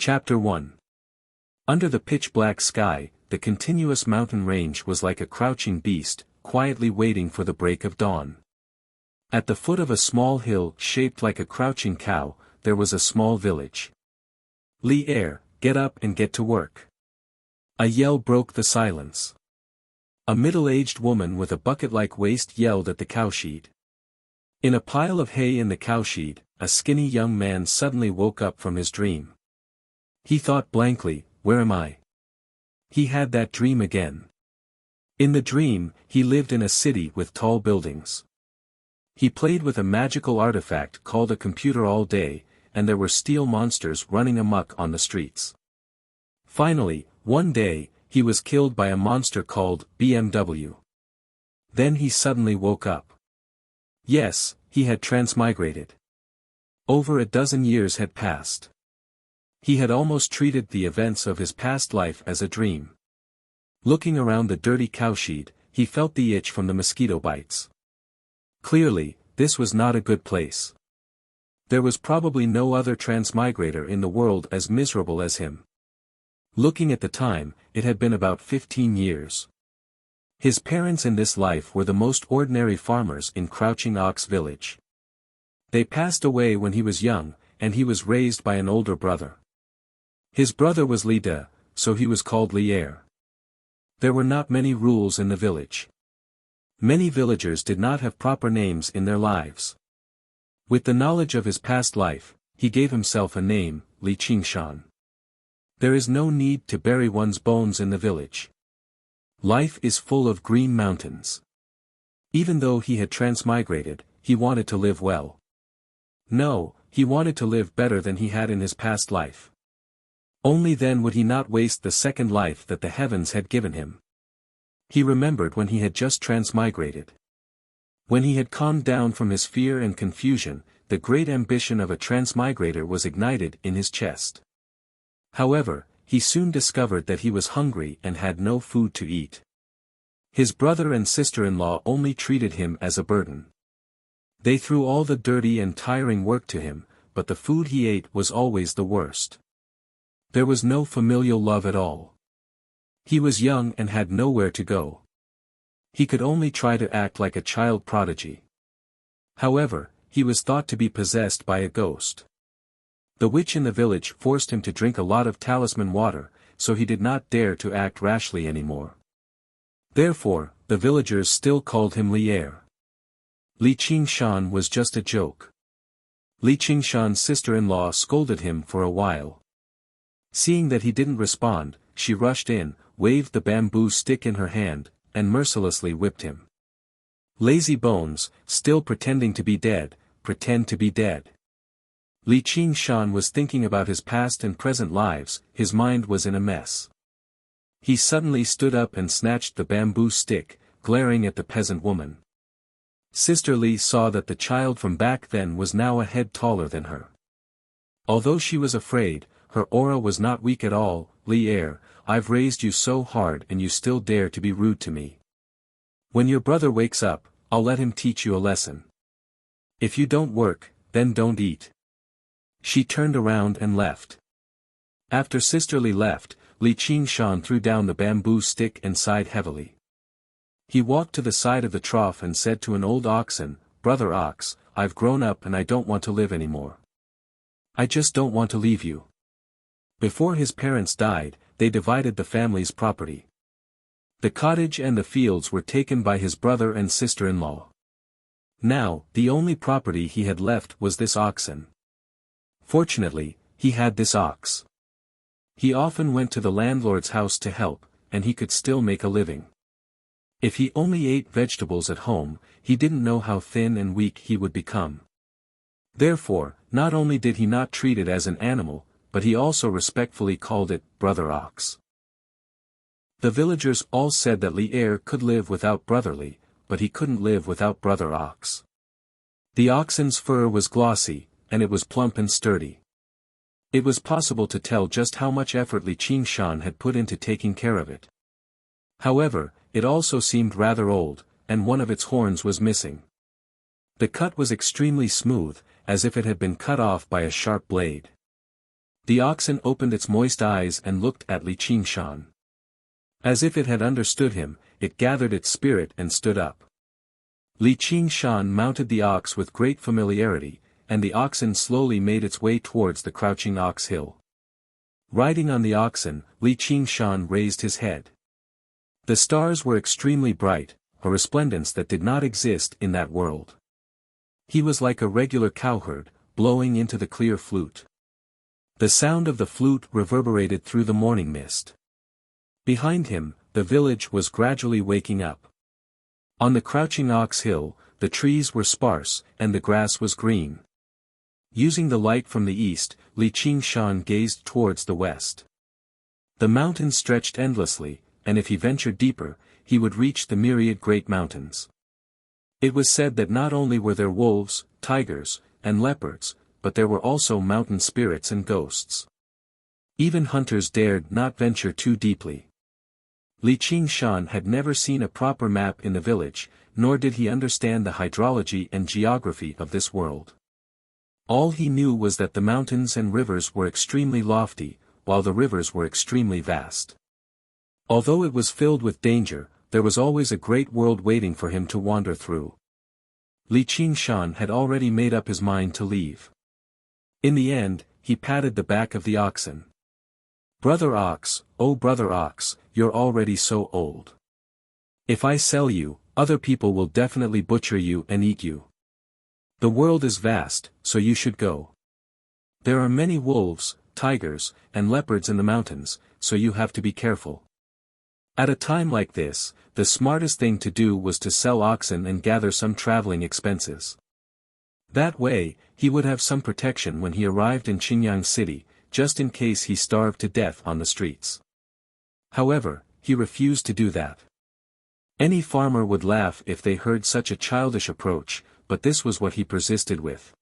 Chapter 1. Under the pitch-black sky, the continuous mountain range was like a crouching beast, quietly waiting for the break of dawn. At the foot of a small hill shaped like a crouching cow, there was a small village. "Li-er, get up and get to work." A yell broke the silence. A middle-aged woman with a bucket-like waist yelled at the cowshed. In a pile of hay in the cowshed, a skinny young man suddenly woke up from his dream. He thought blankly, "Where am I?" He had that dream again. In the dream, he lived in a city with tall buildings. He played with a magical artifact called a computer all day, and there were steel monsters running amok on the streets. Finally, one day, he was killed by a monster called BMW. Then he suddenly woke up. Yes, he had transmigrated. Over a dozen years had passed. He had almost treated the events of his past life as a dream. Looking around the dirty cowshed, he felt the itch from the mosquito bites. Clearly, this was not a good place. There was probably no other transmigrator in the world as miserable as him. Looking at the time, it had been about 15 years. His parents in this life were the most ordinary farmers in Crouching Ox Village. They passed away when he was young, and he was raised by an older brother. His brother was Li-de, so he was called Li-er. There were not many rules in the village. Many villagers did not have proper names in their lives. With the knowledge of his past life, he gave himself a name, Li Qingshan. There is no need to bury one's bones in the village. Life is full of green mountains. Even though he had transmigrated, he wanted to live well. No, he wanted to live better than he had in his past life. Only then would he not waste the second life that the heavens had given him. He remembered when he had just transmigrated. When he had calmed down from his fear and confusion, the great ambition of a transmigrator was ignited in his chest. However, he soon discovered that he was hungry and had no food to eat. His brother and sister-in-law only treated him as a burden. They threw all the dirty and tiring work to him, but the food he ate was always the worst. There was no familial love at all. He was young and had nowhere to go. He could only try to act like a child prodigy. However, he was thought to be possessed by a ghost. The witch in the village forced him to drink a lot of talisman water, so he did not dare to act rashly anymore. Therefore, the villagers still called him Li-er. Li Qingshan was just a joke. Li Qingshan's sister-in-law scolded him for a while. Seeing that he didn't respond, she rushed in, waved the bamboo stick in her hand, and mercilessly whipped him. Lazy bones, still pretending to be dead, pretend to be dead. Li Qingshan was thinking about his past and present lives, his mind was in a mess. He suddenly stood up and snatched the bamboo stick, glaring at the peasant woman. Sister Li saw that the child from back then was now a head taller than her. Although she was afraid, her aura was not weak at all. "Li-er, I've raised you so hard and you still dare to be rude to me. When your brother wakes up, I'll let him teach you a lesson. If you don't work, then don't eat." She turned around and left. After Sister Li left, Li Qingshan threw down the bamboo stick and sighed heavily. He walked to the side of the trough and said to an old oxen, "Brother Ox, I've grown up and I don't want to live anymore. I just don't want to leave you." Before his parents died, they divided the family's property. The cottage and the fields were taken by his brother and sister-in-law. Now, the only property he had left was this oxen. Fortunately, he had this ox. He often went to the landlord's house to help, and he could still make a living. If he only ate vegetables at home, he didn't know how thin and weak he would become. Therefore, not only did he not treat it as an animal, but he also respectfully called it Brother Ox. The villagers all said that Li-er could live without Brother Li, but he couldn't live without Brother Ox. The oxen's fur was glossy, and it was plump and sturdy. It was possible to tell just how much effort Li Qingshan had put into taking care of it. However, it also seemed rather old, and one of its horns was missing. The cut was extremely smooth, as if it had been cut off by a sharp blade. The oxen opened its moist eyes and looked at Li Qingshan. As if it had understood him, it gathered its spirit and stood up. Li Qingshan mounted the ox with great familiarity, and the oxen slowly made its way towards the crouching ox hill. Riding on the oxen, Li Qingshan raised his head. The stars were extremely bright, a resplendence that did not exist in that world. He was like a regular cowherd, blowing into the clear flute. The sound of the flute reverberated through the morning mist. Behind him, the village was gradually waking up. On the crouching ox hill, the trees were sparse, and the grass was green. Using the light from the east, Li Qingshan gazed towards the west. The mountains stretched endlessly, and if he ventured deeper, he would reach the myriad great mountains. It was said that not only were there wolves, tigers, and leopards, but there were also mountain spirits and ghosts. Even hunters dared not venture too deeply. Li Qingshan had never seen a proper map in the village, nor did he understand the hydrology and geography of this world. All he knew was that the mountains and rivers were extremely lofty, while the rivers were extremely vast. Although it was filled with danger, there was always a great world waiting for him to wander through. Li Qingshan had already made up his mind to leave. In the end, he patted the back of the oxen. "Brother ox, oh brother ox, you're already so old. If I sell you, other people will definitely butcher you and eat you. The world is vast, so you should go. There are many wolves, tigers, and leopards in the mountains, so you have to be careful." At a time like this, the smartest thing to do was to sell oxen and gather some traveling expenses. That way, he would have some protection when he arrived in Qinyang City, just in case he starved to death on the streets. However, he refused to do that. Any farmer would laugh if they heard such a childish approach, but this was what he persisted with.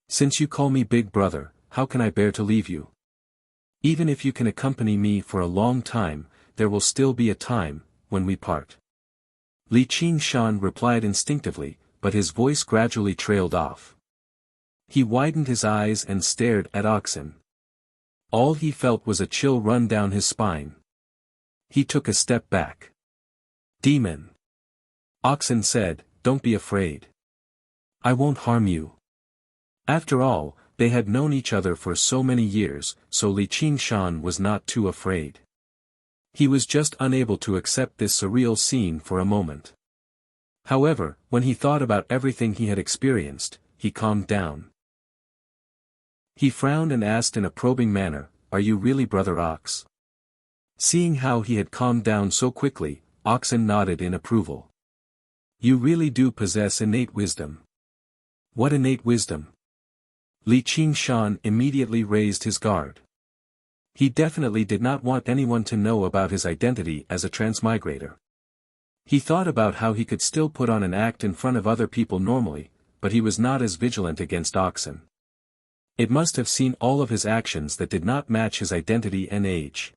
"Since you call me big brother, how can I bear to leave you? Even if you can accompany me for a long time, there will still be a time when we part." Li Qingshan replied instinctively, but his voice gradually trailed off. He widened his eyes and stared at oxen. All he felt was a chill run down his spine. He took a step back. "Demon." Oxen said, "Don't be afraid. I won't harm you." After all, they had known each other for so many years, so Li Qingshan was not too afraid. He was just unable to accept this surreal scene for a moment. However, when he thought about everything he had experienced, he calmed down. He frowned and asked in a probing manner, "Are you really Brother Ox?" Seeing how he had calmed down so quickly, Oxen nodded in approval. "You really do possess innate wisdom." "What innate wisdom?" Li Qingshan immediately raised his guard. He definitely did not want anyone to know about his identity as a transmigrator. He thought about how he could still put on an act in front of other people normally, but he was not as vigilant against oxen. It must have seen all of his actions that did not match his identity and age.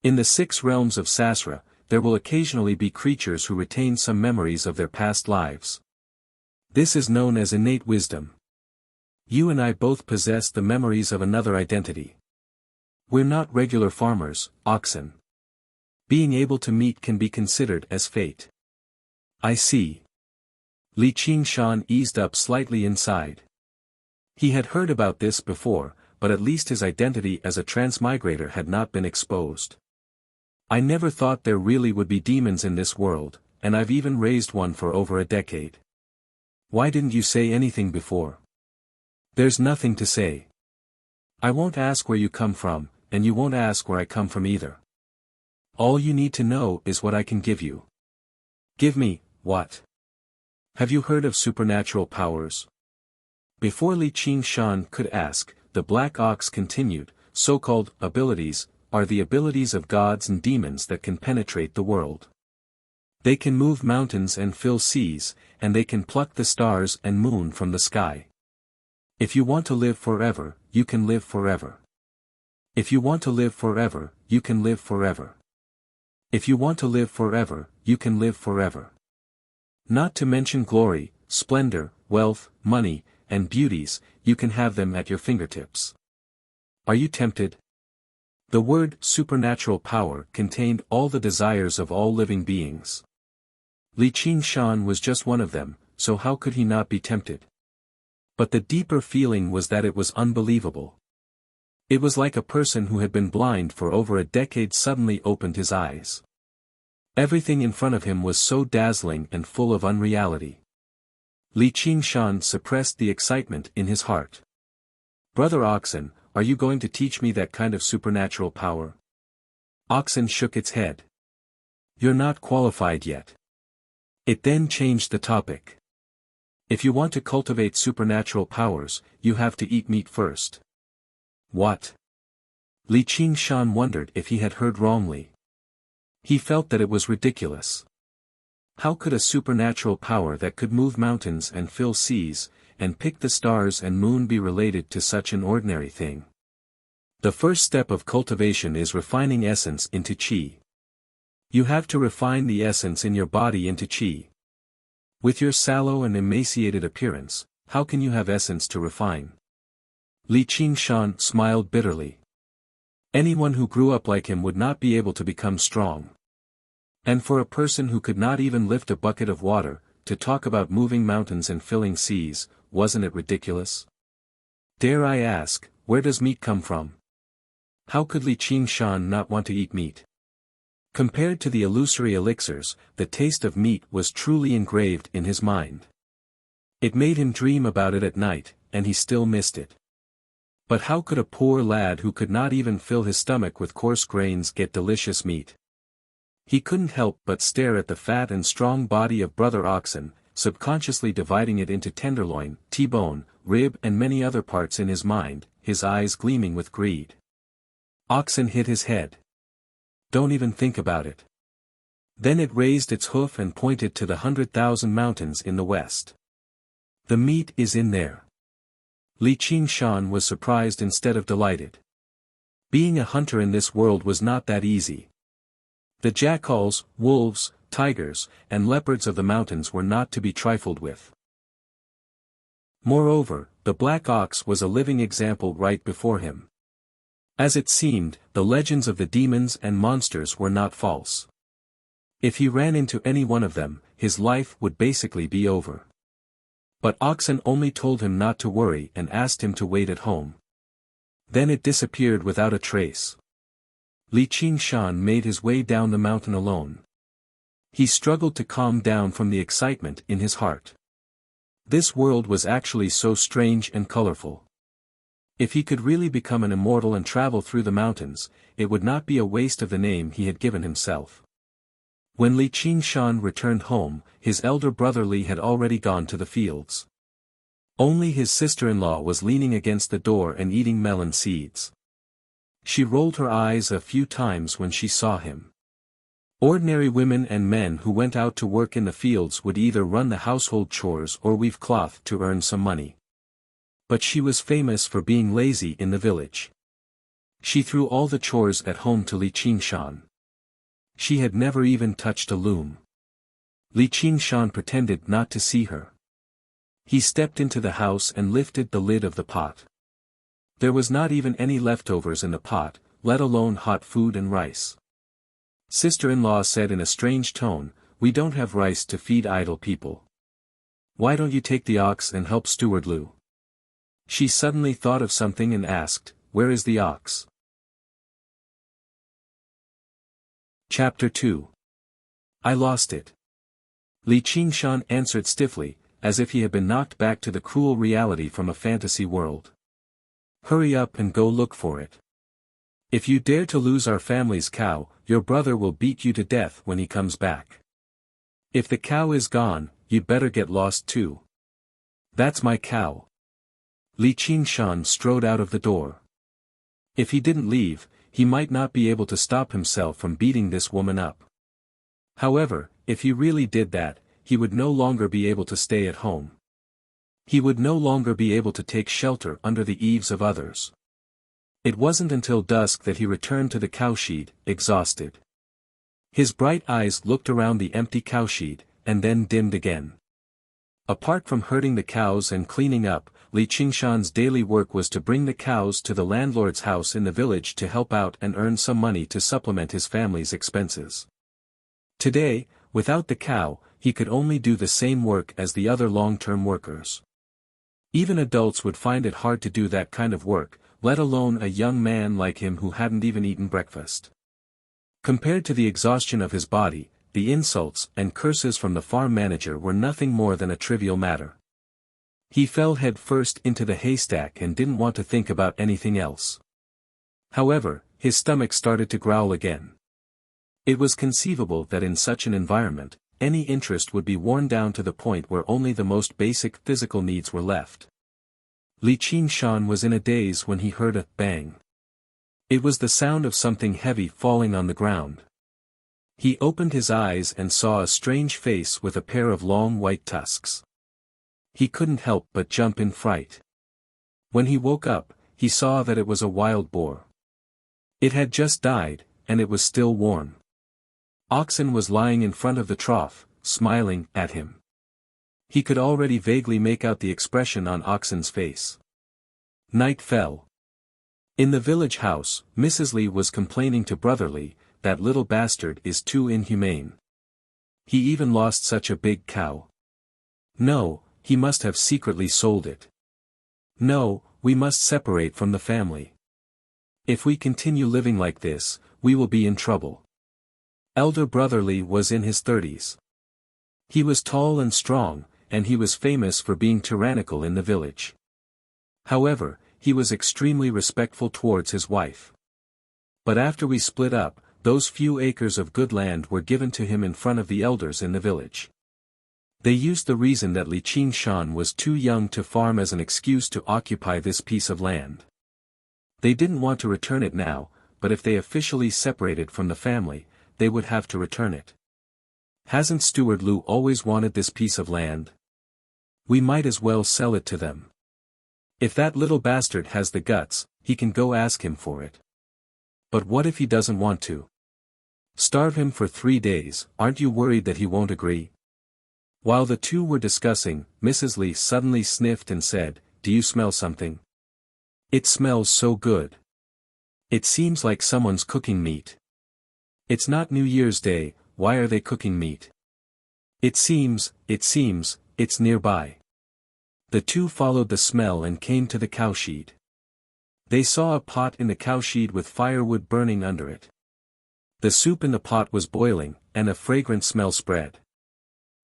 In the 6 realms of Sasra, there will occasionally be creatures who retain some memories of their past lives. This is known as innate wisdom. You and I both possess the memories of another identity. We're not regular farmers, oxen. Being able to meet can be considered as fate. I see. Li Qingshan eased up slightly inside. He had heard about this before, but at least his identity as a transmigrator had not been exposed. I never thought there really would be demons in this world, and I've even raised one for over a decade. Why didn't you say anything before? There's nothing to say. I won't ask where you come from, and you won't ask where I come from either. All you need to know is what I can give you. Give me, what? Have you heard of supernatural powers? Before Li Qingshan could ask, the black ox continued, so-called abilities are the abilities of gods and demons that can penetrate the world. They can move mountains and fill seas, and they can pluck the stars and moon from the sky. If you want to live forever, you can live forever. If you want to live forever, you can live forever. If you want to live forever, you can live forever. Not to mention glory, splendor, wealth, money, and beauties, you can have them at your fingertips. Are you tempted? The word supernatural power contained all the desires of all living beings. Li Qingshan was just one of them, so how could he not be tempted? But the deeper feeling was that it was unbelievable. It was like a person who had been blind for over a decade suddenly opened his eyes. Everything in front of him was so dazzling and full of unreality. Li Qingshan suppressed the excitement in his heart. Brother Oxen, are you going to teach me that kind of supernatural power? Oxen shook its head. You're not qualified yet. It then changed the topic. If you want to cultivate supernatural powers, you have to eat meat first. What? Li Qingshan wondered if he had heard wrongly. He felt that it was ridiculous. How could a supernatural power that could move mountains and fill seas, and pick the stars and moon be related to such an ordinary thing? The first step of cultivation is refining essence into qi. You have to refine the essence in your body into qi. With your sallow and emaciated appearance, how can you have essence to refine? Li Qingshan smiled bitterly. Anyone who grew up like him would not be able to become strong. And for a person who could not even lift a bucket of water, to talk about moving mountains and filling seas, wasn't it ridiculous? Dare I ask, where does meat come from? How could Li Qingshan not want to eat meat? Compared to the illusory elixirs, the taste of meat was truly engraved in his mind. It made him dream about it at night, and he still missed it. But how could a poor lad who could not even fill his stomach with coarse grains get delicious meat? He couldn't help but stare at the fat and strong body of Brother Oxen, subconsciously dividing it into tenderloin, T-bone, rib and many other parts in his mind, his eyes gleaming with greed. Oxen hit his head. Don't even think about it. Then it raised its hoof and pointed to the 100,000 mountains in the west. The meat is in there. Li Qingshan was surprised instead of delighted. Being a hunter in this world was not that easy. The jackals, wolves, tigers, and leopards of the mountains were not to be trifled with. Moreover, the black ox was a living example right before him. As it seemed, the legends of the demons and monsters were not false. If he ran into any one of them, his life would basically be over. But Oxen only told him not to worry and asked him to wait at home. Then it disappeared without a trace. Li Qingshan made his way down the mountain alone. He struggled to calm down from the excitement in his heart. This world was actually so strange and colorful. If he could really become an immortal and travel through the mountains, it would not be a waste of the name he had given himself. When Li Qingshan returned home, his elder brother Li had already gone to the fields. Only his sister-in-law was leaning against the door and eating melon seeds. She rolled her eyes a few times when she saw him. Ordinary women and men who went out to work in the fields would either run the household chores or weave cloth to earn some money. But she was famous for being lazy in the village. She threw all the chores at home to Li Qingshan. She had never even touched a loom. Li Qingshan pretended not to see her. He stepped into the house and lifted the lid of the pot. There was not even any leftovers in the pot, let alone hot food and rice. Sister-in-law said in a strange tone, "We don't have rice to feed idle people. Why don't you take the ox and help steward Lu?" She suddenly thought of something and asked, "Where is the ox?" Chapter 2. I lost it. Li Qingshan answered stiffly, as if he had been knocked back to the cruel reality from a fantasy world. "Hurry up and go look for it. If you dare to lose our family's cow, your brother will beat you to death when he comes back. If the cow is gone, you'd better get lost too." "That's my cow." Li Qingshan strode out of the door. If he didn't leave, he might not be able to stop himself from beating this woman up. However, if he really did that, he would no longer be able to stay at home. He would no longer be able to take shelter under the eaves of others. It wasn't until dusk that he returned to the cowshed, exhausted. His bright eyes looked around the empty cowshed, and then dimmed again. Apart from herding the cows and cleaning up, Li Qingshan's daily work was to bring the cows to the landlord's house in the village to help out and earn some money to supplement his family's expenses. Today, without the cow, he could only do the same work as the other long-term workers. Even adults would find it hard to do that kind of work, let alone a young man like him who hadn't even eaten breakfast. Compared to the exhaustion of his body, the insults and curses from the farm manager were nothing more than a trivial matter. He fell head first into the haystack and didn't want to think about anything else. However, his stomach started to growl again. It was conceivable that in such an environment, any interest would be worn down to the point where only the most basic physical needs were left. Li Qingshan was in a daze when he heard a bang. It was the sound of something heavy falling on the ground. He opened his eyes and saw a strange face with a pair of long white tusks. He couldn't help but jump in fright. When he woke up, he saw that it was a wild boar. It had just died, and it was still warm. Oxen was lying in front of the trough, smiling at him. He could already vaguely make out the expression on Oxen's face. Night fell. In the village house, Mrs. Li was complaining to Brother Li, "That little bastard is too inhumane. He even lost such a big cow. No, he must have secretly sold it. No, we must separate from the family. If we continue living like this, we will be in trouble." Elder Brother Li was in his 30s. He was tall and strong, and he was famous for being tyrannical in the village. However, he was extremely respectful towards his wife. But after we split up, those few acres of good land were given to him in front of the elders in the village. They used the reason that Li Qingshan was too young to farm as an excuse to occupy this piece of land. They didn't want to return it now, but if they officially separated from the family, they would have to return it. Hasn't Steward Lu always wanted this piece of land? We might as well sell it to them. If that little bastard has the guts, he can go ask him for it. But what if he doesn't want to? Starve him for 3 days, aren't you worried that he won't agree? While the two were discussing, Mrs. Li suddenly sniffed and said, "Do you smell something? It smells so good. It seems like someone's cooking meat." "It's not New Year's Day, why are they cooking meat?" It seems, it's nearby." The two followed the smell and came to the cowshed. They saw a pot in the cowshed with firewood burning under it. The soup in the pot was boiling, and a fragrant smell spread.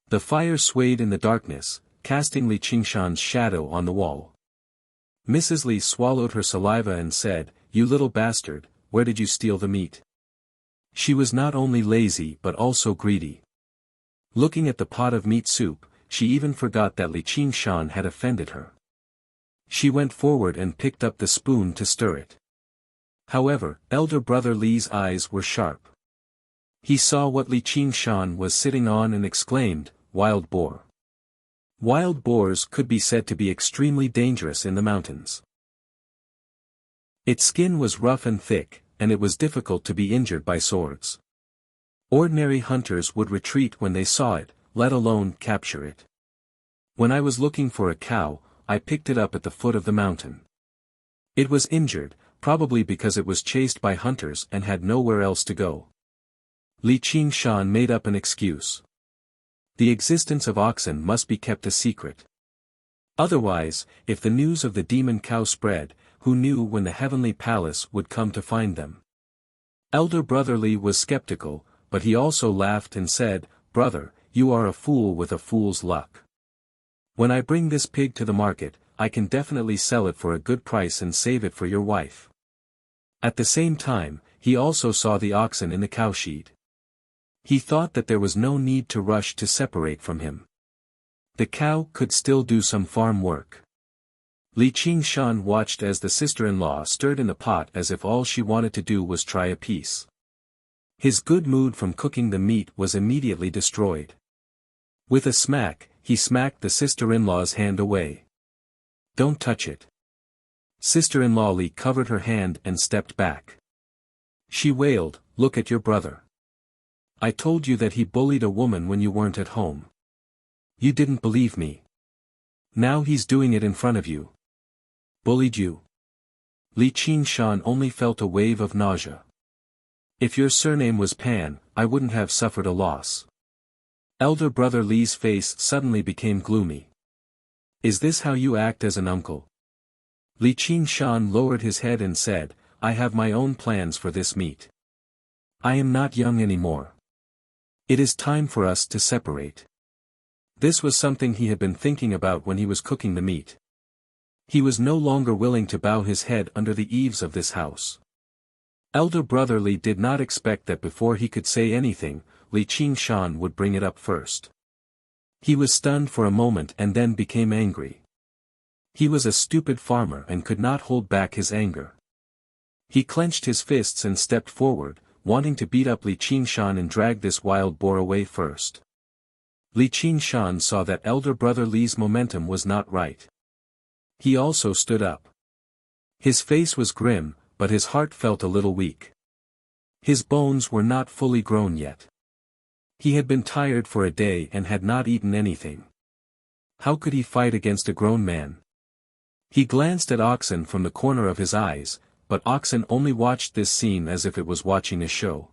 The fire swayed in the darkness, casting Li Qingshan's shadow on the wall. Mrs. Li swallowed her saliva and said, "You little bastard, where did you steal the meat?" She was not only lazy but also greedy. Looking at the pot of meat soup, she even forgot that Li Qingshan had offended her. She went forward and picked up the spoon to stir it. However, Elder Brother Li's eyes were sharp. He saw what Li Qingshan was sitting on and exclaimed, "Wild boar." Wild boars could be said to be extremely dangerous in the mountains. Its skin was rough and thick, and it was difficult to be injured by swords. Ordinary hunters would retreat when they saw it, let alone capture it. When I was looking for a cow, I picked it up at the foot of the mountain. It was injured, probably because it was chased by hunters and had nowhere else to go. Li Qingshan made up an excuse. The existence of oxen must be kept a secret. Otherwise, if the news of the demon cow spread, who knew when the heavenly palace would come to find them? Elder Brother Li was skeptical, but he also laughed and said, "Brother, you are a fool with a fool's luck. When I bring this pig to the market, I can definitely sell it for a good price and save it for your wife." At the same time, he also saw the oxen in the cowshed. He thought that there was no need to rush to separate from him. The cow could still do some farm work. Li Qingshan watched as the sister-in-law stirred in the pot as if all she wanted to do was try a piece. His good mood from cooking the meat was immediately destroyed. With a smack, he smacked the sister-in-law's hand away. "Don't touch it." Sister-in-law Li covered her hand and stepped back. She wailed, "Look at your brother. I told you that he bullied a woman when you weren't at home. You didn't believe me. Now he's doing it in front of you. Bullied you. Li Qingshan only felt a wave of nausea. If your surname was Pan, I wouldn't have suffered a loss. Elder brother Li's face suddenly became gloomy. Is this how you act as an uncle? Li Qingshan lowered his head and said, I have my own plans for this meet. I am not young anymore. It is time for us to separate. This was something he had been thinking about when he was cooking the meat. He was no longer willing to bow his head under the eaves of this house. Elder brother Li did not expect that before he could say anything, Li Qingshan would bring it up first. He was stunned for a moment and then became angry. He was a stupid farmer and could not hold back his anger. He clenched his fists and stepped forward, wanting to beat up Li Qingshan and drag this wild boar away first. Li Qingshan saw that elder brother Li's momentum was not right. He also stood up. His face was grim, but his heart felt a little weak. His bones were not fully grown yet. He had been tired for a day and had not eaten anything. How could he fight against a grown man? He glanced at Oxen from the corner of his eyes, but Oxen only watched this scene as if it was watching a show.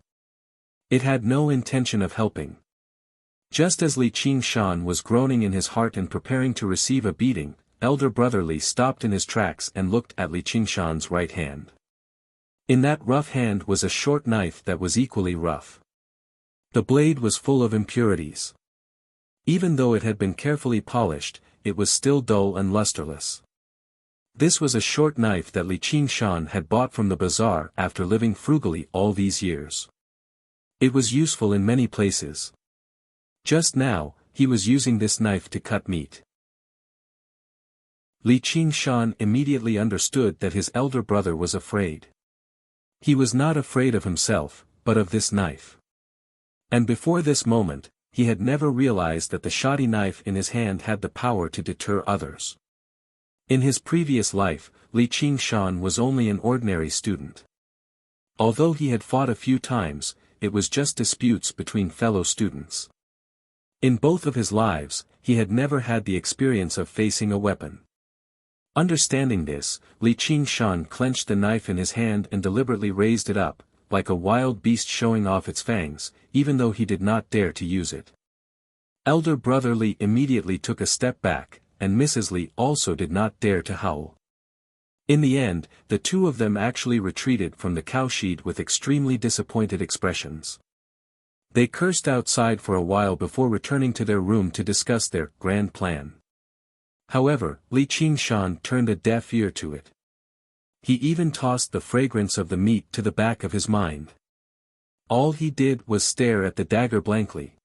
It had no intention of helping. Just as Li Qingshan was groaning in his heart and preparing to receive a beating, elder brother Li stopped in his tracks and looked at Li Qingshan's right hand. In that rough hand was a short knife that was equally rough. The blade was full of impurities. Even though it had been carefully polished, it was still dull and lusterless. This was a short knife that Li Qingshan had bought from the bazaar after living frugally all these years. It was useful in many places. Just now, he was using this knife to cut meat. Li Qingshan immediately understood that his elder brother was afraid. He was not afraid of himself, but of this knife. And before this moment, he had never realized that the shoddy knife in his hand had the power to deter others. In his previous life, Li Qingshan was only an ordinary student. Although he had fought a few times, it was just disputes between fellow students. In both of his lives, he had never had the experience of facing a weapon. Understanding this, Li Qingshan clenched the knife in his hand and deliberately raised it up, like a wild beast showing off its fangs, even though he did not dare to use it. Elder brother Li immediately took a step back, and Mrs. Li also did not dare to howl. In the end, the two of them actually retreated from the cowshed with extremely disappointed expressions. They cursed outside for a while before returning to their room to discuss their grand plan. However, Li Qingshan turned a deaf ear to it. He even tossed the fragrance of the meat to the back of his mind. All he did was stare at the dagger blankly.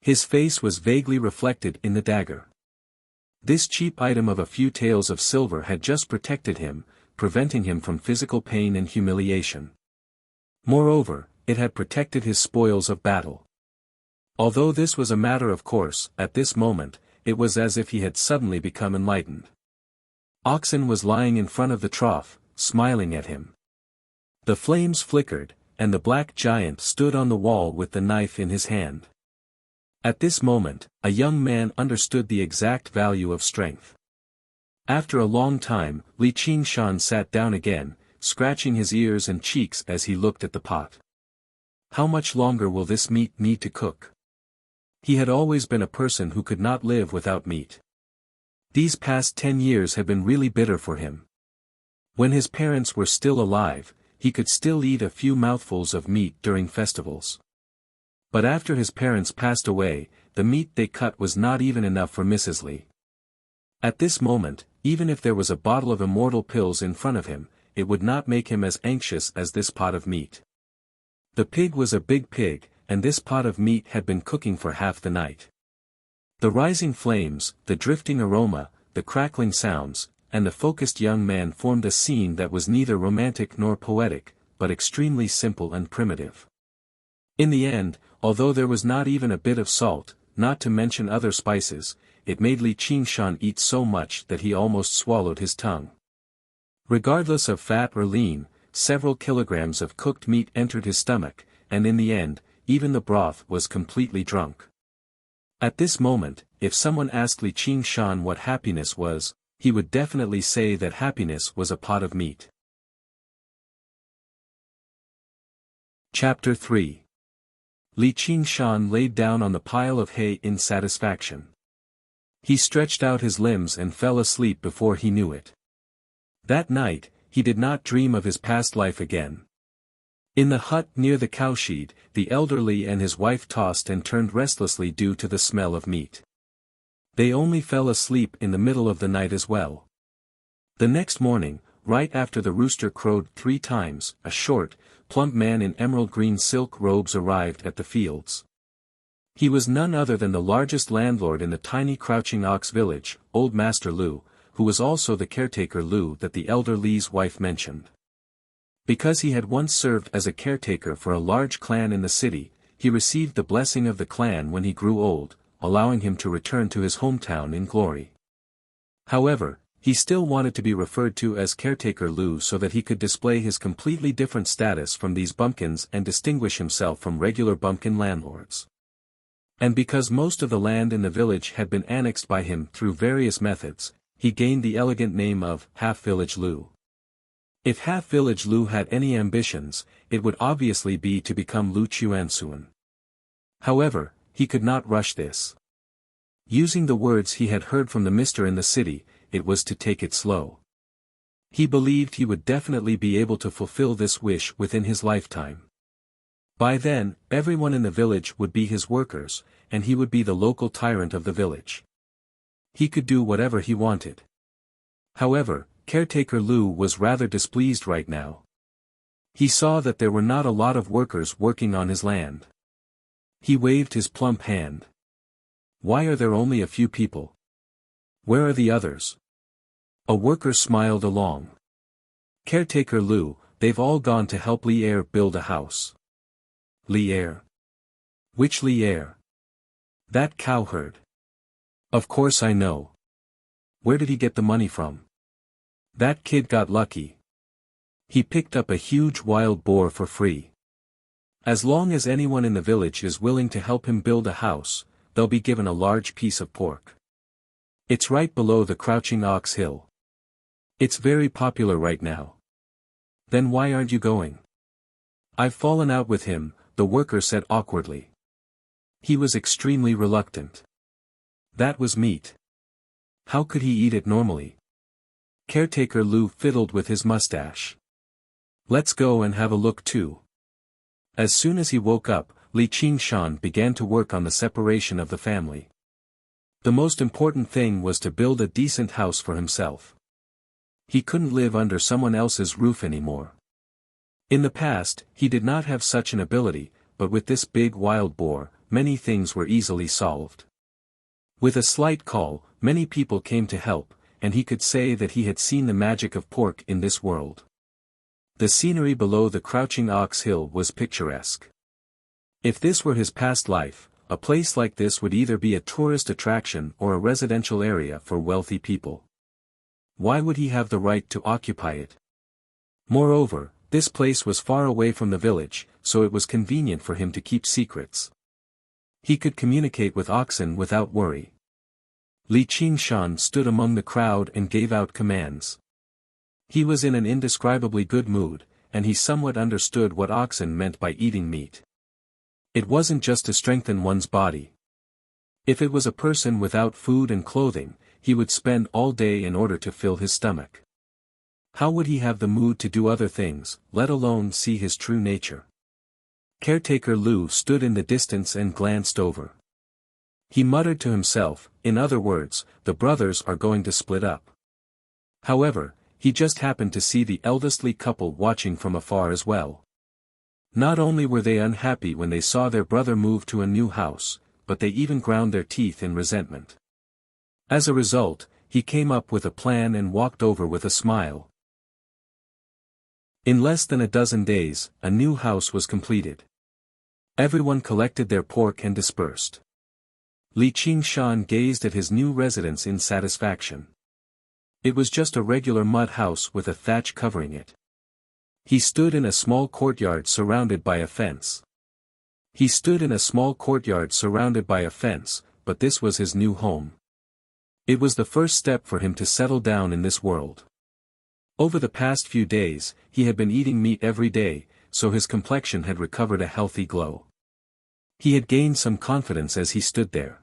His face was vaguely reflected in the dagger. This cheap item of a few taels of silver had just protected him, preventing him from physical pain and humiliation. Moreover, it had protected his spoils of battle. Although this was a matter of course, at this moment, it was as if he had suddenly become enlightened. Oxen was lying in front of the trough, smiling at him. The flames flickered, and the black giant stood on the wall with the knife in his hand. At this moment, a young man understood the exact value of strength. After a long time, Li Qingshan sat down again, scratching his ears and cheeks as he looked at the pot. How much longer will this meat need to cook? He had always been a person who could not live without meat. These past 10 years had been really bitter for him. When his parents were still alive, he could still eat a few mouthfuls of meat during festivals. But after his parents passed away, the meat they cut was not even enough for Mrs. Li. At this moment, even if there was a bottle of immortal pills in front of him, it would not make him as anxious as this pot of meat. The pig was a big pig, and this pot of meat had been cooking for half the night. The rising flames, the drifting aroma, the crackling sounds, and the focused young man formed a scene that was neither romantic nor poetic, but extremely simple and primitive. In the end, although there was not even a bit of salt, not to mention other spices, it made Li Qingshan eat so much that he almost swallowed his tongue. Regardless of fat or lean, several kilograms of cooked meat entered his stomach, and in the end, even the broth was completely drunk. At this moment, if someone asked Li Qingshan what happiness was, he would definitely say that happiness was a pot of meat. Chapter 3. Li Qingshan laid down on the pile of hay in satisfaction. He stretched out his limbs and fell asleep before he knew it. That night, he did not dream of his past life again. In the hut near the cowshed, the elder Li and his wife tossed and turned restlessly due to the smell of meat. They only fell asleep in the middle of the night as well. The next morning, right after the rooster crowed 3 times, a short, plump man in emerald green silk robes arrived at the fields. He was none other than the largest landlord in the tiny Crouching Ox village, Old Master Lu, who was also the caretaker Lu that the elder Li's wife mentioned. Because he had once served as a caretaker for a large clan in the city, he received the blessing of the clan when he grew old, allowing him to return to his hometown in glory. However, he still wanted to be referred to as caretaker Lu so that he could display his completely different status from these bumpkins and distinguish himself from regular bumpkin landlords. And because most of the land in the village had been annexed by him through various methods, he gained the elegant name of Half-Village Lu. If Half-Village Lu had any ambitions, it would obviously be to become Lu Chuansuan. However, he could not rush this. Using the words he had heard from the mister in the city, it was to take it slow. He believed he would definitely be able to fulfill this wish within his lifetime. By then, everyone in the village would be his workers, and he would be the local tyrant of the village. He could do whatever he wanted. However, caretaker Lu was rather displeased right now. He saw that there were not a lot of workers working on his land. He waved his plump hand. Why are there only a few people? Where are the others? A worker smiled along. Caretaker Lu, they've all gone to help Li Er build a house. Li Er? Which Li Er? That cowherd. Of course I know. Where did he get the money from? That kid got lucky. He picked up a huge wild boar for free. As long as anyone in the village is willing to help him build a house, they'll be given a large piece of pork. It's right below the Crouching Ox Hill. It's very popular right now. Then why aren't you going? I've fallen out with him, the worker said awkwardly. He was extremely reluctant. That was meat. How could he eat it normally? Caretaker Lu fiddled with his mustache. Let's go and have a look too. As soon as he woke up, Li Qingshan began to work on the separation of the family. The most important thing was to build a decent house for himself. He couldn't live under someone else's roof anymore. In the past, he did not have such an ability, but with this big wild boar, many things were easily solved. With a slight call, many people came to help, and he could say that he had seen the magic of pork in this world. The scenery below the Crouching Ox Hill was picturesque. If this were his past life, a place like this would either be a tourist attraction or a residential area for wealthy people. Why would he have the right to occupy it? Moreover, this place was far away from the village, so it was convenient for him to keep secrets. He could communicate with oxen without worry. Li Qingshan stood among the crowd and gave out commands. He was in an indescribably good mood, and he somewhat understood what oxen meant by eating meat. It wasn't just to strengthen one's body. If it was a person without food and clothing, he would spend all day in order to fill his stomach. How would he have the mood to do other things, let alone see his true nature? Caretaker Lu stood in the distance and glanced over. He muttered to himself, in other words, the brothers are going to split up. However, he just happened to see the eldest Li couple watching from afar as well. Not only were they unhappy when they saw their brother move to a new house, but they even ground their teeth in resentment. As a result, he came up with a plan and walked over with a smile. In less than a dozen days, a new house was completed. Everyone collected their pork and dispersed. Li Qingshan gazed at his new residence in satisfaction. It was just a regular mud house with a thatch covering it. He stood in a small courtyard surrounded by a fence. but this was his new home. It was the first step for him to settle down in this world. Over the past few days, he had been eating meat every day, so his complexion had recovered a healthy glow. He had gained some confidence as he stood there.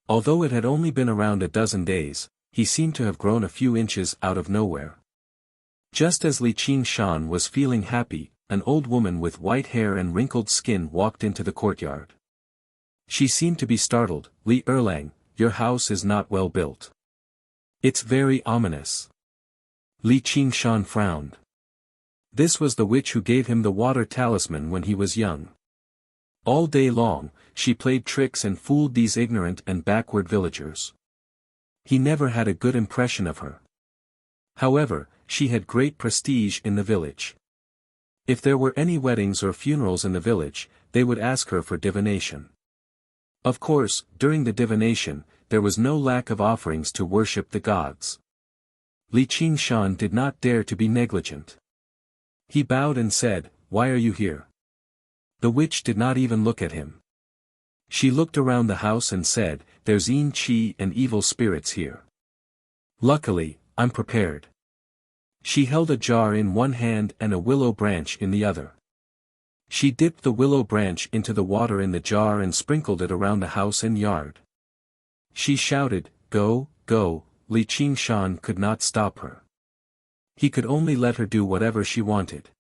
Although it had only been around a dozen days, he seemed to have grown a few inches out of nowhere. Just as Li Qingshan was feeling happy, an old woman with white hair and wrinkled skin walked into the courtyard. She seemed to be startled. "Li Erlang, your house is not well built. It's very ominous." Li Qingshan frowned. This was the witch who gave him the water talisman when he was young. All day long, she played tricks and fooled these ignorant and backward villagers. He never had a good impression of her. However, she had great prestige in the village. If there were any weddings or funerals in the village, they would ask her for divination. Of course, during the divination, there was no lack of offerings to worship the gods. Li Qingshan did not dare to be negligent. He bowed and said, "Why are you here?" The witch did not even look at him. She looked around the house and said, "There's Yin Qi and evil spirits here. Luckily, I'm prepared." She held a jar in one hand and a willow branch in the other. She dipped the willow branch into the water in the jar and sprinkled it around the house and yard. She shouted, "Go, go." Li Qingshan could not stop her. He could only let her do whatever she wanted.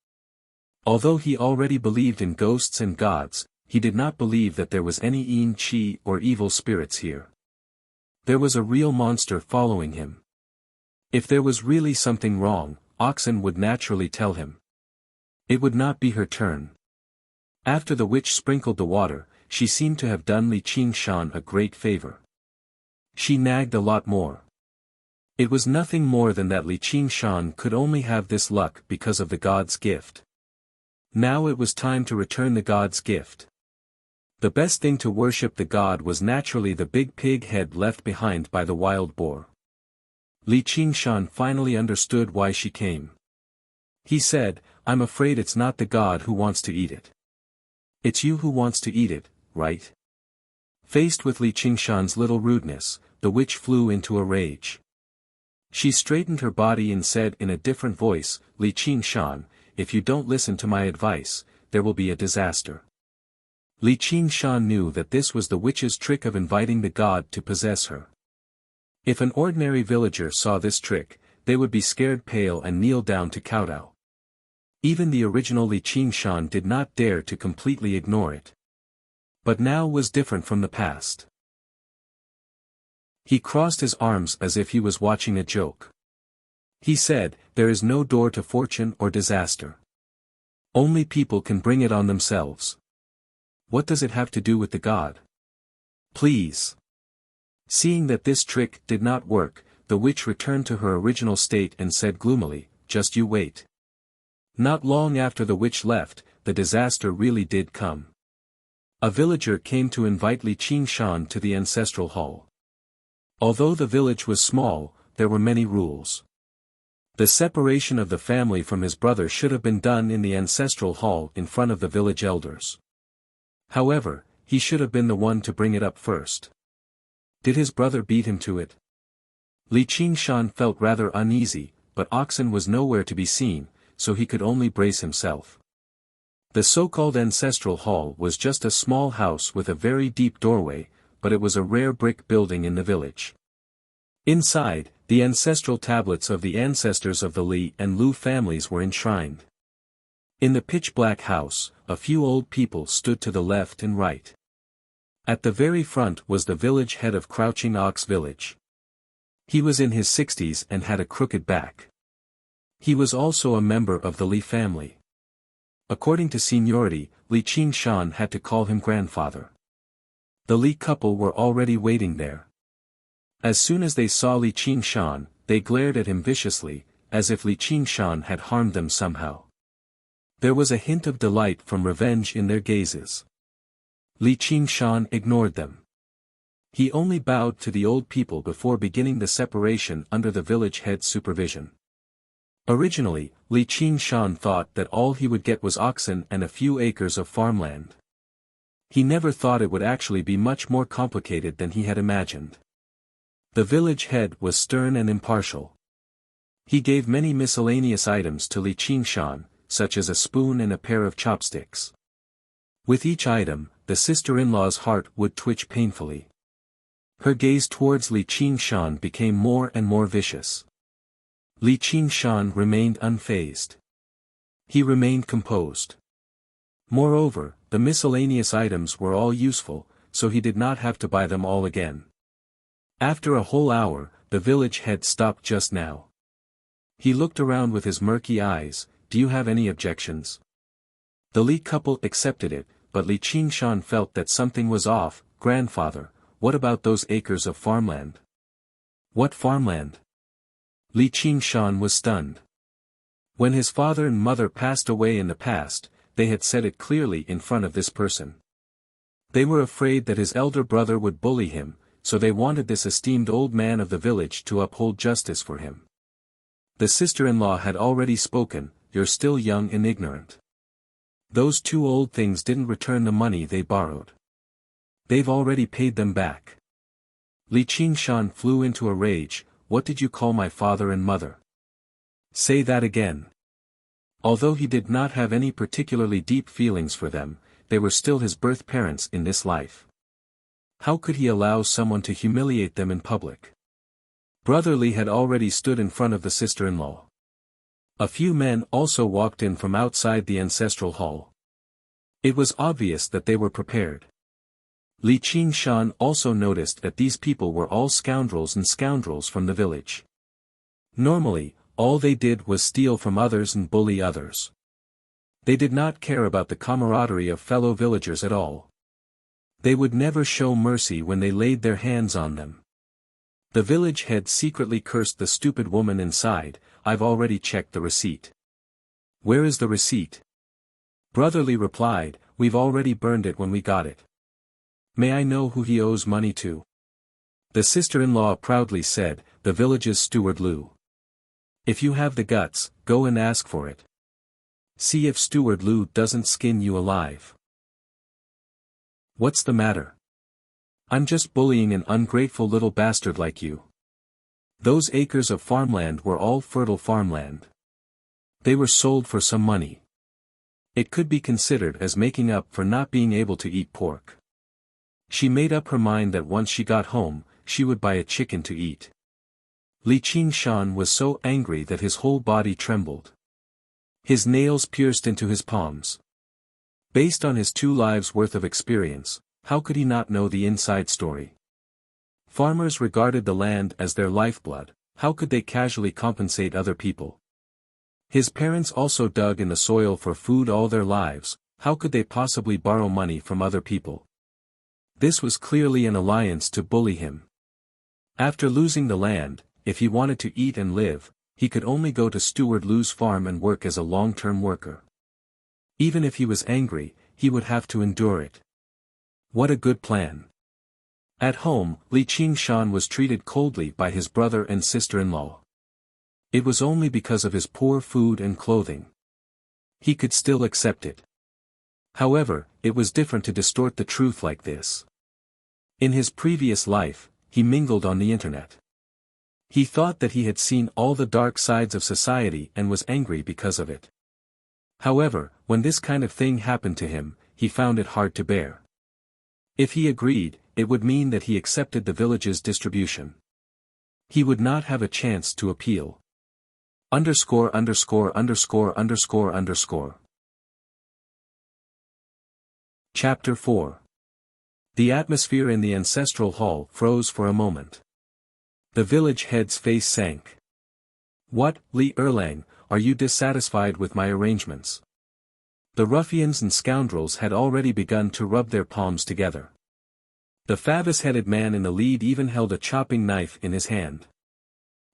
Although he already believed in ghosts and gods, he did not believe that there was any Yin Qi or evil spirits here. There was a real monster following him. If there was really something wrong, Oxen would naturally tell him. It would not be her turn. After the witch sprinkled the water, she seemed to have done Li Qingshan a great favor. She nagged a lot more. It was nothing more than that Li Qingshan could only have this luck because of the god's gift. Now it was time to return the god's gift. The best thing to worship the god was naturally the big pig head left behind by the wild boar. Li Qingshan finally understood why she came. He said, "I'm afraid it's not the god who wants to eat it. It's you who wants to eat it, right?" Faced with Li Qingshan's little rudeness, the witch flew into a rage. She straightened her body and said in a different voice, "Li Qingshan, if you don't listen to my advice, there will be a disaster." Li Qingshan knew that this was the witch's trick of inviting the god to possess her. If an ordinary villager saw this trick, they would be scared pale and kneel down to kowtow. Even the original Li Qingshan did not dare to completely ignore it. But now was different from the past. He crossed his arms as if he was watching a joke. He said, "There is no door to fortune or disaster. Only people can bring it on themselves. What does it have to do with the god? Please." Seeing that this trick did not work, the witch returned to her original state and said gloomily, "Just you wait." Not long after the witch left, the disaster really did come. A villager came to invite Li Qingshan to the ancestral hall. Although the village was small, there were many rules. The separation of the family from his brother should have been done in the ancestral hall in front of the village elders. However, he should have been the one to bring it up first. Did his brother beat him to it? Li Qingshan felt rather uneasy, but Oxen was nowhere to be seen, so he could only brace himself. The so-called ancestral hall was just a small house with a very deep doorway, but it was a rare brick building in the village. Inside, the ancestral tablets of the ancestors of the Li and Lu families were enshrined. In the pitch-black house, a few old people stood to the left and right. At the very front was the village head of Crouching Ox Village. He was in his 60s and had a crooked back. He was also a member of the Li family. According to seniority, Li Qingshan had to call him grandfather. The Li couple were already waiting there. As soon as they saw Li Qingshan, they glared at him viciously, as if Li Qingshan had harmed them somehow. There was a hint of delight from revenge in their gazes. Li Qingshan ignored them. He only bowed to the old people before beginning the separation under the village head's supervision. Originally, Li Qingshan thought that all he would get was oxen and a few acres of farmland. He never thought it would actually be much more complicated than he had imagined. The village head was stern and impartial. He gave many miscellaneous items to Li Qingshan, such as a spoon and a pair of chopsticks. With each item, the sister-in-law's heart would twitch painfully. Her gaze towards Li Qingshan became more and more vicious. Li Qingshan remained unfazed. He remained composed. Moreover, the miscellaneous items were all useful, so he did not have to buy them all again. After a whole hour, the village head stopped just now. He looked around with his murky eyes. Do you have any objections? The Li couple accepted it, but Li Qingshan felt that something was off. Grandfather, what about those acres of farmland? What farmland? Li Qingshan was stunned. When his father and mother passed away in the past, they had said it clearly in front of this person. They were afraid that his elder brother would bully him, so they wanted this esteemed old man of the village to uphold justice for him. The sister-in-law had already spoken. You're still young and ignorant. Those two old things didn't return the money they borrowed. They've already paid them back. Li Qingshan flew into a rage. What did you call my father and mother? Say that again. Although he did not have any particularly deep feelings for them, they were still his birth parents in this life. How could he allow someone to humiliate them in public? Brother Li had already stood in front of the sister-in-law. A few men also walked in from outside the ancestral hall. It was obvious that they were prepared. Li Qingshan also noticed that these people were all scoundrels from the village. Normally, all they did was steal from others and bully others. They did not care about the camaraderie of fellow villagers at all. They would never show mercy when they laid their hands on them. The village head secretly cursed the stupid woman inside. I've already checked the receipt. Where is the receipt? Brother Li replied, we've already burned it when we got it. May I know who he owes money to? The sister-in-law proudly said, the village's steward Lu. If you have the guts, go and ask for it. See if steward Lu doesn't skin you alive. What's the matter? I'm just bullying an ungrateful little bastard like you. Those acres of farmland were all fertile farmland. They were sold for some money. It could be considered as making up for not being able to eat pork. She made up her mind that once she got home, she would buy a chicken to eat. Li Qingshan was so angry that his whole body trembled. His nails pierced into his palms. Based on his 2 lives' worth of experience, how could he not know the inside story? Farmers regarded the land as their lifeblood. How could they casually compensate other people? His parents also dug in the soil for food all their lives. How could they possibly borrow money from other people? This was clearly an alliance to bully him. After losing the land, if he wanted to eat and live, he could only go to Steward Lu's farm and work as a long-term worker. Even if he was angry, he would have to endure it. What a good plan. At home, Li Qingshan was treated coldly by his brother and sister-in-law. It was only because of his poor food and clothing. He could still accept it. However, it was different to distort the truth like this. In his previous life, he mingled on the internet. He thought that he had seen all the dark sides of society and was angry because of it. However, when this kind of thing happened to him, he found it hard to bear. If he agreed, it would mean that he accepted the village's distribution. He would not have a chance to appeal. __________. Chapter 4. The atmosphere in the ancestral hall froze for a moment. The village head's face sank. What, Li Erlang, are you dissatisfied with my arrangements? The ruffians and scoundrels had already begun to rub their palms together. The phallus-headed man in the lead even held a chopping knife in his hand.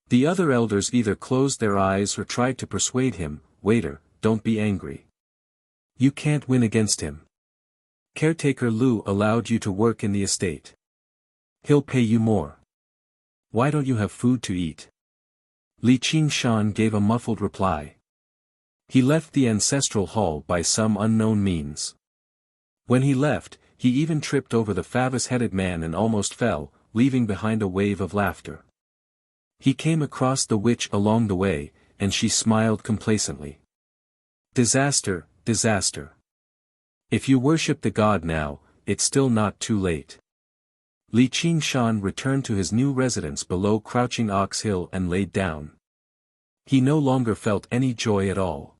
The other elders either closed their eyes or tried to persuade him, waiter, don't be angry. You can't win against him. Caretaker Lu allowed you to work in the estate. He'll pay you more. Why don't you have food to eat? Li Qingshan gave a muffled reply. He left the ancestral hall by some unknown means. When he left, he even tripped over the phallus-headed man and almost fell, leaving behind a wave of laughter. He came across the witch along the way, and she smiled complacently. Disaster, disaster. If you worship the god now, it's still not too late. Li Qingshan returned to his new residence below Crouching Ox Hill and laid down. He no longer felt any joy at all.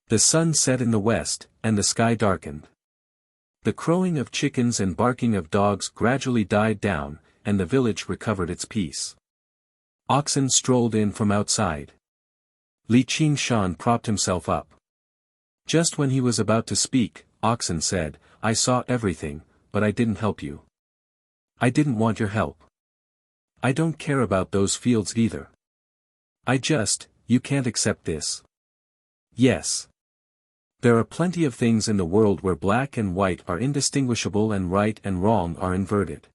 The sun set in the west, and the sky darkened. The crowing of chickens and barking of dogs gradually died down, and the village recovered its peace. Oxen strolled in from outside. Li Qingshan propped himself up. Just when he was about to speak, Oxen said, "I saw everything, but I didn't help you. I didn't want your help. I don't care about those fields either. You can't accept this." Yes. There are plenty of things in the world where black and white are indistinguishable and right and wrong are inverted.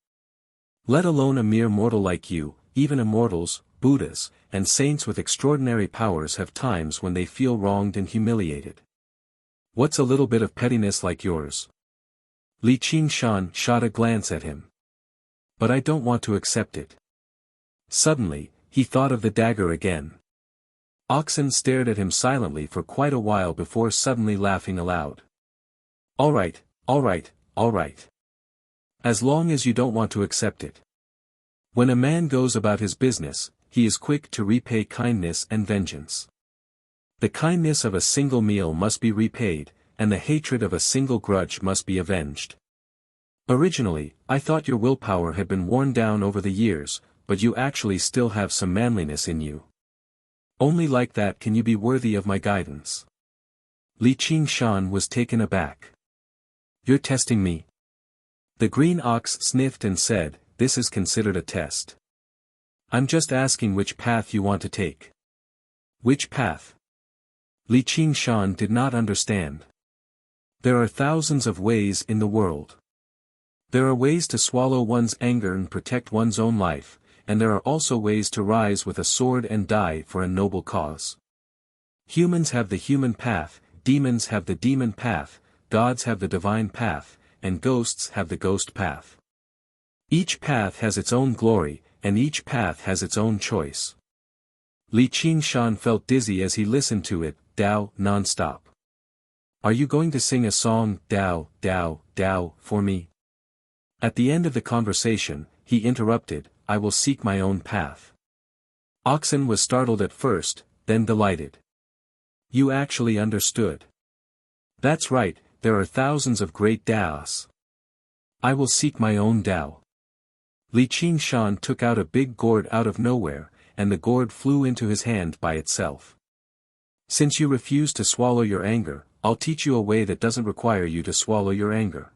Let alone a mere mortal like you, even immortals, Buddhas, and saints with extraordinary powers have times when they feel wronged and humiliated. What's a little bit of pettiness like yours? Li Qingshan shot a glance at him. But I don't want to accept it. Suddenly, he thought of the dagger again. Oxen stared at him silently for quite a while before suddenly laughing aloud. All right, all right, all right. As long as you don't want to accept it. When a man goes about his business, he is quick to repay kindness and vengeance. The kindness of a single meal must be repaid, and the hatred of a single grudge must be avenged. Originally, I thought your willpower had been worn down over the years, but you actually still have some manliness in you. Only like that can you be worthy of my guidance. Li Qingshan was taken aback. You're testing me? The green ox sniffed and said, "This is considered a test. I'm just asking which path you want to take." Which path? Li Qingshan did not understand. There are thousands of ways in the world. There are ways to swallow one's anger and protect one's own life, and there are also ways to rise with a sword and die for a noble cause. Humans have the human path, demons have the demon path, gods have the divine path, and ghosts have the ghost path. Each path has its own glory, and each path has its own choice. Li Qingshan felt dizzy as he listened to it, Tao, non-stop. Are you going to sing a song, Tao, Tao, Tao, for me? At the end of the conversation, he interrupted, I will seek my own path. Oxen was startled at first, then delighted. You actually understood. That's right, there are thousands of great Taos. I will seek my own Tao. Li Qingshan took out a big gourd out of nowhere, and the gourd flew into his hand by itself. Since you refuse to swallow your anger, I'll teach you a way that doesn't require you to swallow your anger.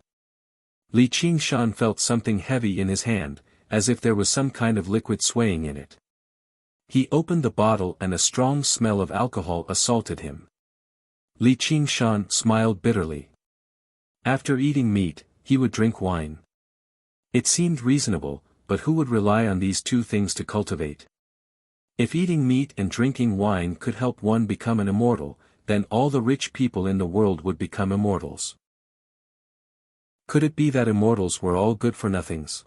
Li Qingshan felt something heavy in his hand, as if there was some kind of liquid swaying in it. He opened the bottle and a strong smell of alcohol assaulted him. Li Qingshan smiled bitterly. After eating meat, he would drink wine. It seemed reasonable, but who would rely on these two things to cultivate? If eating meat and drinking wine could help one become an immortal, then all the rich people in the world would become immortals. Could it be that immortals were all good-for-nothings?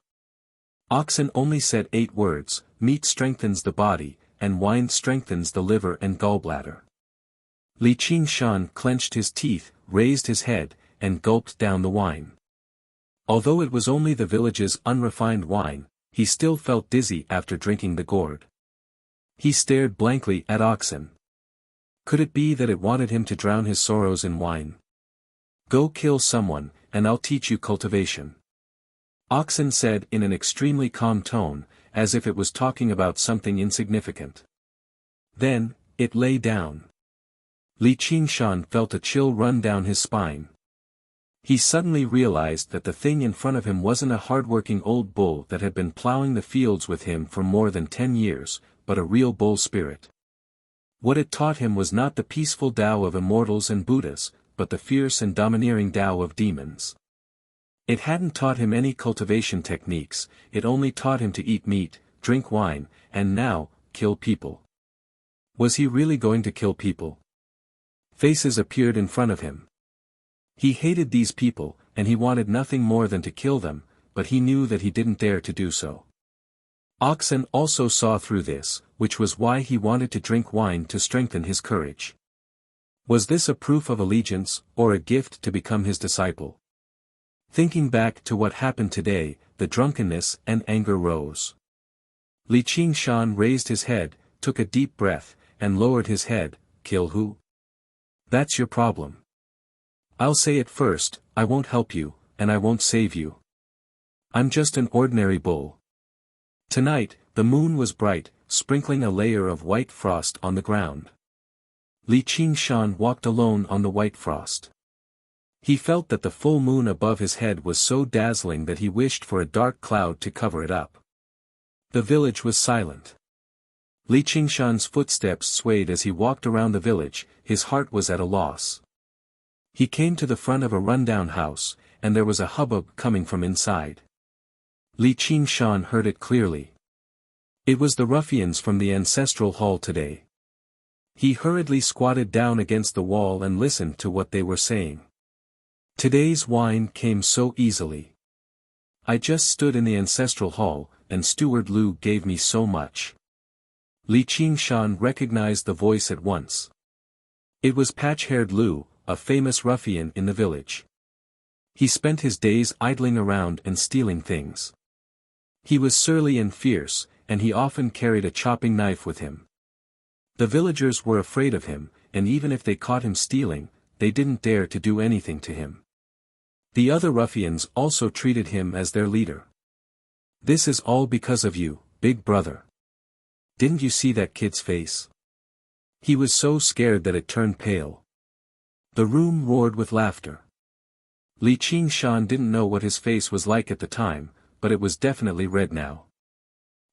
Oxen only said 8 words, meat strengthens the body, and wine strengthens the liver and gallbladder. Li Qingshan clenched his teeth, raised his head, and gulped down the wine. Although it was only the village's unrefined wine, he still felt dizzy after drinking the gourd. He stared blankly at Oxen. Could it be that it wanted him to drown his sorrows in wine? Go kill someone, and I'll teach you cultivation. Oxen said in an extremely calm tone, as if it was talking about something insignificant. Then, it lay down. Li Qingshan felt a chill run down his spine. He suddenly realized that the thing in front of him wasn't a hard-working old bull that had been plowing the fields with him for more than 10 years, but a real bull spirit. What it taught him was not the peaceful Tao of immortals and Buddhas, but the fierce and domineering Tao of demons. It hadn't taught him any cultivation techniques, it only taught him to eat meat, drink wine, and now, kill people. Was he really going to kill people? Faces appeared in front of him. He hated these people, and he wanted nothing more than to kill them, but he knew that he didn't dare to do so. Oxen also saw through this, which was why he wanted to drink wine to strengthen his courage. Was this a proof of allegiance, or a gift to become his disciple? Thinking back to what happened today, the drunkenness and anger rose. Li Qingshan raised his head, took a deep breath, and lowered his head. Kill who? That's your problem. I'll say it first, I won't help you, and I won't save you. I'm just an ordinary bull. Tonight, the moon was bright, sprinkling a layer of white frost on the ground. Li Qingshan walked alone on the white frost. He felt that the full moon above his head was so dazzling that he wished for a dark cloud to cover it up. The village was silent. Li Qingshan's footsteps swayed as he walked around the village, his heart was at a loss. He came to the front of a rundown house, and there was a hubbub coming from inside. Li Qingshan heard it clearly. It was the ruffians from the ancestral hall today. He hurriedly squatted down against the wall and listened to what they were saying. Today's wine came so easily. I just stood in the ancestral hall, and Steward Lu gave me so much. Li Qingshan recognized the voice at once. It was Patch-haired Lu, a famous ruffian in the village. He spent his days idling around and stealing things. He was surly and fierce, and he often carried a chopping knife with him. The villagers were afraid of him, and even if they caught him stealing, they didn't dare to do anything to him. The other ruffians also treated him as their leader. This is all because of you, big brother. Didn't you see that kid's face? He was so scared that it turned pale. The room roared with laughter. Li Qingshan didn't know what his face was like at the time, but it was definitely red now.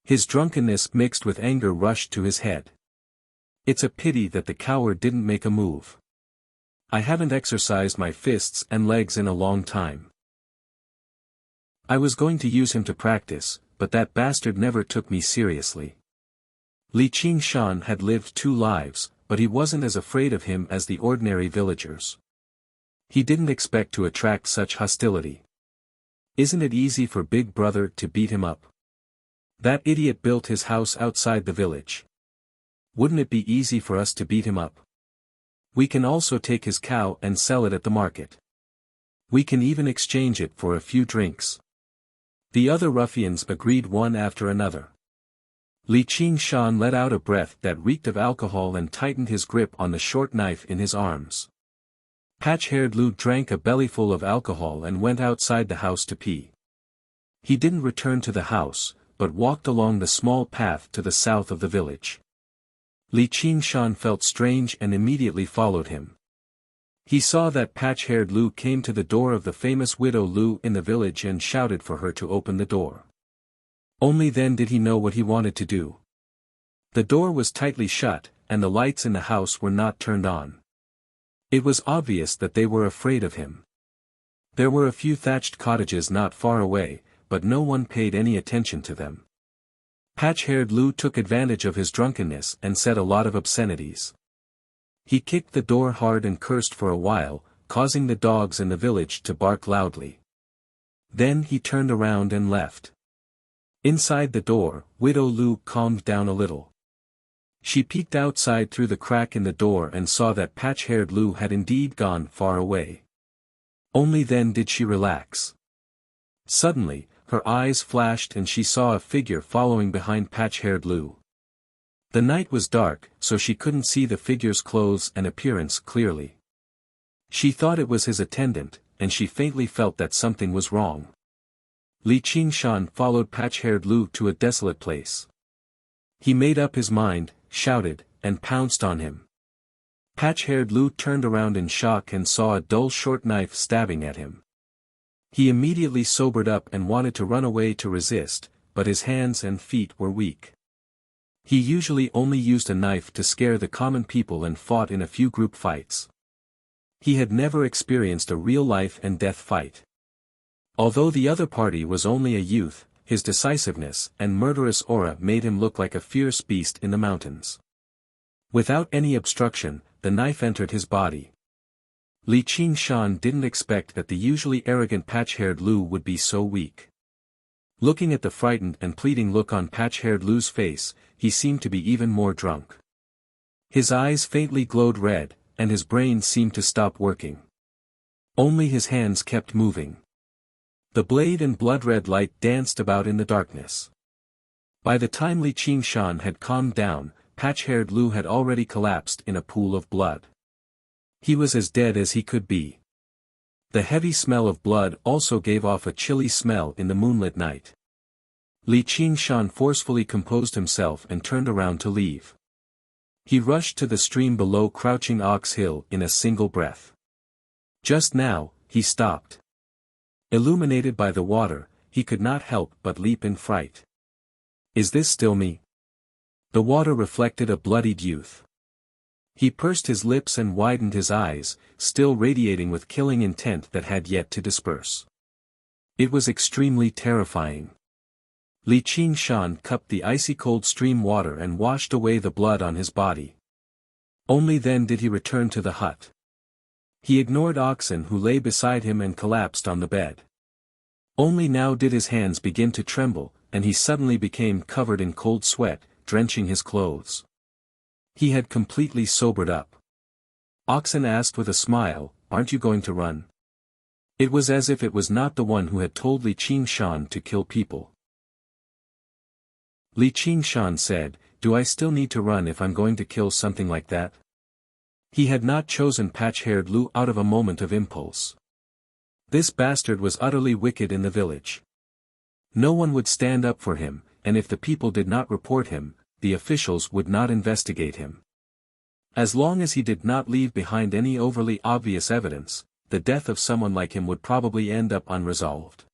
His drunkenness mixed with anger rushed to his head. It's a pity that the coward didn't make a move. I haven't exercised my fists and legs in a long time. I was going to use him to practice, but that bastard never took me seriously. Li Qingshan had lived 2 lives, but he wasn't as afraid of him as the ordinary villagers. He didn't expect to attract such hostility. Isn't it easy for Big Brother to beat him up? That idiot built his house outside the village. Wouldn't it be easy for us to beat him up? We can also take his cow and sell it at the market. We can even exchange it for a few drinks. The other ruffians agreed one after another. Li Qingshan let out a breath that reeked of alcohol and tightened his grip on the short knife in his arms. Patch-haired Lu drank a bellyful of alcohol and went outside the house to pee. He didn't return to the house, but walked along the small path to the south of the village. Li Qingshan felt strange and immediately followed him. He saw that Patch-haired Lu came to the door of the famous widow Lu in the village and shouted for her to open the door. Only then did he know what he wanted to do. The door was tightly shut, and the lights in the house were not turned on. It was obvious that they were afraid of him. There were a few thatched cottages not far away, but no one paid any attention to them. Patch-haired Lu took advantage of his drunkenness and said a lot of obscenities. He kicked the door hard and cursed for a while, causing the dogs in the village to bark loudly. Then he turned around and left. Inside the door, Widow Lu calmed down a little. She peeked outside through the crack in the door and saw that Patch-haired Lu had indeed gone far away. Only then did she relax. Suddenly, her eyes flashed and she saw a figure following behind Patch-haired Lu. The night was dark, so she couldn't see the figure's clothes and appearance clearly. She thought it was his attendant, and she faintly felt that something was wrong. Li Qingshan followed Patch-haired Lu to a desolate place. He made up his mind, shouted, and pounced on him. Patch-haired Lu turned around in shock and saw a dull short knife stabbing at him. He immediately sobered up and wanted to run away to resist, but his hands and feet were weak. He usually only used a knife to scare the common people and fought in a few group fights. He had never experienced a real life and death fight. Although the other party was only a youth, his decisiveness and murderous aura made him look like a fierce beast in the mountains. Without any obstruction, the knife entered his body. Li Qingshan didn't expect that the usually arrogant patch-haired Lu would be so weak. Looking at the frightened and pleading look on patch-haired Lu's face, he seemed to be even more drunk. His eyes faintly glowed red, and his brain seemed to stop working. Only his hands kept moving. The blade and blood-red light danced about in the darkness. By the time Li Qingshan had calmed down, patch-haired Lu had already collapsed in a pool of blood. He was as dead as he could be. The heavy smell of blood also gave off a chilly smell in the moonlit night. Li Qingshan forcefully composed himself and turned around to leave. He rushed to the stream below Crouching Ox Hill in a single breath. Just now, he stopped. Illuminated by the water, he could not help but leap in fright. Is this still me? The water reflected a bloodied youth. He pursed his lips and widened his eyes, still radiating with killing intent that had yet to disperse. It was extremely terrifying. Li Qingshan cupped the icy-cold stream water and washed away the blood on his body. Only then did he return to the hut. He ignored Oxen who lay beside him and collapsed on the bed. Only now did his hands begin to tremble, and he suddenly became covered in cold sweat, drenching his clothes. He had completely sobered up. Oxen asked with a smile, "Aren't you going to run?" It was as if it was not the one who had told Li Qingshan to kill people. Li Qingshan said, "Do I still need to run if I'm going to kill something like that?" He had not chosen patch-haired Lu out of a moment of impulse. This bastard was utterly wicked in the village. No one would stand up for him, and if the people did not report him, the officials would not investigate him. As long as he did not leave behind any overly obvious evidence, the death of someone like him would probably end up unresolved.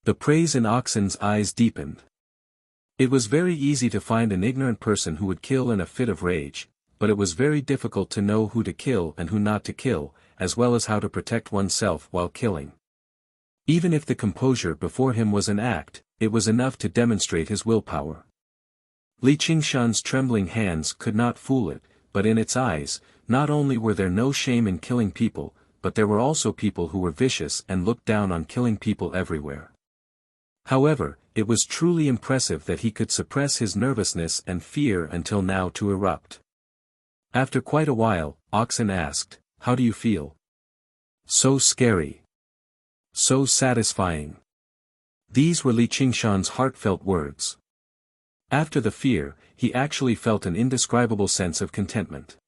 The praise in Oxen's eyes deepened. It was very easy to find an ignorant person who would kill in a fit of rage, but it was very difficult to know who to kill and who not to kill, as well as how to protect oneself while killing. Even if the composure before him was an act, it was enough to demonstrate his willpower. Li Qingshan's trembling hands could not fool it, but in its eyes, not only were there no shame in killing people, but there were also people who were vicious and looked down on killing people everywhere. However, it was truly impressive that he could suppress his nervousness and fear until now to erupt. After quite a while, Oxen asked, "How do you feel?" "So scary. So satisfying." These were Li Qingshan's heartfelt words. After the fear, he actually felt an indescribable sense of contentment.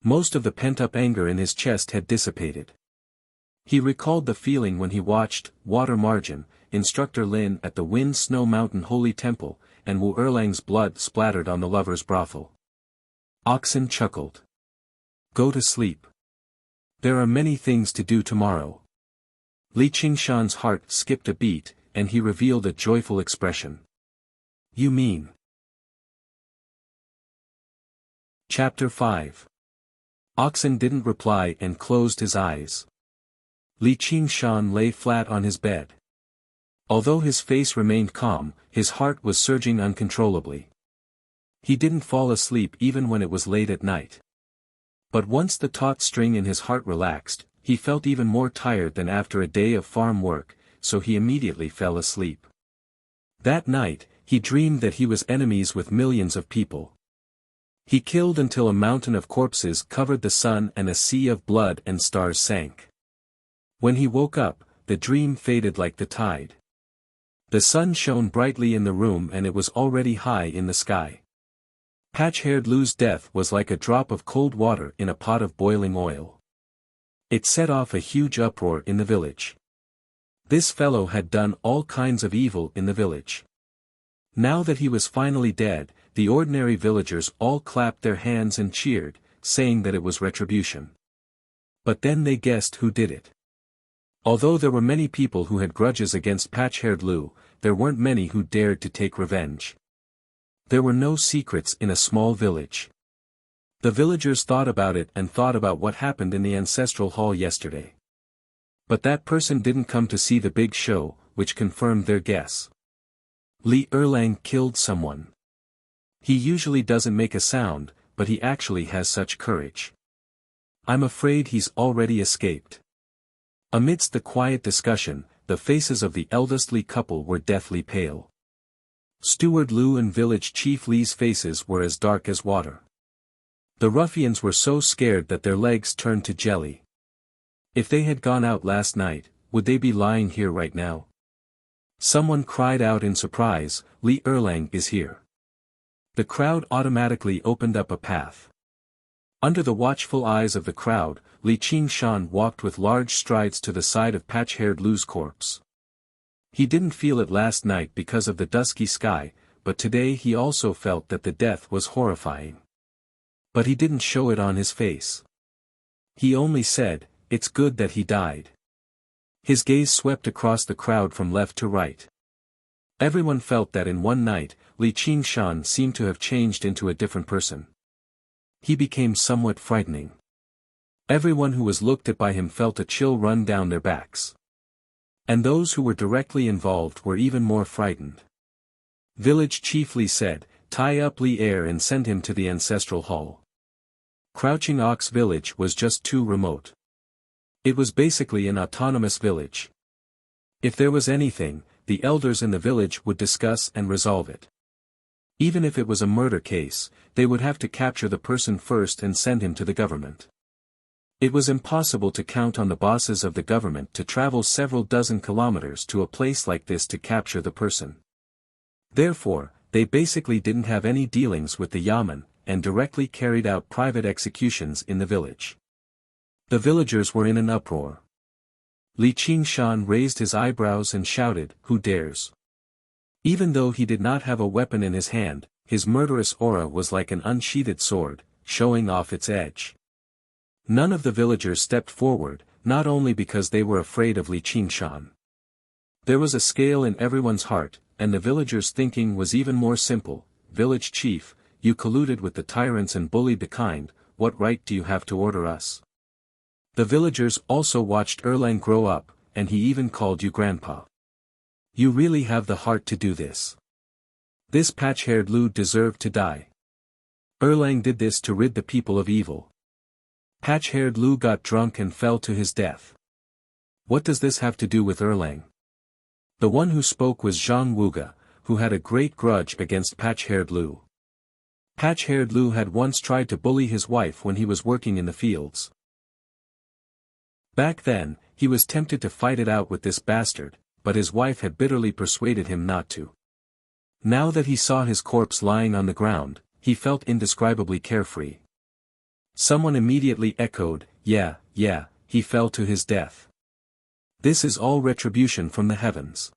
Most of the pent-up anger in his chest had dissipated. He recalled the feeling when he watched Water Margin, Instructor Lin at the Wind Snow Mountain Holy Temple, and Wu Erlang's blood splattered on the lover's brothel. Oxen chuckled. "Go to sleep. There are many things to do tomorrow." Li Qingshan's heart skipped a beat, and he revealed a joyful expression. "You mean?" Chapter 5. Oxen didn't reply and closed his eyes. Li Qingshan lay flat on his bed. Although his face remained calm, his heart was surging uncontrollably. He didn't fall asleep even when it was late at night. But once the taut string in his heart relaxed, he felt even more tired than after a day of farm work, so he immediately fell asleep. That night, he dreamed that he was enemies with millions of people. He killed until a mountain of corpses covered the sun and a sea of blood and stars sank. When he woke up, the dream faded like the tide. The sun shone brightly in the room and it was already high in the sky. Patch-haired Lu's death was like a drop of cold water in a pot of boiling oil. It set off a huge uproar in the village. This fellow had done all kinds of evil in the village. Now that he was finally dead, the ordinary villagers all clapped their hands and cheered, saying that it was retribution. But then they guessed who did it. Although there were many people who had grudges against patch-haired Lu, there weren't many who dared to take revenge. There were no secrets in a small village. The villagers thought about it and thought about what happened in the ancestral hall yesterday. But that person didn't come to see the big show, which confirmed their guess. Li Erlang killed someone. He usually doesn't make a sound, but he actually has such courage. I'm afraid he's already escaped. Amidst the quiet discussion, the faces of the elderly couple were deathly pale. Steward Lu and village chief Li's faces were as dark as water. The ruffians were so scared that their legs turned to jelly. If they had gone out last night, would they be lying here right now? Someone cried out in surprise, "Li Erlang is here." The crowd automatically opened up a path. Under the watchful eyes of the crowd, Li Qingshan walked with large strides to the side of patch-haired Lu's corpse. He didn't feel it last night because of the dusky sky, but today he also felt that the death was horrifying. But he didn't show it on his face. He only said, "It's good that he died." His gaze swept across the crowd from left to right. Everyone felt that in one night, Li Qingshan seemed to have changed into a different person. He became somewhat frightening. Everyone who was looked at by him felt a chill run down their backs. And those who were directly involved were even more frightened. Village Chief Li said, "Tie up Li Er and send him to the ancestral hall." Crouching Ox Village was just too remote. It was basically an autonomous village. If there was anything, the elders in the village would discuss and resolve it. Even if it was a murder case, they would have to capture the person first and send him to the government. It was impossible to count on the bosses of the government to travel several dozen kilometers to a place like this to capture the person. Therefore, they basically didn't have any dealings with the yamen, and directly carried out private executions in the village. The villagers were in an uproar. Li Qingshan raised his eyebrows and shouted, "Who dares?" Even though he did not have a weapon in his hand, his murderous aura was like an unsheathed sword, showing off its edge. None of the villagers stepped forward, not only because they were afraid of Li Qingshan. There was a scale in everyone's heart, and the villagers' thinking was even more simple. "Village chief, you colluded with the tyrants and bullied the kind, what right do you have to order us?" The villagers also watched Erlang grow up, and he even called you grandpa. You really have the heart to do this. This patch-haired Lu deserved to die. Erlang did this to rid the people of evil. Patch-haired Lu got drunk and fell to his death. What does this have to do with Erlang? The one who spoke was Zhang Wuga, who had a great grudge against patch-haired Lu. Patch-haired Lu had once tried to bully his wife when he was working in the fields. Back then, he was tempted to fight it out with this bastard, but his wife had bitterly persuaded him not to. Now that he saw his corpse lying on the ground, he felt indescribably carefree. Someone immediately echoed, yeah, he fell to his death. This is all retribution from the heavens."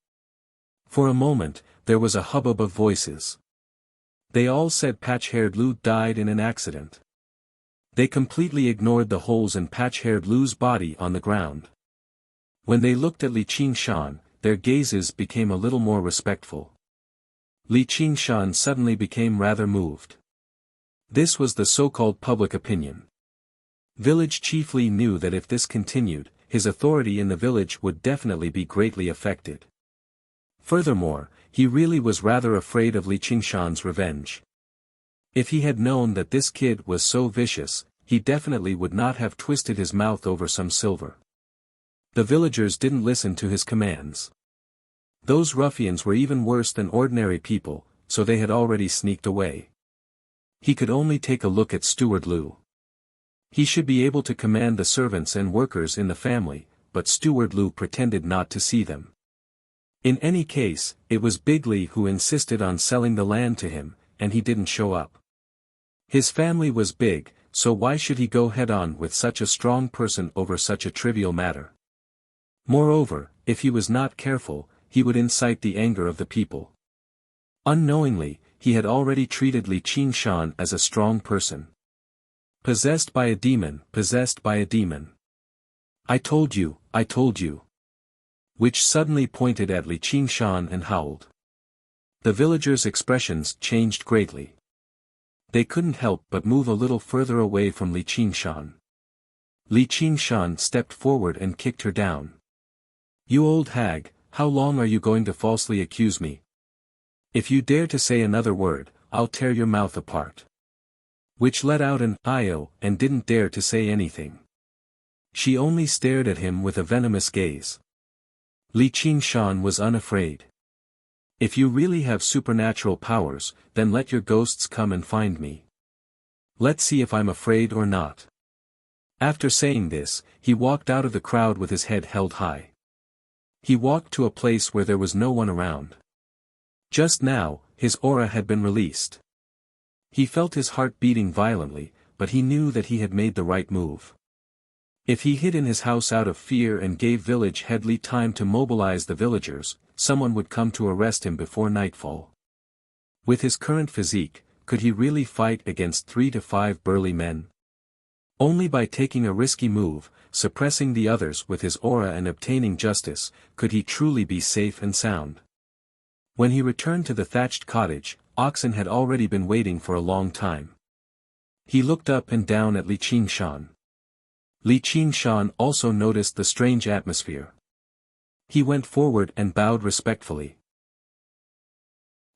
For a moment, there was a hubbub of voices. They all said patch-haired Lu died in an accident. They completely ignored the holes in patch-haired Lu's body on the ground. When they looked at Li Qingshan, their gazes became a little more respectful. Li Qingshan suddenly became rather moved. This was the so-called public opinion. Village Chief Li knew that if this continued, his authority in the village would definitely be greatly affected. Furthermore, he really was rather afraid of Li Qingshan's revenge. If he had known that this kid was so vicious, he definitely would not have twisted his mouth over some silver. The villagers didn't listen to his commands. Those ruffians were even worse than ordinary people, so they had already sneaked away. He could only take a look at Steward Lu. He should be able to command the servants and workers in the family, but Steward Lu pretended not to see them. In any case, it was Big Li who insisted on selling the land to him, and he didn't show up. His family was big, so why should he go head-on with such a strong person over such a trivial matter? Moreover, if he was not careful, he would incite the anger of the people. Unknowingly, he had already treated Li Qingshan as a strong person. Possessed by a demon, possessed by a demon. I told you. Which suddenly pointed at Li Qingshan and howled. The villagers' expressions changed greatly. They couldn't help but move a little further away from Li Qingshan. Li Qingshan stepped forward and kicked her down. You old hag, how long are you going to falsely accuse me? If you dare to say another word, I'll tear your mouth apart. which let out an "Io" and didn't dare to say anything. She only stared at him with a venomous gaze. Li Qingshan was unafraid. If you really have supernatural powers, then let your ghosts come and find me. Let's see if I'm afraid or not. After saying this, he walked out of the crowd with his head held high. He walked to a place where there was no one around. Just now, his aura had been released. He felt his heart beating violently, but he knew that he had made the right move. If he hid in his house out of fear and gave village head Li time to mobilize the villagers, someone would come to arrest him before nightfall. With his current physique, could he really fight against 3 to 5 burly men? Only by taking a risky move, suppressing the others with his aura and obtaining justice, could he truly be safe and sound. When he returned to the thatched cottage, oxen had already been waiting for a long time. He looked up and down at Li Qingshan. Li Qingshan also noticed the strange atmosphere. He went forward and bowed respectfully.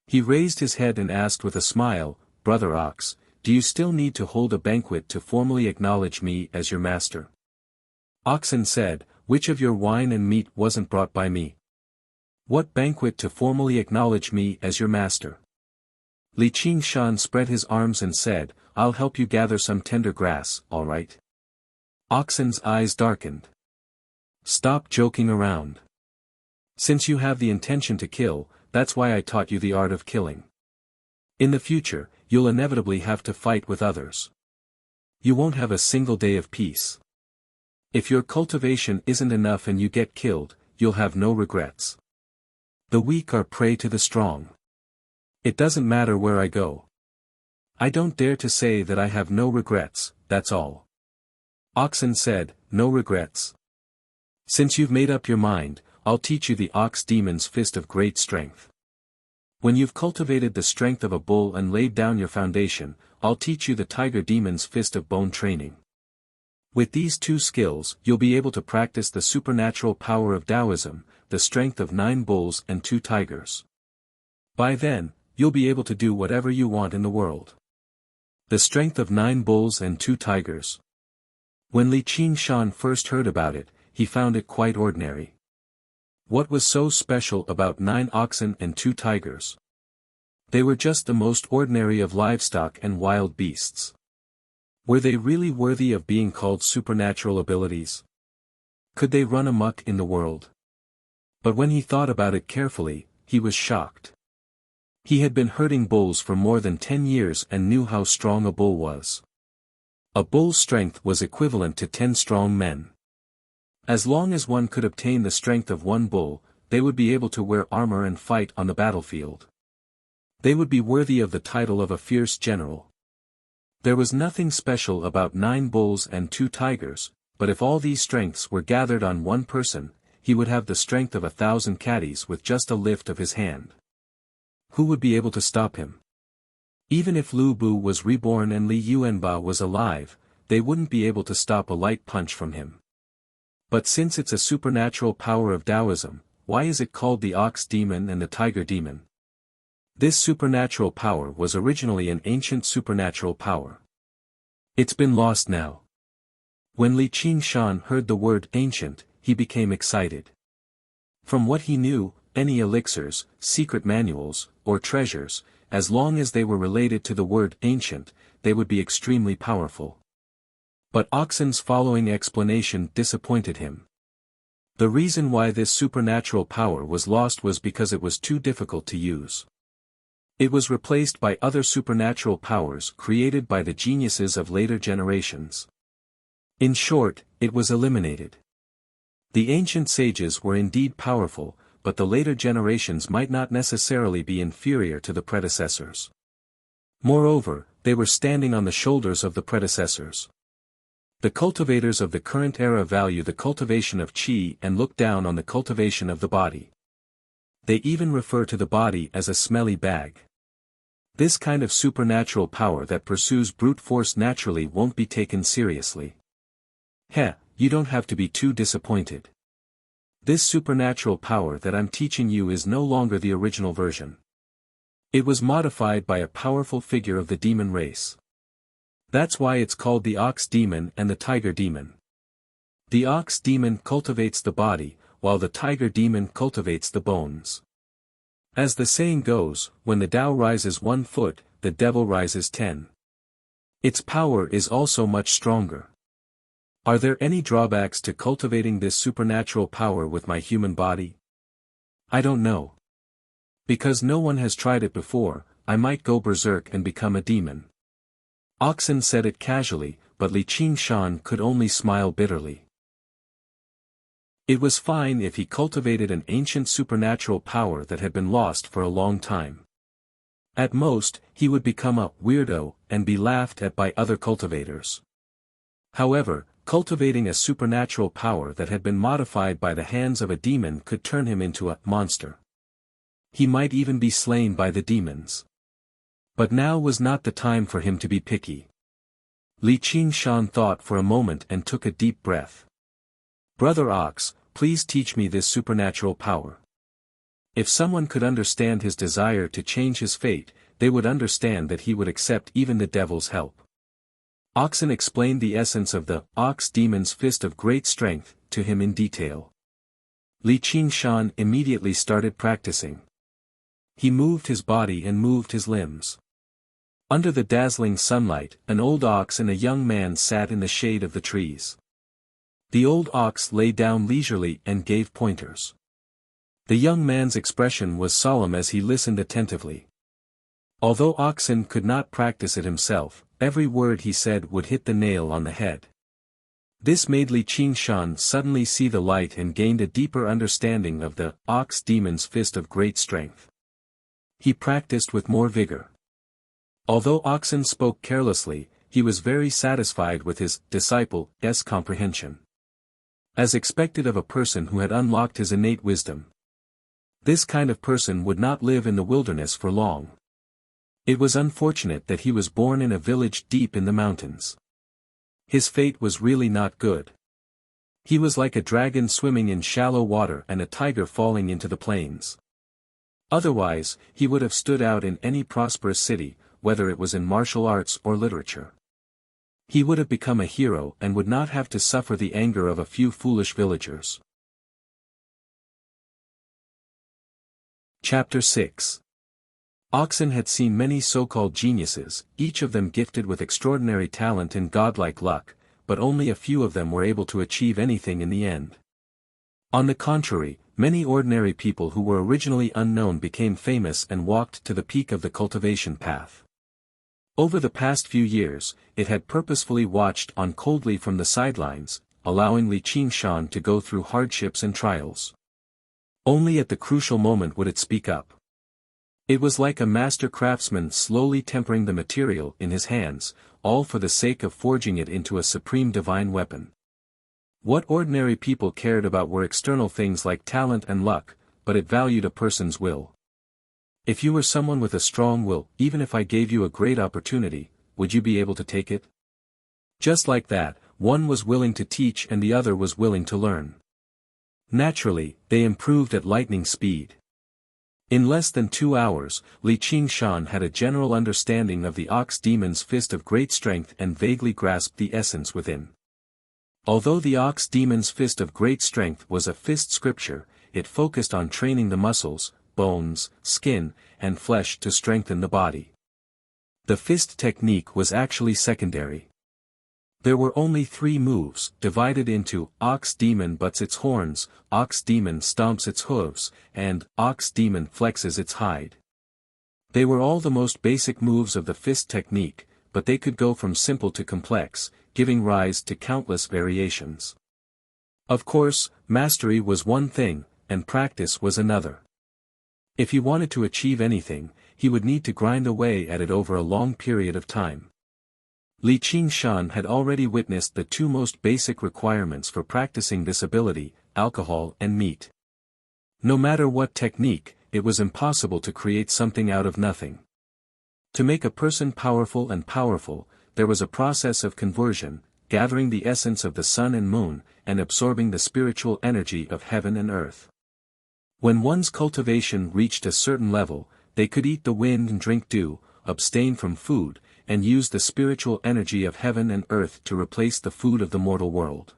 He raised his head and asked with a smile, "Brother Ox, do you still need to hold a banquet to formally acknowledge me as your master?" Oxen said, "Which of your wine and meat wasn't brought by me? What banquet to formally acknowledge me as your master?" Li Qingshan spread his arms and said, "I'll help you gather some tender grass, all right?" Oxen's eyes darkened. "Stop joking around. Since you have the intention to kill, that's why I taught you the art of killing. In the future, you'll inevitably have to fight with others. You won't have a single day of peace. If your cultivation isn't enough and you get killed, you'll have no regrets. The weak are prey to the strong. It doesn't matter where I go. I don't dare to say that I have no regrets, that's all." Oxen said, "No regrets. Since you've made up your mind, I'll teach you the ox demon's fist of great strength. When you've cultivated the strength of a bull and laid down your foundation, I'll teach you the tiger demon's fist of bone training. With these 2 skills, you'll be able to practice the supernatural power of Taoism, the strength of 9 bulls and 2 tigers. By then, you'll be able to do whatever you want in the world." The strength of 9 bulls and 2 tigers. When Li Qingshan first heard about it, he found it quite ordinary. What was so special about 9 oxen and 2 tigers? They were just the most ordinary of livestock and wild beasts. Were they really worthy of being called supernatural abilities? Could they run amok in the world? But when he thought about it carefully, he was shocked. He had been herding bulls for more than 10 years and knew how strong a bull was. A bull's strength was equivalent to 10 strong men. As long as one could obtain the strength of 1 bull, they would be able to wear armor and fight on the battlefield. They would be worthy of the title of a fierce general. There was nothing special about 9 bulls and 2 tigers, but if all these strengths were gathered on one person, he would have the strength of 1,000 caddies with just a lift of his hand. Who would be able to stop him? Even if Lu Bu was reborn and Li Yuanba was alive, they wouldn't be able to stop a light punch from him. But since it's a supernatural power of Taoism, why is it called the ox demon and the tiger demon? This supernatural power was originally an ancient supernatural power. It's been lost now. When Li Qingshan heard the word ancient, he became excited. From what he knew, any elixirs, secret manuals, or treasures, as long as they were related to the word ancient, they would be extremely powerful. But Oxen's following explanation disappointed him. The reason why this supernatural power was lost was because it was too difficult to use. It was replaced by other supernatural powers created by the geniuses of later generations. In short, it was eliminated. The ancient sages were indeed powerful, but the later generations might not necessarily be inferior to the predecessors. Moreover, they were standing on the shoulders of the predecessors. The cultivators of the current era value the cultivation of qi and look down on the cultivation of the body. They even refer to the body as a smelly bag. This kind of supernatural power that pursues brute force naturally won't be taken seriously. You don't have to be too disappointed. This supernatural power that I'm teaching you is no longer the original version. It was modified by a powerful figure of the demon race. That's why it's called the ox demon and the tiger demon. The ox demon cultivates the body, while the tiger demon cultivates the bones. As the saying goes, when the Tao rises 1 foot, the devil rises 10. Its power is also much stronger. Are there any drawbacks to cultivating this supernatural power with my human body? I don't know. Because no one has tried it before, I might go berserk and become a demon. Oxen said it casually, but Li Qingshan could only smile bitterly. It was fine if he cultivated an ancient supernatural power that had been lost for a long time. At most, he would become a weirdo and be laughed at by other cultivators. However, cultivating a supernatural power that had been modified by the hands of a demon could turn him into a monster. He might even be slain by the demons. But now was not the time for him to be picky. Li Qingshan thought for a moment and took a deep breath. Brother Ox, please teach me this supernatural power. If someone could understand his desire to change his fate, they would understand that he would accept even the devil's help. Oxen explained the essence of the ox demon's fist of great strength to him in detail. Li Qingshan immediately started practicing. He moved his body and moved his limbs. Under the dazzling sunlight, an old ox and a young man sat in the shade of the trees. The old ox lay down leisurely and gave pointers. The young man's expression was solemn as he listened attentively. Although Oxen could not practice it himself, every word he said would hit the nail on the head. This made Li Qingshan suddenly see the light and gained a deeper understanding of the ox demon's fist of great strength. He practiced with more vigor. Although Oxen spoke carelessly, he was very satisfied with his disciple's comprehension. As expected of a person who had unlocked his innate wisdom. This kind of person would not live in the wilderness for long. It was unfortunate that he was born in a village deep in the mountains. His fate was really not good. He was like a dragon swimming in shallow water and a tiger falling into the plains. Otherwise, he would have stood out in any prosperous city, whether it was in martial arts or literature. He would have become a hero and would not have to suffer the anger of a few foolish villagers. Chapter 6. Oxen had seen many so-called geniuses, each of them gifted with extraordinary talent and godlike luck, but only a few of them were able to achieve anything in the end. On the contrary, many ordinary people who were originally unknown became famous and walked to the peak of the cultivation path. Over the past few years, it had purposefully watched on coldly from the sidelines, allowing Li Qingshan to go through hardships and trials. Only at the crucial moment would it speak up. It was like a master craftsman slowly tempering the material in his hands, all for the sake of forging it into a supreme divine weapon. What ordinary people cared about were external things like talent and luck, but it valued a person's will. If you were someone with a strong will, even if I gave you a great opportunity, would you be able to take it? Just like that, one was willing to teach and the other was willing to learn. Naturally, they improved at lightning speed. In less than 2 hours, Li Qingshan had a general understanding of the ox demon's fist of great strength and vaguely grasped the essence within. Although the ox demon's fist of great strength was a fist scripture, it focused on training the muscles, bones, skin, and flesh to strengthen the body. The fist technique was actually secondary. There were only 3 moves, divided into ox demon butts its horns, ox demon stomps its hooves, and ox demon flexes its hide. They were all the most basic moves of the fist technique, but they could go from simple to complex, giving rise to countless variations. Of course, mastery was one thing, and practice was another. If he wanted to achieve anything, he would need to grind away at it over a long period of time. Li Qingshan had already witnessed the 2 most basic requirements for practicing this ability, alcohol and meat. No matter what technique, it was impossible to create something out of nothing. To make a person powerful, there was a process of conversion, gathering the essence of the sun and moon, and absorbing the spiritual energy of heaven and earth. When one's cultivation reached a certain level, they could eat the wind and drink dew, abstain from food, and used the spiritual energy of heaven and earth to replace the food of the mortal world.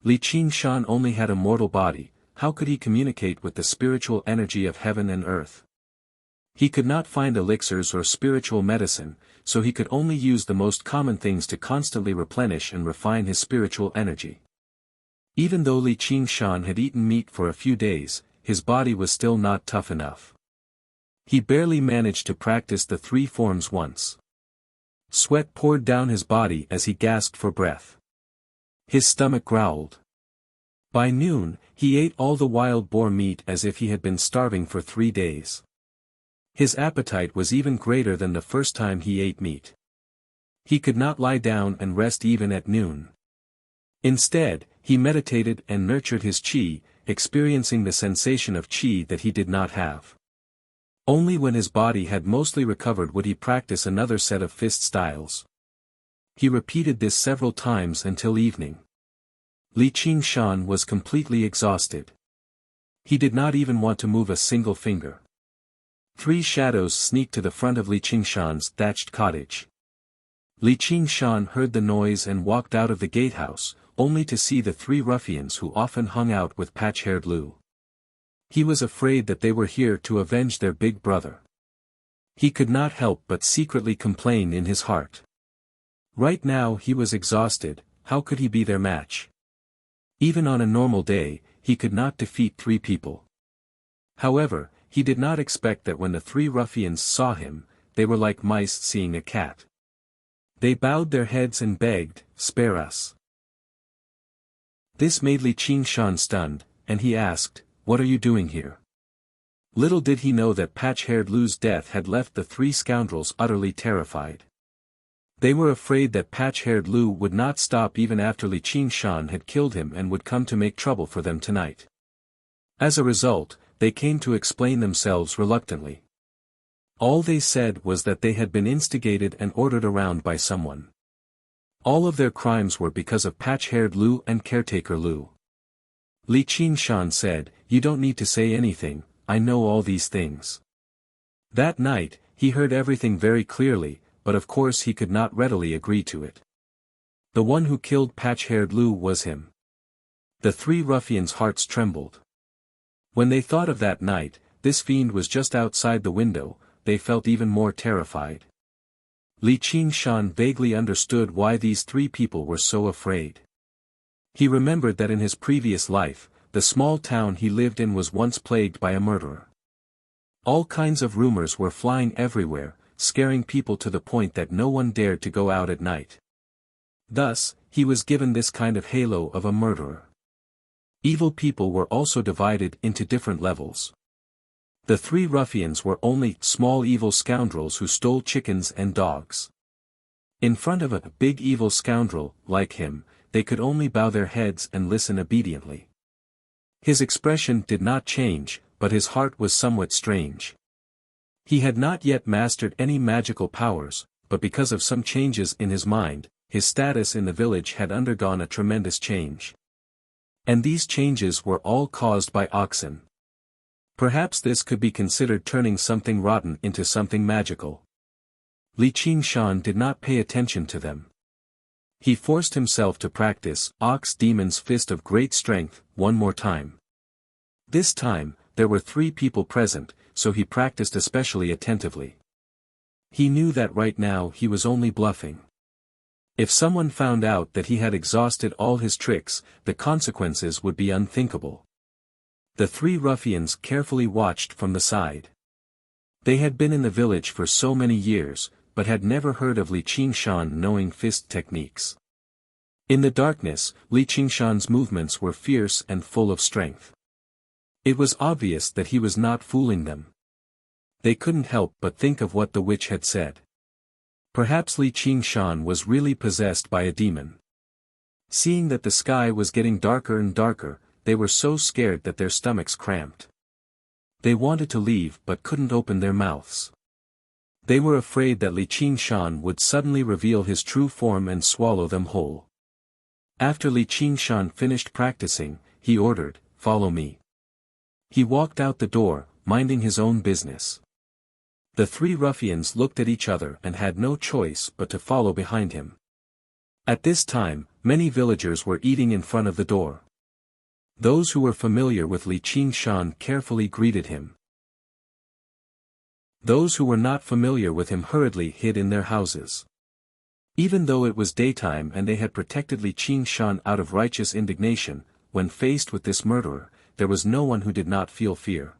Li Qingshan only had a mortal body, how could he communicate with the spiritual energy of heaven and earth? He could not find elixirs or spiritual medicine, so he could only use the most common things to constantly replenish and refine his spiritual energy. Even though Li Qingshan had eaten meat for a few days, his body was still not tough enough. He barely managed to practice the three forms once. Sweat poured down his body as he gasped for breath. His stomach growled. By noon, he ate all the wild boar meat as if he had been starving for 3 days. His appetite was even greater than the first time he ate meat. He could not lie down and rest even at noon. Instead, he meditated and nurtured his qi, experiencing the sensation of qi that he did not have. Only when his body had mostly recovered would he practice another set of fist styles. He repeated this several times until evening. Li Qingshan was completely exhausted. He did not even want to move a single finger. 3 shadows sneaked to the front of Li Qingshan's thatched cottage. Li Qingshan heard the noise and walked out of the gatehouse, only to see the 3 ruffians who often hung out with patch-haired Lu. He was afraid that they were here to avenge their big brother. He could not help but secretly complain in his heart. Right now he was exhausted, how could he be their match? Even on a normal day, he could not defeat 3 people. However, he did not expect that when the 3 ruffians saw him, they were like mice seeing a cat. They bowed their heads and begged, "Spare us." This made Li Qingshan stunned, and he asked, "What are you doing here?" Little did he know that patch-haired Lu's death had left the 3 scoundrels utterly terrified. They were afraid that patch-haired Lu would not stop even after Li Qingshan had killed him and would come to make trouble for them tonight. As a result, they came to explain themselves reluctantly. All they said was that they had been instigated and ordered around by someone. All of their crimes were because of patch-haired Lu and caretaker Lu. Li Qingshan said, "You don't need to say anything, I know all these things." That night, he heard everything very clearly, but of course he could not readily agree to it. The one who killed patch-haired Lu was him. The 3 ruffians' hearts trembled. When they thought of that night, this fiend was just outside the window, they felt even more terrified. Li Qingshan vaguely understood why these 3 people were so afraid. He remembered that in his previous life, the small town he lived in was once plagued by a murderer. All kinds of rumors were flying everywhere, scaring people to the point that no one dared to go out at night. Thus, he was given this kind of halo of a murderer. Evil people were also divided into different levels. The 3 ruffians were only small evil scoundrels who stole chickens and dogs. In front of a big evil scoundrel, like him, they could only bow their heads and listen obediently. His expression did not change, but his heart was somewhat strange. He had not yet mastered any magical powers, but because of some changes in his mind, his status in the village had undergone a tremendous change. And these changes were all caused by oxen. Perhaps this could be considered turning something rotten into something magical. Li Qingshan did not pay attention to them. He forced himself to practice Ox Demon's Fist of Great Strength one more time. This time, there were 3 people present, so he practiced especially attentively. He knew that right now he was only bluffing. If someone found out that he had exhausted all his tricks, the consequences would be unthinkable. The 3 ruffians carefully watched from the side. They had been in the village for so many years, but had never heard of Li Qingshan knowing fist techniques. In the darkness, Li Qingshan's movements were fierce and full of strength. It was obvious that he was not fooling them. They couldn't help but think of what the witch had said. Perhaps Li Qingshan was really possessed by a demon. Seeing that the sky was getting darker and darker, they were so scared that their stomachs cramped. They wanted to leave but couldn't open their mouths. They were afraid that Li Qingshan would suddenly reveal his true form and swallow them whole. After Li Qingshan finished practicing, he ordered, "Follow me." He walked out the door, minding his own business. The three ruffians looked at each other and had no choice but to follow behind him. At this time, many villagers were eating in front of the door. Those who were familiar with Li Qingshan carefully greeted him. Those who were not familiar with him hurriedly hid in their houses. Even though it was daytime and they had protected Li Qingshan out of righteous indignation, when faced with this murderer, there was no one who did not feel fear.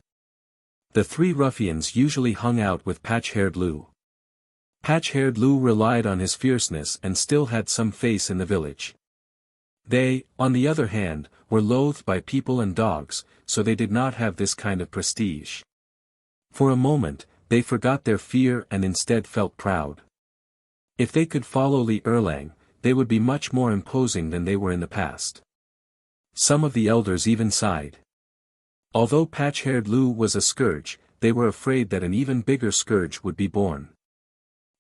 The three ruffians usually hung out with Patch-haired Lu. Patch-haired Lu relied on his fierceness and still had some face in the village. They, on the other hand, were loathed by people and dogs, so they did not have this kind of prestige. For a moment, they forgot their fear and instead felt proud. If they could follow Li Erlang, they would be much more imposing than they were in the past. Some of the elders even sighed. Although Patch-haired Lu was a scourge, they were afraid that an even bigger scourge would be born.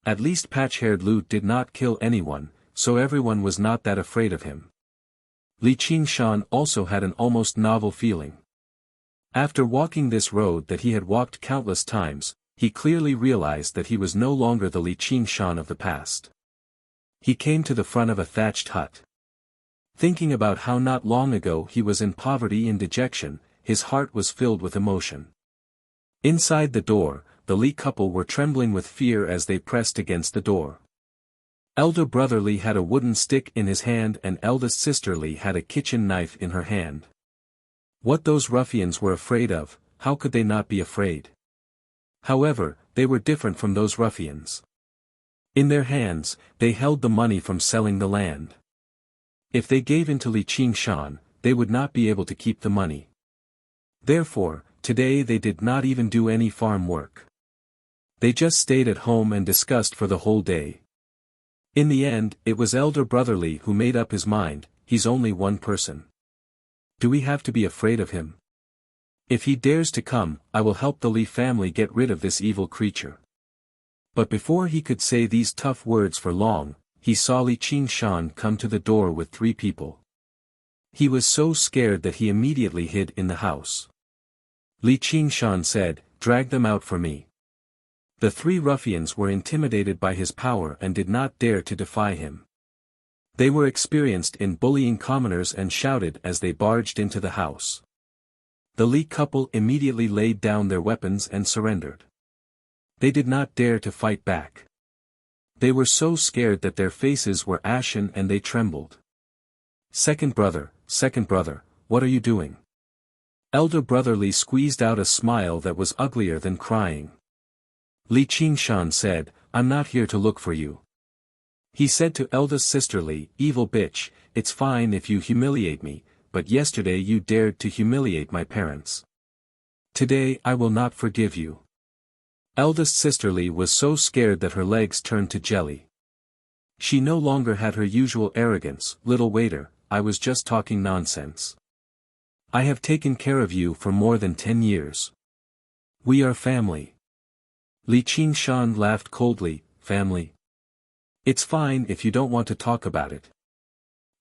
At least Patch-haired Lu did not kill anyone, so everyone was not that afraid of him. Li Qingshan also had an almost novel feeling. After walking this road that he had walked countless times, he clearly realized that he was no longer the Li Qingshan of the past. He came to the front of a thatched hut. Thinking about how not long ago he was in poverty and dejection, his heart was filled with emotion. Inside the door, the Li couple were trembling with fear as they pressed against the door. Elder brother Li had a wooden stick in his hand and eldest sister Li had a kitchen knife in her hand. What those ruffians were afraid of, how could they not be afraid? However, they were different from those ruffians. In their hands, they held the money from selling the land. If they gave in to Li Qingshan, they would not be able to keep the money. Therefore, today they did not even do any farm work. They just stayed at home and discussed for the whole day. In the end, it was elder brother Li who made up his mind, he's only one person. Do we have to be afraid of him? If he dares to come, I will help the Li family get rid of this evil creature. But before he could say these tough words for long, he saw Li Qingshan come to the door with three people. He was so scared that he immediately hid in the house. Li Qingshan said, "Drag them out for me." The three ruffians were intimidated by his power and did not dare to defy him. They were experienced in bullying commoners and shouted as they barged into the house. The Li couple immediately laid down their weapons and surrendered. They did not dare to fight back. They were so scared that their faces were ashen and they trembled. Second brother, what are you doing?" Elder brother Li squeezed out a smile that was uglier than crying. Li Qingshan said, "I'm not here to look for you." He said to eldest sister Li, "Evil bitch, it's fine if you humiliate me, but yesterday you dared to humiliate my parents. Today I will not forgive you." Eldest sister Li was so scared that her legs turned to jelly. She no longer had her usual arrogance. "Little waiter, I was just talking nonsense. I have taken care of you for more than 10 years. We are family." Li Qingshan laughed coldly, "Family? It's fine if you don't want to talk about it.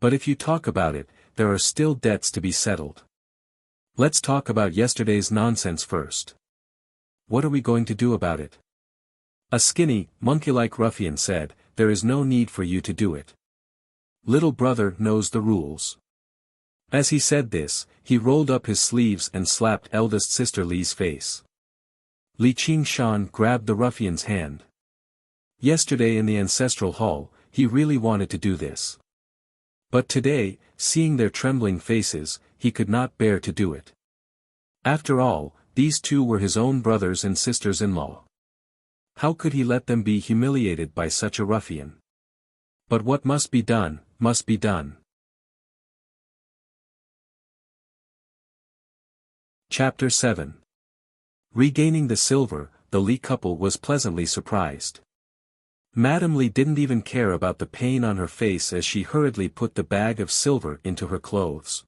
But if you talk about it, there are still debts to be settled. Let's talk about yesterday's nonsense first. What are we going to do about it?" A skinny, monkey-like ruffian said, "There is no need for you to do it. Little brother knows the rules." As he said this, he rolled up his sleeves and slapped eldest sister Li's face. Li Qingshan grabbed the ruffian's hand. Yesterday in the ancestral hall, he really wanted to do this. But today, seeing their trembling faces, he could not bear to do it. After all, these two were his own brothers and sisters-in-law. How could he let them be humiliated by such a ruffian? But what must be done, must be done. Chapter 7. Regaining the silver, the Li couple was pleasantly surprised. Madame Li didn't even care about the pain on her face as she hurriedly put the bag of silver into her clothes.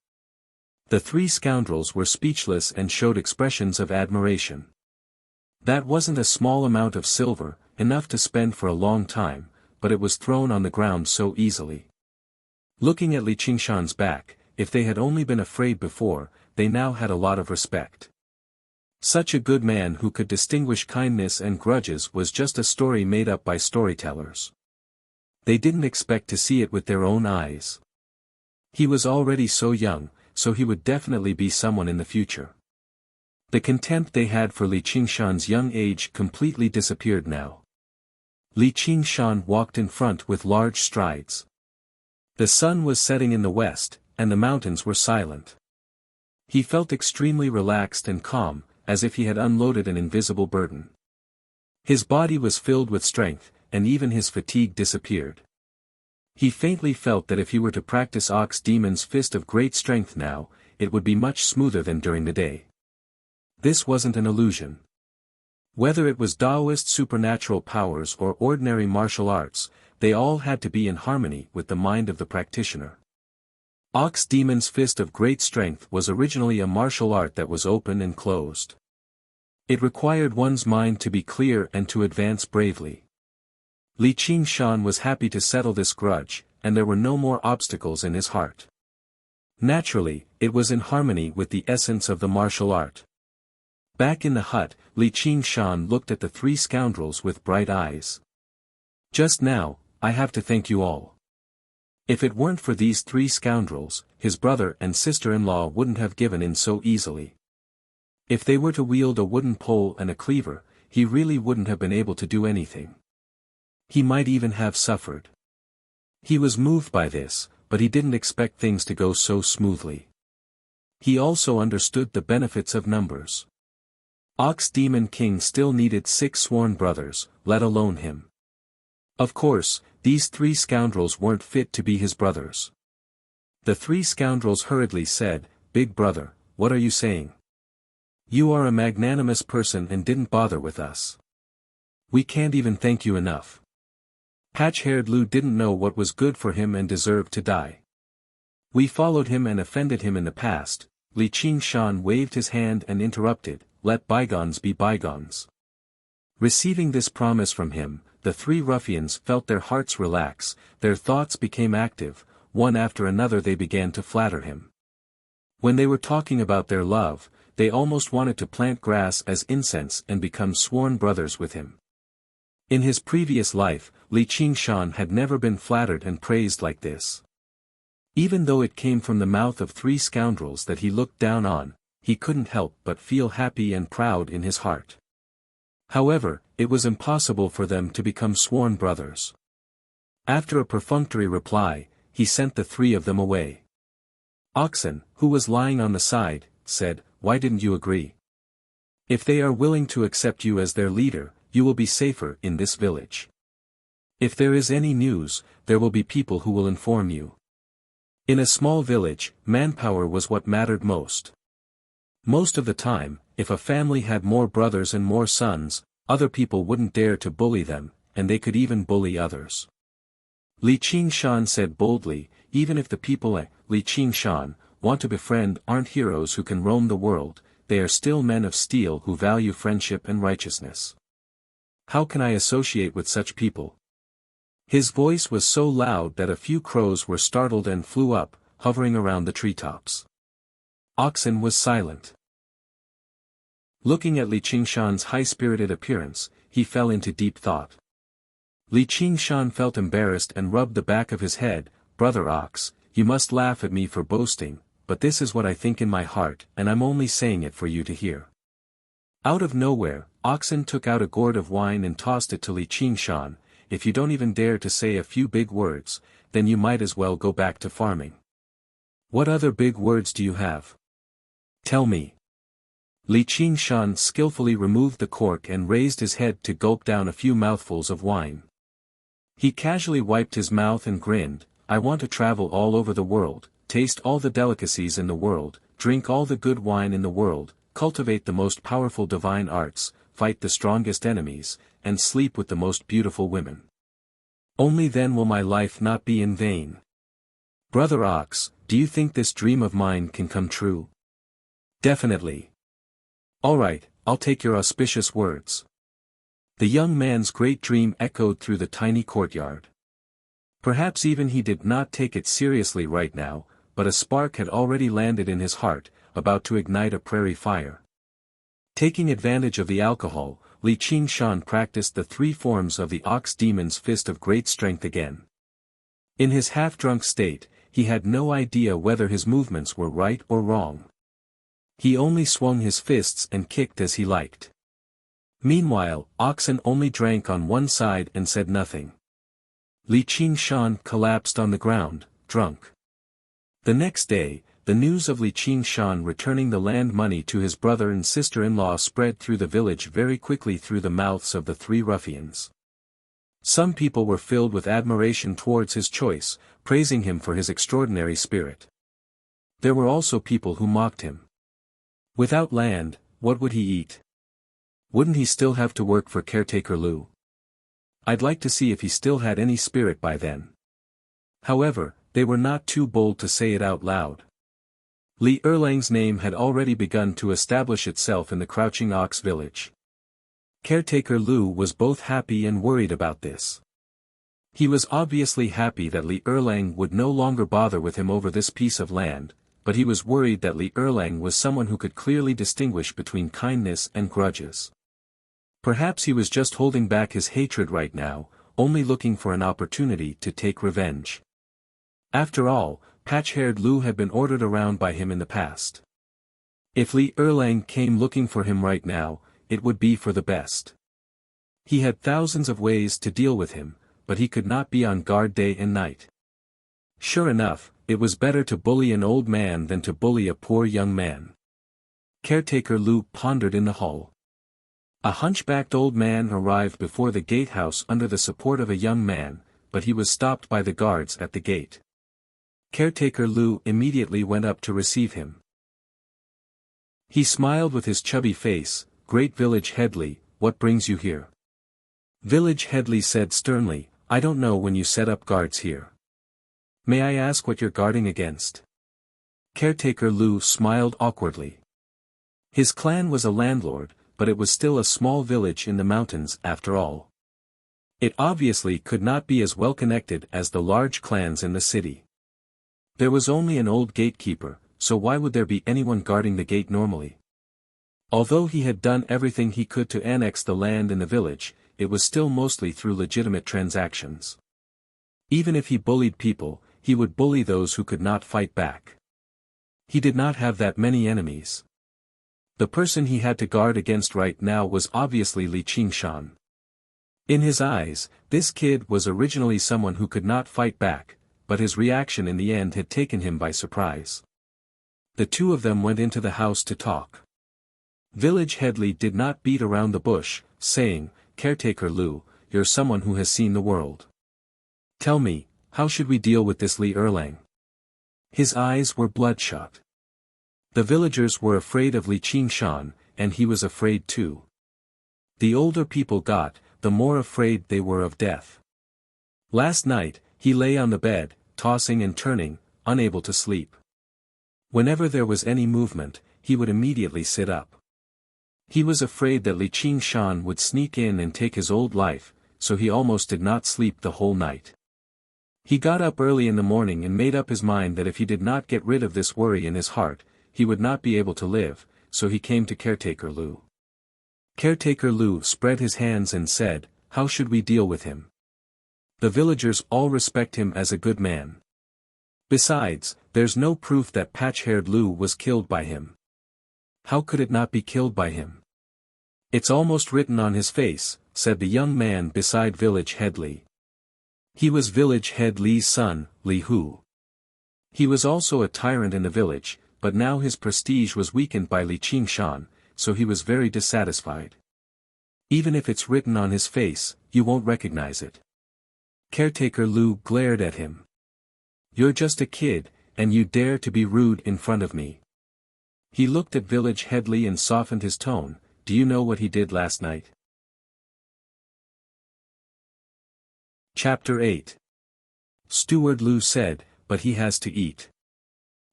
The three scoundrels were speechless and showed expressions of admiration. That wasn't a small amount of silver, enough to spend for a long time, but it was thrown on the ground so easily. Looking at Li Qingshan's back, if they had only been afraid before, they now had a lot of respect. Such a good man who could distinguish kindness and grudges was just a story made up by storytellers. They didn't expect to see it with their own eyes. He was already so young, so he would definitely be someone in the future. The contempt they had for Li Qingshan's young age completely disappeared now. Li Qingshan walked in front with large strides. The sun was setting in the west, and the mountains were silent. He felt extremely relaxed and calm, as if he had unloaded an invisible burden. His body was filled with strength, and even his fatigue disappeared. He faintly felt that if he were to practice Ox Demon's fist of great strength now, it would be much smoother than during the day. This wasn't an illusion. Whether it was Taoist supernatural powers or ordinary martial arts, they all had to be in harmony with the mind of the practitioner. Ox Demon's fist of great strength was originally a martial art that was open and closed. It required one's mind to be clear and to advance bravely. Li Qingshan was happy to settle this grudge, and there were no more obstacles in his heart. Naturally, it was in harmony with the essence of the martial art. Back in the hut, Li Qingshan looked at the three scoundrels with bright eyes. Just now, I have to thank you all. If it weren't for these three scoundrels, his brother and sister-in-law wouldn't have given in so easily. If they were to wield a wooden pole and a cleaver, he really wouldn't have been able to do anything. He might even have suffered. He was moved by this, but he didn't expect things to go so smoothly. He also understood the benefits of numbers. Ox Demon King still needed 6 sworn brothers, let alone him. Of course, these three scoundrels weren't fit to be his brothers. The three scoundrels hurriedly said, "Big brother, what are you saying? You are a magnanimous person and didn't bother with us. We can't even thank you enough." Patch-haired Lu didn't know what was good for him and deserved to die. "We followed him and offended him in the past," Li Qingshan waved his hand and interrupted, "Let bygones be bygones." Receiving this promise from him, the three ruffians felt their hearts relax, their thoughts became active, one after another they began to flatter him. When they were talking about their love, they almost wanted to plant grass as incense and become sworn brothers with him. In his previous life, Li Qingshan had never been flattered and praised like this. Even though it came from the mouth of three scoundrels that he looked down on, he couldn't help but feel happy and proud in his heart. However, it was impossible for them to become sworn brothers. After a perfunctory reply, he sent the three of them away. Oxen, who was lying on the side, said, "Why didn't you agree? If they are willing to accept you as their leader, you will be safer in this village. If there is any news, there will be people who will inform you." In a small village, manpower was what mattered most. Most of the time, if a family had more brothers and more sons, other people wouldn't dare to bully them, and they could even bully others. Li Qingshan said boldly, "Even if the people at Li Qingshan want to befriend aren't heroes who can roam the world, they are still men of steel who value friendship and righteousness. How can I associate with such people?" His voice was so loud that a few crows were startled and flew up, hovering around the treetops. Oxen was silent. Looking at Li Qingshan's high-spirited appearance, he fell into deep thought. Li Qingshan felt embarrassed and rubbed the back of his head. "Brother Ox, you must laugh at me for boasting, but this is what I think in my heart, and I'm only saying it for you to hear." Out of nowhere, Oxen took out a gourd of wine and tossed it to Li Qingshan. "If you don't even dare to say a few big words, then you might as well go back to farming. What other big words do you have? Tell me." Li Qingshan skillfully removed the cork and raised his head to gulp down a few mouthfuls of wine. He casually wiped his mouth and grinned, "I want to travel all over the world, taste all the delicacies in the world, drink all the good wine in the world, cultivate the most powerful divine arts, fight the strongest enemies, and sleep with the most beautiful women. Only then will my life not be in vain. Brother Ox, do you think this dream of mine can come true?" "Definitely." "All right, I'll take your auspicious words." The young man's great dream echoed through the tiny courtyard. Perhaps even he did not take it seriously right now, but a spark had already landed in his heart, about to ignite a prairie fire. Taking advantage of the alcohol, Li Qingshan practiced the 3 forms of the ox demon's fist of great strength again. In his half-drunk state, he had no idea whether his movements were right or wrong. He only swung his fists and kicked as he liked. Meanwhile, Oxen only drank on one side and said nothing. Li Qingshan collapsed on the ground, drunk. The next day, the news of Li Qingshan returning the land money to his brother and sister-in-law spread through the village very quickly through the mouths of the 3 ruffians. Some people were filled with admiration towards his choice, praising him for his extraordinary spirit. There were also people who mocked him. Without land, what would he eat? Wouldn't he still have to work for caretaker Lu? I'd like to see if he still had any spirit by then. However, they were not too bold to say it out loud. Li Erlang's name had already begun to establish itself in the Crouching Ox village. Caretaker Lu was both happy and worried about this. He was obviously happy that Li Erlang would no longer bother with him over this piece of land, but he was worried that Li Erlang was someone who could clearly distinguish between kindness and grudges. Perhaps he was just holding back his hatred right now, only looking for an opportunity to take revenge. After all, patch-haired Lu had been ordered around by him in the past. If Li Erlang came looking for him right now, it would be for the best. He had thousands of ways to deal with him, but he could not be on guard day and night. Sure enough, it was better to bully an old man than to bully a poor young man. Caretaker Lu pondered in the hall. A hunchbacked old man arrived before the gatehouse under the support of a young man, but he was stopped by the guards at the gate. Caretaker Lu immediately went up to receive him. He smiled with his chubby face. "Great Village Headley, what brings you here?" Village Headley said sternly, "I don't know when you set up guards here. May I ask what you're guarding against?" Caretaker Lu smiled awkwardly. His clan was a landlord, but it was still a small village in the mountains after all. It obviously could not be as well connected as the large clans in the city. There was only an old gatekeeper, so why would there be anyone guarding the gate normally? Although he had done everything he could to annex the land in the village, it was still mostly through legitimate transactions. Even if he bullied people, he would bully those who could not fight back. He did not have that many enemies. The person he had to guard against right now was obviously Li Qingshan. In his eyes, this kid was originally someone who could not fight back, but his reaction in the end had taken him by surprise. The two of them went into the house to talk. Village Headley did not beat around the bush, saying, "Caretaker Lu, you're someone who has seen the world. Tell me, how should we deal with this Li Erlang?" His eyes were bloodshot. The villagers were afraid of Li Qingshan, and he was afraid too. The older people got, the more afraid they were of death. Last night, he lay on the bed, tossing and turning, unable to sleep. Whenever there was any movement, he would immediately sit up. He was afraid that Li Qingshan would sneak in and take his old life, so he almost did not sleep the whole night. He got up early in the morning and made up his mind that if he did not get rid of this worry in his heart, he would not be able to live, so he came to Caretaker Lu. Caretaker Lu spread his hands and said, "How should we deal with him? The villagers all respect him as a good man. Besides, there's no proof that patch-haired Lu was killed by him. How could it not be killed by him? It's almost written on his face," said the young man beside Village Head Li. He was Village Head Li's son, Li Hu. He was also a tyrant in the village, but now his prestige was weakened by Li Qingshan, so he was very dissatisfied. "Even if it's written on his face, you won't recognize it." Caretaker Lu glared at him. "You're just a kid, and you dare to be rude in front of me." He looked at Village Head Li and softened his tone. "Do you know what he did last night?" Chapter 8. Steward Lu said, "But he has to eat."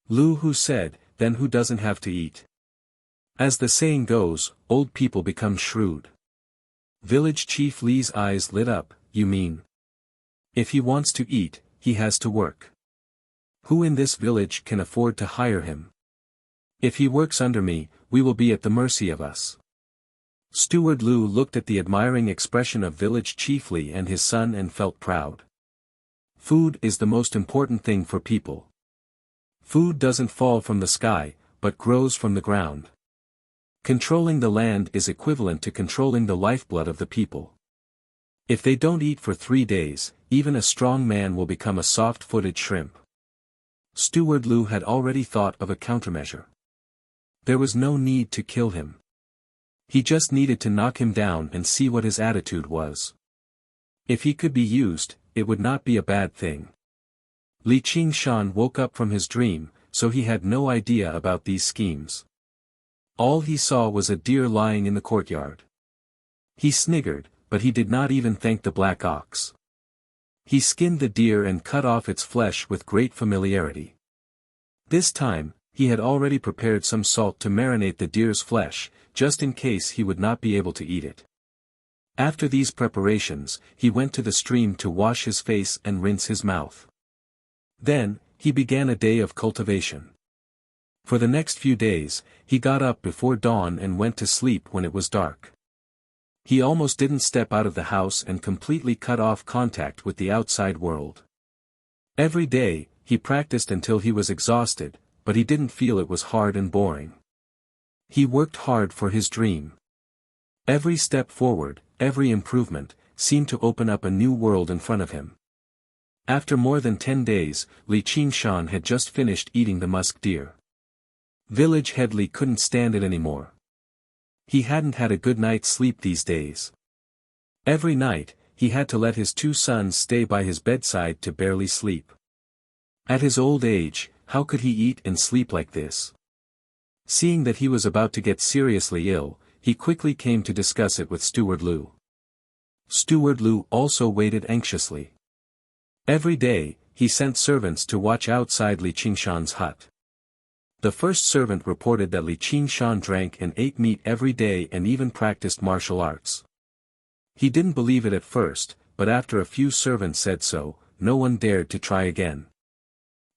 Lu Hu said, "Then who doesn't have to eat?" As the saying goes, old people become shrewd. Village Chief Li's eyes lit up. "You mean? If he wants to eat, he has to work. Who in this village can afford to hire him? If he works under me, we will be at the mercy of us." Steward Lu looked at the admiring expression of village chief Li and his son and felt proud. Food is the most important thing for people. Food doesn't fall from the sky, but grows from the ground. Controlling the land is equivalent to controlling the lifeblood of the people. If they don't eat for 3 days, even a strong man will become a soft-footed shrimp. Steward Lu had already thought of a countermeasure. There was no need to kill him. He just needed to knock him down and see what his attitude was. If he could be used, it would not be a bad thing. Li Qingshan woke up from his dream, so he had no idea about these schemes. All he saw was a deer lying in the courtyard. He sniggered, but he did not even thank the black ox. He skinned the deer and cut off its flesh with great familiarity. This time, he had already prepared some salt to marinate the deer's flesh, just in case he would not be able to eat it. After these preparations, he went to the stream to wash his face and rinse his mouth. Then, he began a day of cultivation. For the next few days, he got up before dawn and went to sleep when it was dark. He almost didn't step out of the house and completely cut off contact with the outside world. Every day, he practiced until he was exhausted, but he didn't feel it was hard and boring. He worked hard for his dream. Every step forward, every improvement, seemed to open up a new world in front of him. After more than 10 days, Li Qingshan had just finished eating the musk deer. Village head Li couldn't stand it anymore. He hadn't had a good night's sleep these days. Every night, he had to let his 2 sons stay by his bedside to barely sleep. At his old age, how could he eat and sleep like this? Seeing that he was about to get seriously ill, he quickly came to discuss it with Steward Lu. Steward Lu also waited anxiously. Every day, he sent servants to watch outside Li Qingshan's hut. The first servant reported that Li Qingshan drank and ate meat every day and even practiced martial arts. He didn't believe it at first, but after a few servants said so, no one dared to try again.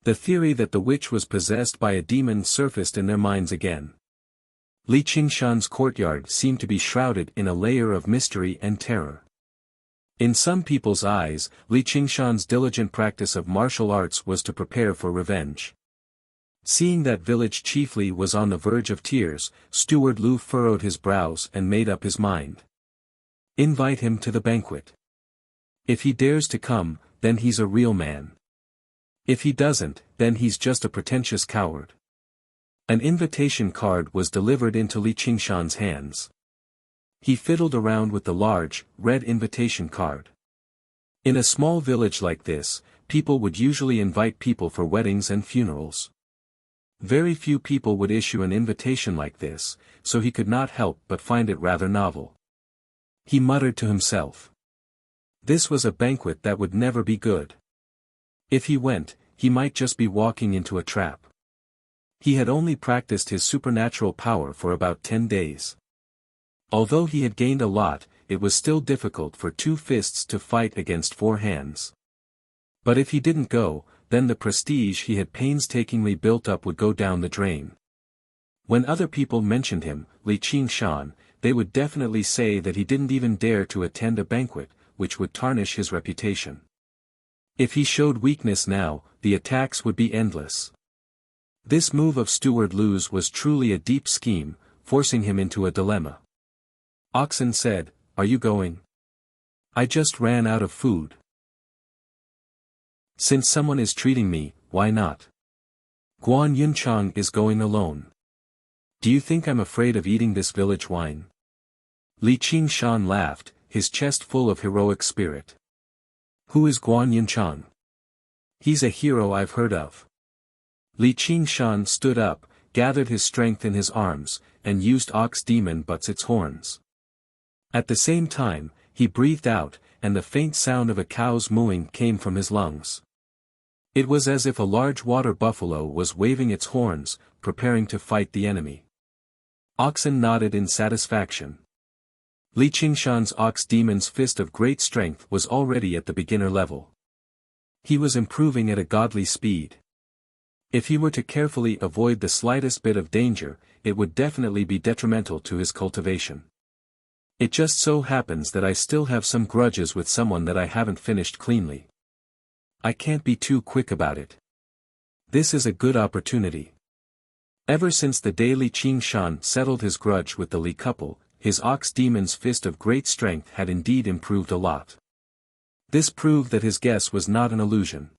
The theory that the witch was possessed by a demon surfaced in their minds again. Li Qingshan's courtyard seemed to be shrouded in a layer of mystery and terror. In some people's eyes, Li Qingshan's diligent practice of martial arts was to prepare for revenge. Seeing that village chief Li was on the verge of tears, Steward Lu furrowed his brows and made up his mind. Invite him to the banquet. If he dares to come, then he's a real man. If he doesn't, then he's just a pretentious coward. An invitation card was delivered into Li Qingshan's hands. He fiddled around with the large, red invitation card. In a small village like this, people would usually invite people for weddings and funerals. Very few people would issue an invitation like this, so he could not help but find it rather novel. He muttered to himself. This was a banquet that would never be good. If he went, he might just be walking into a trap. He had only practiced his supernatural power for about 10 days. Although he had gained a lot, it was still difficult for 2 fists to fight against 4 hands. But if he didn't go, then the prestige he had painstakingly built up would go down the drain. When other people mentioned him, Li Qingshan, they would definitely say that he didn't even dare to attend a banquet, which would tarnish his reputation. If he showed weakness now, the attacks would be endless. This move of Steward Lu's was truly a deep scheme, forcing him into a dilemma. Oxen said, "Are you going?" "I just ran out of food." "Since someone is treating me, why not?" "Guan Yunchang is going alone. Do you think I'm afraid of eating this village wine?" Li Qingshan laughed, his chest full of heroic spirit. "Who is Guan Yunchang?" "He's a hero I've heard of." Li Qingshan stood up, gathered his strength in his arms, and used ox demon butts its horns. At the same time, he breathed out, and the faint sound of a cow's mooing came from his lungs. It was as if a large water buffalo was waving its horns, preparing to fight the enemy. Oxen nodded in satisfaction. Li Qingshan's ox demon's fist of great strength was already at the beginner level. He was improving at a godly speed. If he were to carefully avoid the slightest bit of danger, it would definitely be detrimental to his cultivation. It just so happens that I still have some grudges with someone that I haven't finished cleanly. I can't be too quick about it. This is a good opportunity. Ever since the day Li Qingshan settled his grudge with the Li couple, his ox demon's fist of great strength had indeed improved a lot. This proved that his guess was not an illusion.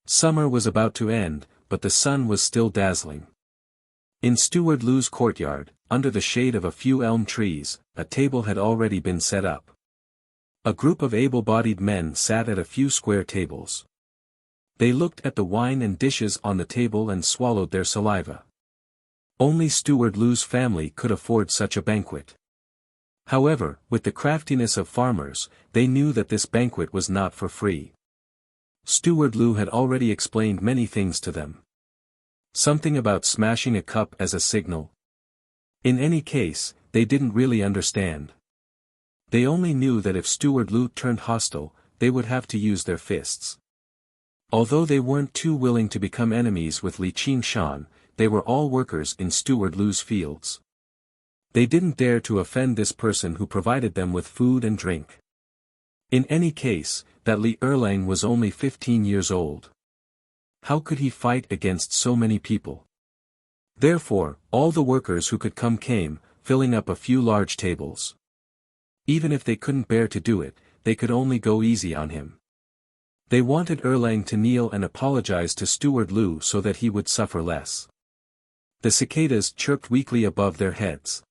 Summer was about to end, but the sun was still dazzling. In Steward Lu's courtyard, under the shade of a few elm trees, a table had already been set up. A group of able-bodied men sat at a few square tables. They looked at the wine and dishes on the table and swallowed their saliva. Only Steward Lu's family could afford such a banquet. However, with the craftiness of farmers, they knew that this banquet was not for free. Steward Lu had already explained many things to them. Something about smashing a cup as a signal. In any case, they didn't really understand. They only knew that if Steward Lu turned hostile, they would have to use their fists. Although they weren't too willing to become enemies with Li Qingshan, they were all workers in Steward Lu's fields. They didn't dare to offend this person who provided them with food and drink. In any case, that Li Erlang was only 15 years old. How could he fight against so many people? Therefore, all the workers who could come came, filling up a few large tables. Even if they couldn't bear to do it, they could only go easy on him. They wanted Erlang to kneel and apologize to Steward Lu so that he would suffer less. The cicadas chirped weakly above their heads.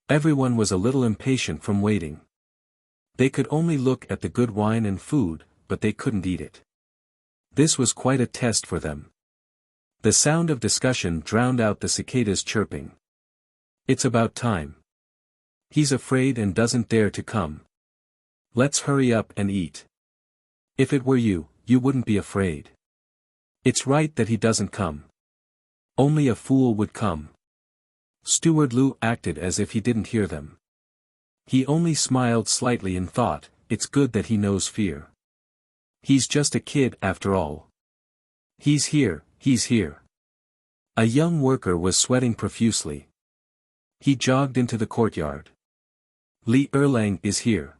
Everyone was a little impatient from waiting. They could only look at the good wine and food, but they couldn't eat it. This was quite a test for them. The sound of discussion drowned out the cicadas chirping. It's about time. He's afraid and doesn't dare to come. Let's hurry up and eat. If it were you, you wouldn't be afraid. It's right that he doesn't come. Only a fool would come. Steward Lu acted as if he didn't hear them. He only smiled slightly and thought, it's good that he knows fear. He's just a kid after all. He's here, he's here. A young worker was sweating profusely. He jogged into the courtyard. Li Erlang is here.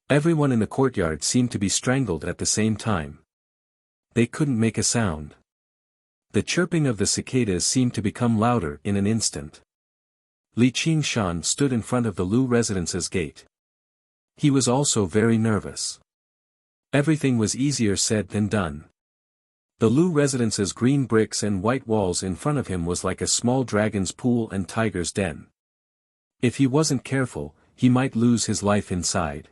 Everyone in the courtyard seemed to be strangled at the same time. They couldn't make a sound. The chirping of the cicadas seemed to become louder in an instant. Li Qingshan stood in front of the Lu residence's gate. He was also very nervous. Everything was easier said than done. The Lu residence's green bricks and white walls in front of him was like a small dragon's pool and tiger's den. If he wasn't careful, he might lose his life inside.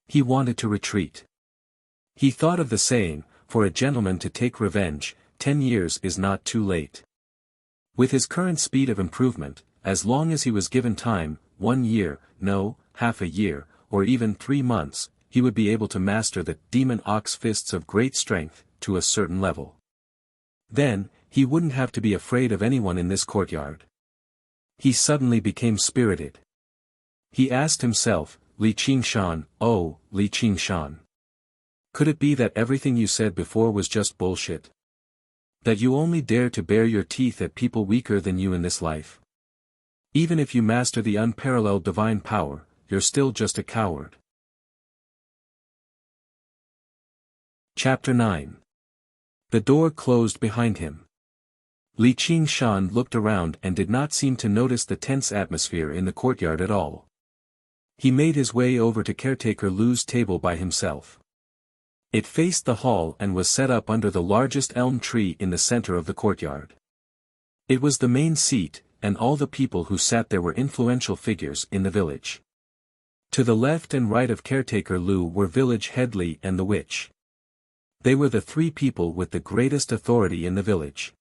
He wanted to retreat. He thought of the saying, for a gentleman to take revenge, 10 years is not too late. With his current speed of improvement, as long as he was given time, 1 year, no, half a year, or even 3 months, he would be able to master the demon ox fists of great strength, to a certain level. Then, he wouldn't have to be afraid of anyone in this courtyard. He suddenly became spirited. He asked himself, Li Qingshan, oh, Li Qingshan. Could it be that everything you said before was just bullshit? That you only dare to bare your teeth at people weaker than you in this life? Even if you master the unparalleled divine power, you're still just a coward. Chapter 9. The door closed behind him. Li Qingshan looked around and did not seem to notice the tense atmosphere in the courtyard at all. He made his way over to caretaker Lu's table by himself. It faced the hall and was set up under the largest elm tree in the center of the courtyard. It was the main seat, and all the people who sat there were influential figures in the village. To the left and right of caretaker Lu were village head Li and the witch. They were the 3 people with the greatest authority in the village.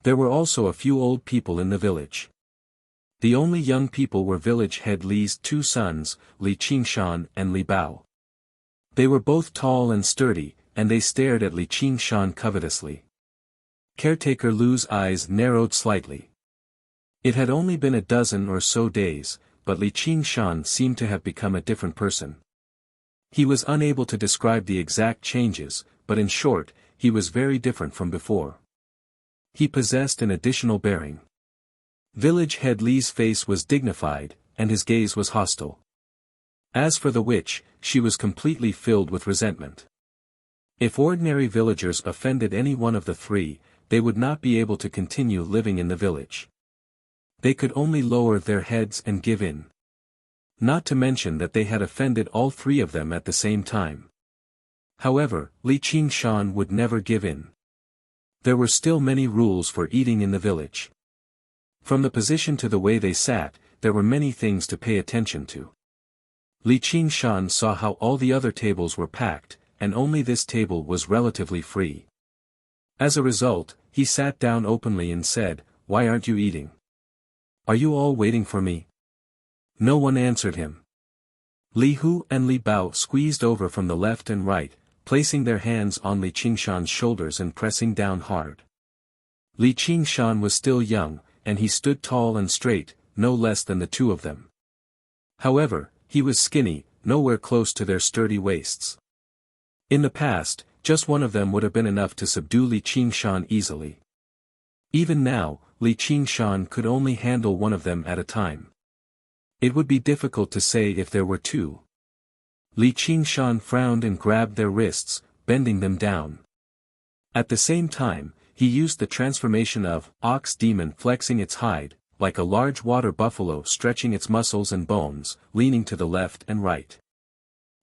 There were also a few old people in the village. The only young people were village head Li's 2 sons, Li Qingshan and Li Bao. They were both tall and sturdy, and they stared at Li Qingshan covetously. Caretaker Lu's eyes narrowed slightly. It had only been a dozen or so days, but Li Qingshan seemed to have become a different person. He was unable to describe the exact changes, but in short, he was very different from before. He possessed an additional bearing. Village head Li's face was dignified, and his gaze was hostile. As for the witch, she was completely filled with resentment. If ordinary villagers offended any one of the three, they would not be able to continue living in the village. They could only lower their heads and give in. Not to mention that they had offended all three of them at the same time. However, Li Qingshan would never give in. There were still many rules for eating in the village. From the position to the way they sat, there were many things to pay attention to. Li Qingshan saw how all the other tables were packed, and only this table was relatively free. As a result, he sat down openly and said, "Why aren't you eating? Are you all waiting for me?" No one answered him. Li Hu and Li Bao squeezed over from the left and right, placing their hands on Li Qingshan's shoulders and pressing down hard. Li Qingshan was still young, and he stood tall and straight, no less than the two of them. However, he was skinny, nowhere close to their sturdy waists. In the past, just one of them would have been enough to subdue Li Qingshan easily. Even now, Li Qingshan could only handle one of them at a time. It would be difficult to say if there were two. Li Qingshan frowned and grabbed their wrists, bending them down. At the same time, he used the transformation of ox demon flexing its hide, like a large water buffalo stretching its muscles and bones, leaning to the left and right.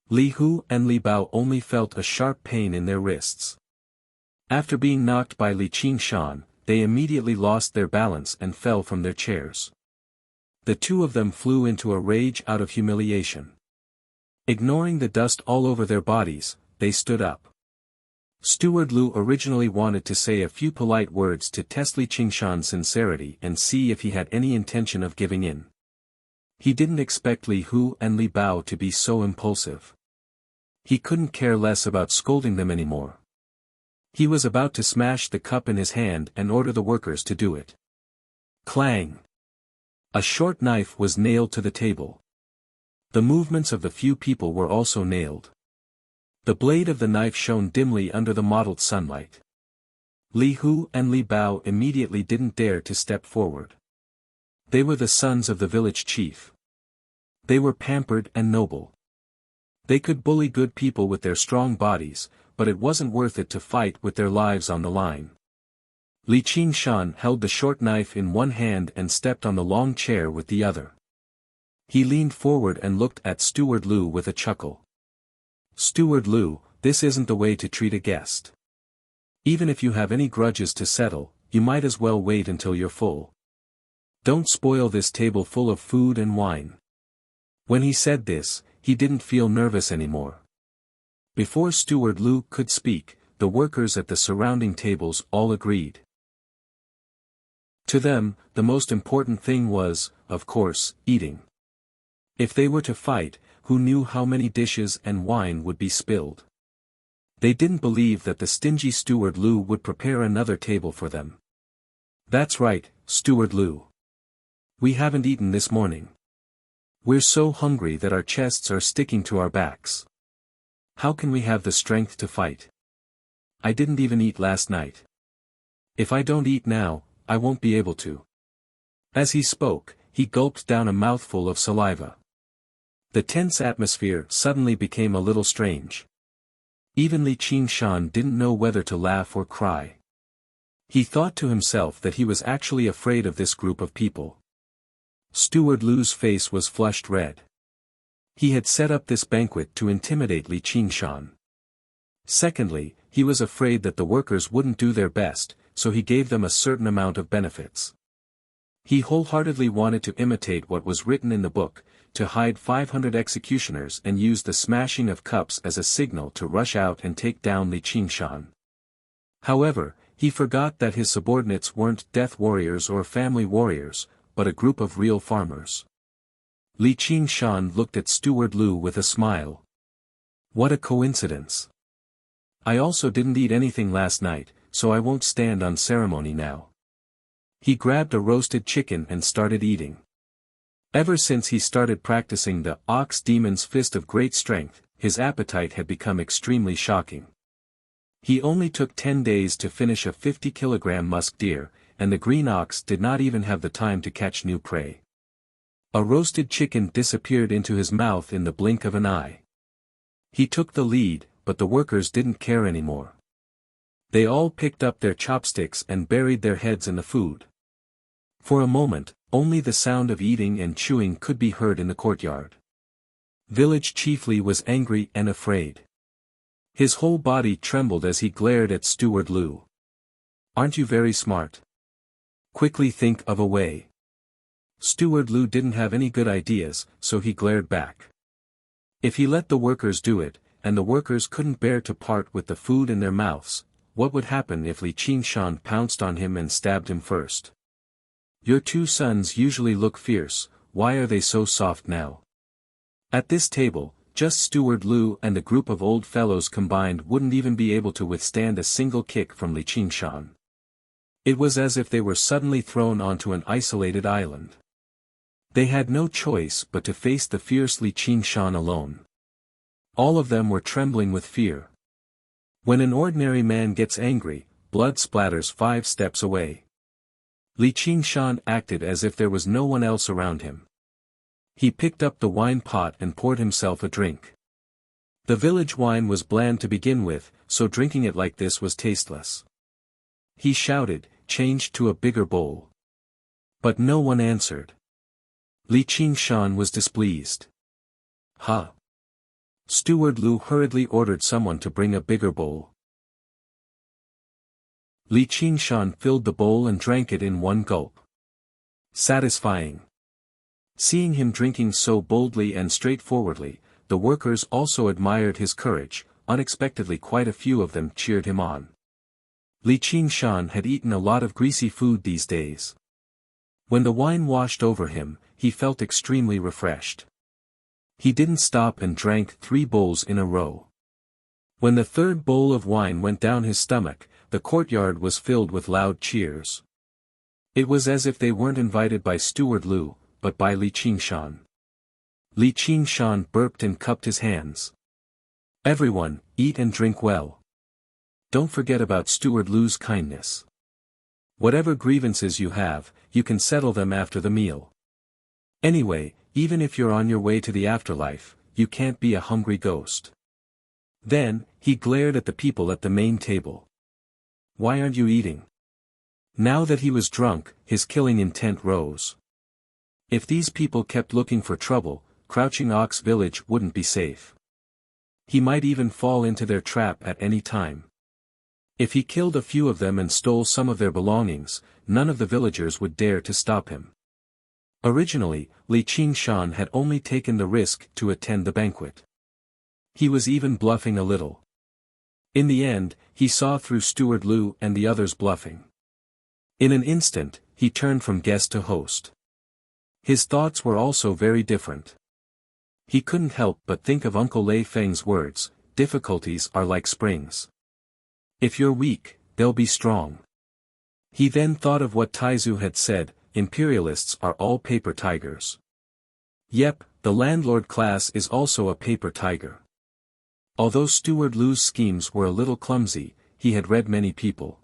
Li Hu and Li Bao only felt a sharp pain in their wrists. After being knocked by Li Qingshan, they immediately lost their balance and fell from their chairs. The two of them flew into a rage out of humiliation. Ignoring the dust all over their bodies, they stood up. Steward Lu originally wanted to say a few polite words to test Li Qingshan's sincerity and see if he had any intention of giving in. He didn't expect Li Hu and Li Bao to be so impulsive. He couldn't care less about scolding them anymore. He was about to smash the cup in his hand and order the workers to do it. Clang! A short knife was nailed to the table. The movements of the few people were also nailed. The blade of the knife shone dimly under the mottled sunlight. Li Hu and Li Bao immediately didn't dare to step forward. They were the sons of the village chief. They were pampered and noble. They could bully good people with their strong bodies, but it wasn't worth it to fight with their lives on the line. Li Qingshan held the short knife in one hand and stepped on the long chair with the other. He leaned forward and looked at Steward Lu with a chuckle. "Steward Lu, this isn't the way to treat a guest. Even if you have any grudges to settle, you might as well wait until you're full. Don't spoil this table full of food and wine." When he said this, he didn't feel nervous anymore. Before Steward Lu could speak, the workers at the surrounding tables all agreed. To them, the most important thing was, of course, eating. If they were to fight, who knew how many dishes and wine would be spilled? They didn't believe that the stingy Steward Lu would prepare another table for them. "That's right, Steward Lu. We haven't eaten this morning. We're so hungry that our chests are sticking to our backs. How can we have the strength to fight? I didn't even eat last night. If I don't eat now, I won't be able to." As he spoke, he gulped down a mouthful of saliva. The tense atmosphere suddenly became a little strange. Even Li Qingshan didn't know whether to laugh or cry. He thought to himself that he was actually afraid of this group of people. Steward Lu's face was flushed red. He had set up this banquet to intimidate Li Qingshan. Secondly, he was afraid that the workers wouldn't do their best, so he gave them a certain amount of benefits. He wholeheartedly wanted to imitate what was written in the book, to hide 500 executioners and use the smashing of cups as a signal to rush out and take down Li Qingshan. However, he forgot that his subordinates weren't death warriors or family warriors, but a group of real farmers. Li Qingshan looked at Steward Lu with a smile. "What a coincidence. I also didn't eat anything last night, so I won't stand on ceremony now." He grabbed a roasted chicken and started eating. Ever since he started practicing the ox demon's fist of great strength, his appetite had become extremely shocking. He only took 10 days to finish a 50-kilogram musk deer, and the green ox did not even have the time to catch new prey. A roasted chicken disappeared into his mouth in the blink of an eye. He took the lead, but the workers didn't care anymore. They all picked up their chopsticks and buried their heads in the food. For a moment, only the sound of eating and chewing could be heard in the courtyard. Village Chief Li was angry and afraid. His whole body trembled as he glared at Steward Lu. "Aren't you very smart? Quickly think of a way." Steward Lu didn't have any good ideas, so he glared back. If he let the workers do it, and the workers couldn't bear to part with the food in their mouths, what would happen if Li Qingshan pounced on him and stabbed him first? "Your two sons usually look fierce, why are they so soft now?" At this table, just Steward Lu and a group of old fellows combined wouldn't even be able to withstand a single kick from Li Qingshan. It was as if they were suddenly thrown onto an isolated island. They had no choice but to face the fierce Li Qingshan alone. All of them were trembling with fear. When an ordinary man gets angry, blood splatters 5 steps away. Li Qingshan acted as if there was no one else around him. He picked up the wine pot and poured himself a drink. The village wine was bland to begin with, so drinking it like this was tasteless. He shouted, "Change to a bigger bowl." But no one answered. Li Qingshan was displeased. "Ha!" Steward Lu hurriedly ordered someone to bring a bigger bowl. Li Qingshan filled the bowl and drank it in one gulp. Satisfying. Seeing him drinking so boldly and straightforwardly, the workers also admired his courage. Unexpectedly quite a few of them cheered him on. Li Qingshan had eaten a lot of greasy food these days. When the wine washed over him, he felt extremely refreshed. He didn't stop and drank 3 bowls in a row. When the 3rd bowl of wine went down his stomach, the courtyard was filled with loud cheers. It was as if they weren't invited by Steward Lu, but by Li Qingshan. Li Qingshan burped and cupped his hands. "Everyone, eat and drink well. Don't forget about Steward Lu's kindness. Whatever grievances you have, you can settle them after the meal. Anyway, even if you're on your way to the afterlife, you can't be a hungry ghost." Then, he glared at the people at the main table. "Why aren't you eating?" Now that he was drunk, his killing intent rose. If these people kept looking for trouble, Crouching Ox Village wouldn't be safe. He might even fall into their trap at any time. If he killed a few of them and stole some of their belongings, none of the villagers would dare to stop him. Originally, Li Qingshan had only taken the risk to attend the banquet. He was even bluffing a little. In the end, he saw through Steward Lu and the others bluffing. In an instant, he turned from guest to host. His thoughts were also very different. He couldn't help but think of Uncle Lei Feng's words, "Difficulties are like springs. If you're weak, they'll be strong." He then thought of what Taizu had said, "Imperialists are all paper tigers." Yep, the landlord class is also a paper tiger. Although Steward Lu's schemes were a little clumsy, he had read many people.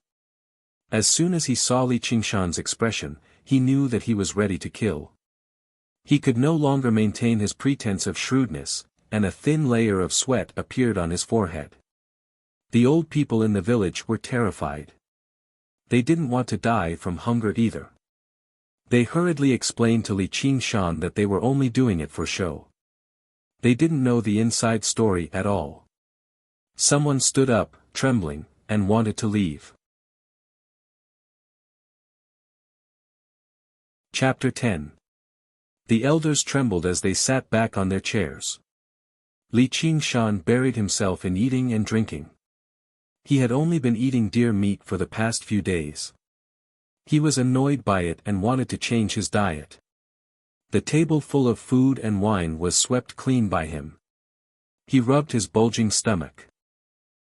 As soon as he saw Li Qingshan's expression, he knew that he was ready to kill. He could no longer maintain his pretense of shrewdness, and a thin layer of sweat appeared on his forehead. The old people in the village were terrified. They didn't want to die from hunger either. They hurriedly explained to Li Qingshan that they were only doing it for show. They didn't know the inside story at all. Someone stood up, trembling, and wanted to leave. Chapter 10. The elders trembled as they sat back on their chairs. Li Qingshan buried himself in eating and drinking. He had only been eating deer meat for the past few days. He was annoyed by it and wanted to change his diet. The table full of food and wine was swept clean by him. He rubbed his bulging stomach.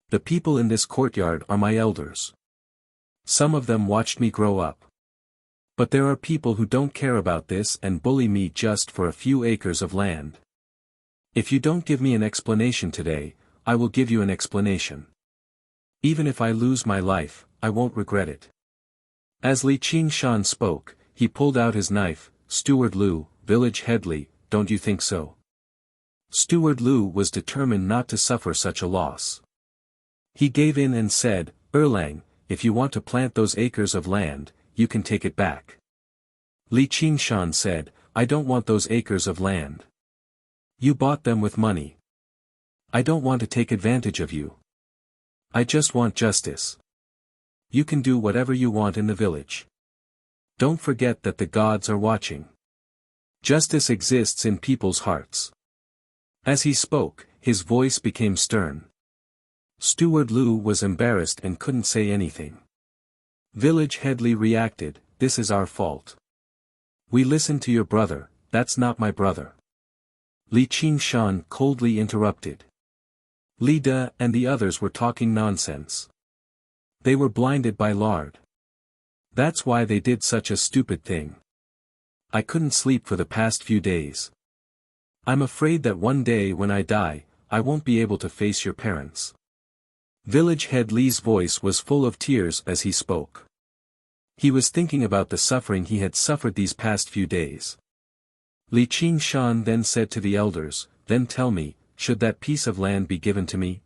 "The people in this courtyard are my elders. Some of them watched me grow up. But there are people who don't care about this and bully me just for a few acres of land. If you don't give me an explanation today, I will give you an explanation. Even if I lose my life, I won't regret it." As Li Qingshan spoke, he pulled out his knife. Steward Lu, village Headley, don't you think so? Steward Lu was determined not to suffer such a loss. He gave in and said, Erlang, if you want to plant those acres of land, you can take it back. Li Qingshan said, I don't want those acres of land. You bought them with money. I don't want to take advantage of you. I just want justice. You can do whatever you want in the village. Don't forget that the gods are watching. Justice exists in people's hearts. As he spoke, his voice became stern. Steward Lu was embarrassed and couldn't say anything. Village Headley reacted, this is our fault. We listened to your brother, that's not my brother. Li Qingshan coldly interrupted. Li De and the others were talking nonsense. They were blinded by lard. That's why they did such a stupid thing. I couldn't sleep for the past few days. I'm afraid that one day when I die, I won't be able to face your parents. Village Head Li's voice was full of tears as he spoke. He was thinking about the suffering he had suffered these past few days. Li Qingshan then said to the elders, then tell me, should that piece of land be given to me?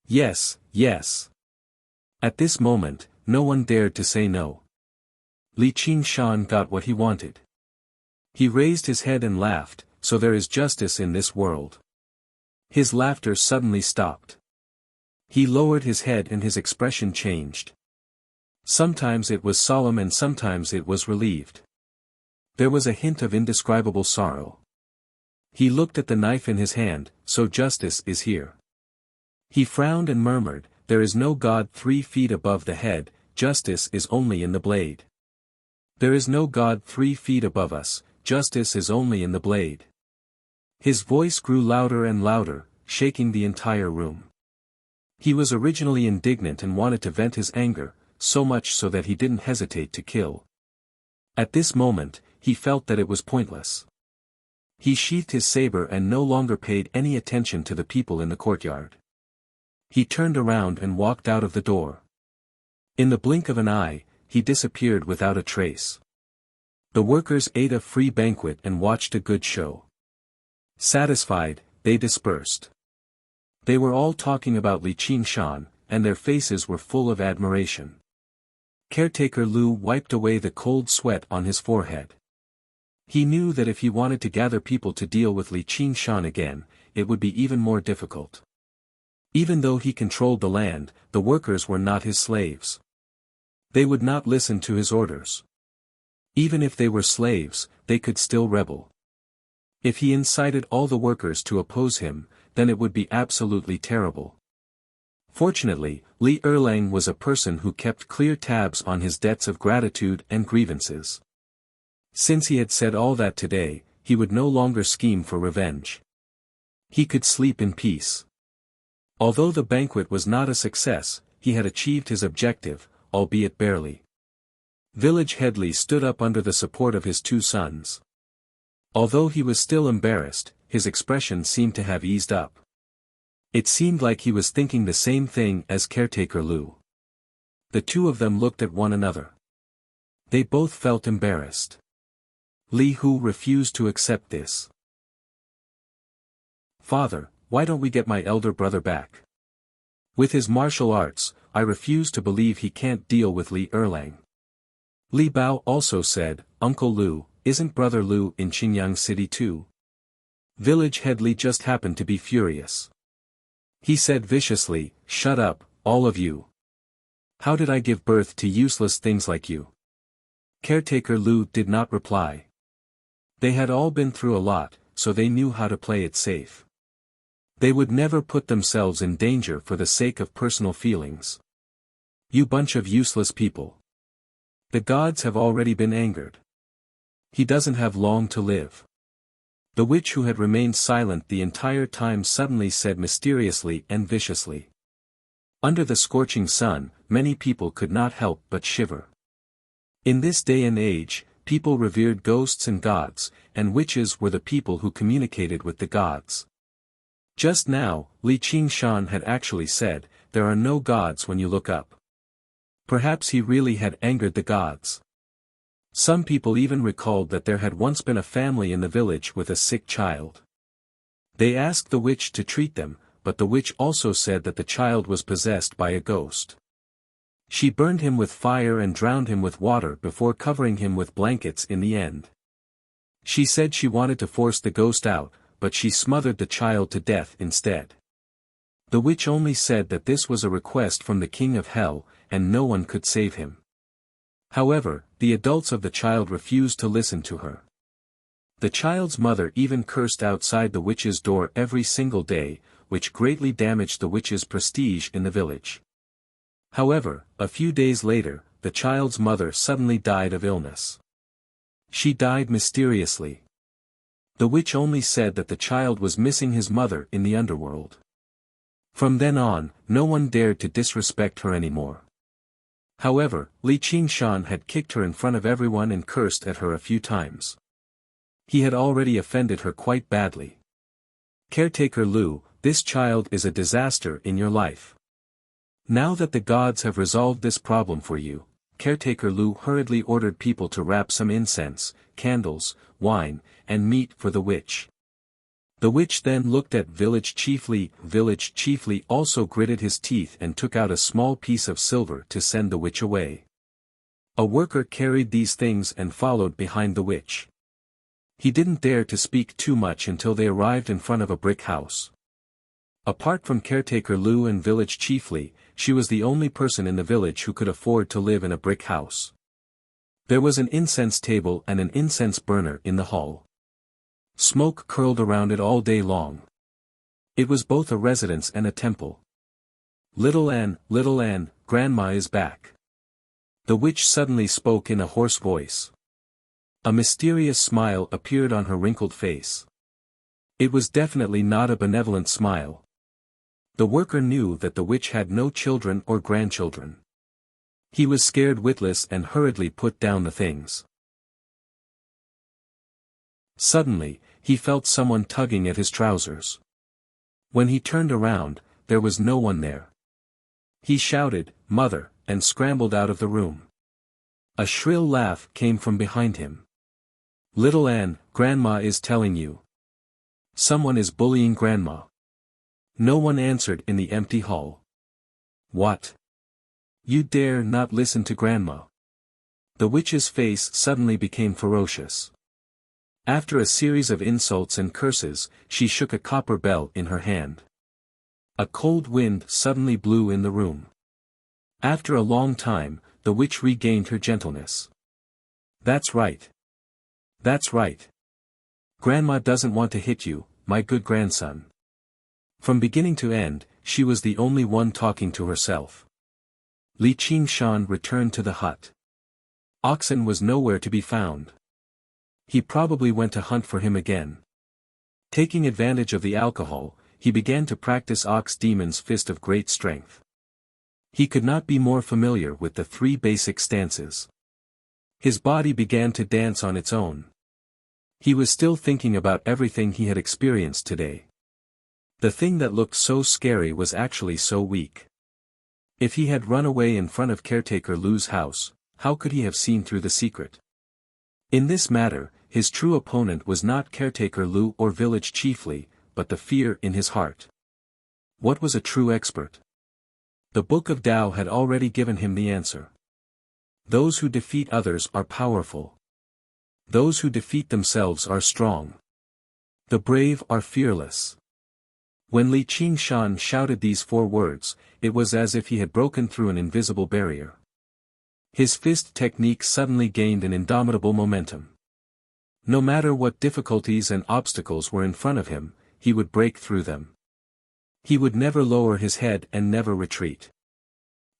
Yes, yes. At this moment, no one dared to say no. Li Qingshan got what he wanted. He raised his head and laughed, so there is justice in this world. His laughter suddenly stopped. He lowered his head and his expression changed. Sometimes it was solemn and sometimes it was relieved. There was a hint of indescribable sorrow. He looked at the knife in his hand, so justice is here. He frowned and murmured, there is no God 3 feet above the head, justice is only in the blade. There is no God 3 feet above us, justice is only in the blade. His voice grew louder and louder, shaking the entire room. He was originally indignant and wanted to vent his anger, so much so that he didn't hesitate to kill. At this moment, he felt that it was pointless. He sheathed his saber and no longer paid any attention to the people in the courtyard. He turned around and walked out of the door. In the blink of an eye, he disappeared without a trace. The workers ate a free banquet and watched a good show. Satisfied, they dispersed. They were all talking about Li Qingshan, and their faces were full of admiration. Caretaker Lu wiped away the cold sweat on his forehead. He knew that if he wanted to gather people to deal with Li Qingshan again, it would be even more difficult. Even though he controlled the land, the workers were not his slaves. They would not listen to his orders. Even if they were slaves, they could still rebel. If he incited all the workers to oppose him, then it would be absolutely terrible. Fortunately, Li Erlang was a person who kept clear tabs on his debts of gratitude and grievances. Since he had said all that today, he would no longer scheme for revenge. He could sleep in peace. Although the banquet was not a success, he had achieved his objective, albeit barely. Village Headley stood up under the support of his 2 sons. Although he was still embarrassed, his expression seemed to have eased up. It seemed like he was thinking the same thing as Caretaker Lu. The 2 of them looked at one another. They both felt embarrassed. Li Hu refused to accept this. Father, why don't we get my elder brother back? With his martial arts, I refuse to believe he can't deal with Li Erlang. Li Bao also said, Uncle Lu, isn't Brother Lu in Qingyang City too? Village Headley just happened to be furious. He said viciously, shut up, all of you. How did I give birth to useless things like you? Caretaker Lu did not reply. They had all been through a lot, so they knew how to play it safe. They would never put themselves in danger for the sake of personal feelings. You bunch of useless people. The gods have already been angered. He doesn't have long to live. The witch who had remained silent the entire time suddenly said mysteriously and viciously. Under the scorching sun, many people could not help but shiver. In this day and age, people revered ghosts and gods, and witches were the people who communicated with the gods. Just now, Li Qingshan had actually said, there are no gods when you look up. Perhaps he really had angered the gods. Some people even recalled that there had once been a family in the village with a sick child. They asked the witch to treat them, but the witch also said that the child was possessed by a ghost. She burned him with fire and drowned him with water before covering him with blankets in the end. She said she wanted to force the ghost out, but she smothered the child to death instead. The witch only said that this was a request from the king of hell, and no one could save him. However, the adults of the child refused to listen to her. The child's mother even cursed outside the witch's door every single day, which greatly damaged the witch's prestige in the village. However, a few days later, the child's mother suddenly died of illness. She died mysteriously. The witch only said that the child was missing his mother in the underworld. From then on, no one dared to disrespect her anymore. However, Li Qingshan had kicked her in front of everyone and cursed at her a few times. He had already offended her quite badly. Caretaker Lu, this child is a disaster in your life. Now that the gods have resolved this problem for you, Caretaker Lu hurriedly ordered people to wrap some incense, candles, wine, and meat for the witch. The witch then looked at Village Chief Li. Village Chief Li also gritted his teeth and took out a small piece of silver to send the witch away. A worker carried these things and followed behind the witch. He didn't dare to speak too much until they arrived in front of a brick house. Apart from Caretaker Lu and Village Chief Li, she was the only person in the village who could afford to live in a brick house. There was an incense table and an incense burner in the hall. Smoke curled around it all day long. It was both a residence and a temple. Little Anne, Grandma is back. The witch suddenly spoke in a hoarse voice. A mysterious smile appeared on her wrinkled face. It was definitely not a benevolent smile. The worker knew that the witch had no children or grandchildren. He was scared witless and hurriedly put down the things. Suddenly, he felt someone tugging at his trousers. When he turned around, there was no one there. He shouted, "Mother," and scrambled out of the room. A shrill laugh came from behind him. "Little Anne, Grandma is telling you. Someone is bullying Grandma." No one answered in the empty hall. "What? You dare not listen to Grandma?" The witch's face suddenly became ferocious. After a series of insults and curses, she shook a copper bell in her hand. A cold wind suddenly blew in the room. After a long time, the witch regained her gentleness. "That's right. That's right. Grandma doesn't want to hit you, my good grandson." From beginning to end, she was the only one talking to herself. Li Qingshan returned to the hut. Oxen was nowhere to be found. He probably went to hunt for him again. Taking advantage of the alcohol, he began to practice Ox Demon's fist of great strength. He could not be more familiar with the 3 basic stances. His body began to dance on its own. He was still thinking about everything he had experienced today. The thing that looked so scary was actually so weak. If he had run away in front of Caretaker Lu's house, how could he have seen through the secret? In this matter, his true opponent was not Caretaker Lu or Village Chief Li, but the fear in his heart. What was a true expert? The Book of Tao had already given him the answer. Those who defeat others are powerful. Those who defeat themselves are strong. The brave are fearless. When Li Qingshan shouted these 4 words, it was as if he had broken through an invisible barrier. His fist technique suddenly gained an indomitable momentum. No matter what difficulties and obstacles were in front of him, he would break through them. He would never lower his head and never retreat.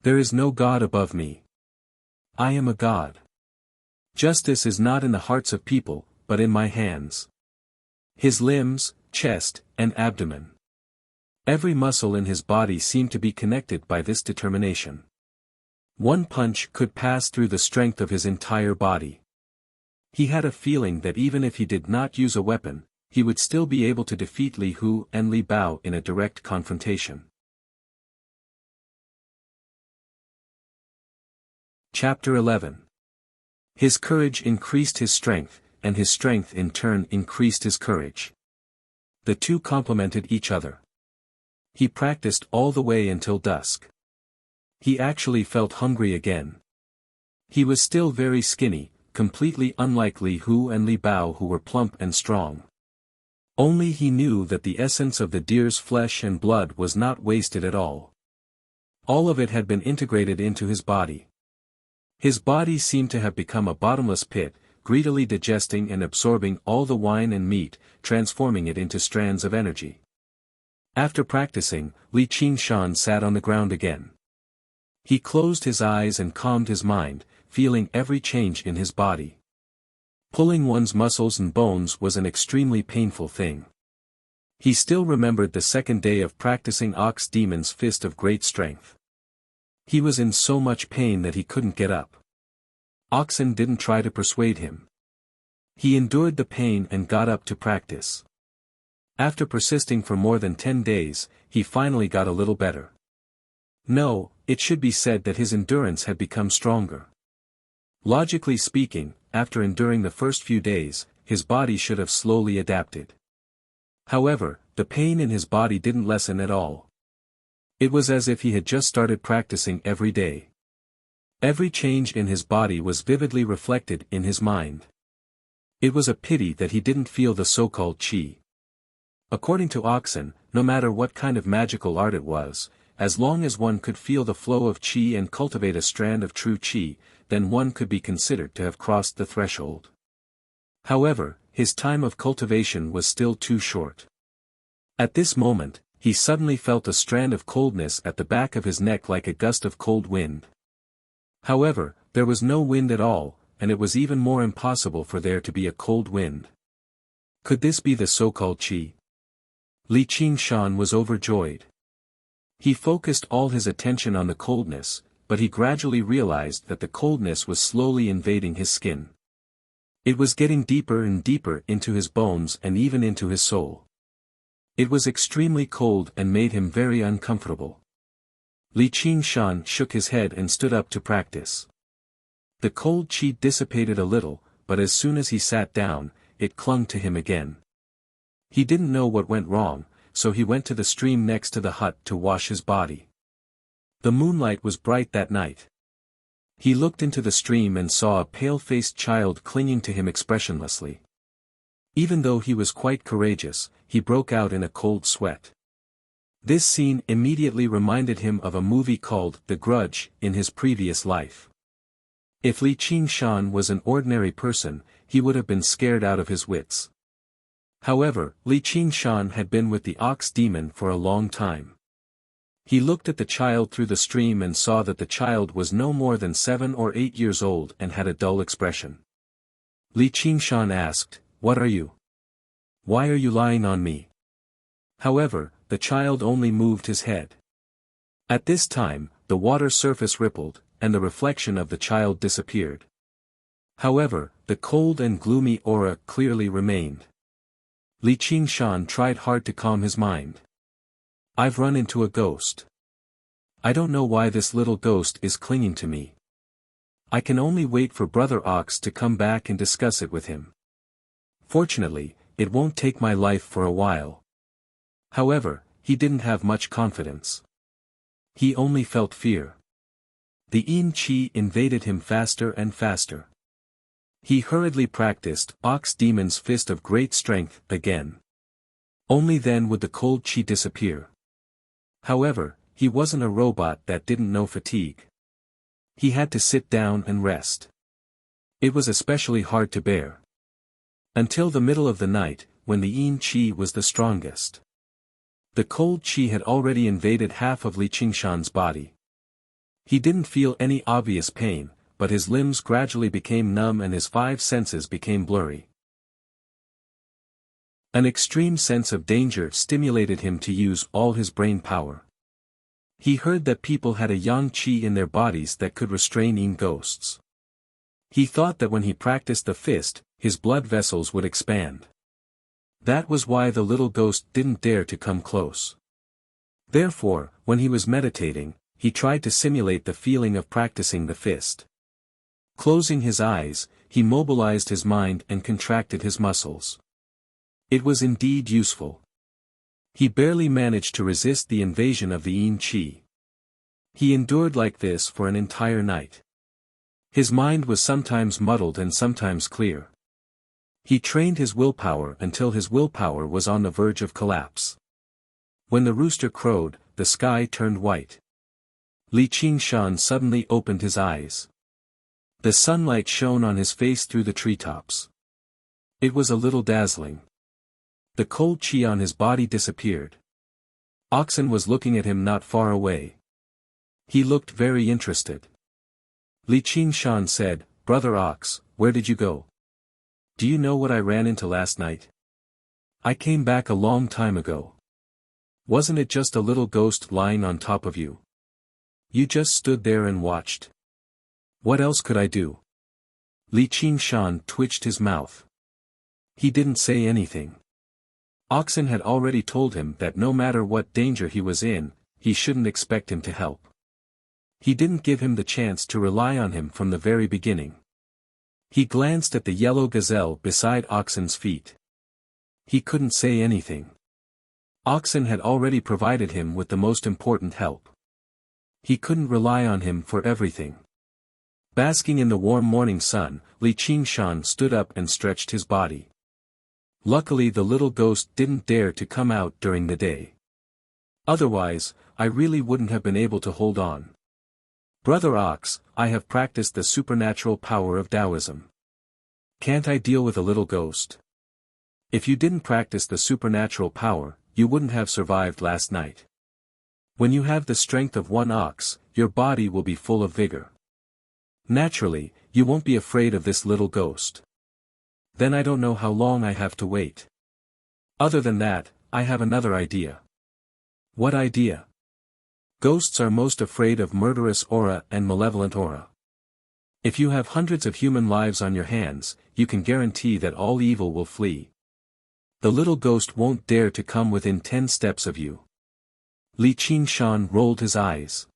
There is no God above me. I am a God. Justice is not in the hearts of people, but in my hands. His limbs, chest, and abdomen. Every muscle in his body seemed to be connected by this determination. One punch could pass through the strength of his entire body. He had a feeling that even if he did not use a weapon, he would still be able to defeat Li Hu and Li Bao in a direct confrontation. Chapter 11. His courage increased his strength, and his strength in turn increased his courage. The two complemented each other. He practiced all the way until dusk. He actually felt hungry again. He was still very skinny, completely unlike Li Hu and Li Bao, who were plump and strong. Only he knew that the essence of the deer's flesh and blood was not wasted at all. All of it had been integrated into his body. His body seemed to have become a bottomless pit, greedily digesting and absorbing all the wine and meat, transforming it into strands of energy. After practicing, Li Qingshan sat on the ground again. He closed his eyes and calmed his mind, feeling every change in his body. Pulling one's muscles and bones was an extremely painful thing. He still remembered the second day of practicing Ox Demon's fist of great strength. He was in so much pain that he couldn't get up. Oxen didn't try to persuade him. He endured the pain and got up to practice. After persisting for more than 10 days, he finally got a little better. No, it should be said that his endurance had become stronger. Logically speaking, after enduring the first few days, his body should have slowly adapted. However, the pain in his body didn't lessen at all. It was as if he had just started practicing every day. Every change in his body was vividly reflected in his mind. It was a pity that he didn't feel the so-called qi. According to Oxen, no matter what kind of magical art it was, as long as one could feel the flow of qi and cultivate a strand of true qi, then one could be considered to have crossed the threshold. However, his time of cultivation was still too short. At this moment, he suddenly felt a strand of coldness at the back of his neck, like a gust of cold wind. However, there was no wind at all, and it was even more impossible for there to be a cold wind. Could this be the so-called qi? Li Qingshan was overjoyed. He focused all his attention on the coldness, but he gradually realized that the coldness was slowly invading his skin. It was getting deeper and deeper into his bones and even into his soul. It was extremely cold and made him very uncomfortable. Li Qingshan shook his head and stood up to practice. The cold qi dissipated a little, but as soon as he sat down, it clung to him again. He didn't know what went wrong, so he went to the stream next to the hut to wash his body. The moonlight was bright that night. He looked into the stream and saw a pale-faced child clinging to him expressionlessly. Even though he was quite courageous, he broke out in a cold sweat. This scene immediately reminded him of a movie called The Grudge in his previous life. If Li Qingshan was an ordinary person, he would have been scared out of his wits. However, Li Qingshan had been with the Ox Demon for a long time. He looked at the child through the stream and saw that the child was no more than 7 or 8 years old and had a dull expression. Li Qingshan asked, "What are you? Why are you lying on me?" However, the child only moved his head. At this time, the water surface rippled, and the reflection of the child disappeared. However, the cold and gloomy aura clearly remained. Li Qingshan tried hard to calm his mind. "I've run into a ghost. I don't know why this little ghost is clinging to me. I can only wait for Brother Ox to come back and discuss it with him. Fortunately, it won't take my life for a while." However, he didn't have much confidence. He only felt fear. The Yin Qi invaded him faster and faster. He hurriedly practiced Ox Demon's fist of great strength again. Only then would the cold Qi disappear. However, he wasn't a robot that didn't know fatigue. He had to sit down and rest. It was especially hard to bear. Until the middle of the night, when the Yin Qi was the strongest. The cold qi had already invaded half of Li Qingshan's body. He didn't feel any obvious pain, but his limbs gradually became numb and his 5 senses became blurry. An extreme sense of danger stimulated him to use all his brain power. He heard that people had a yang qi in their bodies that could restrain Yin ghosts. He thought that when he practiced the fist, his blood vessels would expand. That was why the little ghost didn't dare to come close. Therefore, when he was meditating, he tried to simulate the feeling of practicing the fist. Closing his eyes, he mobilized his mind and contracted his muscles. It was indeed useful. He barely managed to resist the invasion of the yin qi. He endured like this for an entire night. His mind was sometimes muddled and sometimes clear. He trained his willpower until his willpower was on the verge of collapse. When the rooster crowed, the sky turned white. Li Qingshan suddenly opened his eyes. The sunlight shone on his face through the treetops. It was a little dazzling. The cold qi on his body disappeared. Oxen was looking at him not far away. He looked very interested. Li Qingshan said, "Brother Ox, where did you go? Do you know what I ran into last night? I came back a long time ago. Wasn't it just a little ghost lying on top of you? You just stood there and watched. What else could I do?" Li Qingshan twitched his mouth. He didn't say anything. Oxen had already told him that no matter what danger he was in, he shouldn't expect him to help. He didn't give him the chance to rely on him from the very beginning. He glanced at the yellow gazelle beside Oxen's feet. He couldn't say anything. Oxen had already provided him with the most important help. He couldn't rely on him for everything. Basking in the warm morning sun, Li Qingshan stood up and stretched his body. Luckily the little ghost didn't dare to come out during the day. Otherwise, I really wouldn't have been able to hold on. Brother Ox, I have practiced the supernatural power of Taoism. Can't I deal with a little ghost? If you didn't practice the supernatural power, you wouldn't have survived last night. When you have the strength of one ox, your body will be full of vigor. Naturally, you won't be afraid of this little ghost. Then I don't know how long I have to wait. Other than that, I have another idea. What idea? Ghosts are most afraid of murderous aura and malevolent aura. If you have hundreds of human lives on your hands, you can guarantee that all evil will flee. The little ghost won't dare to come within 10 steps of you. Li Qingshan rolled his eyes.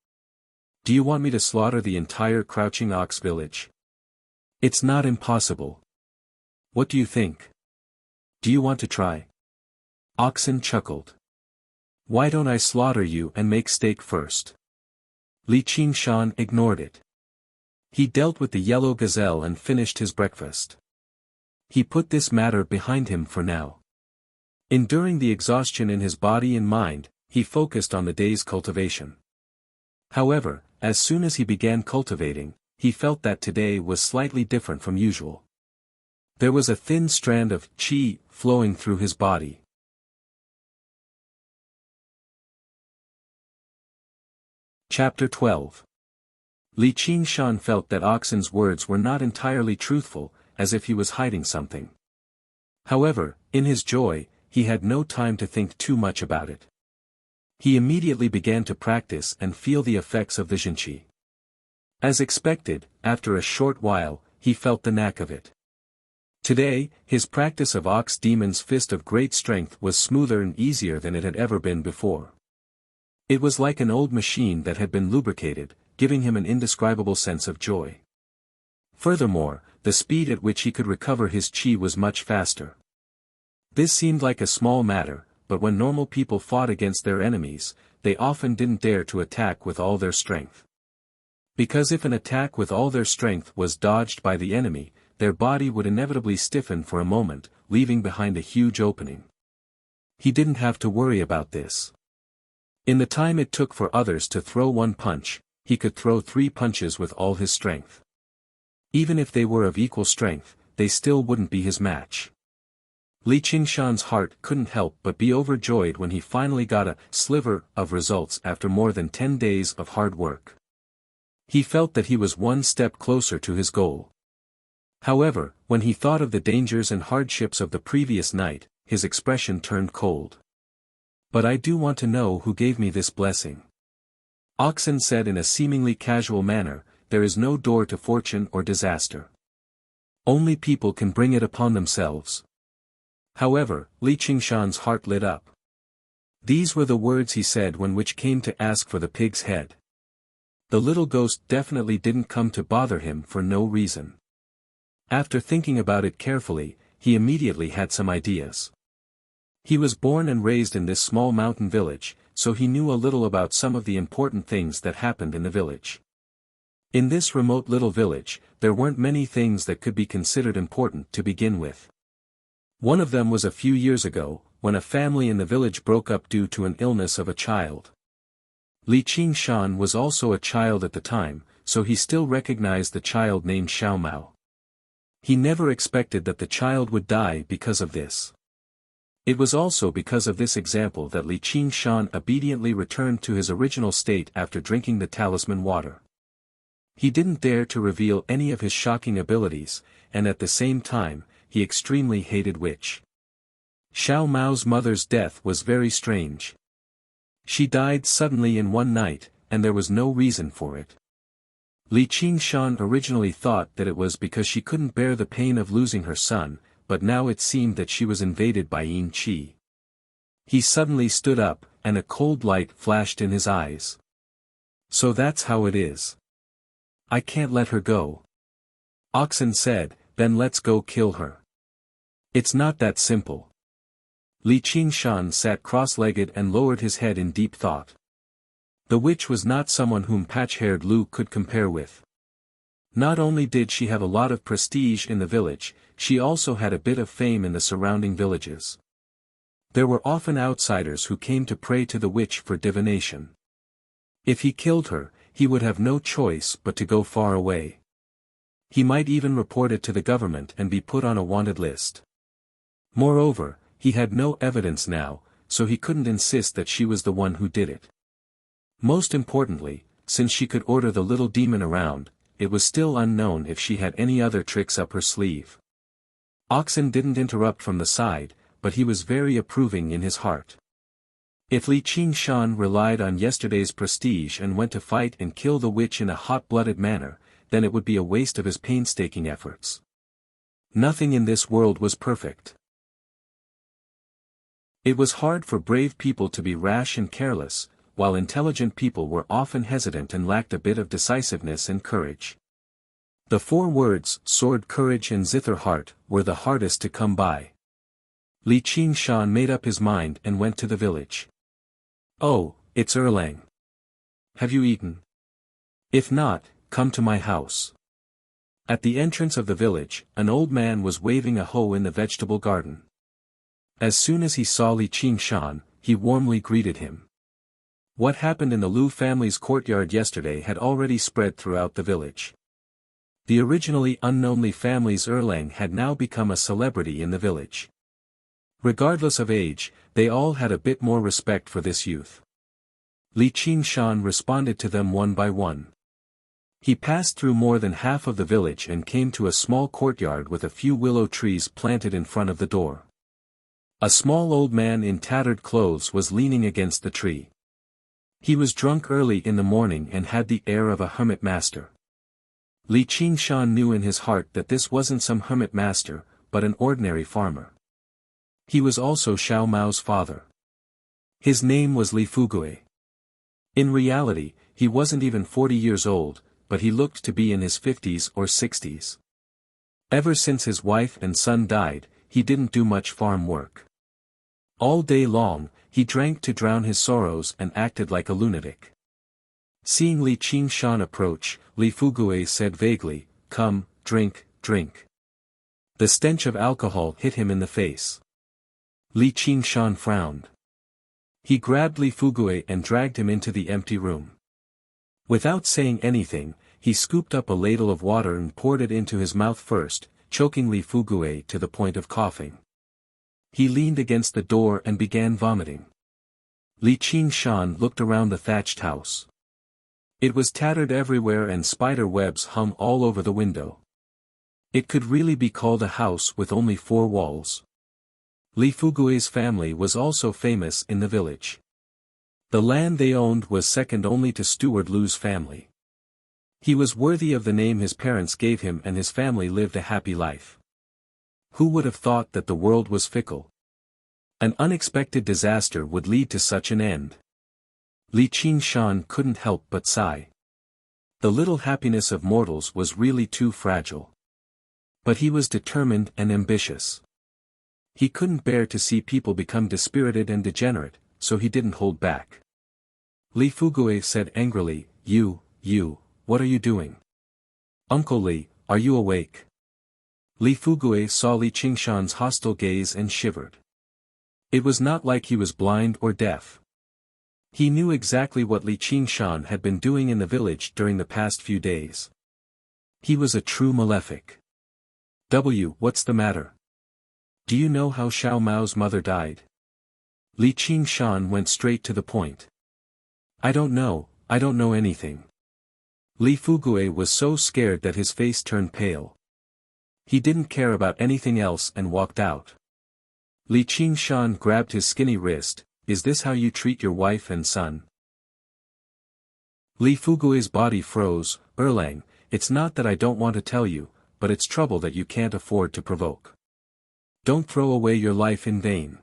Do you want me to slaughter the entire Crouching Ox village? It's not impossible. What do you think? Do you want to try? Oxen chuckled. Why don't I slaughter you and make steak first? Li Qingshan ignored it. He dealt with the yellow gazelle and finished his breakfast. He put this matter behind him for now. Enduring the exhaustion in his body and mind, he focused on the day's cultivation. However, as soon as he began cultivating, he felt that today was slightly different from usual. There was a thin strand of qi flowing through his body. Chapter 12. Li Qingshan felt that Oxen's words were not entirely truthful, as if he was hiding something. However, in his joy, he had no time to think too much about it. He immediately began to practice and feel the effects of the Jinqi. As expected, after a short while, he felt the knack of it. Today, his practice of Ox Demon's Fist of Great Strength was smoother and easier than it had ever been before. It was like an old machine that had been lubricated, giving him an indescribable sense of joy. Furthermore, the speed at which he could recover his qi was much faster. This seemed like a small matter, but when normal people fought against their enemies, they often didn't dare to attack with all their strength. Because if an attack with all their strength was dodged by the enemy, their body would inevitably stiffen for a moment, leaving behind a huge opening. He didn't have to worry about this. In the time it took for others to throw one punch, he could throw 3 punches with all his strength. Even if they were of equal strength, they still wouldn't be his match. Li Qingshan's heart couldn't help but be overjoyed when he finally got a sliver of results after more than 10 days of hard work. He felt that he was one step closer to his goal. However, when he thought of the dangers and hardships of the previous night, his expression turned cold. But I do want to know who gave me this blessing. Oxen said in a seemingly casual manner, there is no door to fortune or disaster. Only people can bring it upon themselves. However, Li Qingshan's heart lit up. These were the words he said when Witch came to ask for the pig's head. The little ghost definitely didn't come to bother him for no reason. After thinking about it carefully, he immediately had some ideas. He was born and raised in this small mountain village, so he knew a little about some of the important things that happened in the village. In this remote little village, there weren't many things that could be considered important to begin with. One of them was a few years ago, when a family in the village broke up due to an illness of a child. Li Qingshan was also a child at the time, so he still recognized the child named Xiao Mao. He never expected that the child would die because of this. It was also because of this example that Li Qingshan obediently returned to his original state after drinking the talisman water. He didn't dare to reveal any of his shocking abilities, and at the same time, he extremely hated witch. Xiao Mao's mother's death was very strange. She died suddenly in one night, and there was no reason for it. Li Qingshan originally thought that it was because she couldn't bear the pain of losing her son, but now it seemed that she was invaded by Yin Qi. He suddenly stood up, and a cold light flashed in his eyes. So that's how it is. I can't let her go. Oxen said, then let's go kill her. It's not that simple. Li Qingshan sat cross-legged and lowered his head in deep thought. The witch was not someone whom patch-haired Lu could compare with. Not only did she have a lot of prestige in the village, she also had a bit of fame in the surrounding villages. There were often outsiders who came to pray to the witch for divination. If he killed her, he would have no choice but to go far away. He might even report it to the government and be put on a wanted list. Moreover, he had no evidence now, so he couldn't insist that she was the one who did it. Most importantly, since she could order the little demon around, it was still unknown if she had any other tricks up her sleeve. Oxen didn't interrupt from the side, but he was very approving in his heart. If Li Qingshan relied on yesterday's prestige and went to fight and kill the witch in a hot-blooded manner, then it would be a waste of his painstaking efforts. Nothing in this world was perfect. It was hard for brave people to be rash and careless, while intelligent people were often hesitant and lacked a bit of decisiveness and courage. The 4 words, sword, courage and zither heart, were the hardest to come by. Li Qingshan made up his mind and went to the village. Oh, it's Erlang. Have you eaten? If not, come to my house. At the entrance of the village, an old man was waving a hoe in the vegetable garden. As soon as he saw Li Qingshan, he warmly greeted him. What happened in the Lu family's courtyard yesterday had already spread throughout the village. The originally unknown Li family's Erlang had now become a celebrity in the village. Regardless of age, they all had a bit more respect for this youth. Li Qingshan responded to them one by one. He passed through more than half of the village and came to a small courtyard with a few willow trees planted in front of the door. A small old man in tattered clothes was leaning against the tree. He was drunk early in the morning and had the air of a hermit master. Li Qingshan knew in his heart that this wasn't some hermit master, but an ordinary farmer. He was also Xiao Mao's father. His name was Li Fugue. In reality, he wasn't even 40 years old, but he looked to be in his 50s or 60s. Ever since his wife and son died, he didn't do much farm work. All day long, he drank to drown his sorrows and acted like a lunatic. Seeing Li Qingshan approach, Li Fugue said vaguely, "Come, drink, drink." The stench of alcohol hit him in the face. Li Qingshan frowned. He grabbed Li Fugue and dragged him into the empty room. Without saying anything, he scooped up a ladle of water and poured it into his mouth first, choking Li Fugue to the point of coughing. He leaned against the door and began vomiting. Li Qingshan looked around the thatched house. It was tattered everywhere and spider webs hung all over the window. It could really be called a house with only 4 walls. Li Fugue's family was also famous in the village. The land they owned was second only to Steward Lu's family. He was worthy of the name his parents gave him and his family lived a happy life. Who would have thought that the world was fickle? An unexpected disaster would lead to such an end. Li Qingshan couldn't help but sigh. The little happiness of mortals was really too fragile. But he was determined and ambitious. He couldn't bear to see people become dispirited and degenerate, so he didn't hold back. Li Fugui said angrily, You, what are you doing? Uncle Li, are you awake? Li Fugui saw Li Qingshan's hostile gaze and shivered. It was not like he was blind or deaf. He knew exactly what Li Qingshan had been doing in the village during the past few days. He was a true malefic. What's the matter? Do you know how Xiao Mao's mother died? Li Qingshan went straight to the point. I don't know anything. Li Fugui was so scared that his face turned pale. He didn't care about anything else and walked out. Li Qingshan grabbed his skinny wrist. Is this how you treat your wife and son? Li Fugui's body froze. Erlang, it's not that I don't want to tell you, but it's trouble that you can't afford to provoke. Don't throw away your life in vain.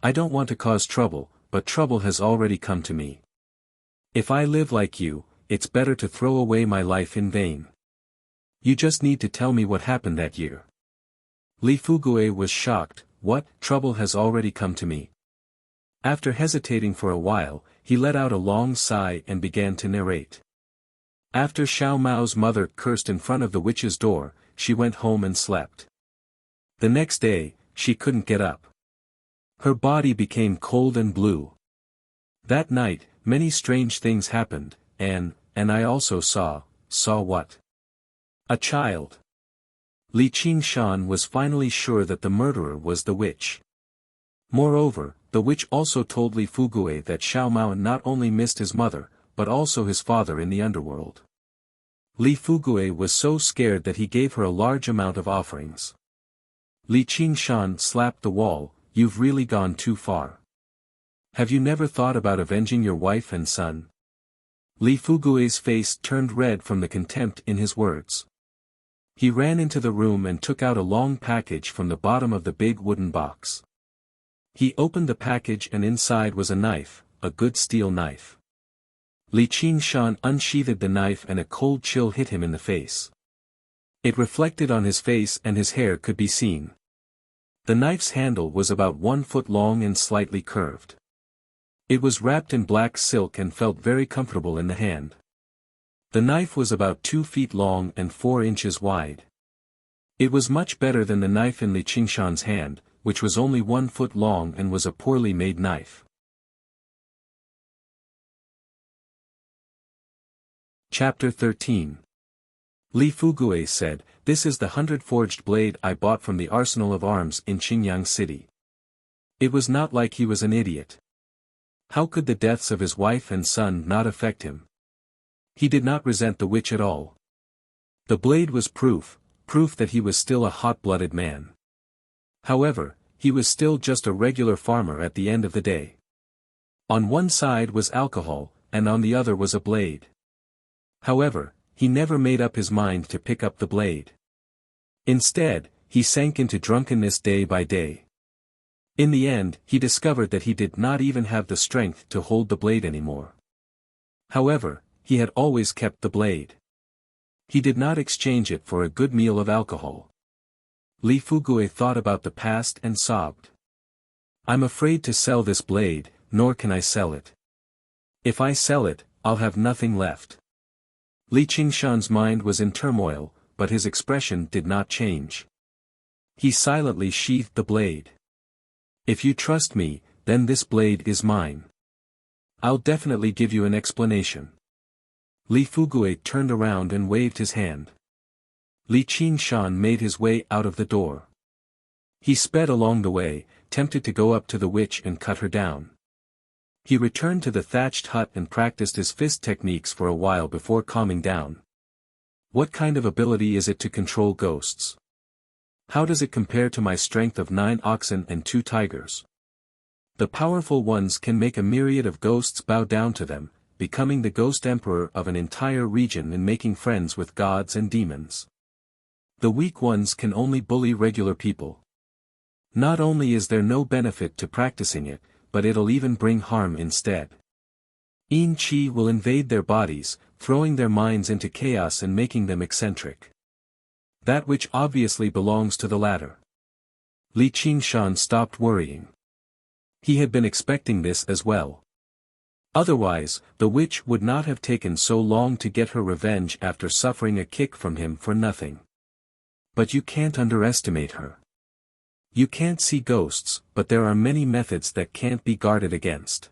I don't want to cause trouble, but trouble has already come to me. If I live like you, it's better to throw away my life in vain. You just need to tell me what happened that year. Li Fugui was shocked. What, trouble has already come to me? After hesitating for a while, he let out a long sigh and began to narrate. After Xiao Mao's mother cursed in front of the witch's door, she went home and slept. The next day, she couldn't get up. Her body became cold and blue. That night, many strange things happened, and I also saw what? A child. Li Qingshan was finally sure that the murderer was the witch. Moreover, the witch also told Li Fugui that Xiao Mao not only missed his mother, but also his father in the underworld. Li Fugui was so scared that he gave her a large amount of offerings. Li Qingshan slapped the wall. You've really gone too far. Have you never thought about avenging your wife and son? Li Fugui's face turned red from the contempt in his words. He ran into the room and took out a long package from the bottom of the big wooden box. He opened the package and inside was a knife, a good steel knife. Li Qingshan unsheathed the knife and a cold chill hit him in the face. It reflected on his face and his hair could be seen. The knife's handle was about 1 foot long and slightly curved. It was wrapped in black silk and felt very comfortable in the hand. The knife was about 2 feet long and 4 inches wide. It was much better than the knife in Li Qingshan's hand, which was only 1 foot long and was a poorly made knife. Chapter 13. Li Fugui said, This is the 100-forged blade I bought from the arsenal of arms in Qingyang City. It was not like he was an idiot. How could the deaths of his wife and son not affect him? He did not resent the witch at all. The blade was proof that he was still a hot-blooded man. However, he was still just a regular farmer at the end of the day. On one side was alcohol, and on the other was a blade. However, he never made up his mind to pick up the blade. Instead, he sank into drunkenness day by day. In the end, he discovered that he did not even have the strength to hold the blade anymore. However, he had always kept the blade. He did not exchange it for a good meal of alcohol. Li Fugui thought about the past and sobbed. I'm afraid to sell this blade, nor can I sell it. If I sell it, I'll have nothing left. Li Qingshan's mind was in turmoil, but his expression did not change. He silently sheathed the blade. If you trust me, then this blade is mine. I'll definitely give you an explanation. Li Fugui turned around and waved his hand. Li Qingshan made his way out of the door. He sped along the way, tempted to go up to the witch and cut her down. He returned to the thatched hut and practiced his fist techniques for a while before calming down. What kind of ability is it to control ghosts? How does it compare to my strength of 9 oxen and 2 tigers? The powerful ones can make a myriad of ghosts bow down to them, becoming the ghost emperor of an entire region and making friends with gods and demons. The weak ones can only bully regular people. Not only is there no benefit to practicing it, but it'll even bring harm instead. Yin Qi will invade their bodies, throwing their minds into chaos and making them eccentric. That which obviously belongs to the latter. Li Qingshan stopped worrying. He had been expecting this as well. Otherwise, the witch would not have taken so long to get her revenge after suffering a kick from him for nothing. But you can't underestimate her. You can't see ghosts, but there are many methods that can't be guarded against.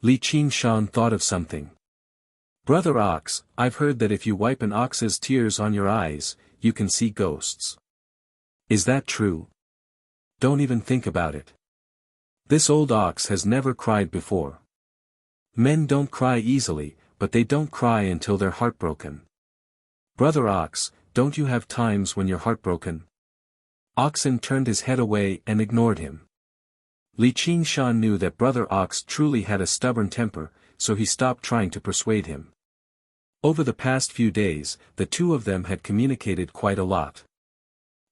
Li Qingshan thought of something. Brother Ox, I've heard that if you wipe an ox's tears on your eyes, you can see ghosts. Is that true? Don't even think about it. This old ox has never cried before. Men don't cry easily, but they don't cry until they're heartbroken. Brother Ox, don't you have times when you're heartbroken? Oxen turned his head away and ignored him. Li Qingshan knew that Brother Ox truly had a stubborn temper, so he stopped trying to persuade him. Over the past few days, the two of them had communicated quite a lot.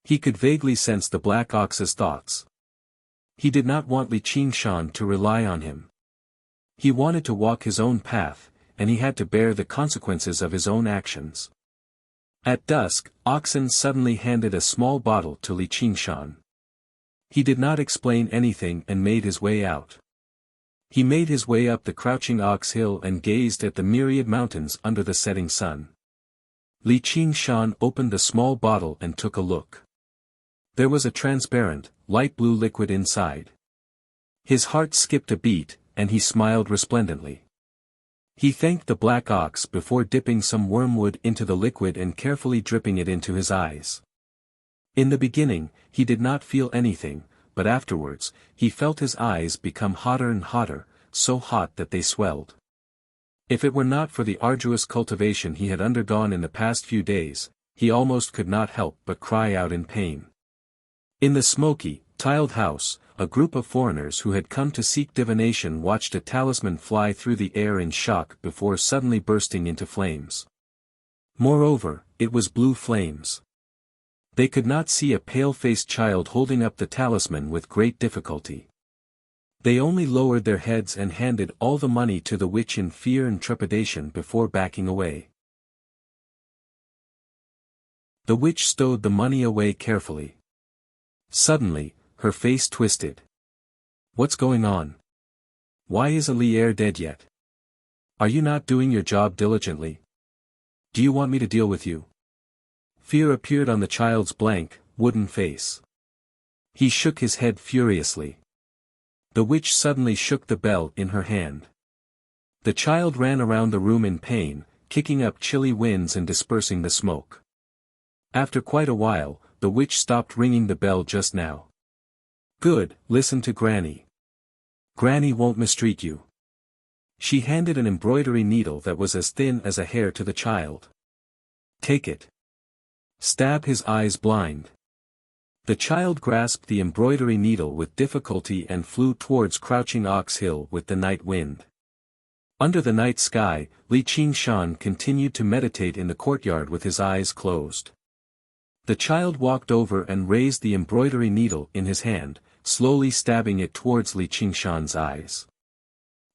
He could vaguely sense the black ox's thoughts. He did not want Li Qingshan to rely on him. He wanted to walk his own path, and he had to bear the consequences of his own actions. At dusk, Oxen suddenly handed a small bottle to Li Qingshan. He did not explain anything and made his way out. He made his way up the crouching ox hill and gazed at the myriad mountains under the setting sun. Li Qingshan opened the small bottle and took a look. There was a transparent, light blue liquid inside. His heart skipped a beat, and he smiled resplendently. He thanked the black ox before dipping some wormwood into the liquid and carefully dripping it into his eyes. In the beginning, he did not feel anything, but afterwards, he felt his eyes become hotter and hotter, so hot that they swelled. If it were not for the arduous cultivation he had undergone in the past few days, he almost could not help but cry out in pain. In the smoky, tiled house, a group of foreigners who had come to seek divination watched a talisman fly through the air in shock before suddenly bursting into flames. Moreover, it was blue flames. They could not see a pale-faced child holding up the talisman with great difficulty. They only lowered their heads and handed all the money to the witch in fear and trepidation before backing away. The witch stowed the money away carefully. Suddenly, her face twisted. What's going on? Why isn't Lier dead yet? Are you not doing your job diligently? Do you want me to deal with you? Fear appeared on the child's blank, wooden face. He shook his head furiously. The witch suddenly shook the bell in her hand. The child ran around the room in pain, kicking up chilly winds and dispersing the smoke. After quite a while, the witch stopped ringing the bell just now. Good, listen to Granny. Granny won't mistreat you. She handed an embroidery needle that was as thin as a hair to the child. Take it. Stab his eyes blind. The child grasped the embroidery needle with difficulty and flew towards crouching Ox Hill with the night wind. Under the night sky, Li Qingshan continued to meditate in the courtyard with his eyes closed. The child walked over and raised the embroidery needle in his hand, slowly stabbing it towards Li Qingshan's eyes.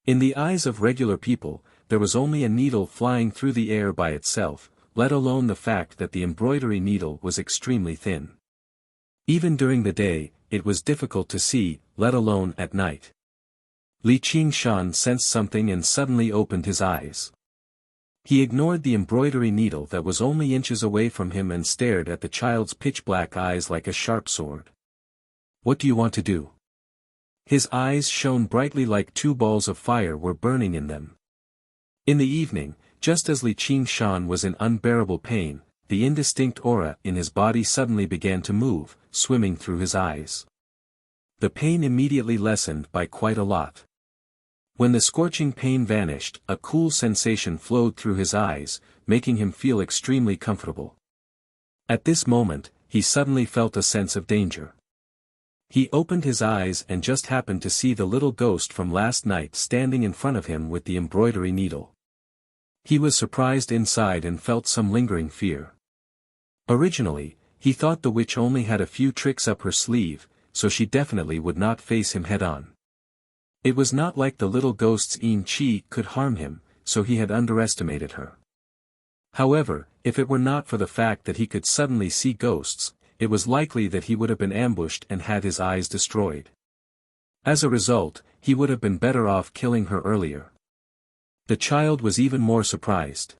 In the eyes of regular people, there was only a needle flying through the air by itself, let alone the fact that the embroidery needle was extremely thin. Even during the day, it was difficult to see, let alone at night. Li Qingshan sensed something and suddenly opened his eyes. He ignored the embroidery needle that was only inches away from him and stared at the child's pitch-black eyes like a sharp sword. What do you want to do? His eyes shone brightly like two balls of fire were burning in them. In the evening, just as Li Qingshan was in unbearable pain, the indistinct aura in his body suddenly began to move, swimming through his eyes. The pain immediately lessened by quite a lot. When the scorching pain vanished, a cool sensation flowed through his eyes, making him feel extremely comfortable. At this moment, he suddenly felt a sense of danger. He opened his eyes and just happened to see the little ghost from last night standing in front of him with the embroidery needle. He was surprised inside and felt some lingering fear. Originally, he thought the witch only had a few tricks up her sleeve, so she definitely would not face him head-on. It was not like the little ghost's Chi could harm him, so he had underestimated her. However, if it were not for the fact that he could suddenly see ghosts, it was likely that he would have been ambushed and had his eyes destroyed. As a result, he would have been better off killing her earlier. The child was even more surprised.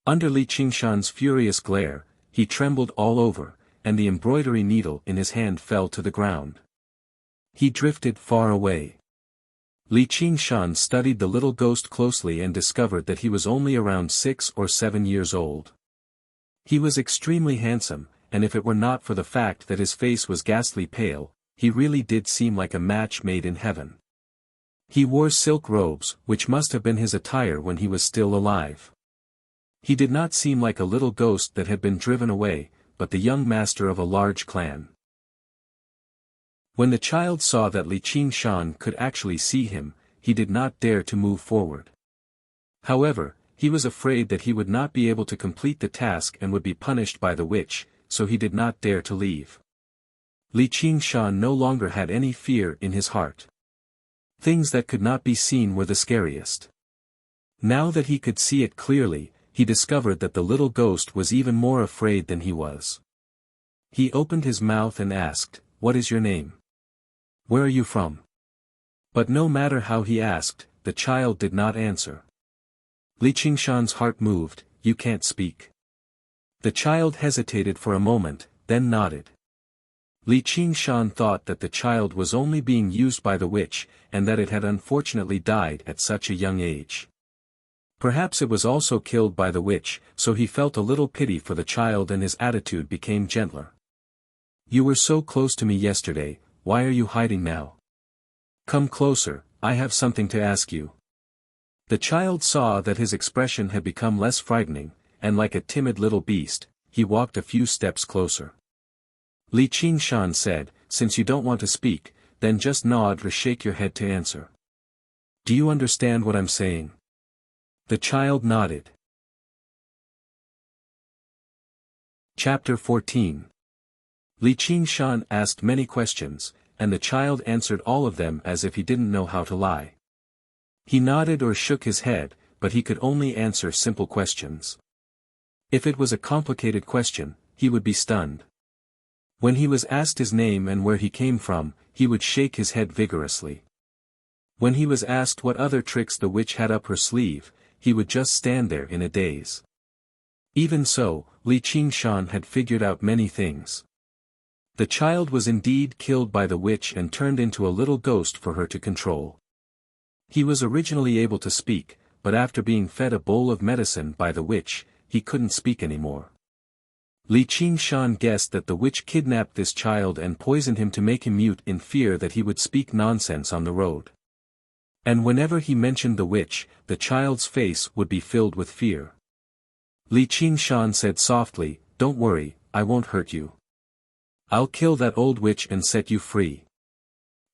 Under Li Qingshan's furious glare, he trembled all over, and the embroidery needle in his hand fell to the ground. He drifted far away. Li Qingshan studied the little ghost closely and discovered that he was only around 6 or 7 years old. He was extremely handsome, and if it were not for the fact that his face was ghastly pale, he really did seem like a match made in heaven. He wore silk robes, which must have been his attire when he was still alive. He did not seem like a little ghost that had been driven away, but the young master of a large clan. When the child saw that Li Qingshan could actually see him, he did not dare to move forward. However, he was afraid that he would not be able to complete the task and would be punished by the witch, so he did not dare to leave. Li Qingshan no longer had any fear in his heart. Things that could not be seen were the scariest. Now that he could see it clearly, he discovered that the little ghost was even more afraid than he was. He opened his mouth and asked, "What is your name? Where are you from?" But no matter how he asked, the child did not answer. Li Qingshan's heart moved. "You can't speak." The child hesitated for a moment, then nodded. Li Qingshan thought that the child was only being used by the witch, and that it had unfortunately died at such a young age. Perhaps it was also killed by the witch, so he felt a little pity for the child and his attitude became gentler. "You were so close to me yesterday, why are you hiding now? Come closer, I have something to ask you." The child saw that his expression had become less frightening, and like a timid little beast, he walked a few steps closer. Li Qingshan said, "Since you don't want to speak, then just nod or shake your head to answer. Do you understand what I'm saying?" The child nodded. Chapter 14. Li Qingshan asked many questions, and the child answered all of them as if he didn't know how to lie. He nodded or shook his head, but he could only answer simple questions. If it was a complicated question, he would be stunned. When he was asked his name and where he came from, he would shake his head vigorously. When he was asked what other tricks the witch had up her sleeve, he would just stand there in a daze. Even so, Li Qingshan had figured out many things. The child was indeed killed by the witch and turned into a little ghost for her to control. He was originally able to speak, but after being fed a bowl of medicine by the witch, he couldn't speak anymore. Li Qingshan guessed that the witch kidnapped this child and poisoned him to make him mute in fear that he would speak nonsense on the road. And whenever he mentioned the witch, the child's face would be filled with fear. Li Qingshan said softly, "Don't worry, I won't hurt you. I'll kill that old witch and set you free."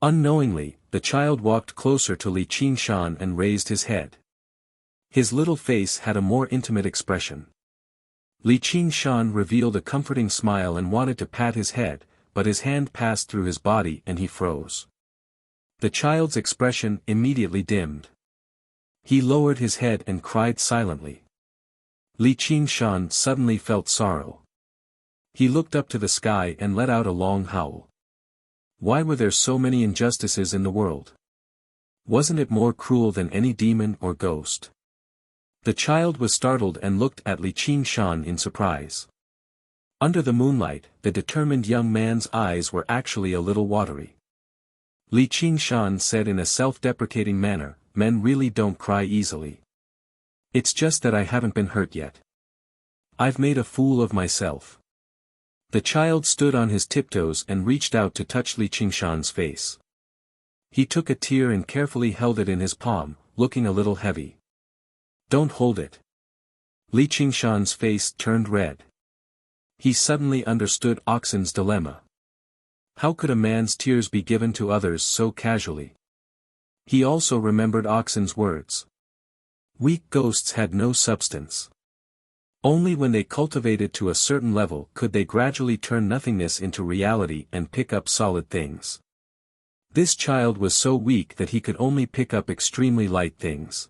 Unknowingly, the child walked closer to Li Qingshan and raised his head. His little face had a more intimate expression. Li Qingshan revealed a comforting smile and wanted to pat his head, but his hand passed through his body and he froze. The child's expression immediately dimmed. He lowered his head and cried silently. Li Qingshan suddenly felt sorrow. He looked up to the sky and let out a long howl. Why were there so many injustices in the world? Wasn't it more cruel than any demon or ghost? The child was startled and looked at Li Qingshan in surprise. Under the moonlight, the determined young man's eyes were actually a little watery. Li Qingshan said in a self-deprecating manner, "Men really don't cry easily. It's just that I haven't been hurt yet. I've made a fool of myself." The child stood on his tiptoes and reached out to touch Li Qingshan's face. He took a tear and carefully held it in his palm, looking a little heavy. "Don't hold it." Li Qingshan's face turned red. He suddenly understood Oxen's dilemma. How could a man's tears be given to others so casually? He also remembered Oxen's words. Weak ghosts had no substance. Only when they cultivated to a certain level could they gradually turn nothingness into reality and pick up solid things. This child was so weak that he could only pick up extremely light things.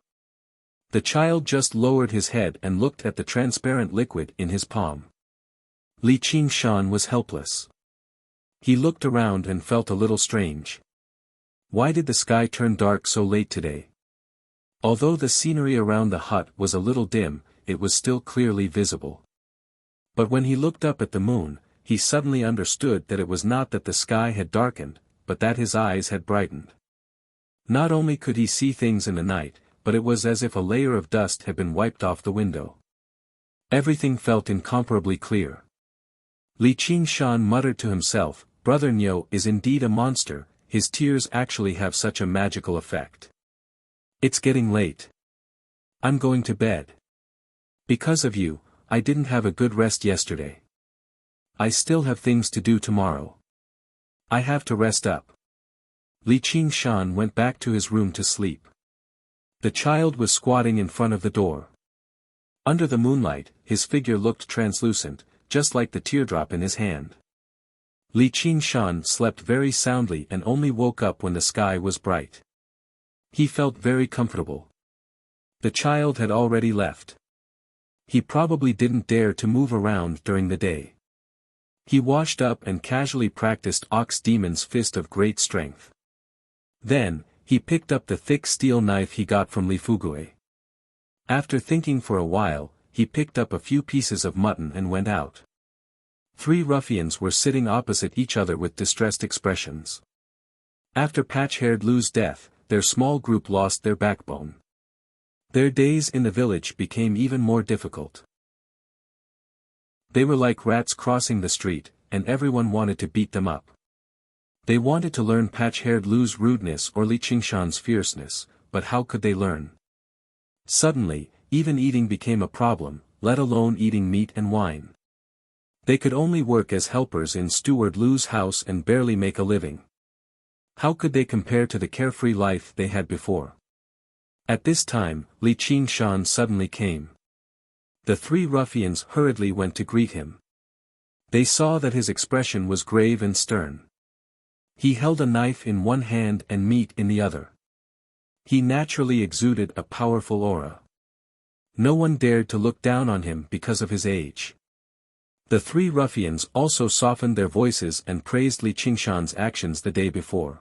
The child just lowered his head and looked at the transparent liquid in his palm. Li Qingshan was helpless. He looked around and felt a little strange. Why did the sky turn dark so late today? Although the scenery around the hut was a little dim, it was still clearly visible. But when he looked up at the moon, he suddenly understood that it was not that the sky had darkened, but that his eyes had brightened. Not only could he see things in the night, but it was as if a layer of dust had been wiped off the window. Everything felt incomparably clear. Li Qingshan muttered to himself, "Brother Nyo is indeed a monster, his tears actually have such a magical effect. It's getting late. I'm going to bed. Because of you, I didn't have a good rest yesterday. I still have things to do tomorrow. I have to rest up." Li Qingshan went back to his room to sleep. The child was squatting in front of the door. Under the moonlight, his figure looked translucent, just like the teardrop in his hand. Li Qingshan slept very soundly and only woke up when the sky was bright. He felt very comfortable. The child had already left. He probably didn't dare to move around during the day. He washed up and casually practiced Ox Demon's fist of great strength. Then, he picked up the thick steel knife he got from Li Fugue. After thinking for a while, he picked up a few pieces of mutton and went out. 3 ruffians were sitting opposite each other with distressed expressions. After Patch-Haired Lu's death, their small group lost their backbone. Their days in the village became even more difficult. They were like rats crossing the street, and everyone wanted to beat them up. They wanted to learn Patch-Haired Lu's rudeness or Li Qingshan's fierceness, but how could they learn? Suddenly, even eating became a problem, let alone eating meat and wine. They could only work as helpers in Steward Lu's house and barely make a living. How could they compare to the carefree life they had before? At this time, Li Qingshan suddenly came. The 3 ruffians hurriedly went to greet him. They saw that his expression was grave and stern. He held a knife in one hand and meat in the other. He naturally exuded a powerful aura. No one dared to look down on him because of his age. The 3 ruffians also softened their voices and praised Li Qingshan's actions the day before.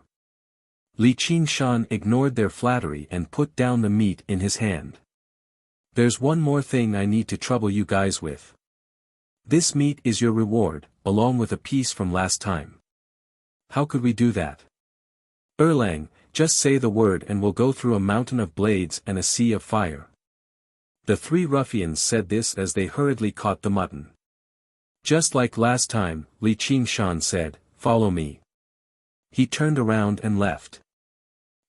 Li Qingshan ignored their flattery and put down the meat in his hand. "There's one more thing I need to trouble you guys with. This meat is your reward, along with a piece from last time." "How could we do that?" "Erlang, just say the word and we'll go through a mountain of blades and a sea of fire." The 3 ruffians said this as they hurriedly caught the mutton. Just like last time, Li Qingshan said, "Follow me." He turned around and left.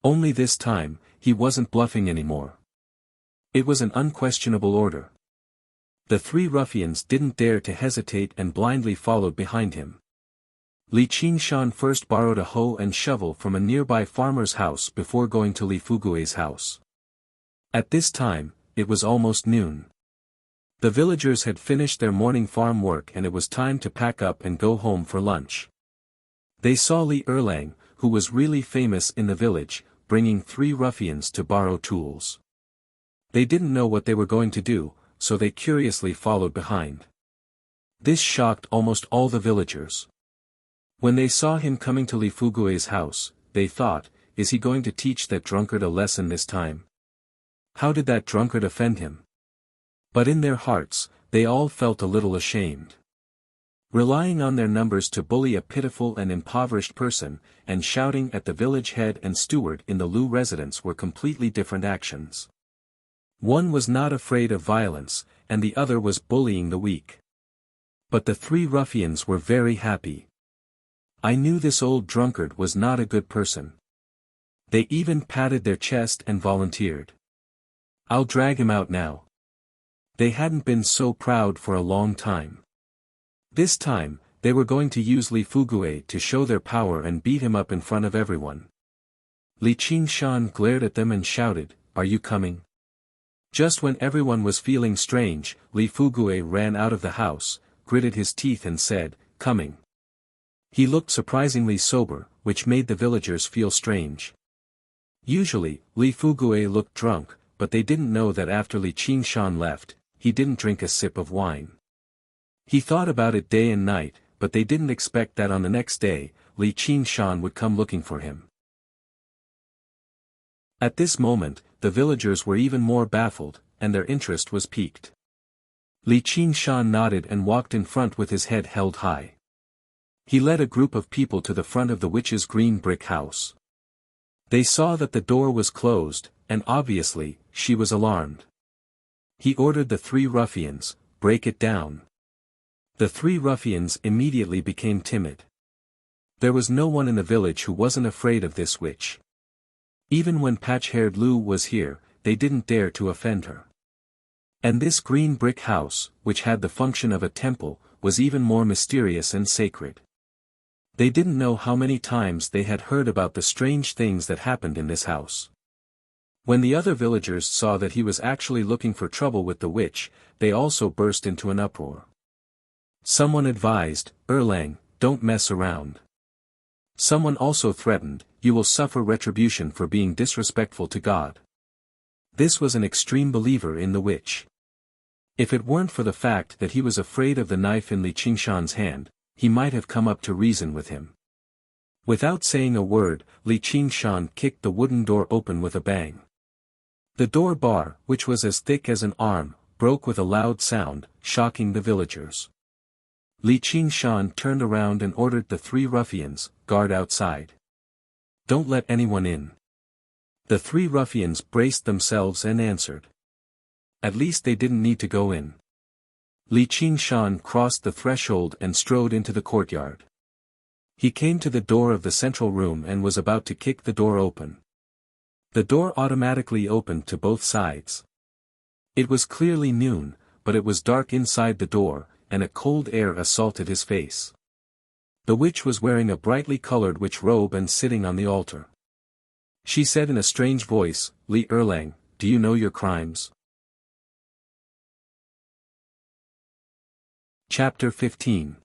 Only this time, he wasn't bluffing anymore. It was an unquestionable order. The 3 ruffians didn't dare to hesitate and blindly followed behind him. Li Qingshan first borrowed a hoe and shovel from a nearby farmer's house before going to Li Fugue's house. At this time, it was almost noon. The villagers had finished their morning farm work and it was time to pack up and go home for lunch. They saw Li Erlang, who was really famous in the village, bringing 3 ruffians to borrow tools. They didn't know what they were going to do, so they curiously followed behind. This shocked almost all the villagers. When they saw him coming to Li Fugue's house, they thought, is he going to teach that drunkard a lesson this time? How did that drunkard offend him? But in their hearts, they all felt a little ashamed. Relying on their numbers to bully a pitiful and impoverished person, and shouting at the village head and steward in the Lu residence were completely different actions. One was not afraid of violence, and the other was bullying the weak. But the 3 ruffians were very happy. I knew this old drunkard was not a good person. They even patted their chest and volunteered. "I'll drag him out now." They hadn't been so proud for a long time. This time, they were going to use Li Fugue to show their power and beat him up in front of everyone. Li Qingshan glared at them and shouted, "Are you coming?" Just when everyone was feeling strange, Li Fugue ran out of the house, gritted his teeth and said, "Coming." He looked surprisingly sober, which made the villagers feel strange. Usually, Li Fugue looked drunk, but they didn't know that after Li Qingshan left, he didn't drink a sip of wine. He thought about it day and night, but they didn't expect that on the next day, Li Qingshan would come looking for him. At this moment, the villagers were even more baffled, and their interest was piqued. Li Qingshan nodded and walked in front with his head held high. He led a group of people to the front of the witch's green brick house. They saw that the door was closed, and obviously, she was alarmed. He ordered the 3 ruffians, "Break it down." The 3 ruffians immediately became timid. There was no one in the village who wasn't afraid of this witch. Even when patch-haired Lu was here, they didn't dare to offend her. And this green brick house, which had the function of a temple, was even more mysterious and sacred. They didn't know how many times they had heard about the strange things that happened in this house. When the other villagers saw that he was actually looking for trouble with the witch, they also burst into an uproar. Someone advised, "Erlang, don't mess around." Someone also threatened, "You will suffer retribution for being disrespectful to God." This was an extreme believer in the witch. If it weren't for the fact that he was afraid of the knife in Li Qingshan's hand, he might have come up to reason with him. Without saying a word, Li Qingshan kicked the wooden door open with a bang. The door bar, which was as thick as an arm, broke with a loud sound, shocking the villagers. Li Qingshan turned around and ordered the 3 ruffians, "Guard outside. Don't let anyone in." The 3 ruffians braced themselves and answered. At least they didn't need to go in. Li Qingshan crossed the threshold and strode into the courtyard. He came to the door of the central room and was about to kick the door open. The door automatically opened to both sides. It was clearly noon, but it was dark inside the door, and a cold air assaulted his face. The witch was wearing a brightly colored witch robe and sitting on the altar. She said in a strange voice, "Li Erlang, do you know your crimes?" Chapter 15.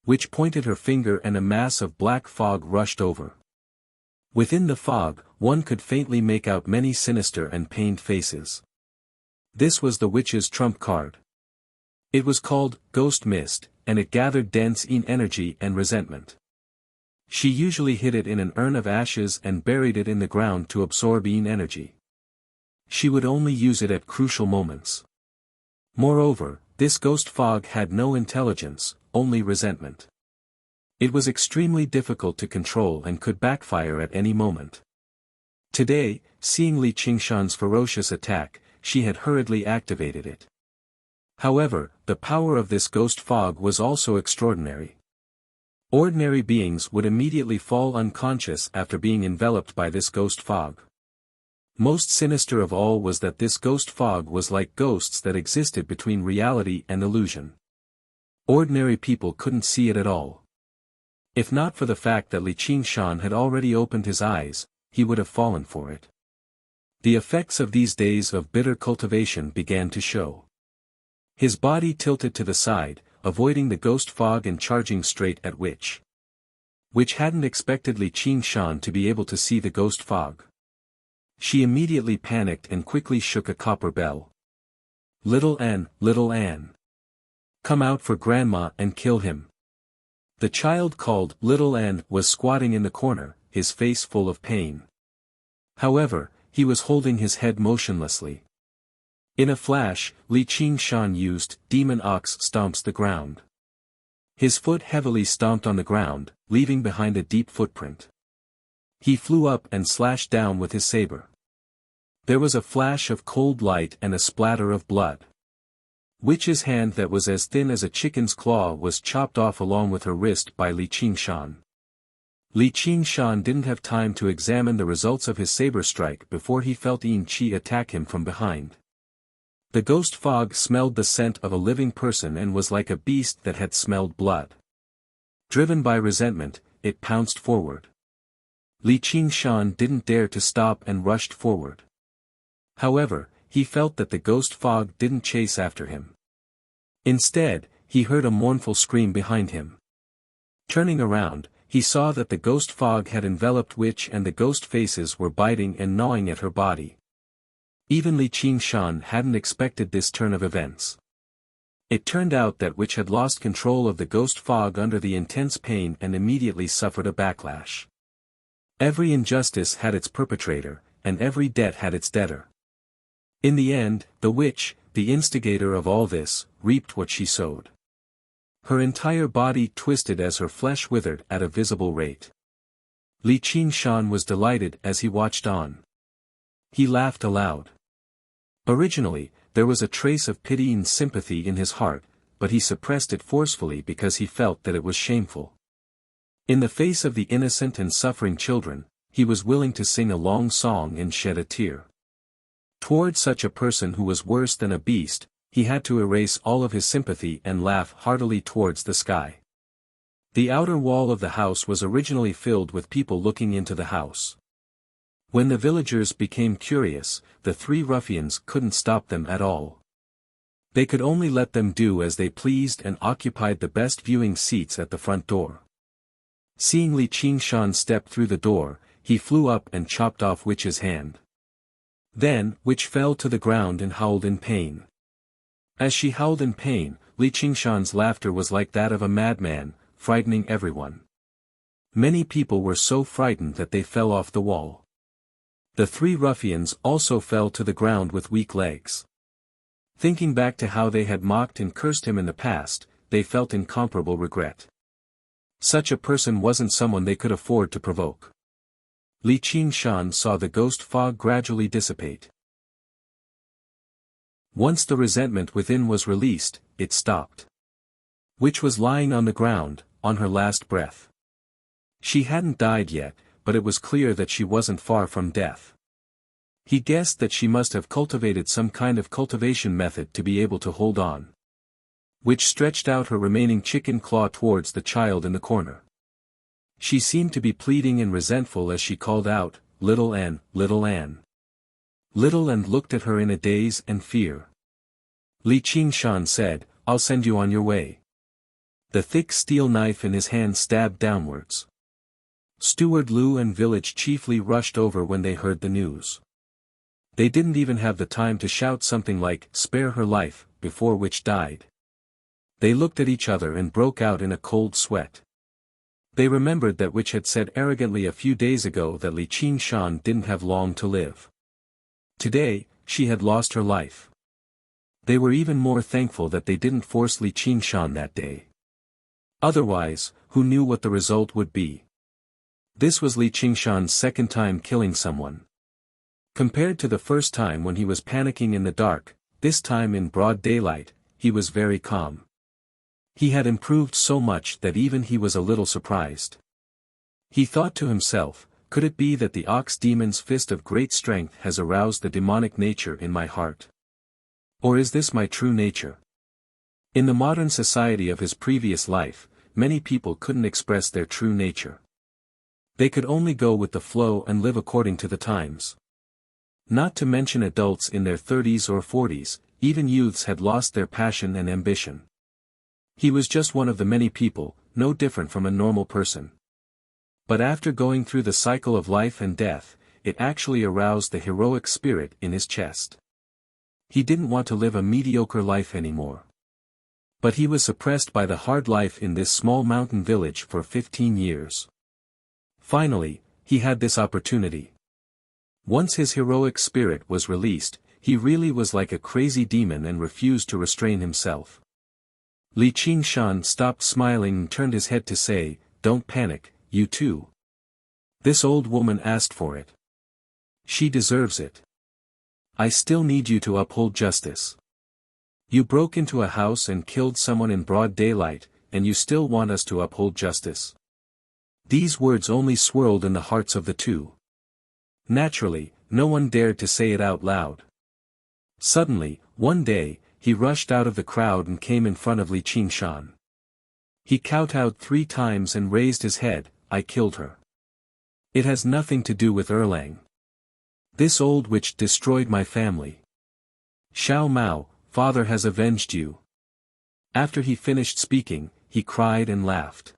Witch pointed her finger and a mass of black fog rushed over. Within the fog, one could faintly make out many sinister and pained faces. This was the witch's trump card. It was called Ghost Mist, and it gathered dense energy and resentment. She usually hid it in an urn of ashes and buried it in the ground to absorb energy. She would only use it at crucial moments. Moreover, this ghost fog had no intelligence, only resentment. It was extremely difficult to control and could backfire at any moment. Today, seeing Li Qingshan's ferocious attack, she had hurriedly activated it. However, the power of this ghost fog was also extraordinary. Ordinary beings would immediately fall unconscious after being enveloped by this ghost fog. Most sinister of all was that this ghost fog was like ghosts that existed between reality and illusion. Ordinary people couldn't see it at all. If not for the fact that Li Qingshan had already opened his eyes, he would have fallen for it. The effects of these days of bitter cultivation began to show. His body tilted to the side, avoiding the ghost fog and charging straight at Witch. Witch hadn't expected Li Qingshan to be able to see the ghost fog. She immediately panicked and quickly shook a copper bell. Little Anne. Come out for Grandma and kill him." The child called Little Anne was squatting in the corner, his face full of pain. However, he was holding his head motionlessly. In a flash, Li Qingshan used Demon Ox stomps the ground. His foot heavily stomped on the ground, leaving behind a deep footprint. He flew up and slashed down with his saber. There was a flash of cold light and a splatter of blood. Witch's hand that was as thin as a chicken's claw was chopped off along with her wrist by Li Qingshan. Li Qingshan didn't have time to examine the results of his saber strike before he felt Yin Qi attack him from behind. The ghost fog smelled the scent of a living person and was like a beast that had smelled blood. Driven by resentment, it pounced forward. Li Qingshan didn't dare to stop and rushed forward. However, he felt that the ghost fog didn't chase after him. Instead, he heard a mournful scream behind him. Turning around, He saw that the ghost fog had enveloped Witch and the ghost faces were biting and gnawing at her body. Even Li Qingshan hadn't expected this turn of events. It turned out that Witch had lost control of the ghost fog under the intense pain and immediately suffered a backlash. Every injustice had its perpetrator, and every debt had its debtor. In the end, the Witch, the instigator of all this, reaped what she sowed. Her entire body twisted as her flesh withered at a visible rate. Li Qingshan was delighted as he watched on. He laughed aloud. Originally, there was a trace of pity and sympathy in his heart, but he suppressed it forcefully because he felt that it was shameful. In the face of the innocent and suffering children, he was willing to sing a long song and shed a tear. Toward such a person who was worse than a beast, he had to erase all of his sympathy and laugh heartily towards the sky. The outer wall of the house was originally filled with people looking into the house. When the villagers became curious, the three ruffians couldn't stop them at all. They could only let them do as they pleased and occupied the best viewing seats at the front door. Seeing Li Qingshan step through the door, he flew up and chopped off Witch's hand. Then, Witch fell to the ground and howled in pain. As she howled in pain, Li Qingshan's laughter was like that of a madman, frightening everyone. Many people were so frightened that they fell off the wall. The three ruffians also fell to the ground with weak legs. Thinking back to how they had mocked and cursed him in the past, they felt incomparable regret. Such a person wasn't someone they could afford to provoke. Li Qingshan saw the ghost fog gradually dissipate. Once the resentment within was released, it stopped. Witch was lying on the ground, on her last breath. She hadn't died yet, but it was clear that she wasn't far from death. He guessed that she must have cultivated some kind of cultivation method to be able to hold on. Witch stretched out her remaining chicken claw towards the child in the corner. She seemed to be pleading and resentful as she called out, "Little Anne, little Anne." Little Anne looked at her in a daze and fear. Li Qingshan said, "I'll send you on your way." The thick steel knife in his hand stabbed downwards. Steward Lu and village chiefly rushed over when they heard the news. They didn't even have the time to shout something like, "Spare her life," before Witch died. They looked at each other and broke out in a cold sweat. They remembered that Witch had said arrogantly a few days ago that Li Qingshan didn't have long to live. Today, she had lost her life. They were even more thankful that they didn't force Li Qingshan that day. Otherwise, who knew what the result would be? This was Li Qingshan's second time killing someone. Compared to the first time when he was panicking in the dark, this time in broad daylight, he was very calm. He had improved so much that even he was a little surprised. He thought to himself, could it be that the ox demon's fist of great strength has aroused the demonic nature in my heart? Or is this my true nature? In the modern society of his previous life, many people couldn't express their true nature. They could only go with the flow and live according to the times. Not to mention adults in their 30s or 40s, even youths had lost their passion and ambition. He was just one of the many people, no different from a normal person. But after going through the cycle of life and death, it actually aroused the heroic spirit in his chest. He didn't want to live a mediocre life anymore. But he was suppressed by the hard life in this small mountain village for 15 years. Finally, he had this opportunity. Once his heroic spirit was released, he really was like a crazy demon and refused to restrain himself. Li Qingshan stopped smiling and turned his head to say, "Don't panic, you too. This old woman asked for it. She deserves it. I still need you to uphold justice. You broke into a house and killed someone in broad daylight, and you still want us to uphold justice." These words only swirled in the hearts of the two. Naturally, no one dared to say it out loud. Suddenly, one day, he rushed out of the crowd and came in front of Li Qingshan. He kowtowed 3 times and raised his head, "I killed her. It has nothing to do with Erlang. This old witch destroyed my family. Xiao Mao, father has avenged you." After he finished speaking, he cried and laughed.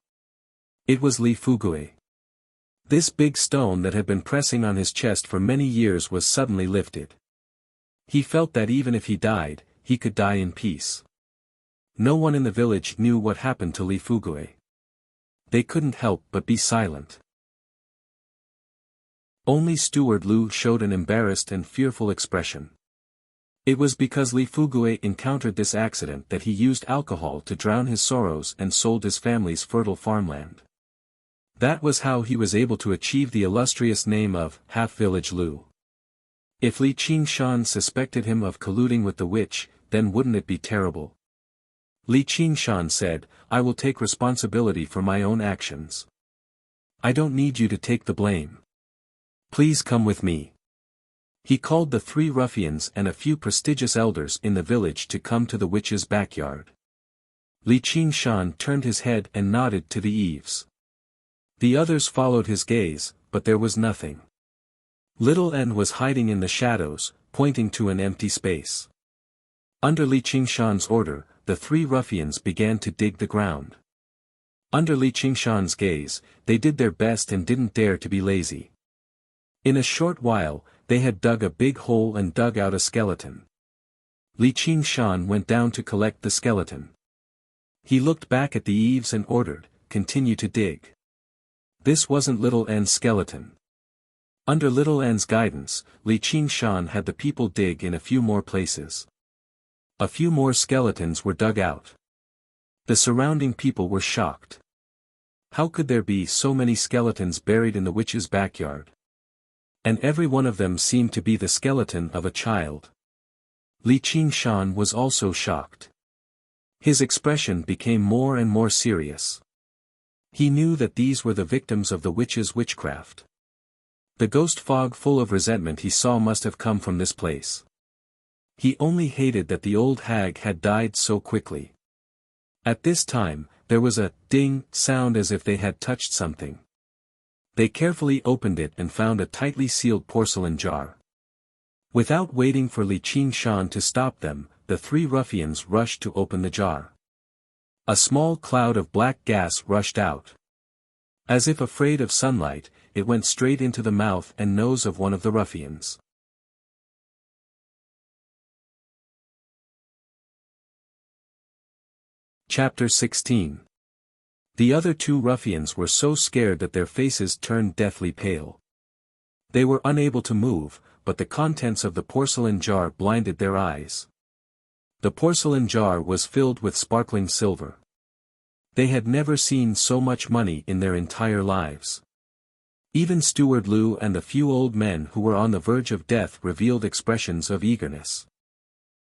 It was Li Fugui. This big stone that had been pressing on his chest for many years was suddenly lifted. He felt that even if he died, he could die in peace. No one in the village knew what happened to Li Fugui. They couldn't help but be silent. Only Steward Lu showed an embarrassed and fearful expression. It was because Li Fugui encountered this accident that he used alcohol to drown his sorrows and sold his family's fertile farmland. That was how he was able to achieve the illustrious name of Half-Village Lu. If Li Qingshan suspected him of colluding with the witch, then wouldn't it be terrible? Li Qingshan said, "I will take responsibility for my own actions. I don't need you to take the blame. Please come with me." He called the 3 ruffians and a few prestigious elders in the village to come to the witch's backyard. Li Qingshan turned his head and nodded to the eaves. The others followed his gaze, but there was nothing. Little N was hiding in the shadows, pointing to an empty space. Under Li Qingshan's order, the 3 ruffians began to dig the ground. Under Li Qingshan's gaze, they did their best and didn't dare to be lazy. In a short while, they had dug a big hole and dug out a skeleton. Li Qingshan went down to collect the skeleton. He looked back at the eaves and ordered, "Continue to dig." This wasn't Little N's skeleton. Under Little N's guidance, Li Qingshan had the people dig in a few more places. A few more skeletons were dug out. The surrounding people were shocked. How could there be so many skeletons buried in the witch's backyard? And every one of them seemed to be the skeleton of a child. Li Qingshan was also shocked. His expression became more and more serious. He knew that these were the victims of the witch's witchcraft. The ghost fog full of resentment he saw must have come from this place. He only hated that the old hag had died so quickly. At this time, there was a ding sound as if they had touched something. They carefully opened it and found a tightly sealed porcelain jar. Without waiting for Li Qingshan to stop them, the 3 ruffians rushed to open the jar. A small cloud of black gas rushed out. As if afraid of sunlight, it went straight into the mouth and nose of one of the ruffians. Chapter 16. The other 2 ruffians were so scared that their faces turned deathly pale. They were unable to move, but the contents of the porcelain jar blinded their eyes. The porcelain jar was filled with sparkling silver. They had never seen so much money in their entire lives. Even Steward Lu and the few old men who were on the verge of death revealed expressions of eagerness.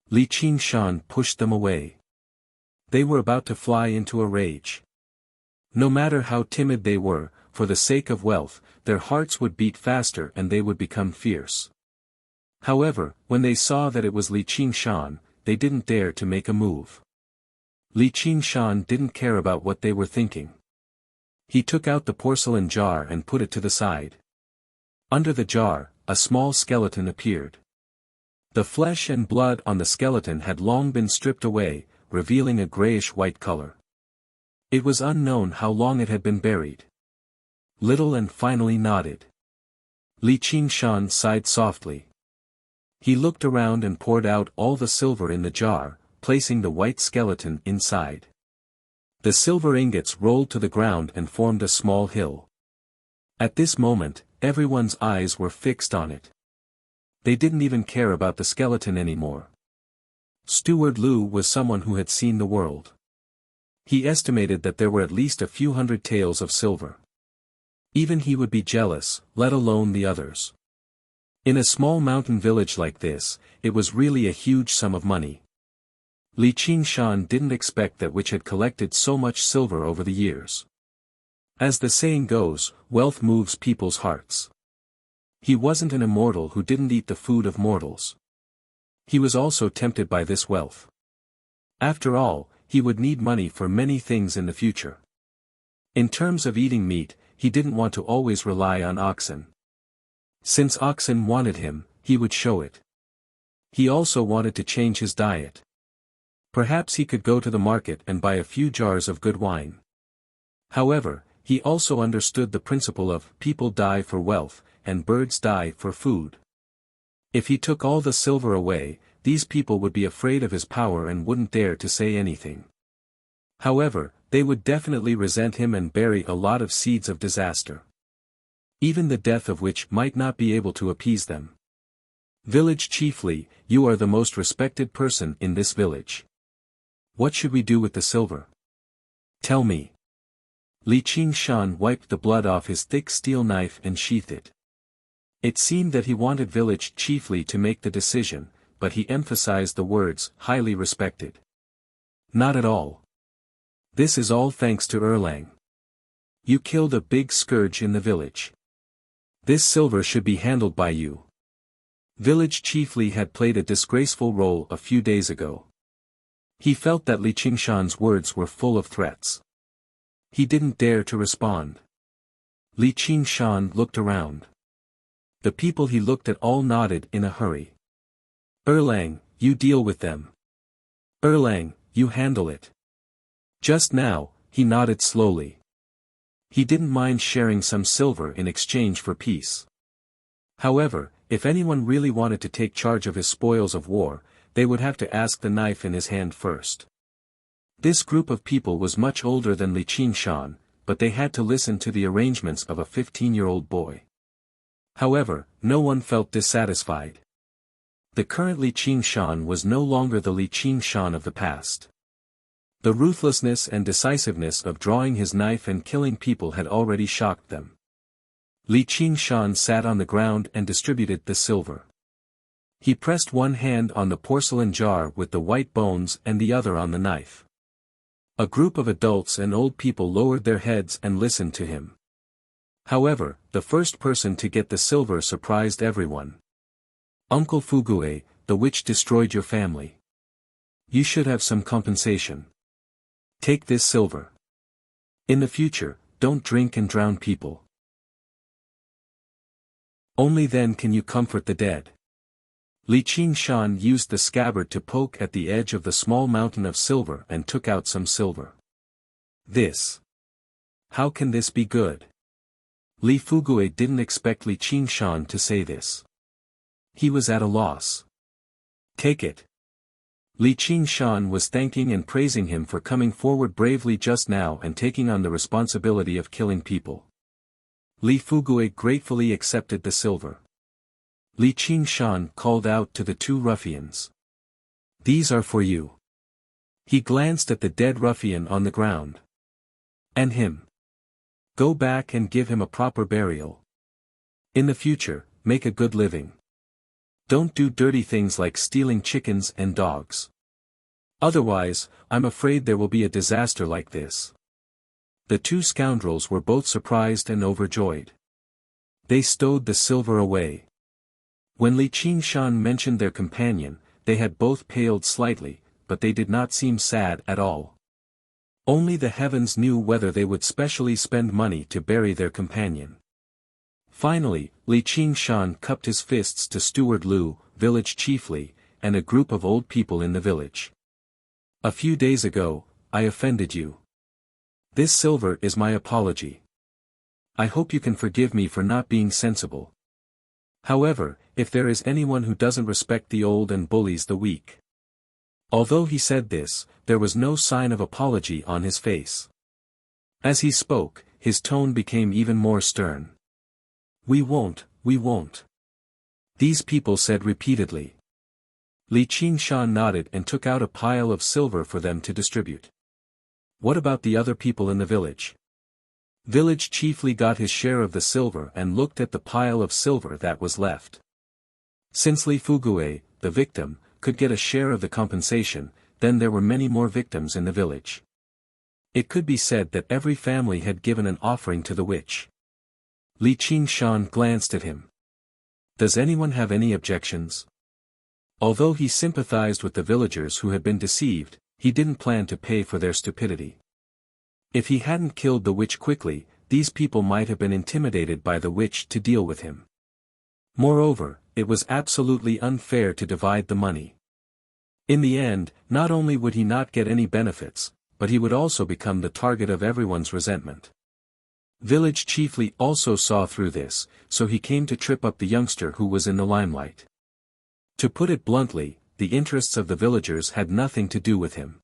Li Qingshan pushed them away. They were about to fly into a rage. No matter how timid they were, for the sake of wealth, their hearts would beat faster and they would become fierce. However, when they saw that it was Li Qingshan, they didn't dare to make a move. Li Qingshan didn't care about what they were thinking. He took out the porcelain jar and put it to the side. Under the jar, a small skeleton appeared. The flesh and blood on the skeleton had long been stripped away, revealing a grayish-white color. It was unknown how long it had been buried. Little N finally nodded. Li Qingshan sighed softly. He looked around and poured out all the silver in the jar, placing the white skeleton inside. The silver ingots rolled to the ground and formed a small hill. At this moment, everyone's eyes were fixed on it. They didn't even care about the skeleton anymore. Steward Lu was someone who had seen the world. He estimated that there were at least a few hundred taels of silver. Even he would be jealous, let alone the others. In a small mountain village like this, it was really a huge sum of money. Li Qingshan didn't expect that which had collected so much silver over the years. As the saying goes, wealth moves people's hearts. He wasn't an immortal who didn't eat the food of mortals. He was also tempted by this wealth. After all, he would need money for many things in the future. In terms of eating meat, he didn't want to always rely on oxen. Since oxen wanted him, he would show it. He also wanted to change his diet. Perhaps he could go to the market and buy a few jars of good wine. However, he also understood the principle of people die for wealth, and birds die for food. If he took all the silver away, these people would be afraid of his power and wouldn't dare to say anything. However, they would definitely resent him and bury a lot of seeds of disaster. Even the death of which might not be able to appease them. Village chiefly, you are the most respected person in this village. What should we do with the silver? Tell me. Li Qingshan wiped the blood off his thick steel knife and sheathed it. It seemed that he wanted village chiefly to make the decision, but he emphasized the words, highly respected. Not at all. This is all thanks to Erlang. You killed a big scourge in the village. This silver should be handled by you. Village chiefly had played a disgraceful role a few days ago. He felt that Li Qingshan's words were full of threats. He didn't dare to respond. Li Qingshan looked around. The people he looked at all nodded in a hurry. Erlang, you deal with them. Erlang, you handle it. Just now, he nodded slowly. He didn't mind sharing some silver in exchange for peace. However, if anyone really wanted to take charge of his spoils of war, they would have to ask the knife in his hand first. This group of people was much older than Li Qingshan, but they had to listen to the arrangements of a 15-year-old boy. However, no one felt dissatisfied. The current Li Qingshan was no longer the Li Qingshan of the past. The ruthlessness and decisiveness of drawing his knife and killing people had already shocked them. Li Qingshan sat on the ground and distributed the silver. He pressed one hand on the porcelain jar with the white bones and the other on the knife. A group of adults and old people lowered their heads and listened to him. However, the first person to get the silver surprised everyone. Uncle Fugue, the witch destroyed your family. You should have some compensation. Take this silver. In the future, don't drink and drown people. Only then can you comfort the dead. Li Qingshan used the scabbard to poke at the edge of the small mountain of silver and took out some silver. This. How can this be good? Li Fugue didn't expect Li Qingshan to say this. He was at a loss. Take it. Li Qingshan was thanking and praising him for coming forward bravely just now and taking on the responsibility of killing people. Li Fugue gratefully accepted the silver. Li Qingshan called out to the two ruffians. These are for you. He glanced at the dead ruffian on the ground. And him. Go back and give him a proper burial. In the future, make a good living. Don't do dirty things like stealing chickens and dogs. Otherwise, I'm afraid there will be a disaster like this. The two scoundrels were both surprised and overjoyed. They stowed the silver away. When Li Qingshan mentioned their companion, they had both paled slightly, but they did not seem sad at all. Only the heavens knew whether they would specially spend money to bury their companion. Finally, Li Qingshan cupped his fists to Steward Lu, village chiefly, and a group of old people in the village. A few days ago, I offended you. This silver is my apology. I hope you can forgive me for not being sensible. However, if there is anyone who doesn't respect the old and bullies the weak. Although he said this, there was no sign of apology on his face. As he spoke, his tone became even more stern. We won't. These people said repeatedly. Li Qingshan nodded and took out a pile of silver for them to distribute. What about the other people in the village? Village chiefly got his share of the silver and looked at the pile of silver that was left. Since Li Fugue, the victim, could get a share of the compensation, then there were many more victims in the village. It could be said that every family had given an offering to the witch. Li Qingshan glanced at him. Does anyone have any objections? Although he sympathized with the villagers who had been deceived, he didn't plan to pay for their stupidity. If he hadn't killed the witch quickly, these people might have been intimidated by the witch to deal with him. Moreover, it was absolutely unfair to divide the money. In the end, not only would he not get any benefits, but he would also become the target of everyone's resentment. Village chief Li also saw through this, so he came to trip up the youngster who was in the limelight. To put it bluntly, the interests of the villagers had nothing to do with him.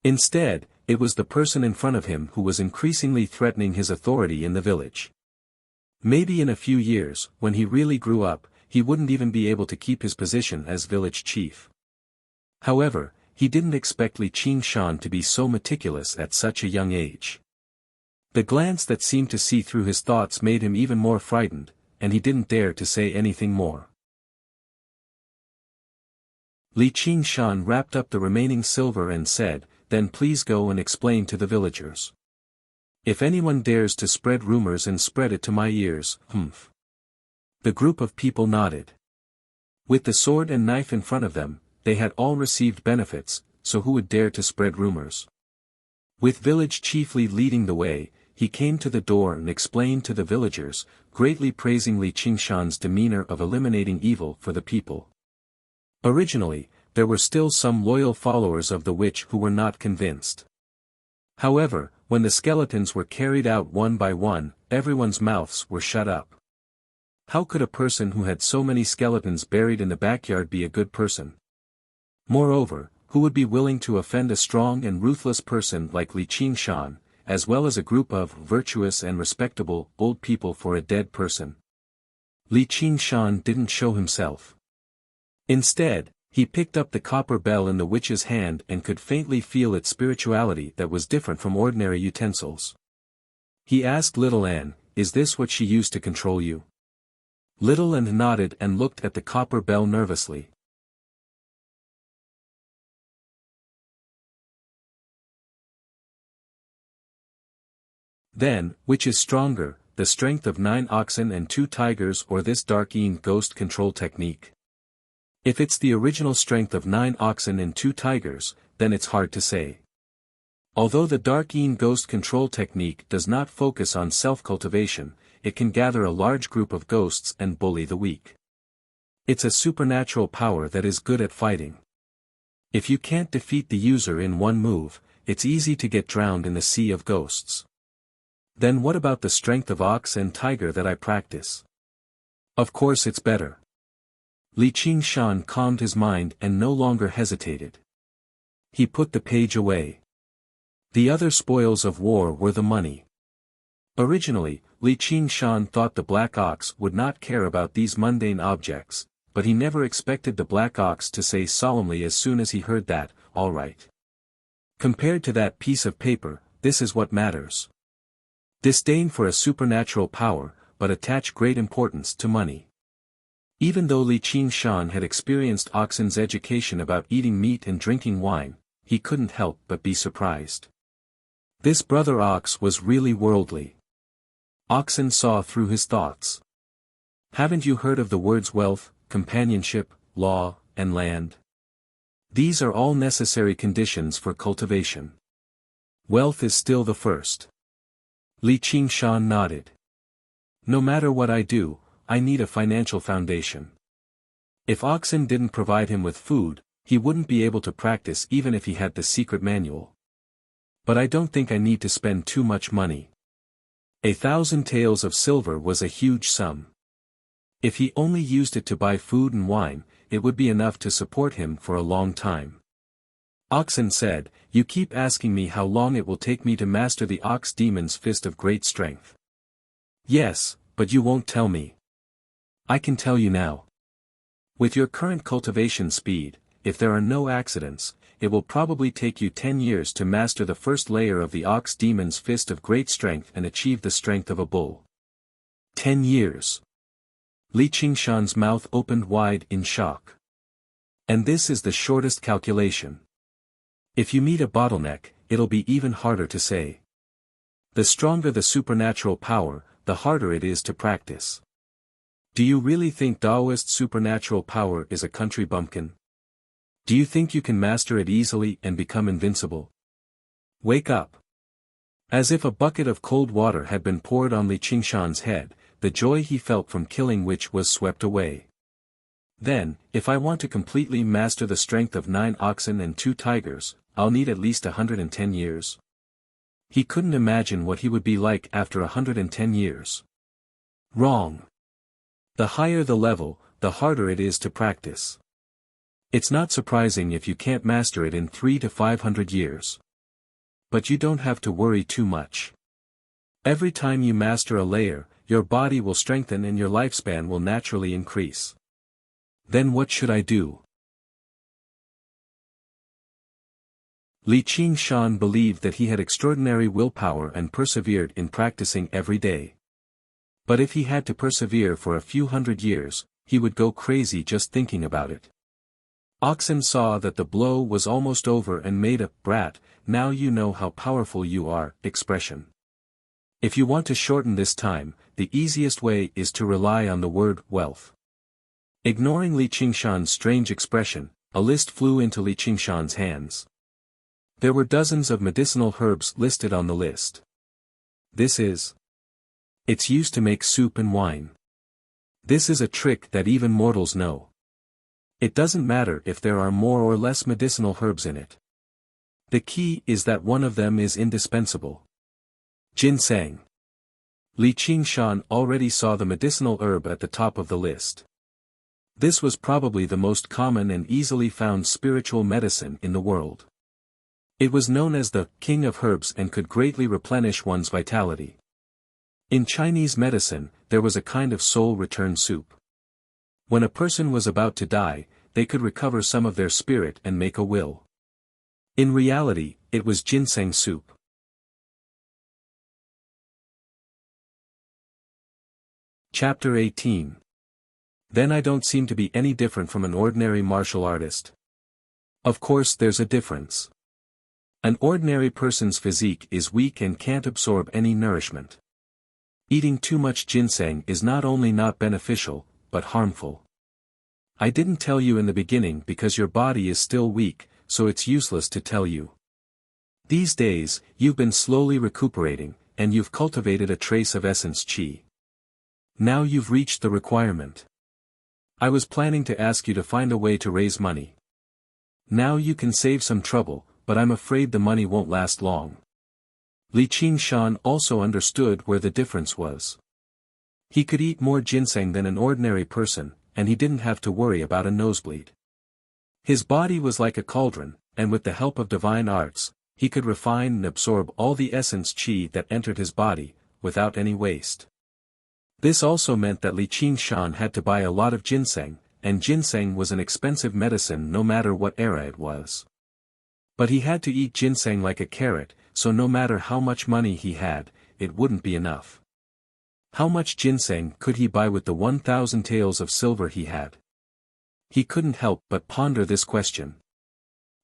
Instead, it was the person in front of him who was increasingly threatening his authority in the village. Maybe in a few years, when he really grew up, he wouldn't even be able to keep his position as village chief. However, he didn't expect Li Qingshan to be so meticulous at such a young age. The glance that seemed to see through his thoughts made him even more frightened, and he didn't dare to say anything more. Li Qingshan wrapped up the remaining silver and said, "Then please go and explain to the villagers. If anyone dares to spread rumors and spread it to my ears, humph." The group of people nodded. With the sword and knife in front of them, they had all received benefits, so who would dare to spread rumors? With village chief Li leading the way, he came to the door and explained to the villagers, greatly praising Li Qingshan's demeanor of eliminating evil for the people. Originally, there were still some loyal followers of the witch who were not convinced. However, when the skeletons were carried out one by one, everyone's mouths were shut up. How could a person who had so many skeletons buried in the backyard be a good person? Moreover, who would be willing to offend a strong and ruthless person like Li Qingshan, as well as a group of virtuous and respectable old people for a dead person? Li Qingshan didn't show himself. Instead, he picked up the copper bell in the witch's hand and could faintly feel its spirituality that was different from ordinary utensils. He asked Little Anne, "Is this what she used to control you?" Little Anne nodded and looked at the copper bell nervously. Then, which is stronger, the strength of 9 oxen and 2 tigers or this Dark-Een ghost control technique? If it's the original strength of 9 oxen and 2 tigers, then it's hard to say. Although the Dark-Een ghost control technique does not focus on self-cultivation, it can gather a large group of ghosts and bully the weak. It's a supernatural power that is good at fighting. If you can't defeat the user in one move, it's easy to get drowned in the sea of ghosts. Then what about the strength of ox and tiger that I practice? Of course it's better. Li Qingshan calmed his mind and no longer hesitated. He put the page away. The other spoils of war were the money. Originally, Li Qingshan thought the black ox would not care about these mundane objects, but he never expected the black ox to say solemnly as soon as he heard that, "All right. Compared to that piece of paper, this is what matters." Disdain for a supernatural power, but attach great importance to money. Even though Li Qingshan had experienced Oxen's education about eating meat and drinking wine, he couldn't help but be surprised. This brother ox was really worldly. Oxen saw through his thoughts. Haven't you heard of the words wealth, companionship, law, and land? These are all necessary conditions for cultivation. Wealth is still the first. Li Qingshan nodded. No matter what I do, I need a financial foundation. If Oxen didn't provide him with food, he wouldn't be able to practice even if he had the secret manual. But I don't think I need to spend too much money. 1,000 taels of silver was a huge sum. If he only used it to buy food and wine, it would be enough to support him for a long time. Oxen said, "You keep asking me how long it will take me to master the ox demon's fist of great strength." Yes, but you won't tell me. I can tell you now. With your current cultivation speed, if there are no accidents, it will probably take you 10 years to master the first layer of the ox demon's fist of great strength and achieve the strength of a bull. 10 years. Li Qingshan's mouth opened wide in shock. And this is the shortest calculation. If you meet a bottleneck, it'll be even harder to say. The stronger the supernatural power, the harder it is to practice. Do you really think Taoist supernatural power is a country bumpkin? Do you think you can master it easily and become invincible? Wake up. As if a bucket of cold water had been poured on Li Qingshan's head, the joy he felt from killing which was swept away. Then, if I want to completely master the strength of 9 oxen and 2 tigers, I'll need at least 110 years. He couldn't imagine what he would be like after 110 years. Wrong. The higher the level, the harder it is to practice. It's not surprising if you can't master it in 300 to 500 years. But you don't have to worry too much. Every time you master a layer, your body will strengthen and your lifespan will naturally increase. Then what should I do? Li Qingshan believed that he had extraordinary willpower and persevered in practicing every day. But if he had to persevere for a few hundred years, he would go crazy just thinking about it. Oxen saw that the blow was almost over and made a "brat, now you know how powerful you are" expression. If you want to shorten this time, the easiest way is to rely on the word wealth. Ignoring Li Qingshan's strange expression, a list flew into Li Qingshan's hands. There were dozens of medicinal herbs listed on the list. It's used to make soup and wine. This is a trick that even mortals know. It doesn't matter if there are more or less medicinal herbs in it. The key is that one of them is indispensable. Ginseng. Li Qingshan already saw the medicinal herb at the top of the list. This was probably the most common and easily found spiritual medicine in the world. It was known as the king of herbs and could greatly replenish one's vitality. In Chinese medicine, there was a kind of soul return soup. When a person was about to die, they could recover some of their spirit and make a will. In reality, it was ginseng soup. Chapter 18. Then I don't seem to be any different from an ordinary martial artist. Of course there's a difference. An ordinary person's physique is weak and can't absorb any nourishment. Eating too much ginseng is not only not beneficial, but harmful. I didn't tell you in the beginning because your body is still weak, so it's useless to tell you. These days, you've been slowly recuperating, and you've cultivated a trace of essence qi. Now you've reached the requirement. I was planning to ask you to find a way to raise money. Now you can save some trouble, but I'm afraid the money won't last long. Li Qingshan also understood where the difference was. He could eat more ginseng than an ordinary person, and he didn't have to worry about a nosebleed. His body was like a cauldron, and with the help of divine arts, he could refine and absorb all the essence qi that entered his body, without any waste. This also meant that Li Qingshan had to buy a lot of ginseng, and ginseng was an expensive medicine no matter what era it was. But he had to eat ginseng like a carrot, so no matter how much money he had, it wouldn't be enough. How much ginseng could he buy with the 1,000 taels of silver he had? He couldn't help but ponder this question.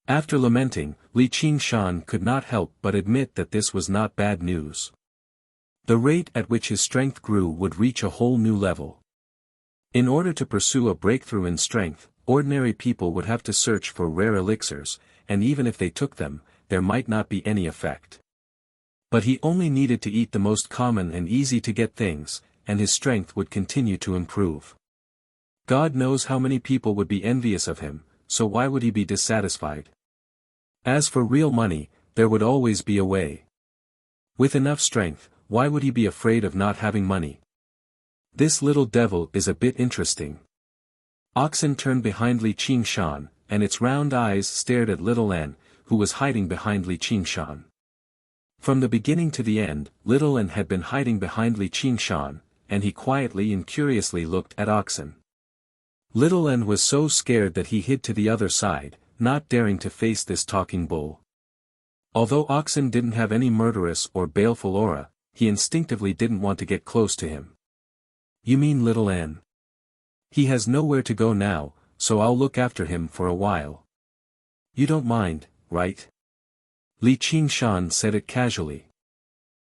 After lamenting, Li Qingshan could not help but admit that this was not bad news. The rate at which his strength grew would reach a whole new level. In order to pursue a breakthrough in strength, ordinary people would have to search for rare elixirs, and even if they took them, there might not be any effect. But he only needed to eat the most common and easy-to-get things, and his strength would continue to improve. God knows how many people would be envious of him, so why would he be dissatisfied? As for real money, there would always be a way. With enough strength, why would he be afraid of not having money? This little devil is a bit interesting. Oxen turned behind Li Qingshan, and its round eyes stared at little N, who was hiding behind Li Qingshan. From the beginning to the end, little N had been hiding behind Li Qingshan, and he quietly and curiously looked at Oxen. Little N was so scared that he hid to the other side, not daring to face this talking bull. Although Oxen didn't have any murderous or baleful aura, he instinctively didn't want to get close to him. You mean little N? He has nowhere to go now, so I'll look after him for a while. You don't mind, right? Li Qingshan said it casually.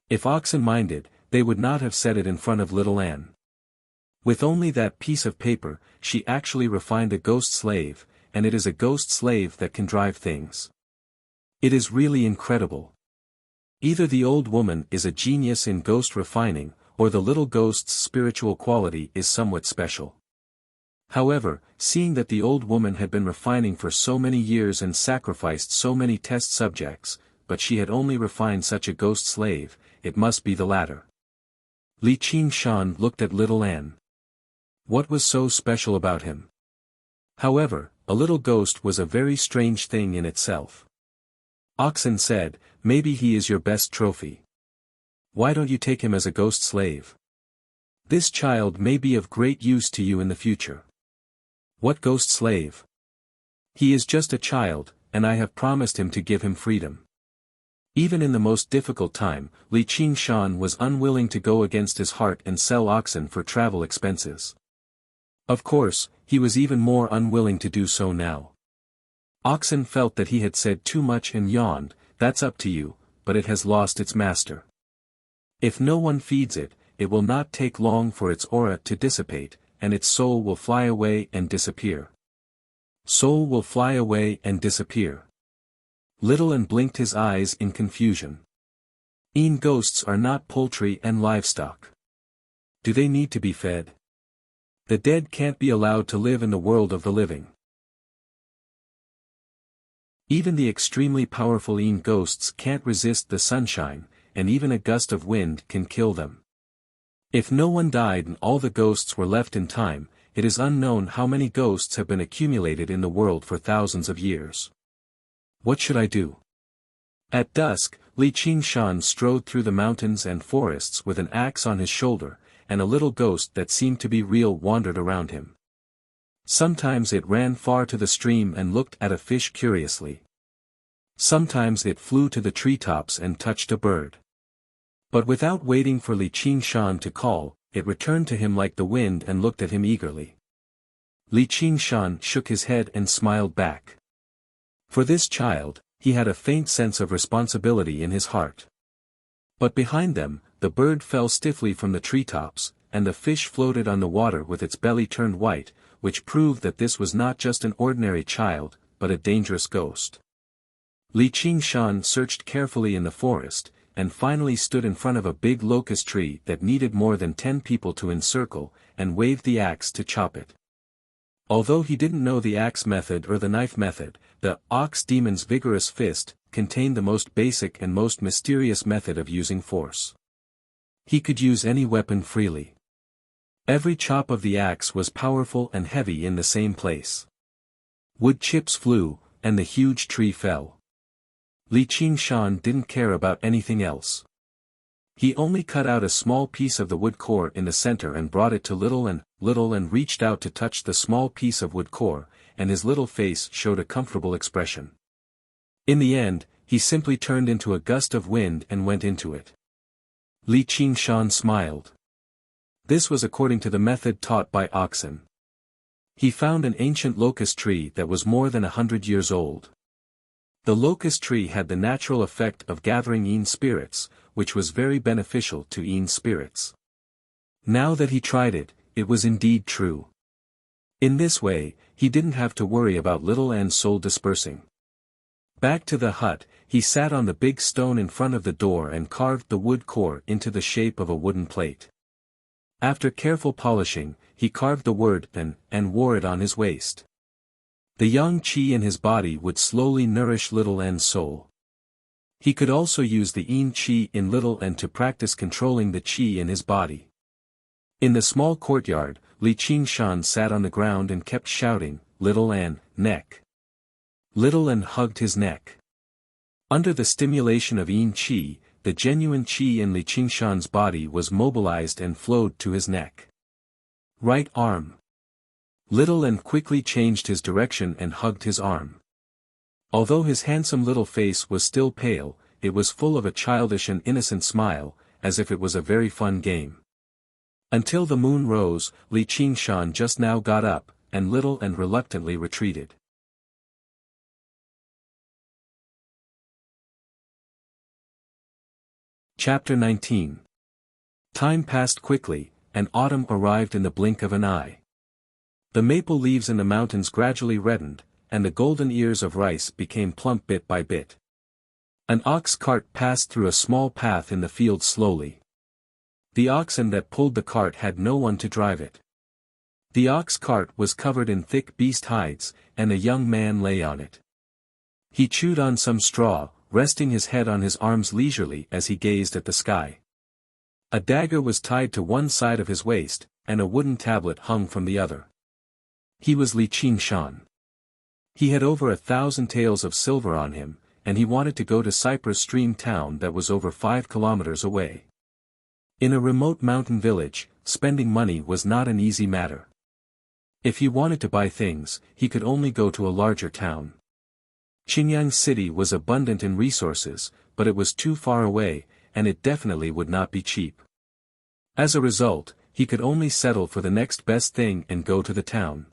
If Oxen minded, they would not have said it in front of little N. With only that piece of paper, she actually refined a ghost slave, and it is a ghost slave that can drive things. It is really incredible. Either the old woman is a genius in ghost refining, or the little ghost's spiritual quality is somewhat special. However, seeing that the old woman had been refining for so many years and sacrificed so many test subjects, but she had only refined such a ghost slave, it must be the latter. Li Qingshan looked at little Anne. What was so special about him? However, a little ghost was a very strange thing in itself. Oxen said, maybe he is your best trophy. Why don't you take him as a ghost slave? This child may be of great use to you in the future. What ghost slave? He is just a child, and I have promised him to give him freedom. Even in the most difficult time, Li Qingshan was unwilling to go against his heart and sell oxen for travel expenses. Of course, he was even more unwilling to do so now. Oxen felt that he had said too much and yawned, that's up to you, but it has lost its master. If no one feeds it, it will not take long for its aura to dissipate, and its soul will fly away and disappear. Soul will fly away and disappear. Little An blinked his eyes in confusion. Ghosts are not poultry and livestock. Do they need to be fed? The dead can't be allowed to live in the world of the living. Even the extremely powerful ghosts can't resist the sunshine, and even a gust of wind can kill them. If no one died and all the ghosts were left in time, it is unknown how many ghosts have been accumulated in the world for thousands of years. What should I do? At dusk, Li Qingshan strode through the mountains and forests with an axe on his shoulder, and a little ghost that seemed to be real wandered around him. Sometimes it ran far to the stream and looked at a fish curiously. Sometimes it flew to the treetops and touched a bird. But without waiting for Li Qingshan to call, it returned to him like the wind and looked at him eagerly. Li Qingshan shook his head and smiled back. For this child, he had a faint sense of responsibility in his heart. But behind them, the bird fell stiffly from the treetops, and the fish floated on the water with its belly turned white, which proved that this was not just an ordinary child, but a dangerous ghost. Li Qingshan searched carefully in the forest, and finally stood in front of a big locust tree that needed more than 10 people to encircle, and waved the axe to chop it. Although he didn't know the axe method or the knife method, the ox demon's vigorous fist contained the most basic and most mysterious method of using force. He could use any weapon freely. Every chop of the axe was powerful and heavy in the same place. Wood chips flew, and the huge tree fell. Li Qingshan didn't care about anything else. He only cut out a small piece of the wood core in the center and brought it to Little An. Little An reached out to touch the small piece of wood core, and his little face showed a comfortable expression. In the end, he simply turned into a gust of wind and went into it. Li Qingshan smiled. This was according to the method taught by Oxen. He found an ancient locust tree that was more than 100 years old. The locust tree had the natural effect of gathering spirits, which was very beneficial to spirits. Now that he tried it, it was indeed true. In this way, he didn't have to worry about Little An's soul dispersing. Back to the hut, he sat on the big stone in front of the door and carved the wood core into the shape of a wooden plate. After careful polishing, he carved the word An and wore it on his waist. The yang qi in his body would slowly nourish Little An's soul. He could also use the yin qi in Little An to practice controlling the qi in his body. In the small courtyard, Li Qingshan sat on the ground and kept shouting, Little An, neck. Little An hugged his neck. Under the stimulation of yin qi, the genuine qi in Li Qingshan's body was mobilized and flowed to his neck. Right arm. Little An quickly changed his direction and hugged his arm. Although his handsome little face was still pale, it was full of a childish and innocent smile, as if it was a very fun game. Until the moon rose, Li Qingshan just now got up, and Little An reluctantly retreated. Chapter 19. Time passed quickly, and autumn arrived in the blink of an eye. The maple leaves in the mountains gradually reddened, and the golden ears of rice became plump bit by bit. An ox cart passed through a small path in the field slowly. The oxen that pulled the cart had no one to drive it. The ox cart was covered in thick beast hides, and a young man lay on it. He chewed on some straw, resting his head on his arms leisurely as he gazed at the sky. A dagger was tied to one side of his waist, and a wooden tablet hung from the other. He was Li Qingshan. He had over 1,000 taels of silver on him, and he wanted to go to Cypress Stream town that was over 5 kilometers away. In a remote mountain village, spending money was not an easy matter. If he wanted to buy things, he could only go to a larger town. Qinyang City was abundant in resources, but it was too far away, and it definitely would not be cheap. As a result, he could only settle for the next best thing and go to the town.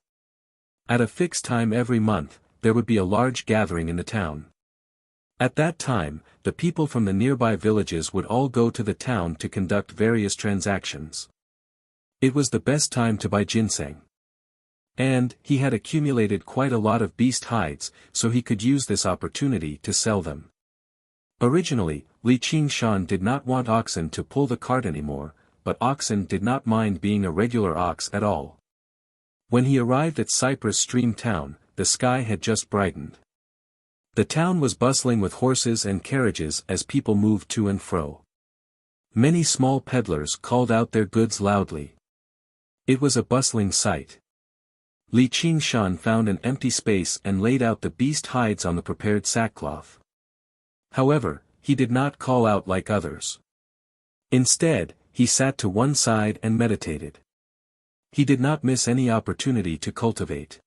At a fixed time every month, there would be a large gathering in the town. At that time, the people from the nearby villages would all go to the town to conduct various transactions. It was the best time to buy ginseng. And, he had accumulated quite a lot of beast hides, so he could use this opportunity to sell them. Originally, Li Qingshan did not want oxen to pull the cart anymore, but oxen did not mind being a regular ox at all. When he arrived at Cypress Stream town, the sky had just brightened. The town was bustling with horses and carriages as people moved to and fro. Many small peddlers called out their goods loudly. It was a bustling sight. Li Qingshan found an empty space and laid out the beast hides on the prepared sackcloth. However, he did not call out like others. Instead, he sat to one side and meditated. He did not miss any opportunity to cultivate.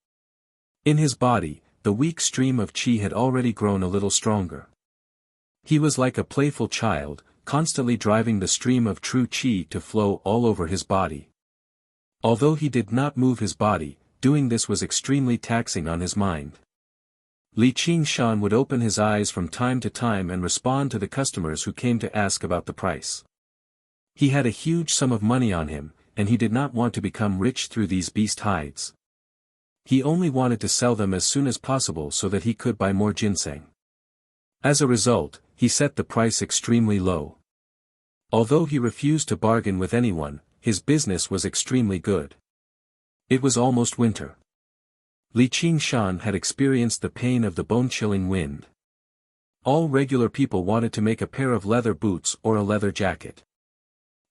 In his body, the weak stream of qi had already grown a little stronger. He was like a playful child, constantly driving the stream of true qi to flow all over his body. Although he did not move his body, doing this was extremely taxing on his mind. Li Qingshan would open his eyes from time to time and respond to the customers who came to ask about the price. He had a huge sum of money on him, and he did not want to become rich through these beast hides. He only wanted to sell them as soon as possible so that he could buy more ginseng. As a result, he set the price extremely low. Although he refused to bargain with anyone, his business was extremely good. It was almost winter. Li Qingshan had experienced the pain of the bone-chilling wind. All regular people wanted to make a pair of leather boots or a leather jacket.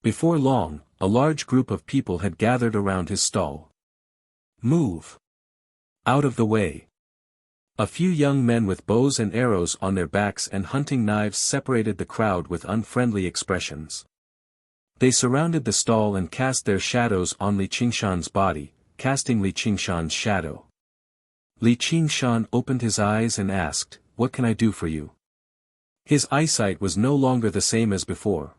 Before long, a large group of people had gathered around his stall. "Move! Out of the way!" A few young men with bows and arrows on their backs and hunting knives separated the crowd with unfriendly expressions. They surrounded the stall and cast their shadows on Li Qingshan's body, casting Li Qingshan's shadow. Li Qingshan opened his eyes and asked, "What can I do for you?" His eyesight was no longer the same as before.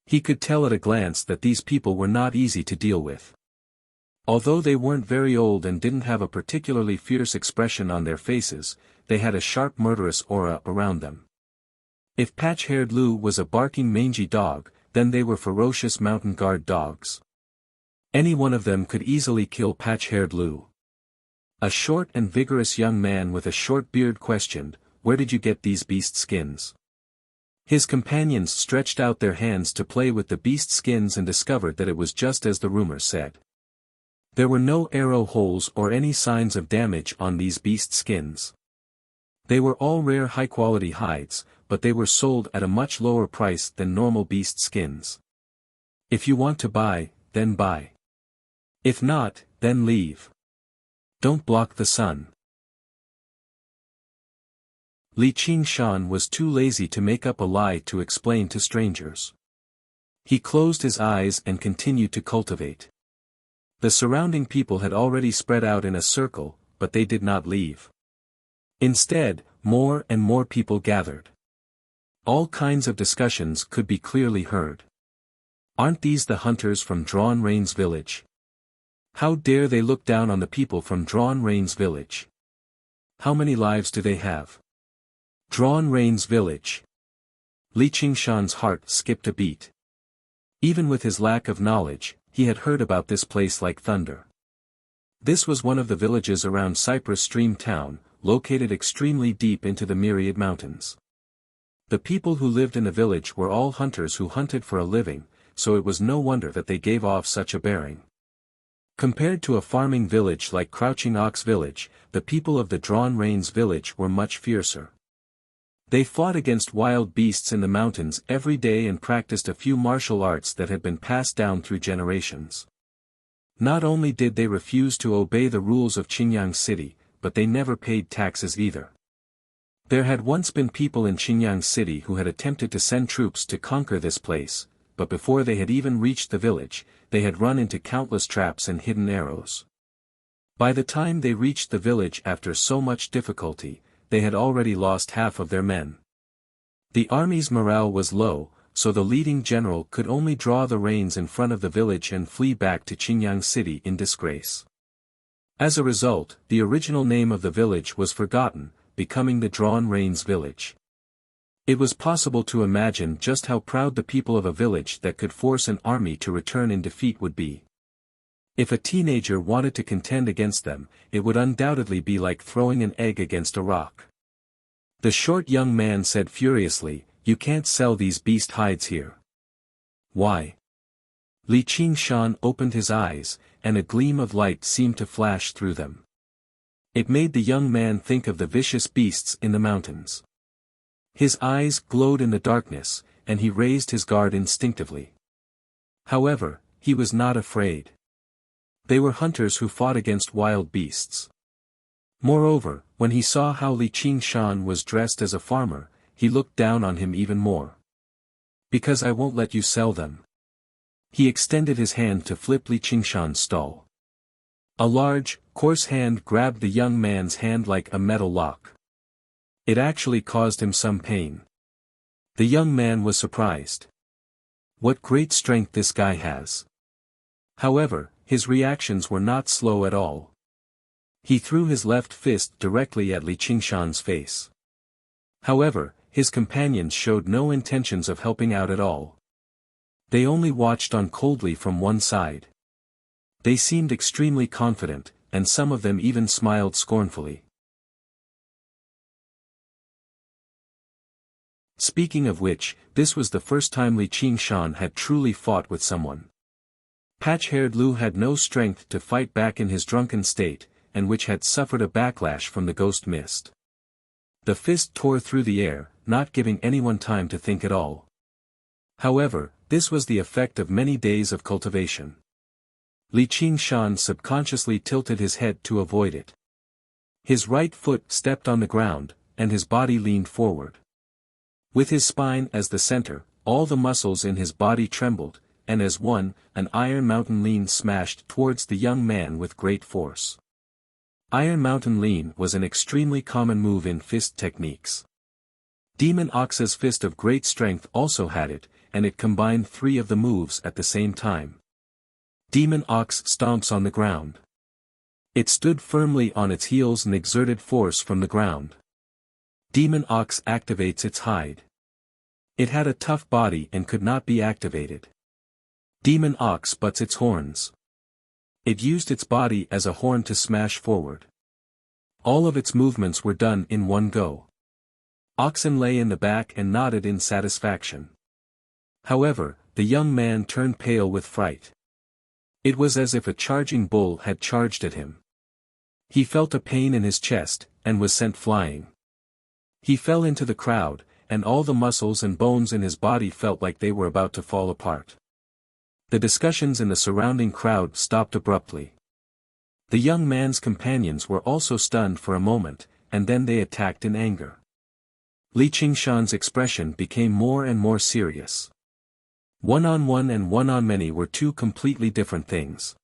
He could tell at a glance that these people were not easy to deal with. Although they weren't very old and didn't have a particularly fierce expression on their faces, they had a sharp murderous aura around them. If Patch-Haired Lu was a barking mangy dog, then they were ferocious mountain guard dogs. Any one of them could easily kill Patch-Haired Lu. A short and vigorous young man with a short beard questioned, "Where did you get these beast skins?" His companions stretched out their hands to play with the beast skins and discovered that it was just as the rumor said. There were no arrow holes or any signs of damage on these beast skins. They were all rare high-quality hides, but they were sold at a much lower price than normal beast skins. If you want to buy, then buy. If not, then leave. Don't block the sun. Li Qingshan was too lazy to make up a lie to explain to strangers. He closed his eyes and continued to cultivate. The surrounding people had already spread out in a circle, but they did not leave. Instead, more and more people gathered. All kinds of discussions could be clearly heard. "Aren't these the hunters from Drawn Rain's village? How dare they look down on the people from Drawn Rain's village? How many lives do they have? Drawn Rain's village." Li Qingshan's heart skipped a beat. Even with his lack of knowledge, he had heard about this place like thunder. This was one of the villages around Cypress Stream town, located extremely deep into the myriad mountains. The people who lived in the village were all hunters who hunted for a living, so it was no wonder that they gave off such a bearing. Compared to a farming village like Crouching Ox Village, the people of the Drawn Rains village were much fiercer. They fought against wild beasts in the mountains every day and practiced a few martial arts that had been passed down through generations. Not only did they refuse to obey the rules of Qingyang City, but they never paid taxes either. There had once been people in Qingyang City who had attempted to send troops to conquer this place, but before they had even reached the village, they had run into countless traps and hidden arrows. By the time they reached the village after so much difficulty, they had already lost half of their men. The army's morale was low, so the leading general could only draw the reins in front of the village and flee back to Qingyang City in disgrace. As a result, the original name of the village was forgotten, becoming the Drawn Reins Village. It was possible to imagine just how proud the people of a village that could force an army to return in defeat would be. If a teenager wanted to contend against them, it would undoubtedly be like throwing an egg against a rock. The short young man said furiously, "You can't sell these beast hides here." "Why?" Li Qingshan opened his eyes, and a gleam of light seemed to flash through them. It made the young man think of the vicious beasts in the mountains. His eyes glowed in the darkness, and he raised his guard instinctively. However, he was not afraid. They were hunters who fought against wild beasts. Moreover, when he saw how Li Qingshan was dressed as a farmer, he looked down on him even more. "Because I won't let you sell them." He extended his hand to flip Li Qingshan's stall. A large, coarse hand grabbed the young man's hand like a metal lock. It actually caused him some pain. The young man was surprised. What great strength this guy has. However, his reactions were not slow at all. He threw his left fist directly at Li Qingshan's face. However, his companions showed no intentions of helping out at all. They only watched on coldly from one side. They seemed extremely confident, and some of them even smiled scornfully. Speaking of which, this was the first time Li Qingshan had truly fought with someone. Patch-haired Lu had no strength to fight back in his drunken state, and which had suffered a backlash from the ghost mist. The fist tore through the air, not giving anyone time to think at all. However, this was the effect of many days of cultivation. Li Qingshan subconsciously tilted his head to avoid it. His right foot stepped on the ground, and his body leaned forward. With his spine as the center, all the muscles in his body trembled, and as one, an Iron Mountain Lean smashed towards the young man with great force. Iron Mountain Lean was an extremely common move in fist techniques. Demon Ox's fist of great strength also had it, and it combined three of the moves at the same time. Demon Ox stomps on the ground. It stood firmly on its heels and exerted force from the ground. Demon Ox activates its hide. It had a tough body and could not be activated. Demon Ox butts its horns. It used its body as a horn to smash forward. All of its movements were done in one go. Oxen lay in the back and nodded in satisfaction. However, the young man turned pale with fright. It was as if a charging bull had charged at him. He felt a pain in his chest, and was sent flying. He fell into the crowd, and all the muscles and bones in his body felt like they were about to fall apart. The discussions in the surrounding crowd stopped abruptly. The young man's companions were also stunned for a moment, and then they attacked in anger. Li Qingshan's expression became more and more serious. One-on-one and one-on-many were two completely different things.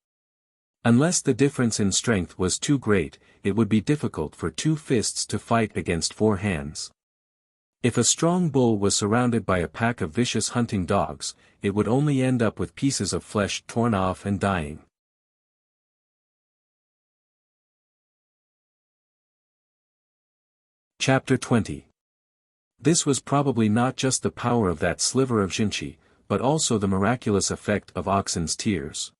Unless the difference in strength was too great, it would be difficult for two fists to fight against four hands. If a strong bull was surrounded by a pack of vicious hunting dogs, it would only end up with pieces of flesh torn off and dying. Chapter 20. This was probably not just the power of that sliver of Jinchi, but also the miraculous effect of Oxen's tears.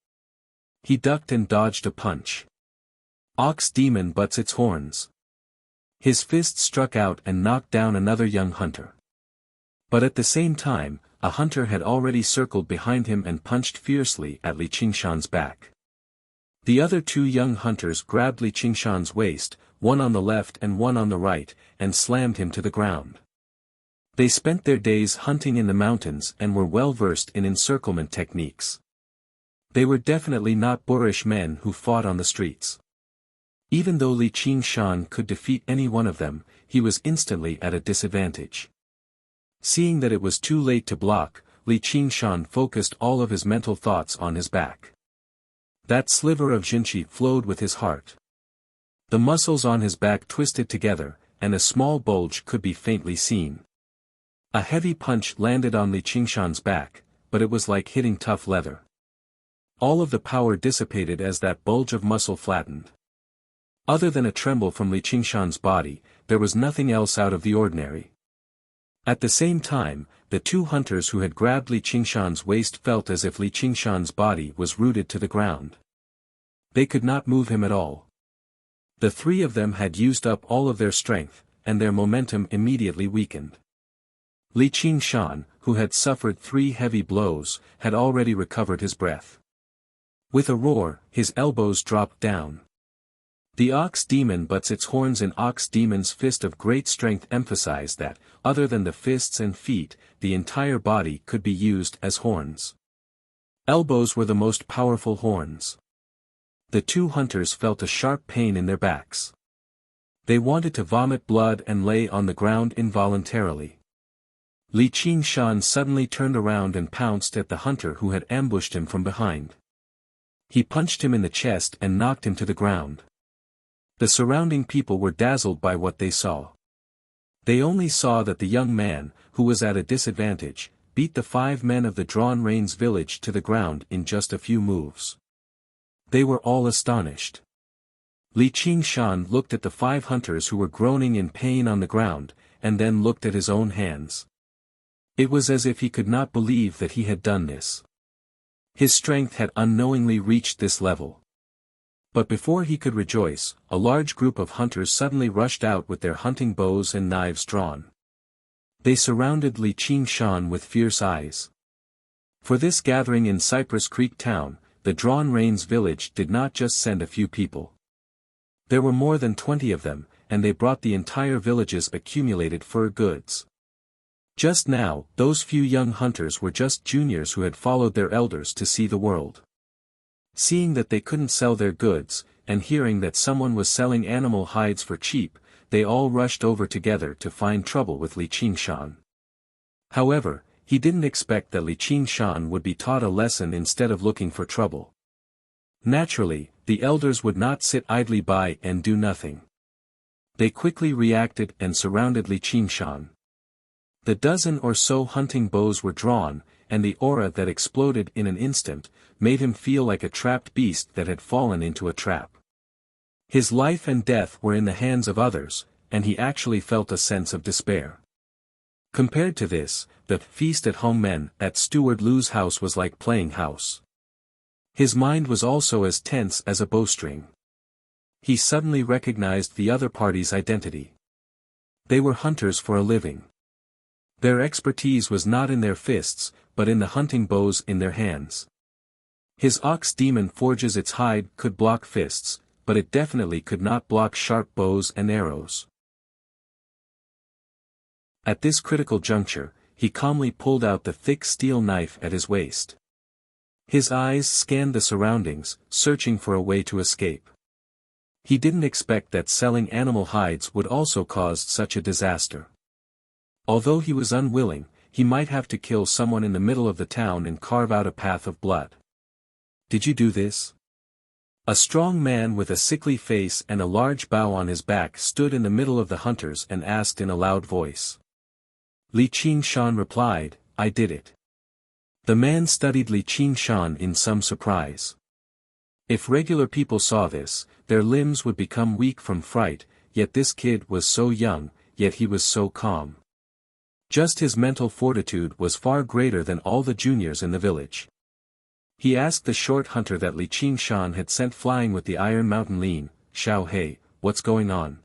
He ducked and dodged a punch. Ox Demon butts its horns. His fist struck out and knocked down another young hunter. But at the same time, a hunter had already circled behind him and punched fiercely at Li Qingshan's back. The other two young hunters grabbed Li Qingshan's waist, one on the left and one on the right, and slammed him to the ground. They spent their days hunting in the mountains and were well versed in encirclement techniques. They were definitely not boorish men who fought on the streets. Even though Li Qingshan could defeat any one of them, he was instantly at a disadvantage. Seeing that it was too late to block, Li Qingshan focused all of his mental thoughts on his back. That sliver of jinqi flowed with his heart. The muscles on his back twisted together, and a small bulge could be faintly seen. A heavy punch landed on Li Qingshan's back, but it was like hitting tough leather. All of the power dissipated as that bulge of muscle flattened. Other than a tremble from Li Qingshan's body, there was nothing else out of the ordinary. At the same time, the two hunters who had grabbed Li Qingshan's waist felt as if Li Qingshan's body was rooted to the ground. They could not move him at all. The three of them had used up all of their strength, and their momentum immediately weakened. Li Qingshan, who had suffered 3 heavy blows, had already recovered his breath. With a roar, his elbows dropped down. The ox demon butts its horns in ox demon's fist of great strength emphasized that, other than the fists and feet, the entire body could be used as horns. Elbows were the most powerful horns. The two hunters felt a sharp pain in their backs. They wanted to vomit blood and lay on the ground involuntarily. Li Qingshan suddenly turned around and pounced at the hunter who had ambushed him from behind. He punched him in the chest and knocked him to the ground. The surrounding people were dazzled by what they saw. They only saw that the young man, who was at a disadvantage, beat the 5 men of the Drawn Reins village to the ground in just a few moves. They were all astonished. Li Qingshan looked at the 5 hunters who were groaning in pain on the ground, and then looked at his own hands. It was as if he could not believe that he had done this. His strength had unknowingly reached this level. But before he could rejoice, a large group of hunters suddenly rushed out with their hunting bows and knives drawn. They surrounded Li Qingshan with fierce eyes. For this gathering in Cypress Creek Town, the Drawn Reins village did not just send a few people. There were more than 20 of them, and they brought the entire village's accumulated fur goods. Just now, those few young hunters were just juniors who had followed their elders to see the world. Seeing that they couldn't sell their goods, and hearing that someone was selling animal hides for cheap, they all rushed over together to find trouble with Li Qingshan. However, he didn't expect that Li Qingshan would be taught a lesson instead of looking for trouble. Naturally, the elders would not sit idly by and do nothing. They quickly reacted and surrounded Li Qingshan. The dozen or so hunting bows were drawn, and the aura that exploded in an instant, made him feel like a trapped beast that had fallen into a trap. His life and death were in the hands of others, and he actually felt a sense of despair. Compared to this, the feast at home men at Steward Lu's house was like playing house. His mind was also as tense as a bowstring. He suddenly recognized the other party's identity. They were hunters for a living. Their expertise was not in their fists, but in the hunting bows in their hands. His ox demon forges its hide could block fists, but it definitely could not block sharp bows and arrows. At this critical juncture, he calmly pulled out the thick steel knife at his waist. His eyes scanned the surroundings, searching for a way to escape. He didn't expect that selling animal hides would also cause such a disaster. Although he was unwilling, he might have to kill someone in the middle of the town and carve out a path of blood. "Did you do this?" A strong man with a sickly face and a large bow on his back stood in the middle of the hunters and asked in a loud voice. Li Qingshan replied, "I did it." The man studied Li Qingshan in some surprise. If regular people saw this, their limbs would become weak from fright, yet this kid was so young, yet he was so calm. Just his mental fortitude was far greater than all the juniors in the village. He asked the short hunter that Li Qingshan had sent flying with the Iron Mountain Lean, "Xiao He, what's going on?"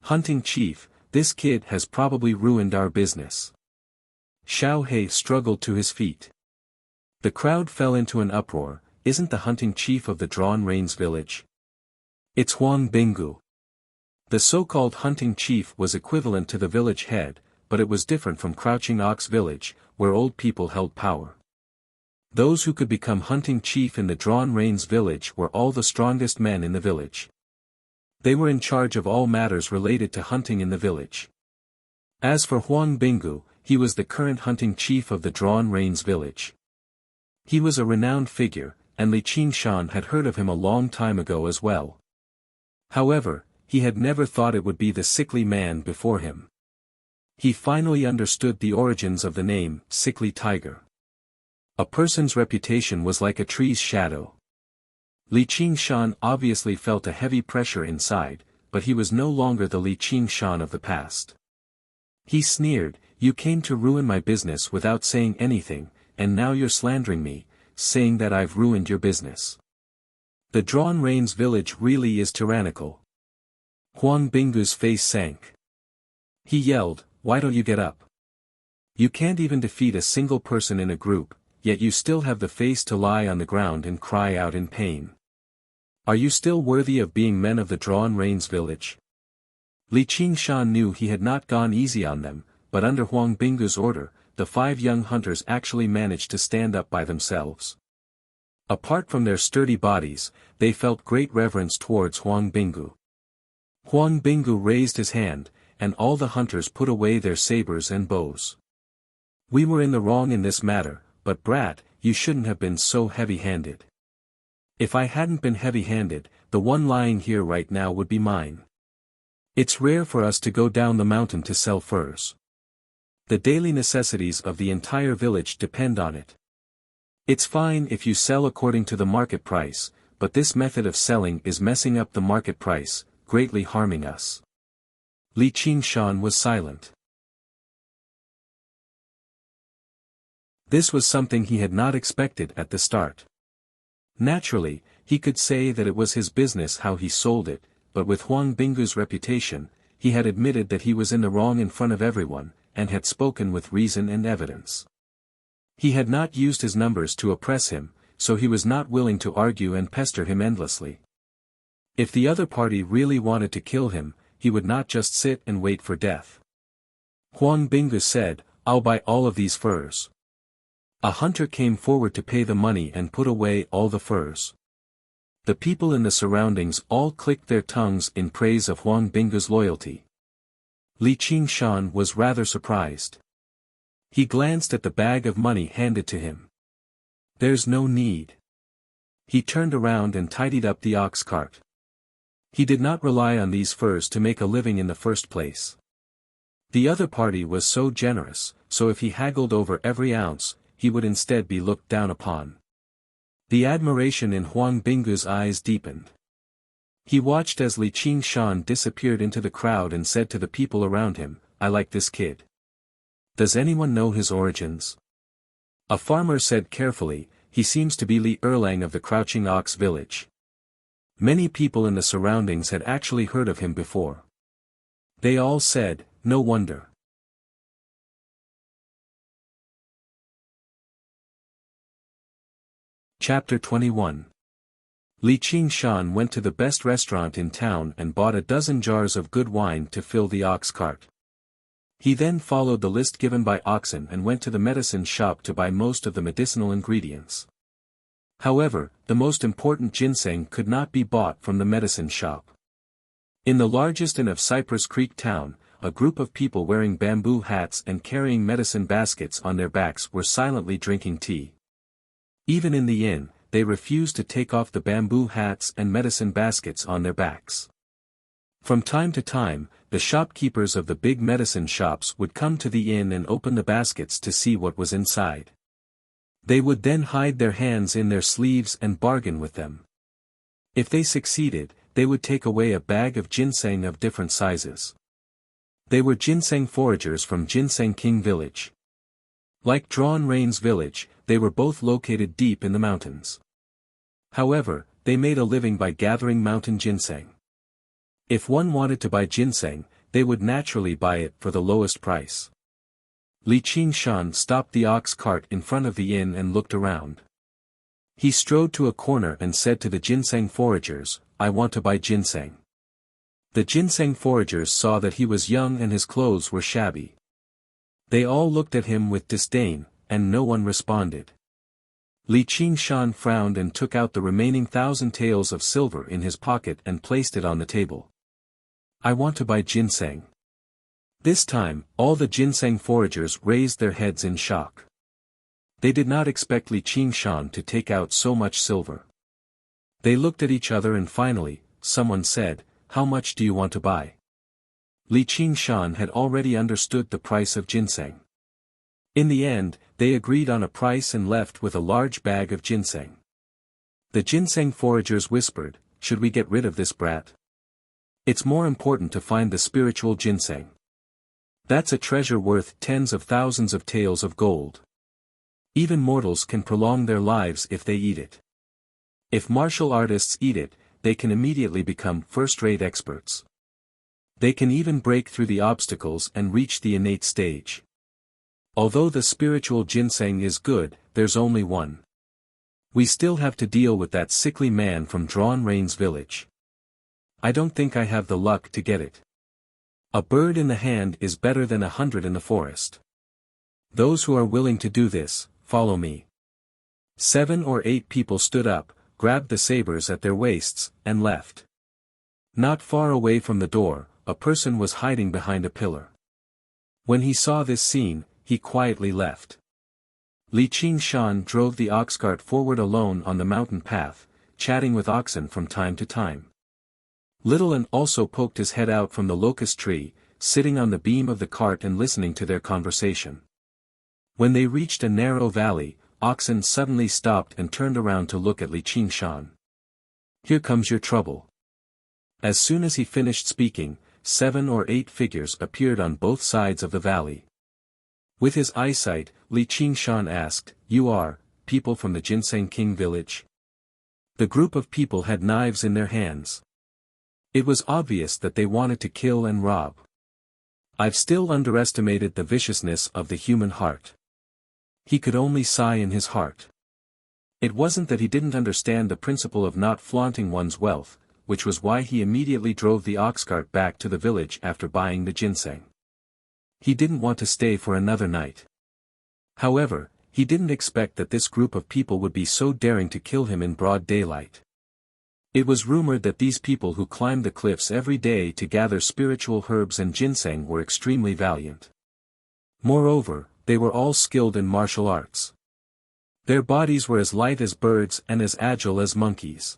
"Hunting chief, this kid has probably ruined our business." Xiao He struggled to his feet. The crowd fell into an uproar. "Isn't the hunting chief of the Drawn Reins village?" "It's Huang Binggu." The so-called hunting chief was equivalent to the village head, but it was different from Crouching Ox Village, where old people held power. Those who could become hunting chief in the Drawn Reins village were all the strongest men in the village. They were in charge of all matters related to hunting in the village. As for Huang Bingu, he was the current hunting chief of the Drawn Reins village. He was a renowned figure, and Li Qingshan had heard of him a long time ago as well. However, he had never thought it would be the sickly man before him. He finally understood the origins of the name, Sickly Tiger. A person's reputation was like a tree's shadow. Li Qingshan obviously felt a heavy pressure inside, but he was no longer the Li Qingshan of the past. He sneered, "You came to ruin my business without saying anything, and now you're slandering me, saying that I've ruined your business. The Drawn Reins village really is tyrannical." Huang Bingu's face sank. He yelled, "Why don't you get up? You can't even defeat a single person in a group, yet you still have the face to lie on the ground and cry out in pain. Are you still worthy of being men of the Drawn Reins village?" Li Qingshan knew he had not gone easy on them, but under Huang Bingu's order, the 5 young hunters actually managed to stand up by themselves. Apart from their sturdy bodies, they felt great reverence towards Huang Bingu. Huang Bingu raised his hand, and all the hunters put away their sabers and bows. "We were in the wrong in this matter, but brat, you shouldn't have been so heavy-handed. If I hadn't been heavy-handed, the one lying here right now would be mine. It's rare for us to go down the mountain to sell furs. The daily necessities of the entire village depend on it. It's fine if you sell according to the market price, but this method of selling is messing up the market price, greatly harming us." Li Qingshan was silent. This was something he had not expected at the start. Naturally, he could say that it was his business how he sold it, but with Huang Bingu's reputation, he had admitted that he was in the wrong in front of everyone, and had spoken with reason and evidence. He had not used his numbers to oppress him, so he was not willing to argue and pester him endlessly. If the other party really wanted to kill him, he would not just sit and wait for death. Huang Bingu said, "I'll buy all of these furs." A hunter came forward to pay the money and put away all the furs. The people in the surroundings all clicked their tongues in praise of Huang Bingu's loyalty. Li Qingshan was rather surprised. He glanced at the bag of money handed to him. "There's no need." He turned around and tidied up the ox cart. He did not rely on these furs to make a living in the first place. The other party was so generous, so if he haggled over every ounce, he would instead be looked down upon. The admiration in Huang Bingu's eyes deepened. He watched as Li Qingshan disappeared into the crowd and said to the people around him, "I like this kid. Does anyone know his origins?" A farmer said carefully, "He seems to be Li Erlang of the Crouching Ox village." Many people in the surroundings had actually heard of him before. They all said, "No wonder." Chapter 21. Li Qingshan went to the best restaurant in town and bought a dozen jars of good wine to fill the ox cart. He then followed the list given by Oxen and went to the medicine shop to buy most of the medicinal ingredients. However, the most important ginseng could not be bought from the medicine shop. In the largest inn of Cypress Creek town, a group of people wearing bamboo hats and carrying medicine baskets on their backs were silently drinking tea. Even in the inn, they refused to take off the bamboo hats and medicine baskets on their backs. From time to time, the shopkeepers of the big medicine shops would come to the inn and open the baskets to see what was inside. They would then hide their hands in their sleeves and bargain with them. If they succeeded, they would take away a bag of ginseng of different sizes. They were ginseng foragers from Ginseng King Village. Like Drawn Reins Village, they were both located deep in the mountains. However, they made a living by gathering mountain ginseng. If one wanted to buy ginseng, they would naturally buy it for the lowest price. Li Qingshan stopped the ox cart in front of the inn and looked around. He strode to a corner and said to the ginseng foragers, "I want to buy ginseng." The ginseng foragers saw that he was young and his clothes were shabby. They all looked at him with disdain, and no one responded. Li Qingshan frowned and took out the remaining 1,000 taels of silver in his pocket and placed it on the table. I want to buy ginseng. This time, all the ginseng foragers raised their heads in shock. They did not expect Li Qingshan to take out so much silver. They looked at each other and finally, someone said, "How much do you want to buy?" Li Qingshan had already understood the price of ginseng. In the end, they agreed on a price and left with a large bag of ginseng. The ginseng foragers whispered, "Should we get rid of this brat? It's more important to find the spiritual ginseng. That's a treasure worth tens of thousands of taels of gold. Even mortals can prolong their lives if they eat it. If martial artists eat it, they can immediately become first-rate experts. They can even break through the obstacles and reach the innate stage. Although the spiritual ginseng is good, there's only one. We still have to deal with that sickly man from Drawn Rain's village. I don't think I have the luck to get it. A bird in the hand is better than 100 in the forest. Those who are willing to do this, follow me." 7 or 8 people stood up, grabbed the sabers at their waists, and left. Not far away from the door, a person was hiding behind a pillar. When he saw this scene, he quietly left. Li Qingshan drove the ox cart forward alone on the mountain path, chatting with oxen from time to time. Little An also poked his head out from the locust tree, sitting on the beam of the cart and listening to their conversation. When they reached a narrow valley, Oxen suddenly stopped and turned around to look at Li Qingshan. "Here comes your trouble." As soon as he finished speaking, 7 or 8 figures appeared on both sides of the valley. With his eyesight, Li Qingshan asked, "You are, people from the Ginseng King village?" The group of people had knives in their hands. It was obvious that they wanted to kill and rob. I've still underestimated the viciousness of the human heart. He could only sigh in his heart. It wasn't that he didn't understand the principle of not flaunting one's wealth, which was why he immediately drove the ox cart back to the village after buying the ginseng. He didn't want to stay for another night. However, he didn't expect that this group of people would be so daring to kill him in broad daylight. It was rumored that these people who climbed the cliffs every day to gather spiritual herbs and ginseng were extremely valiant. Moreover, they were all skilled in martial arts. Their bodies were as light as birds and as agile as monkeys.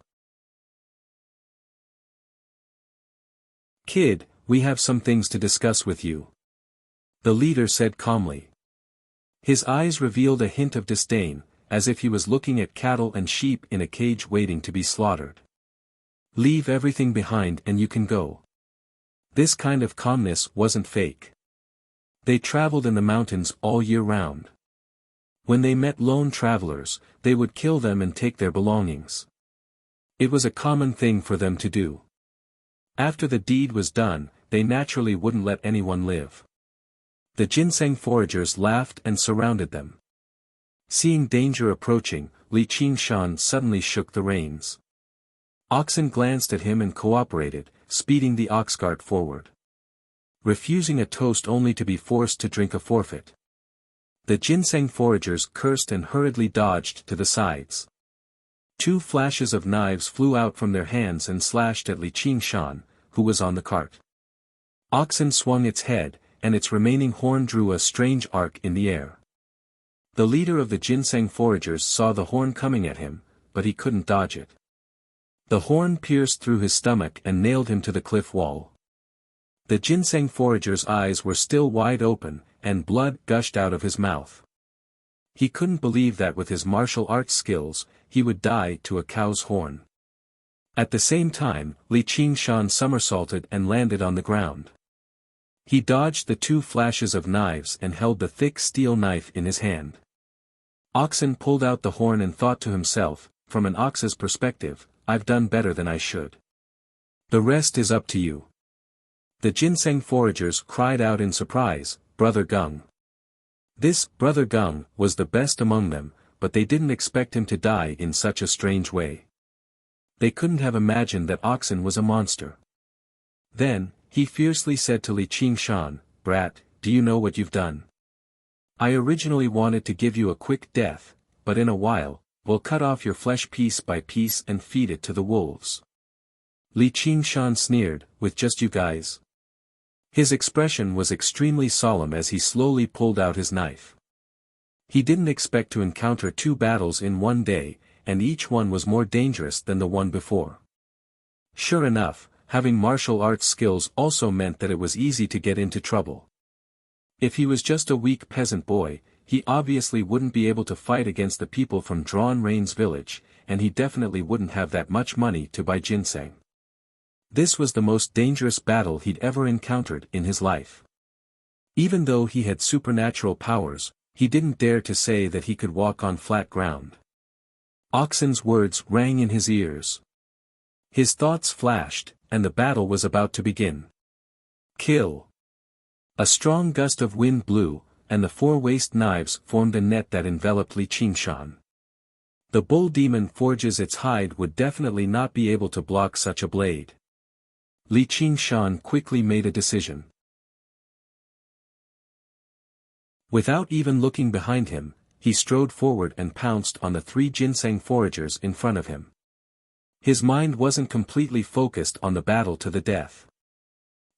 "Kid, we have some things to discuss with you," the leader said calmly. His eyes revealed a hint of disdain, as if he was looking at cattle and sheep in a cage waiting to be slaughtered. "Leave everything behind and you can go." This kind of calmness wasn't fake. They traveled in the mountains all year round. When they met lone travelers, they would kill them and take their belongings. It was a common thing for them to do. After the deed was done, they naturally wouldn't let anyone live. The ginseng foragers laughed and surrounded them. Seeing danger approaching, Li Qingshan suddenly shook the reins. Oxen glanced at him and cooperated, speeding the ox cart forward. Refusing a toast only to be forced to drink a forfeit. The ginseng foragers cursed and hurriedly dodged to the sides. 2 flashes of knives flew out from their hands and slashed at Li Qingshan, who was on the cart. Oxen swung its head, and its remaining horn drew a strange arc in the air. The leader of the ginseng foragers saw the horn coming at him, but he couldn't dodge it. The horn pierced through his stomach and nailed him to the cliff wall. The ginseng forager's eyes were still wide open, and blood gushed out of his mouth. He couldn't believe that with his martial arts skills, he would die to a cow's horn. At the same time, Li Qingshan somersaulted and landed on the ground. He dodged the 2 flashes of knives and held the thick steel knife in his hand. Oxen pulled out the horn and thought to himself, "From an ox's perspective, I've done better than I should. The rest is up to you." The ginseng foragers cried out in surprise, "Brother Gung." This Brother Gung was the best among them, but they didn't expect him to die in such a strange way. They couldn't have imagined that Oxen was a monster. Then, he fiercely said to Li Qingshan, "Brat, do you know what you've done? I originally wanted to give you a quick death, but in a while, we'll cut off your flesh piece by piece and feed it to the wolves. Li Qingshan sneered, with just you guys? His expression was extremely solemn as he slowly pulled out his knife. He didn't expect to encounter 2 battles in one day, and each one was more dangerous than the one before. Sure enough, having martial arts skills also meant that it was easy to get into trouble. If he was just a weak peasant boy, he obviously wouldn't be able to fight against the people from Drawn Rain's village, and he definitely wouldn't have that much money to buy ginseng. This was the most dangerous battle he'd ever encountered in his life. Even though he had supernatural powers, he didn't dare to say that he could walk on flat ground. Oxen's words rang in his ears. His thoughts flashed, and the battle was about to begin. Kill! A strong gust of wind blew, and the 4 waist knives formed a net that enveloped Li Qingshan. The bull demon forges its hide would definitely not be able to block such a blade. Li Qingshan quickly made a decision. Without even looking behind him, he strode forward and pounced on the 3 ginseng foragers in front of him. His mind wasn't completely focused on the battle to the death.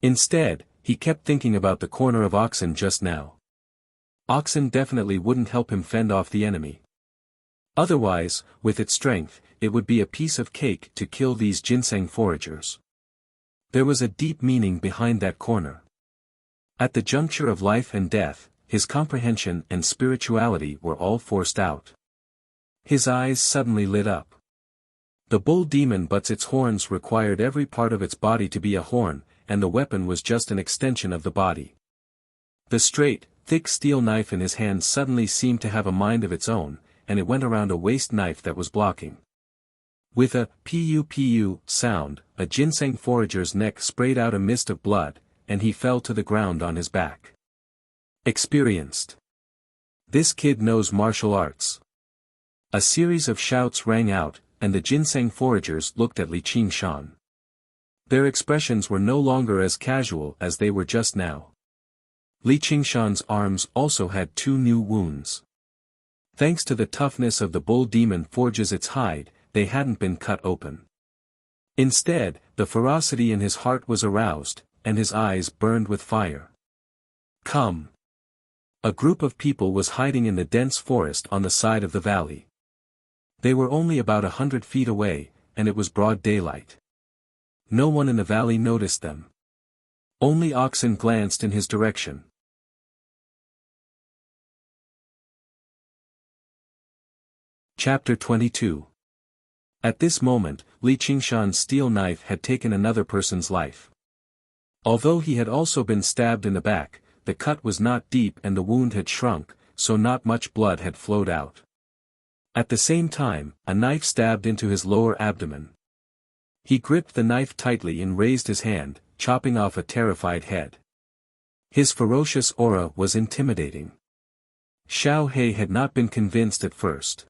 Instead, he kept thinking about the corner of Oxen just now. Oxen definitely wouldn't help him fend off the enemy. Otherwise, with its strength, it would be a piece of cake to kill these ginseng foragers. There was a deep meaning behind that corner. At the juncture of life and death, his comprehension and spirituality were all forced out. His eyes suddenly lit up. The bull demon but's its horns required every part of its body to be a horn, and the weapon was just an extension of the body. The straight, thick steel knife in his hand suddenly seemed to have a mind of its own, and it went around a waist knife that was blocking. With a pu-pu sound, a ginseng forager's neck sprayed out a mist of blood, and he fell to the ground on his back. Experienced. This kid knows martial arts. A series of shouts rang out, and the ginseng foragers looked at Li Qingshan. Their expressions were no longer as casual as they were just now. Li Qingshan's arms also had 2 new wounds. Thanks to the toughness of the bull demon forges its hide, they hadn't been cut open. Instead, the ferocity in his heart was aroused, and his eyes burned with fire. Come! A group of people was hiding in the dense forest on the side of the valley. They were only about 100 feet away, and it was broad daylight. No one in the valley noticed them. Only Oxen glanced in his direction. Chapter 22. At this moment, Li Qingshan's steel knife had taken another person's life. Although he had also been stabbed in the back, the cut was not deep and the wound had shrunk, so not much blood had flowed out. At the same time, a knife stabbed into his lower abdomen. He gripped the knife tightly and raised his hand, chopping off a terrified head. His ferocious aura was intimidating. Xiao He had not been convinced at first.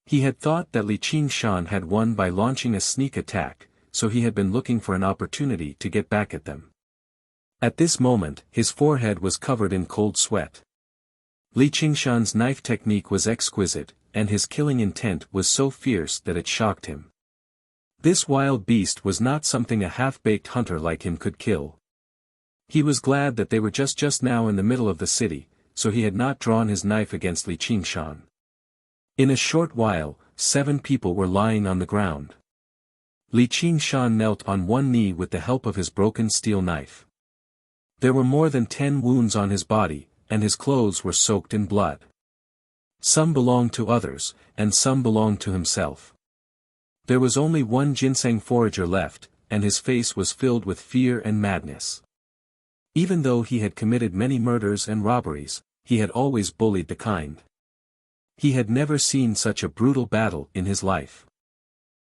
He had thought that Li Qingshan had won by launching a sneak attack, so he had been looking for an opportunity to get back at them. At this moment, his forehead was covered in cold sweat. Li Qingshan's knife technique was exquisite, and his killing intent was so fierce that it shocked him. This wild beast was not something a half-baked hunter like him could kill. He was glad that they were just now in the middle of the city, so he had not drawn his knife against Li Qingshan. In a short while, 7 people were lying on the ground. Li Qingshan knelt on one knee with the help of his broken steel knife. There were more than 10 wounds on his body, and his clothes were soaked in blood. Some belonged to others, and some belonged to himself. There was only one ginseng forager left, and his face was filled with fear and madness. Even though he had committed many murders and robberies, he had always bullied the kind. He had never seen such a brutal battle in his life.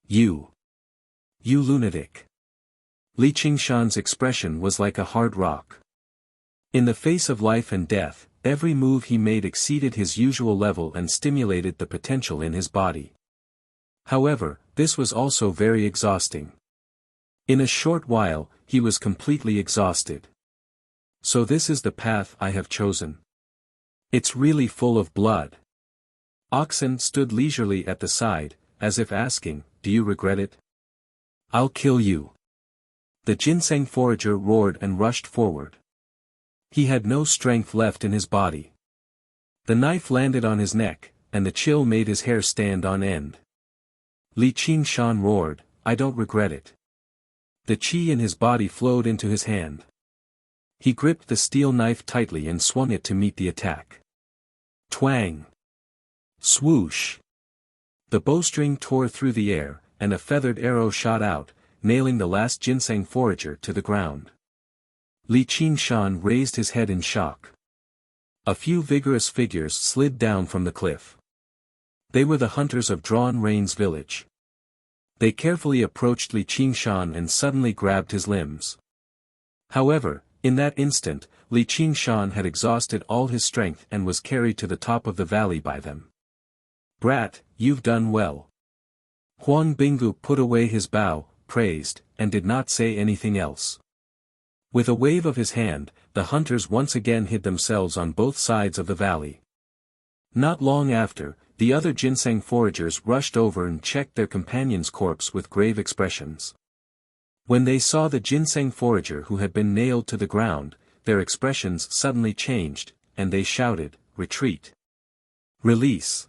You lunatic. Li Qingshan's expression was like a hard rock. In the face of life and death, every move he made exceeded his usual level and stimulated the potential in his body. However, this was also very exhausting. In a short while, he was completely exhausted. So this is the path I have chosen. It's really full of blood. Oxen stood leisurely at the side, as if asking, do you regret it? I'll kill you. The ginseng forager roared and rushed forward. He had no strength left in his body. The knife landed on his neck, and the chill made his hair stand on end. Li Qingshan roared, I don't regret it. The qi in his body flowed into his hand. He gripped the steel knife tightly and swung it to meet the attack. Twang! Swoosh! The bowstring tore through the air, and a feathered arrow shot out, nailing the last ginseng forager to the ground. Li Qingshan raised his head in shock. A few vigorous figures slid down from the cliff. They were the hunters of Drawn Rain's village. They carefully approached Li Qingshan and suddenly grabbed his limbs. However, in that instant, Li Qingshan had exhausted all his strength and was carried to the top of the valley by them. Brat, you've done well. Huang Binggu put away his bow, praised, and did not say anything else. With a wave of his hand, the hunters once again hid themselves on both sides of the valley. Not long after, the other ginseng foragers rushed over and checked their companion's corpse with grave expressions. When they saw the ginseng forager who had been nailed to the ground, their expressions suddenly changed, and they shouted, retreat. Release.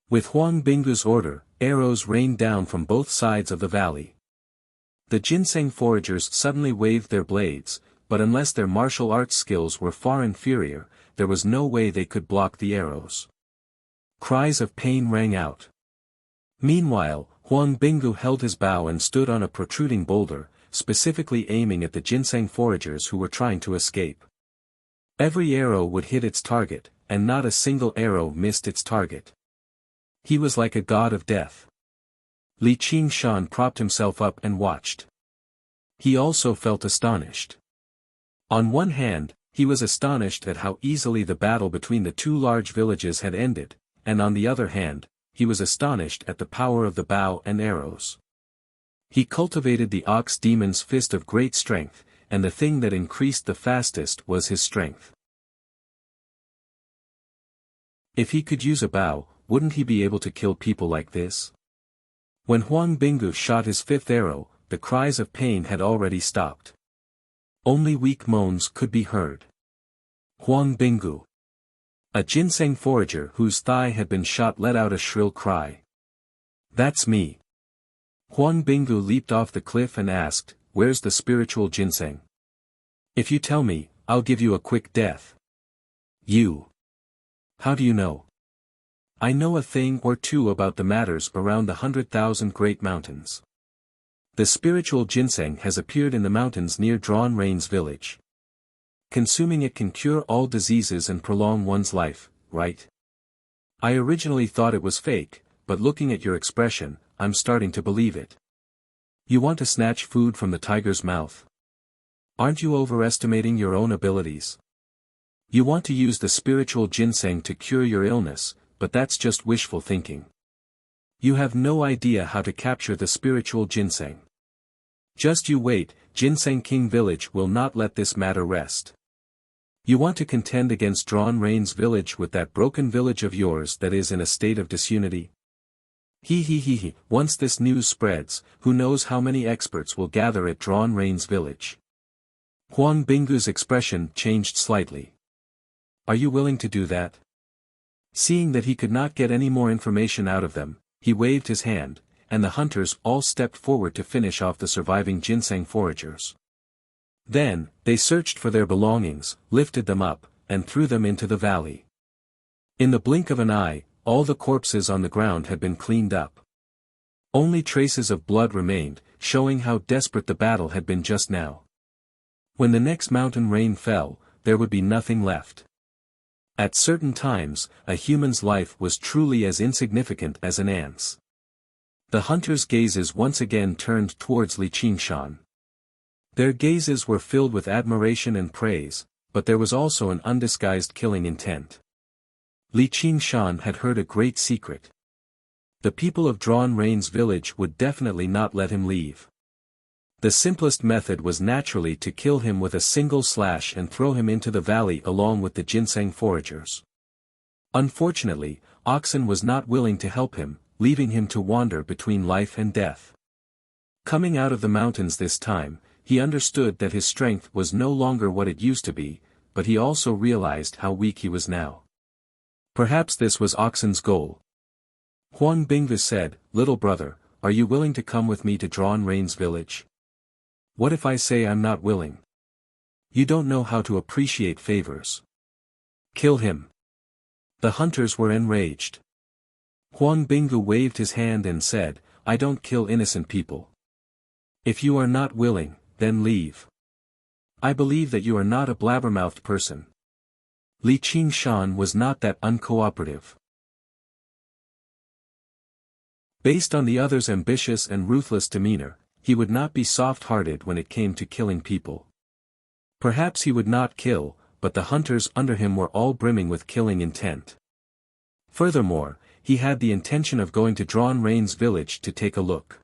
With Huang Binggu's order, arrows rained down from both sides of the valley. The ginseng foragers suddenly waved their blades, but unless their martial arts skills were far inferior, there was no way they could block the arrows. Cries of pain rang out. Meanwhile, Huang Binggu held his bow and stood on a protruding boulder, specifically aiming at the ginseng foragers who were trying to escape. Every arrow would hit its target, and not a single arrow missed its target. He was like a god of death. Li Qingshan propped himself up and watched. He also felt astonished. On one hand, he was astonished at how easily the battle between the two large villages had ended, and on the other hand, he was astonished at the power of the bow and arrows. He cultivated the ox demon's fist of great strength, and the thing that increased the fastest was his strength. If he could use a bow, wouldn't he be able to kill people like this? When Huang Binggu shot his fifth arrow, the cries of pain had already stopped. Only weak moans could be heard. Huang Binggu. A ginseng forager whose thigh had been shot let out a shrill cry. That's me. Huang Binggu leaped off the cliff and asked, where's the spiritual ginseng? If you tell me, I'll give you a quick death. You. How do you know? I know a thing or two about the matters around the 100,000 great mountains. The spiritual ginseng has appeared in the mountains near Drawn Rain's village. Consuming it can cure all diseases and prolong one's life, right? I originally thought it was fake, but looking at your expression, I'm starting to believe it. You want to snatch food from the tiger's mouth? Aren't you overestimating your own abilities? You want to use the spiritual ginseng to cure your illness, but that's just wishful thinking. You have no idea how to capture the spiritual ginseng. Just you wait, Ginseng King Village will not let this matter rest. You want to contend against Drawn Rain's village with that broken village of yours that is in a state of disunity? He. Once this news spreads, who knows how many experts will gather at Drawn Rain's village. Huang Binggu's expression changed slightly. Are you willing to do that? Seeing that he could not get any more information out of them, he waved his hand, and the hunters all stepped forward to finish off the surviving ginseng foragers. Then, they searched for their belongings, lifted them up, and threw them into the valley. In the blink of an eye, all the corpses on the ground had been cleaned up. Only traces of blood remained, showing how desperate the battle had been just now. When the next mountain rain fell, there would be nothing left. At certain times, a human's life was truly as insignificant as an ant's. The hunters' gazes once again turned towards Li Qingshan. Their gazes were filled with admiration and praise, but there was also an undisguised killing intent. Li Qingshan had heard a great secret. The people of Drawn Rain's village would definitely not let him leave. The simplest method was naturally to kill him with a single slash and throw him into the valley along with the ginseng foragers. Unfortunately, Oxen was not willing to help him, leaving him to wander between life and death. Coming out of the mountains this time, he understood that his strength was no longer what it used to be, but he also realized how weak he was now. Perhaps this was Oxen's goal. Huang Bingvu said, "Little brother, are you willing to come with me to Drawn Rain's village? What if I say I'm not willing? You don't know how to appreciate favors. Kill him." The hunters were enraged. Huang Bingvu waved his hand and said, "I don't kill innocent people. If you are not willing, then leave. I believe that you are not a blabbermouthed person." Li Qingshan was not that uncooperative. Based on the other's ambitious and ruthless demeanor, he would not be soft-hearted when it came to killing people. Perhaps he would not kill, but the hunters under him were all brimming with killing intent. Furthermore, he had the intention of going to Drawn Rain's village to take a look.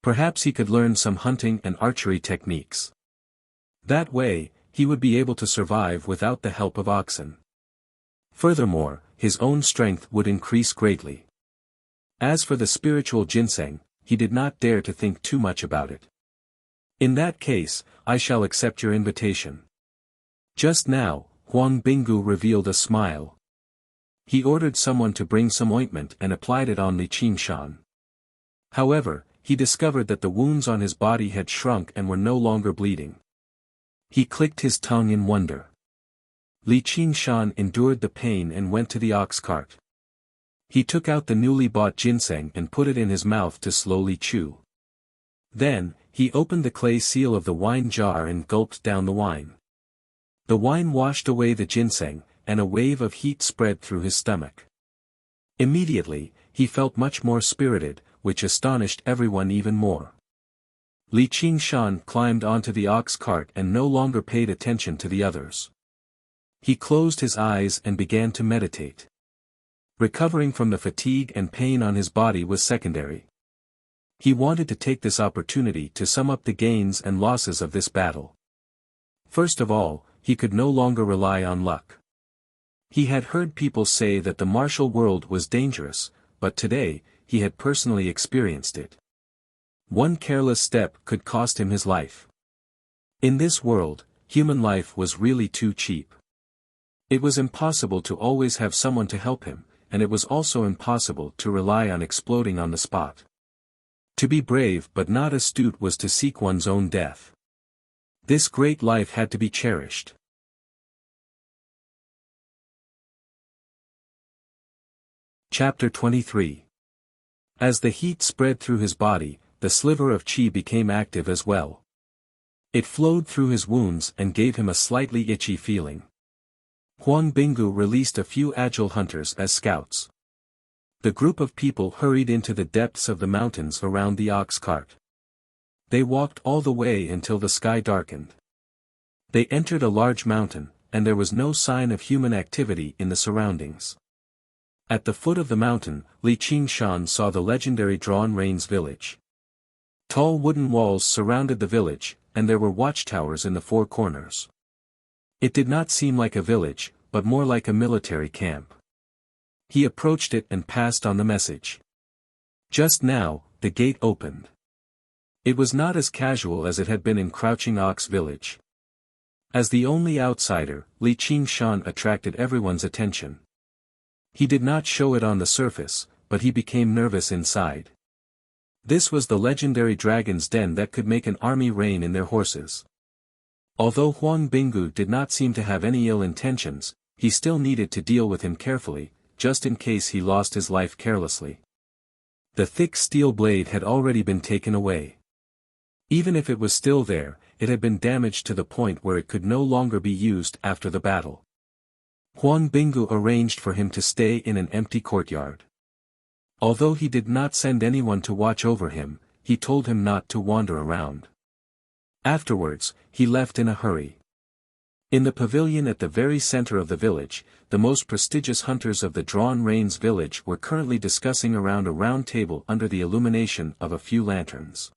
Perhaps he could learn some hunting and archery techniques. That way, he would be able to survive without the help of oxen. Furthermore, his own strength would increase greatly. As for the spiritual ginseng, he did not dare to think too much about it. In that case, I shall accept your invitation. Just now, Huang Bingvu revealed a smile. He ordered someone to bring some ointment and applied it on Li Qingshan. However, he discovered that the wounds on his body had shrunk and were no longer bleeding. He clicked his tongue in wonder. Li Qingshan endured the pain and went to the ox cart. He took out the newly bought ginseng and put it in his mouth to slowly chew. Then, he opened the clay seal of the wine jar and gulped down the wine. The wine washed away the ginseng, and a wave of heat spread through his stomach. Immediately, he felt much more spirited, which astonished everyone even more. Li Qingshan climbed onto the ox cart and no longer paid attention to the others. He closed his eyes and began to meditate. Recovering from the fatigue and pain on his body was secondary. He wanted to take this opportunity to sum up the gains and losses of this battle. First of all, he could no longer rely on luck. He had heard people say that the martial world was dangerous, but today, he had personally experienced it. One careless step could cost him his life. In this world, human life was really too cheap. It was impossible to always have someone to help him, and it was also impossible to rely on exploding on the spot. To be brave but not astute was to seek one's own death. This great life had to be cherished. Chapter 23. As the heat spread through his body, the sliver of qi became active as well. It flowed through his wounds and gave him a slightly itchy feeling. Huang Bingvu released a few agile hunters as scouts. The group of people hurried into the depths of the mountains around the ox cart. They walked all the way until the sky darkened. They entered a large mountain, and there was no sign of human activity in the surroundings. At the foot of the mountain, Li Qingshan saw the legendary Drawn Rain's village. Tall wooden walls surrounded the village, and there were watchtowers in the four corners. It did not seem like a village, but more like a military camp. He approached it and passed on the message. Just now, the gate opened. It was not as casual as it had been in Crouching Ox Village. As the only outsider, Li Qingshan attracted everyone's attention. He did not show it on the surface, but he became nervous inside. This was the legendary dragon's den that could make an army rein in their horses. Although Huang Bingvu did not seem to have any ill intentions, he still needed to deal with him carefully, just in case he lost his life carelessly. The thick steel blade had already been taken away. Even if it was still there, it had been damaged to the point where it could no longer be used after the battle. Huang Bingvu arranged for him to stay in an empty courtyard. Although he did not send anyone to watch over him, he told him not to wander around. Afterwards, he left in a hurry. In the pavilion at the very center of the village, the most prestigious hunters of the Drawn Rain's village were currently discussing around a round table under the illumination of a few lanterns.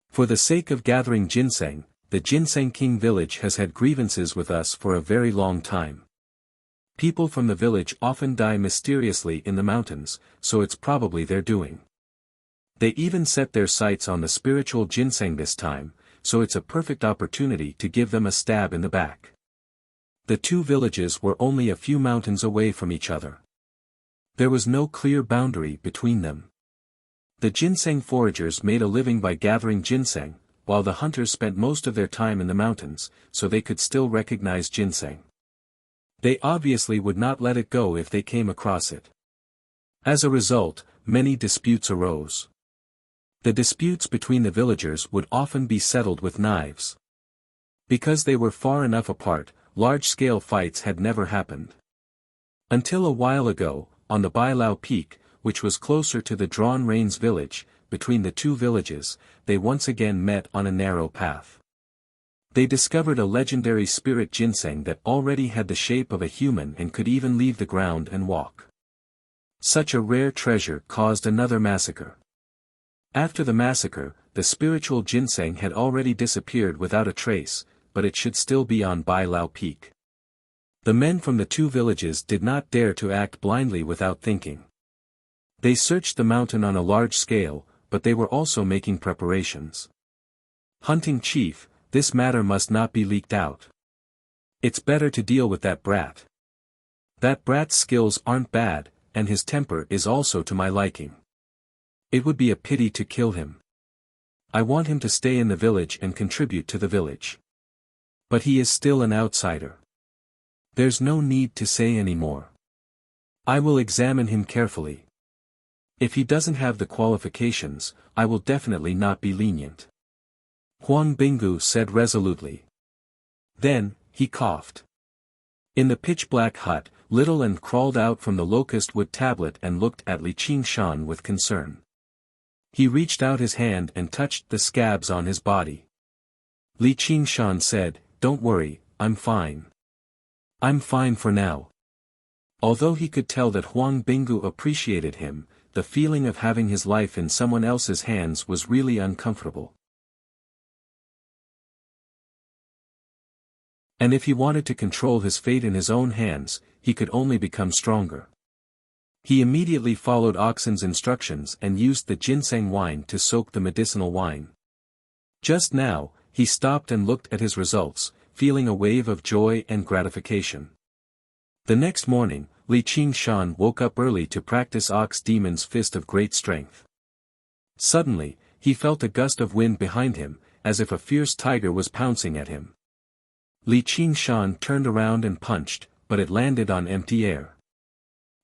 For the sake of gathering ginseng, the Ginseng King village has had grievances with us for a very long time. People from the village often die mysteriously in the mountains, so it's probably their doing. They even set their sights on the spiritual ginseng this time, so it's a perfect opportunity to give them a stab in the back. The two villages were only a few mountains away from each other. There was no clear boundary between them. The ginseng foragers made a living by gathering ginseng, while the hunters spent most of their time in the mountains, so they could still recognize ginseng. They obviously would not let it go if they came across it. As a result, many disputes arose. The disputes between the villagers would often be settled with knives. Because they were far enough apart, large-scale fights had never happened. Until a while ago, on the Bailao Peak, which was closer to the Drawn Rains village, between the two villages, they once again met on a narrow path. They discovered a legendary spirit ginseng that already had the shape of a human and could even leave the ground and walk. Such a rare treasure caused another massacre. After the massacre, the spiritual ginseng had already disappeared without a trace, but it should still be on Bailao Peak. The men from the two villages did not dare to act blindly without thinking. They searched the mountain on a large scale, but they were also making preparations. Hunting chief, this matter must not be leaked out. It's better to deal with that brat. That brat's skills aren't bad, and his temper is also to my liking. It would be a pity to kill him. I want him to stay in the village and contribute to the village. But he is still an outsider. There's no need to say any more. I will examine him carefully. If he doesn't have the qualifications, I will definitely not be lenient. Huang Binggu said resolutely. Then, he coughed. In the pitch-black hut, Little N crawled out from the locust wood tablet and looked at Li Qingshan with concern. He reached out his hand and touched the scabs on his body. Li Qingshan said, "Don't worry, I'm fine. I'm fine for now." Although he could tell that Huang Binggu appreciated him, the feeling of having his life in someone else's hands was really uncomfortable. And if he wanted to control his fate in his own hands, he could only become stronger. He immediately followed Oxen's instructions and used the ginseng wine to soak the medicinal wine. Just now, he stopped and looked at his results, feeling a wave of joy and gratification. The next morning, Li Qingshan woke up early to practice Ox Demon's Fist of Great Strength. Suddenly, he felt a gust of wind behind him, as if a fierce tiger was pouncing at him. Li Qingshan turned around and punched, but it landed on empty air.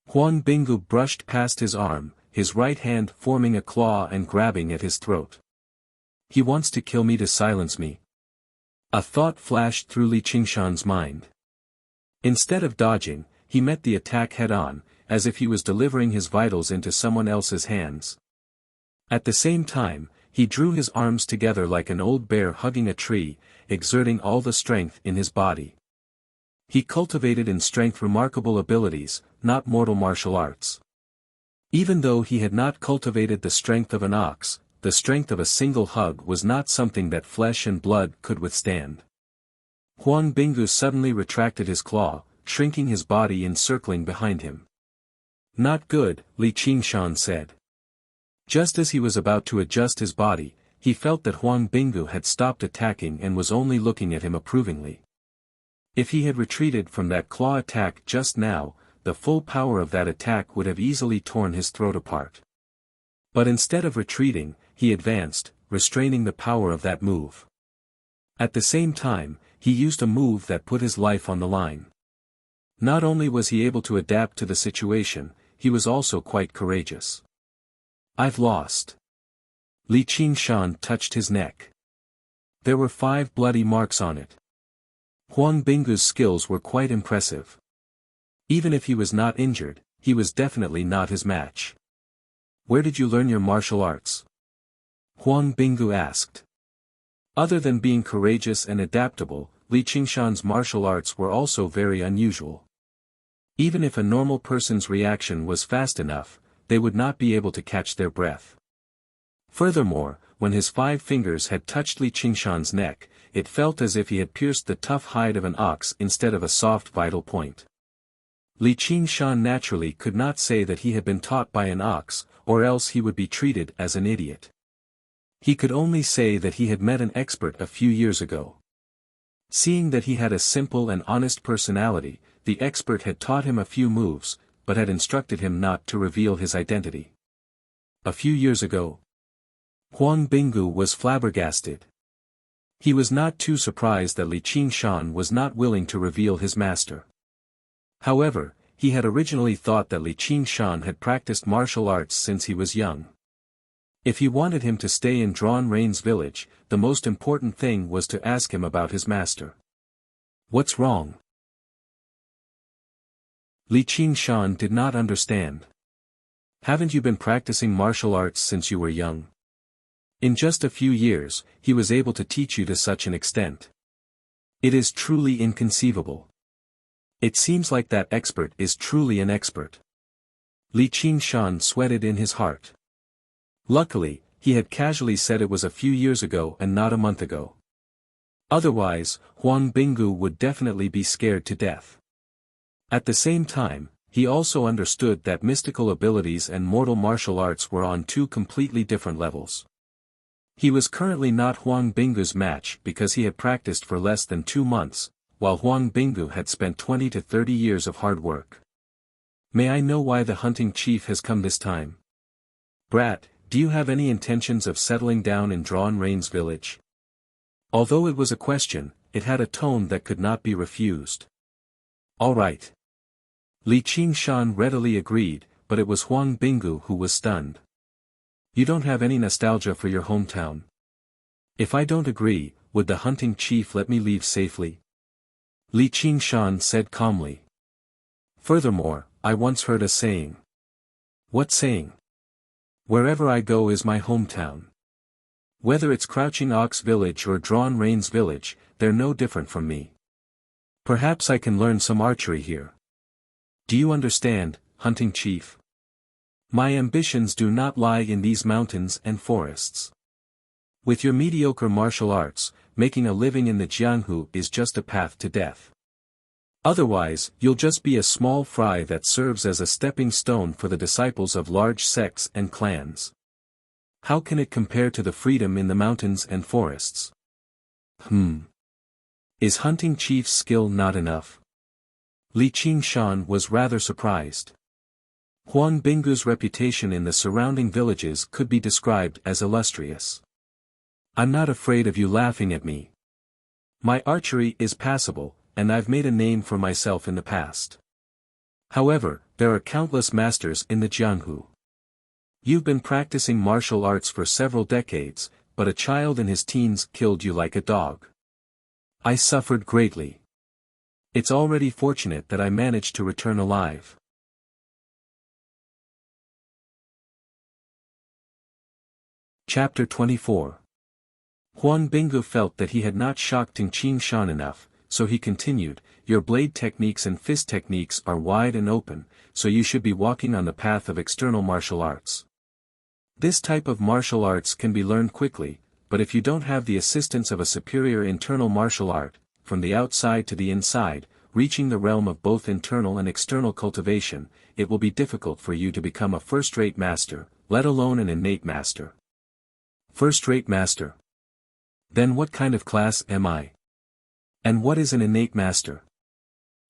Huang Binggu brushed past his arm, his right hand forming a claw and grabbing at his throat. He wants to kill me to silence me. A thought flashed through Li Qingshan's mind. Instead of dodging, he met the attack head-on, as if he was delivering his vitals into someone else's hands. At the same time, he drew his arms together like an old bear hugging a tree, exerting all the strength in his body. He cultivated in strength remarkable abilities, not mortal martial arts. Even though he had not cultivated the strength of an ox, the strength of a single hug was not something that flesh and blood could withstand. Huang Binggu suddenly retracted his claw, shrinking his body encircling behind him. "Not good," Li Qingshan said. Just as he was about to adjust his body, he felt that Huang Binggu had stopped attacking and was only looking at him approvingly. If he had retreated from that claw attack just now, the full power of that attack would have easily torn his throat apart. But instead of retreating, he advanced, restraining the power of that move. At the same time, he used a move that put his life on the line. Not only was he able to adapt to the situation, he was also quite courageous. "I've lost." Li Qingshan touched his neck. There were 5 bloody marks on it. Huang Binggu's skills were quite impressive. Even if he was not injured, he was definitely not his match. "Where did you learn your martial arts?" Huang Binggu asked. Other than being courageous and adaptable, Li Qingshan's martial arts were also very unusual. Even if a normal person's reaction was fast enough, they would not be able to catch their breath. Furthermore, when his 5 fingers had touched Li Qingshan's neck, it felt as if he had pierced the tough hide of an ox instead of a soft vital point. Li Qingshan naturally could not say that he had been taught by an ox, or else he would be treated as an idiot. He could only say that he had met an expert a few years ago. Seeing that he had a simple and honest personality, the expert had taught him a few moves, but had instructed him not to reveal his identity. A few years ago, Huang Binggu was flabbergasted. He was not too surprised that Li Qingshan was not willing to reveal his master. However, he had originally thought that Li Qingshan had practiced martial arts since he was young. If he wanted him to stay in Drawn Rain's village, the most important thing was to ask him about his master. What's wrong? Li Qingshan did not understand. Haven't you been practicing martial arts since you were young? In just a few years, he was able to teach you to such an extent. It is truly inconceivable. It seems like that expert is truly an expert. Li Qingshan sweated in his heart. Luckily, he had casually said it was a few years ago and not a month ago. Otherwise, Huang Binggu would definitely be scared to death. At the same time, he also understood that mystical abilities and mortal martial arts were on two completely different levels. He was currently not Huang Binggu's match because he had practiced for less than 2 months, while Huang Binggu had spent 20 to 30 years of hard work. May I know why the hunting chief has come this time? Brat, do you have any intentions of settling down in Drawn Rain's village? Although it was a question, it had a tone that could not be refused. All right. Li Qingshan readily agreed, but it was Huang Binggu who was stunned. You don't have any nostalgia for your hometown? If I don't agree, would the hunting chief let me leave safely? Li Qingshan said calmly. Furthermore, I once heard a saying. What saying? Wherever I go is my hometown. Whether it's Crouching Ox Village or Drawn Rain's village, they're no different from me. Perhaps I can learn some archery here. Do you understand, hunting chief? My ambitions do not lie in these mountains and forests. With your mediocre martial arts, making a living in the Jianghu is just a path to death. Otherwise, you'll just be a small fry that serves as a stepping stone for the disciples of large sects and clans. How can it compare to the freedom in the mountains and forests? Is hunting chief's skill not enough? Li Qingshan was rather surprised. Huang Binggu's reputation in the surrounding villages could be described as illustrious. I'm not afraid of you laughing at me. My archery is passable, and I've made a name for myself in the past. However, there are countless masters in the Jianghu. You've been practicing martial arts for several decades, but a child in his teens killed you like a dog. I suffered greatly. It's already fortunate that I managed to return alive. Chapter 24. Huang Binggu felt that he had not shocked Qingshan enough, so he continued, your blade techniques and fist techniques are wide and open, so you should be walking on the path of external martial arts. This type of martial arts can be learned quickly, but if you don't have the assistance of a superior internal martial art, from the outside to the inside, reaching the realm of both internal and external cultivation, it will be difficult for you to become a first-rate master, let alone an innate master. First-rate master. Then what kind of class am I? And what is an innate master?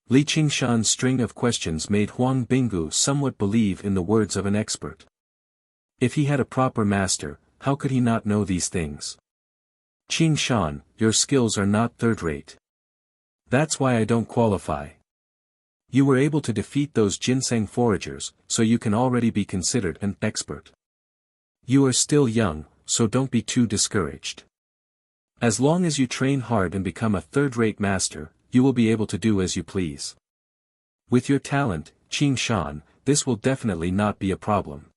Li Qingshan's string of questions made Huang Binggu somewhat believe in the words of an expert. If he had a proper master, how could he not know these things? Qingshan, your skills are not third-rate. That's why I don't qualify. You were able to defeat those ginseng foragers, so you can already be considered an expert. You are still young, so don't be too discouraged. As long as you train hard and become a third-rate master, you will be able to do as you please. With your talent, Qingshan, this will definitely not be a problem.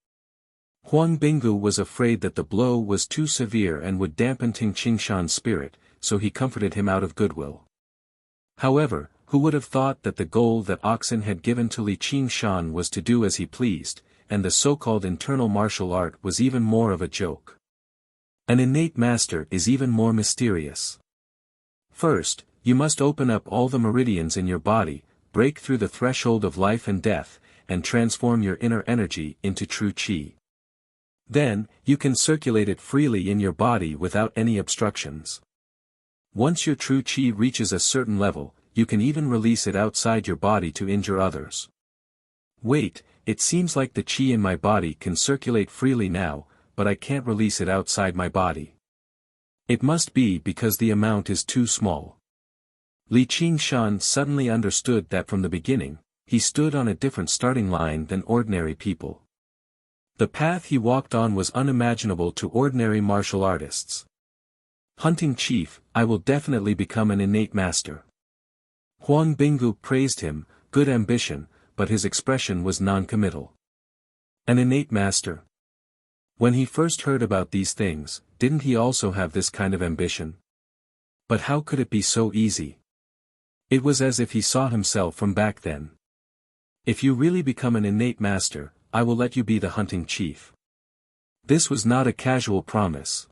Huang Binggu was afraid that the blow was too severe and would dampen Qingshan's spirit, so he comforted him out of goodwill. However, who would have thought that the goal that Oxen had given to Li Qingshan was to do as he pleased, and the so-called internal martial art was even more of a joke. An innate master is even more mysterious. First, you must open up all the meridians in your body, break through the threshold of life and death, and transform your inner energy into true qi. Then, you can circulate it freely in your body without any obstructions. Once your true qi reaches a certain level, you can even release it outside your body to injure others. Wait, it seems like the qi in my body can circulate freely now, but I can't release it outside my body. It must be because the amount is too small. Li Qingshan suddenly understood that from the beginning, he stood on a different starting line than ordinary people. The path he walked on was unimaginable to ordinary martial artists. Hunting chief, I will definitely become an innate master. Huang Binggu praised him, good ambition, but his expression was non-committal. An innate master. When he first heard about these things, didn't he also have this kind of ambition? But how could it be so easy? It was as if he saw himself from back then. If you really become an innate master, I will let you be the hunting chief. This was not a casual promise.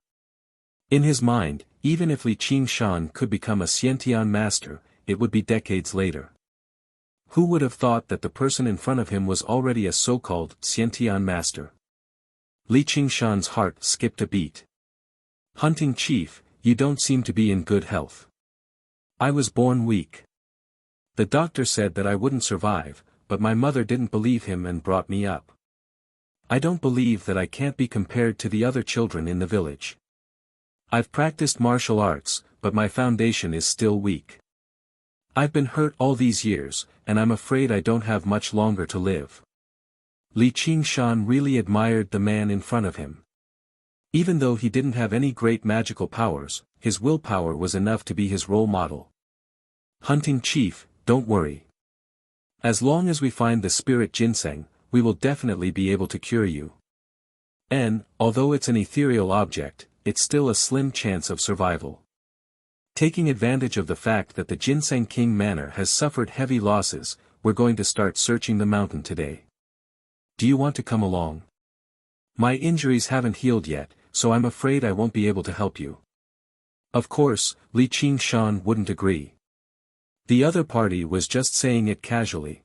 In his mind, even if Li Qingshan could become a Xiantian master, it would be decades later. Who would have thought that the person in front of him was already a so-called Xiantian master? Li Qingshan's heart skipped a beat. Hunting chief, you don't seem to be in good health. I was born weak. The doctor said that I wouldn't survive, but my mother didn't believe him and brought me up. I don't believe that I can't be compared to the other children in the village. I've practiced martial arts, but my foundation is still weak. I've been hurt all these years, and I'm afraid I don't have much longer to live. Li Qingshan really admired the man in front of him. Even though he didn't have any great magical powers, his willpower was enough to be his role model. Hunting chief, don't worry. As long as we find the spirit ginseng, we will definitely be able to cure you. And, although it's an ethereal object, it's still a slim chance of survival. Taking advantage of the fact that the Ginseng King Manor has suffered heavy losses, we're going to start searching the mountain today. Do you want to come along? My injuries haven't healed yet, so I'm afraid I won't be able to help you. Of course, Li Qingshan wouldn't agree. The other party was just saying it casually.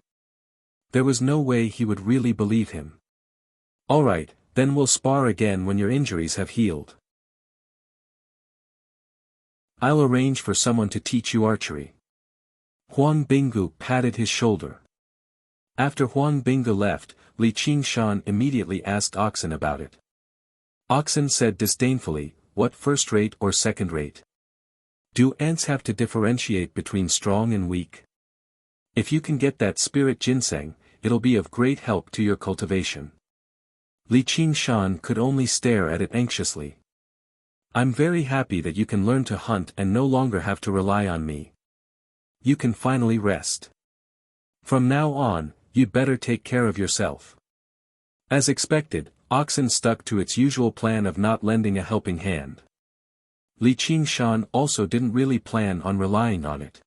There was no way he would really believe him. Alright, then we'll spar again when your injuries have healed. I'll arrange for someone to teach you archery. Huang Binggu patted his shoulder. After Huang Binggu left, Li Qingshan immediately asked Oxen about it. Oxen said disdainfully, what first rate or second rate? Do ants have to differentiate between strong and weak? If you can get that spirit ginseng, it'll be of great help to your cultivation. Li Qingshan could only stare at it anxiously. I'm very happy that you can learn to hunt and no longer have to rely on me. You can finally rest. From now on, you'd better take care of yourself. As expected, Oxen stuck to its usual plan of not lending a helping hand. Li Qingshan also didn't really plan on relying on it.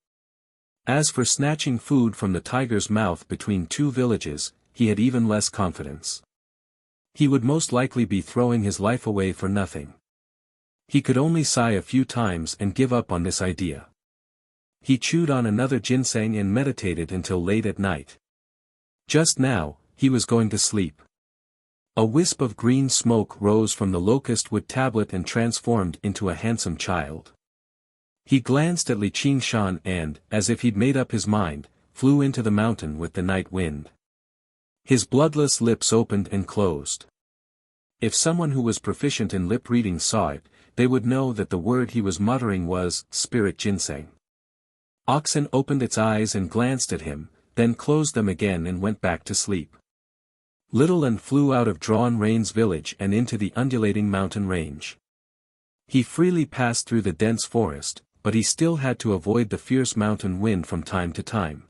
As for snatching food from the tiger's mouth between two villages, he had even less confidence. He would most likely be throwing his life away for nothing. He could only sigh a few times and give up on this idea. He chewed on another ginseng and meditated until late at night. Just now, he was going to sleep. A wisp of green smoke rose from the locust wood tablet and transformed into a handsome child. He glanced at Li Qingshan and, as if he'd made up his mind, flew into the mountain with the night wind. His bloodless lips opened and closed. If someone who was proficient in lip reading saw it, they would know that the word he was muttering was, spirit ginseng. Oxen opened its eyes and glanced at him, then closed them again and went back to sleep. Little An flew out of Drawn Rain's village and into the undulating mountain range. He freely passed through the dense forest, but he still had to avoid the fierce mountain wind from time to time.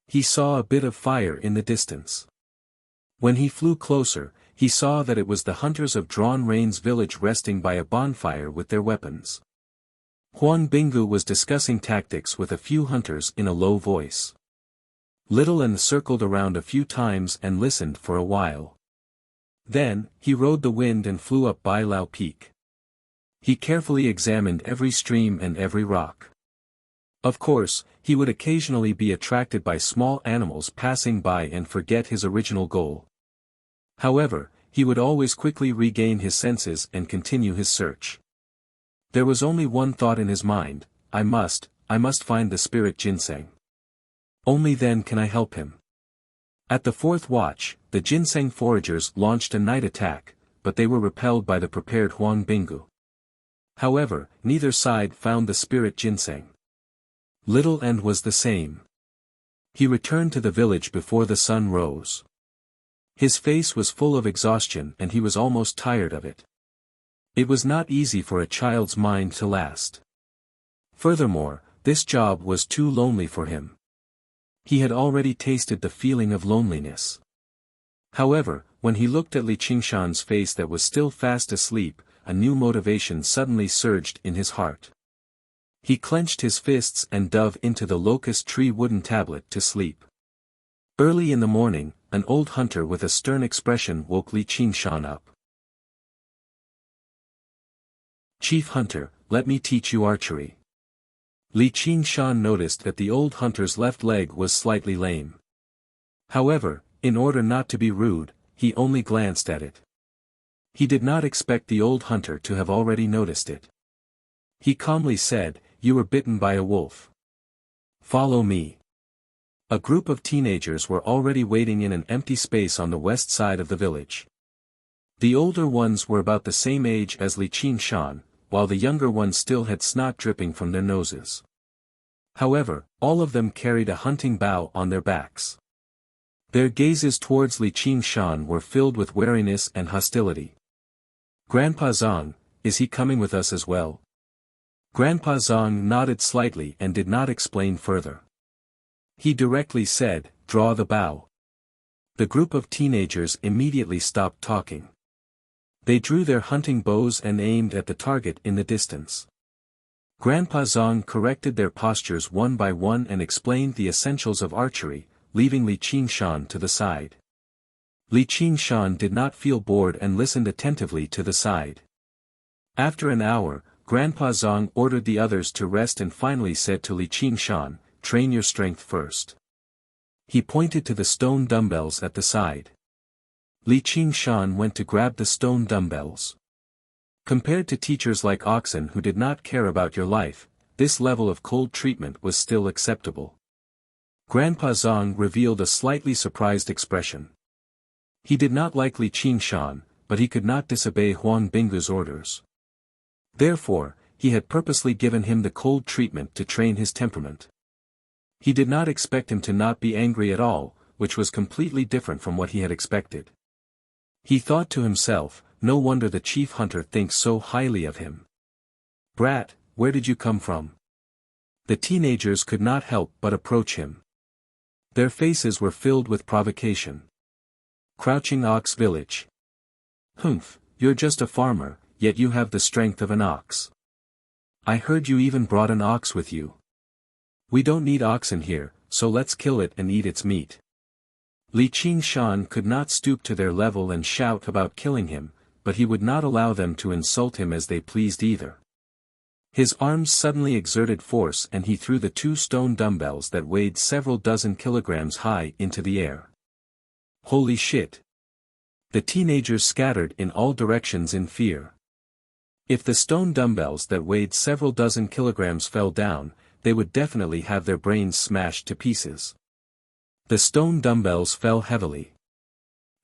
He saw a bit of fire in the distance. When he flew closer, he saw that it was the hunters of Drawn Rain's village resting by a bonfire with their weapons. Huang Binggu was discussing tactics with a few hunters in a low voice. Little An circled around a few times and listened for a while. Then, he rode the wind and flew up Bai Lao Peak. He carefully examined every stream and every rock. Of course, he would occasionally be attracted by small animals passing by and forget his original goal. However, he would always quickly regain his senses and continue his search. There was only one thought in his mind: I must find the spirit ginseng. Only then can I help him. At the fourth watch, the ginseng foragers launched a night attack, but they were repelled by the prepared Huang Bingu. However, neither side found the spirit ginseng. Little End was the same. He returned to the village before the sun rose. His face was full of exhaustion and he was almost tired of it. It was not easy for a child's mind to last. Furthermore, this job was too lonely for him. He had already tasted the feeling of loneliness. However, when he looked at Li Qingshan's face that was still fast asleep, a new motivation suddenly surged in his heart. He clenched his fists and dove into the locust tree wooden tablet to sleep. Early in the morning, an old hunter with a stern expression woke Li Qingshan up. "Chief Hunter, let me teach you archery." Li Qingshan noticed that the old hunter's left leg was slightly lame. However, in order not to be rude, he only glanced at it. He did not expect the old hunter to have already noticed it. He calmly said, "You were bitten by a wolf. Follow me." A group of teenagers were already waiting in an empty space on the west side of the village. The older ones were about the same age as Li Qingshan, while the younger ones still had snot dripping from their noses. However, all of them carried a hunting bow on their backs. Their gazes towards Li Qingshan were filled with wariness and hostility. "Grandpa Zhang, is he coming with us as well?" Grandpa Zhang nodded slightly and did not explain further. He directly said, "Draw the bow." The group of teenagers immediately stopped talking. They drew their hunting bows and aimed at the target in the distance. Grandpa Zhang corrected their postures one by one and explained the essentials of archery, leaving Li Qingshan to the side. Li Qingshan did not feel bored and listened attentively to the side. After an hour, Grandpa Zhang ordered the others to rest and finally said to Li Qingshan, "Train your strength first." He pointed to the stone dumbbells at the side. Li Qingshan went to grab the stone dumbbells. Compared to teachers like oxen who did not care about your life, this level of cold treatment was still acceptable. Grandpa Zhang revealed a slightly surprised expression. He did not like Li Qingshan, but he could not disobey Huang Bingu's orders. Therefore, he had purposely given him the cold treatment to train his temperament. He did not expect him to not be angry at all, which was completely different from what he had expected. He thought to himself, no wonder the chief hunter thinks so highly of him. "Brat, where did you come from?" The teenagers could not help but approach him. Their faces were filled with provocation. "Crouching Ox Village." "Humph, you're just a farmer, yet you have the strength of an ox. I heard you even brought an ox with you." "We don't need oxen here, so let's kill it and eat its meat." Li Qingshan could not stoop to their level and shout about killing him, but he would not allow them to insult him as they pleased either. His arms suddenly exerted force and he threw the 2 stone dumbbells that weighed several dozen kilograms high into the air. Holy shit! The teenagers scattered in all directions in fear. If the stone dumbbells that weighed several dozen kilograms fell down, they would definitely have their brains smashed to pieces. The stone dumbbells fell heavily.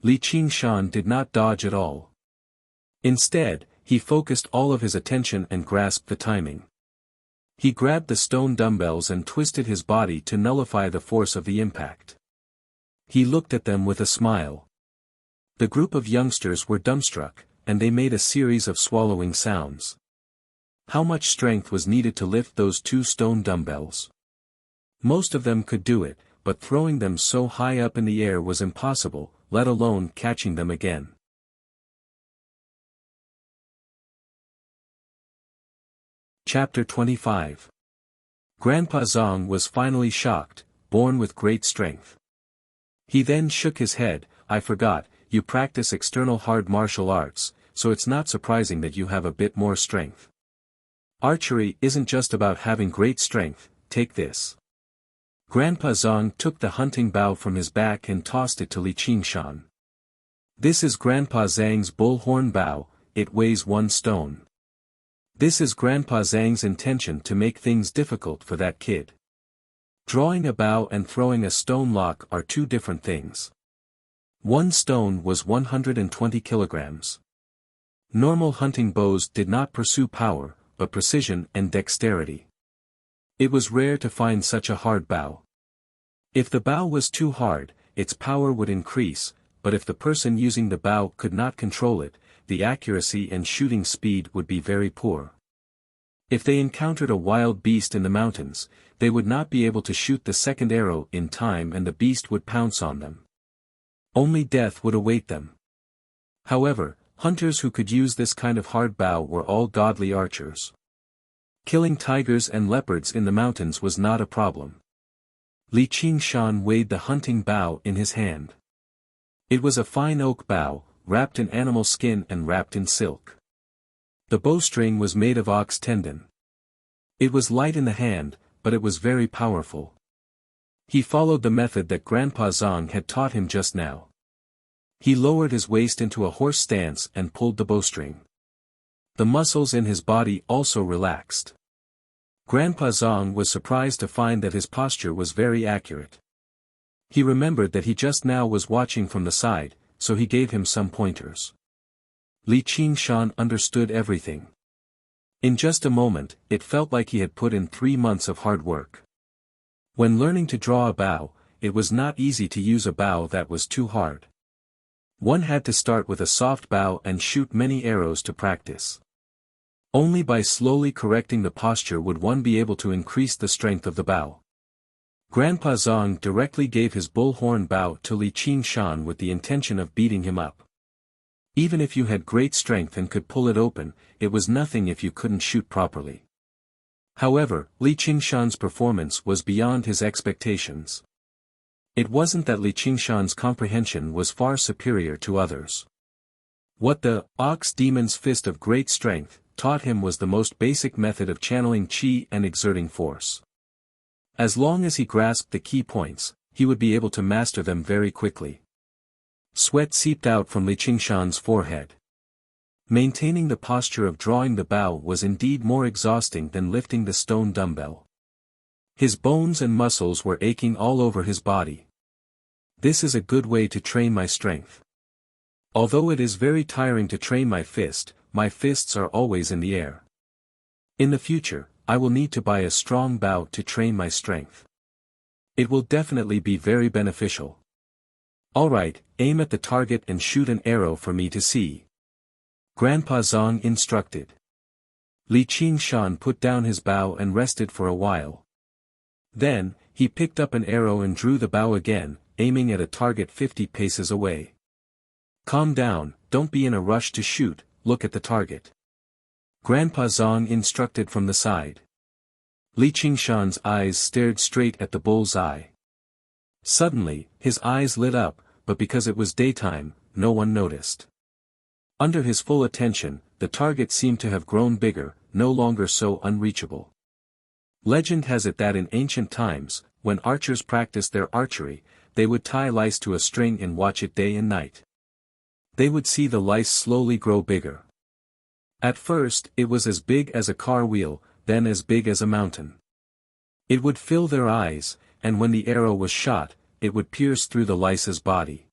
Li Qingshan did not dodge at all. Instead, he focused all of his attention and grasped the timing. He grabbed the stone dumbbells and twisted his body to nullify the force of the impact. He looked at them with a smile. The group of youngsters were dumbstruck, and they made a series of swallowing sounds. How much strength was needed to lift those 2 stone dumbbells? Most of them could do it, but throwing them so high up in the air was impossible, let alone catching them again. Chapter 25. Grandpa Zhang was finally shocked, born with great strength. He then shook his head. "I forgot, you practice external hard martial arts, so it's not surprising that you have a bit more strength. Archery isn't just about having great strength, take this." Grandpa Zong took the hunting bow from his back and tossed it to Li Qingshan. "This is Grandpa Zhang's bullhorn bow, it weighs 1 stone. This is Grandpa Zhang's intention to make things difficult for that kid. Drawing a bow and throwing a stone lock are 2 different things. 1 stone was 120 kilograms. Normal hunting bows did not pursue power, but precision and dexterity. It was rare to find such a hard bow. If the bow was too hard, its power would increase, but if the person using the bow could not control it, the accuracy and shooting speed would be very poor. If they encountered a wild beast in the mountains, they would not be able to shoot the second arrow in time and the beast would pounce on them. Only death would await them. However, hunters who could use this kind of hard bow were all godly archers. Killing tigers and leopards in the mountains was not a problem. Li Qingshan weighed the hunting bow in his hand. It was a fine oak bow, wrapped in animal skin and wrapped in silk. The bowstring was made of ox tendon. It was light in the hand, but it was very powerful. He followed the method that Grandpa Zong had taught him just now. He lowered his waist into a horse stance and pulled the bowstring. The muscles in his body also relaxed. Grandpa Zong was surprised to find that his posture was very accurate. He remembered that he just now was watching from the side, so he gave him some pointers. Li Qingshan understood everything. In just a moment, it felt like he had put in 3 months of hard work. When learning to draw a bow, it was not easy to use a bow that was too hard. One had to start with a soft bow and shoot many arrows to practice. Only by slowly correcting the posture would one be able to increase the strength of the bow. Grandpa Zong directly gave his bullhorn bow to Li Qingshan with the intention of beating him up. Even if you had great strength and could pull it open, it was nothing if you couldn't shoot properly. However, Li Qingshan's performance was beyond his expectations. It wasn't that Li Qingshan's comprehension was far superior to others. What the ox demon's fist of great strength taught him was the most basic method of channeling qi and exerting force. As long as he grasped the key points, he would be able to master them very quickly. Sweat seeped out from Li Qingshan's forehead. Maintaining the posture of drawing the bow was indeed more exhausting than lifting the stone dumbbell. His bones and muscles were aching all over his body. This is a good way to train my strength. Although it is very tiring to train my fists are always in the air. In the future, I will need to buy a strong bow to train my strength. It will definitely be very beneficial. Alright, aim at the target and shoot an arrow for me to see. Grandpa Zong instructed. Li Qingshan put down his bow and rested for a while. Then, he picked up an arrow and drew the bow again, aiming at a target 50 paces away. Calm down, don't be in a rush to shoot, look at the target. Grandpa Zong instructed from the side. Li Qingshan's eyes stared straight at the bull's eye. Suddenly, his eyes lit up, but because it was daytime, no one noticed. Under his full attention, the target seemed to have grown bigger, no longer so unreachable. Legend has it that in ancient times, when archers practiced their archery, they would tie lice to a string and watch it day and night. They would see the lice slowly grow bigger. At first, it was as big as a car wheel, then as big as a mountain. It would fill their eyes, and when the arrow was shot, it would pierce through the lice's body.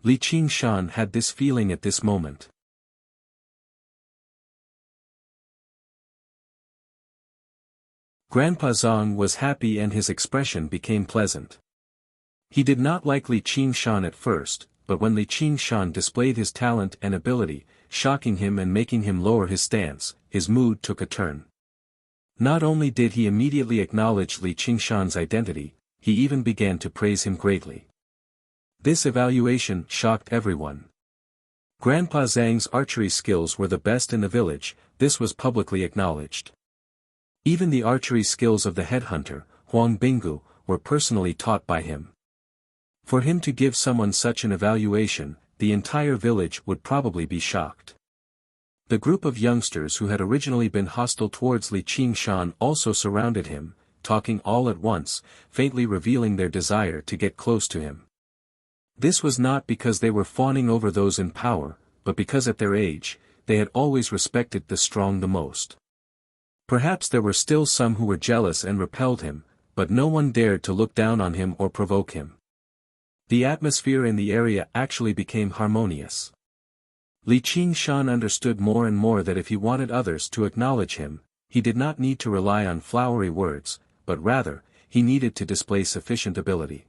Li Qingshan had this feeling at this moment. Grandpa Zong was happy and his expression became pleasant. He did not like Li Qingshan at first, but when Li Qingshan displayed his talent and ability, shocking him and making him lower his stance, his mood took a turn. Not only did he immediately acknowledge Li Qingshan's identity, he even began to praise him greatly. This evaluation shocked everyone. Grandpa Zhang's archery skills were the best in the village, this was publicly acknowledged. Even the archery skills of the headhunter, Huang Binggu, were personally taught by him. For him to give someone such an evaluation, the entire village would probably be shocked. The group of youngsters who had originally been hostile towards Li Qingshan also surrounded him, talking all at once, faintly revealing their desire to get close to him. This was not because they were fawning over those in power, but because at their age, they had always respected the strong the most. Perhaps there were still some who were jealous and repelled him, but no one dared to look down on him or provoke him. The atmosphere in the area actually became harmonious. Li Qingshan understood more and more that if he wanted others to acknowledge him, he did not need to rely on flowery words, but rather, he needed to display sufficient ability.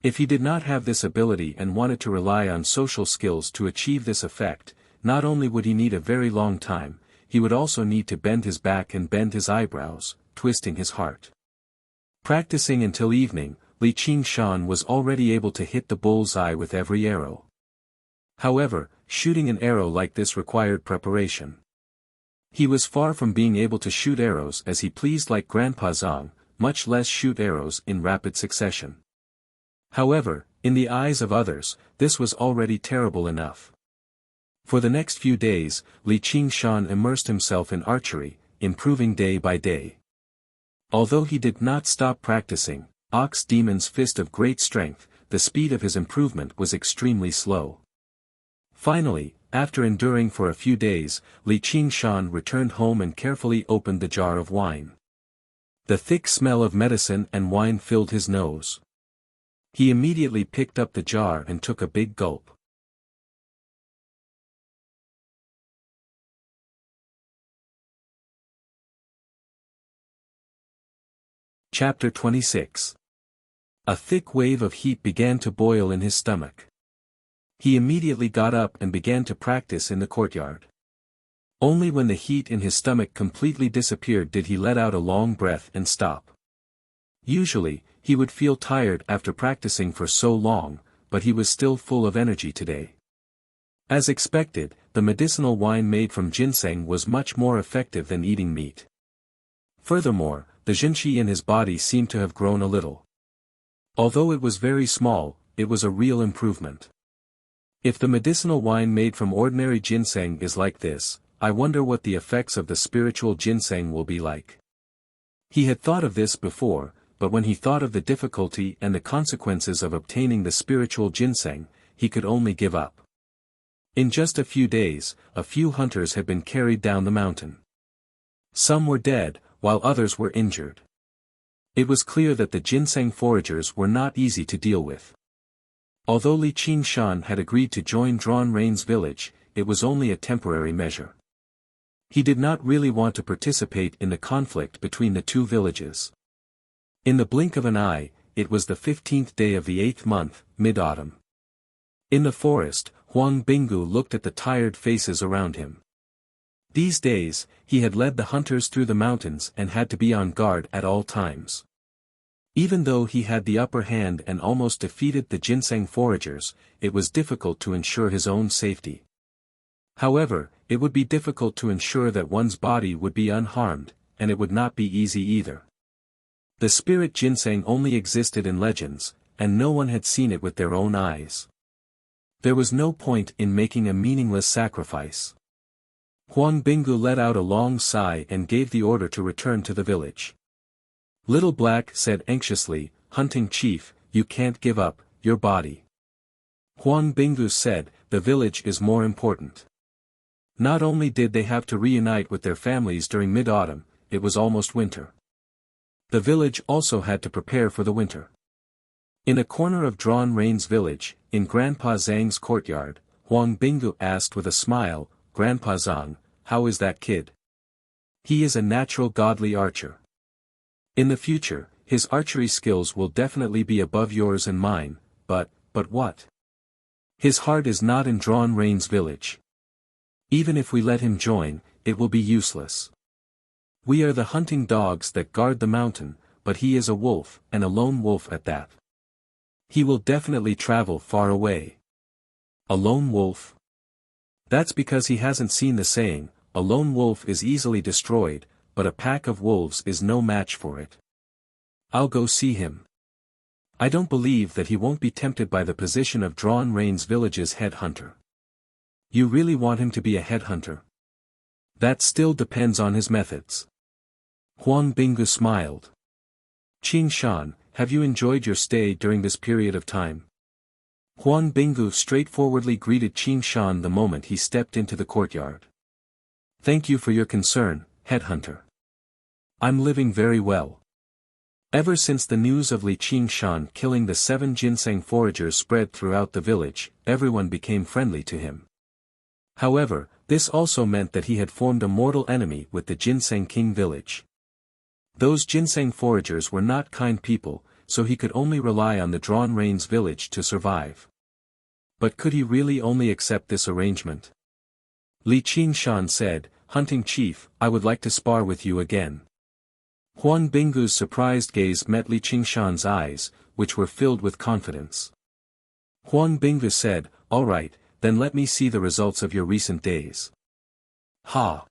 If he did not have this ability and wanted to rely on social skills to achieve this effect, not only would he need a very long time, he would also need to bend his back and bend his eyebrows, twisting his heart. Practicing until evening, Li Qingshan was already able to hit the bull's eye with every arrow. However, shooting an arrow like this required preparation. He was far from being able to shoot arrows as he pleased like Grandpa Zhang, much less shoot arrows in rapid succession. However, in the eyes of others, this was already terrible enough. For the next few days, Li Qingshan immersed himself in archery, improving day by day. Although he did not stop practicing, Ox Demon's fist of great strength, the speed of his improvement was extremely slow. Finally, after enduring for a few days, Li Qingshan returned home and carefully opened the jar of wine. The thick smell of medicine and wine filled his nose. He immediately picked up the jar and took a big gulp. Chapter 26. A thick wave of heat began to boil in his stomach. He immediately got up and began to practice in the courtyard. Only when the heat in his stomach completely disappeared did he let out a long breath and stop. Usually, he would feel tired after practicing for so long, but he was still full of energy today. As expected, the medicinal wine made from ginseng was much more effective than eating meat. Furthermore, the jinqi in his body seemed to have grown a little. Although it was very small, it was a real improvement. If the medicinal wine made from ordinary ginseng is like this, I wonder what the effects of the spiritual ginseng will be like. He had thought of this before, but when he thought of the difficulty and the consequences of obtaining the spiritual ginseng, he could only give up. In just a few days, a few hunters had been carried down the mountain. Some were dead, while others were injured. It was clear that the ginseng foragers were not easy to deal with. Although Li Qingshan had agreed to join Drawn Rain's village, it was only a temporary measure. He did not really want to participate in the conflict between the two villages. In the blink of an eye, it was the 15th day of the 8th month, mid-autumn. In the forest, Huang Binggu looked at the tired faces around him. These days, he had led the hunters through the mountains and had to be on guard at all times. Even though he had the upper hand and almost defeated the ginseng foragers, it was difficult to ensure his own safety. However, it would be difficult to ensure that one's body would be unharmed, and it would not be easy either. The spirit ginseng only existed in legends, and no one had seen it with their own eyes. There was no point in making a meaningless sacrifice. Huang Binggu let out a long sigh and gave the order to return to the village. Little Black said anxiously, "Hunting chief, you can't give up your body." Huang Binggu said, "The village is more important." Not only did they have to reunite with their families during mid-autumn, it was almost winter. The village also had to prepare for the winter. In a corner of Drawn Rain's village, in Grandpa Zhang's courtyard, Huang Binggu asked with a smile, "Grandpa Zhang, how is that kid?" "He is a natural godly archer. In the future, his archery skills will definitely be above yours and mine, but what? His heart is not in Drawn Rain's village. Even if we let him join, it will be useless. We are the hunting dogs that guard the mountain, but he is a wolf, and a lone wolf at that. He will definitely travel far away." "A lone wolf?" "That's because he hasn't seen the saying, a lone wolf is easily destroyed, but a pack of wolves is no match for it. I'll go see him. I don't believe that he won't be tempted by the position of Drawn Rain's village's head hunter." "You really want him to be a head hunter?" "That still depends on his methods." Huang Binggu smiled. Qing Shan, have you enjoyed your stay during this period of time? Huang Binggu straightforwardly greeted Qing Shan the moment he stepped into the courtyard. Thank you for your concern, headhunter. I'm living very well. Ever since the news of Li Qing Shan killing the 7 ginseng foragers spread throughout the village, everyone became friendly to him. However, this also meant that he had formed a mortal enemy with the Ginseng King village. Those ginseng foragers were not kind people, so he could only rely on the Drawn Reins village to survive. But could he really only accept this arrangement? Li Qing Shan said, "Hunting chief, I would like to spar with you again." Huang Binggu's surprised gaze met Li Qing Shan's eyes, which were filled with confidence. Huang Binggu said, "All right, then let me see the results of your recent days." Ha!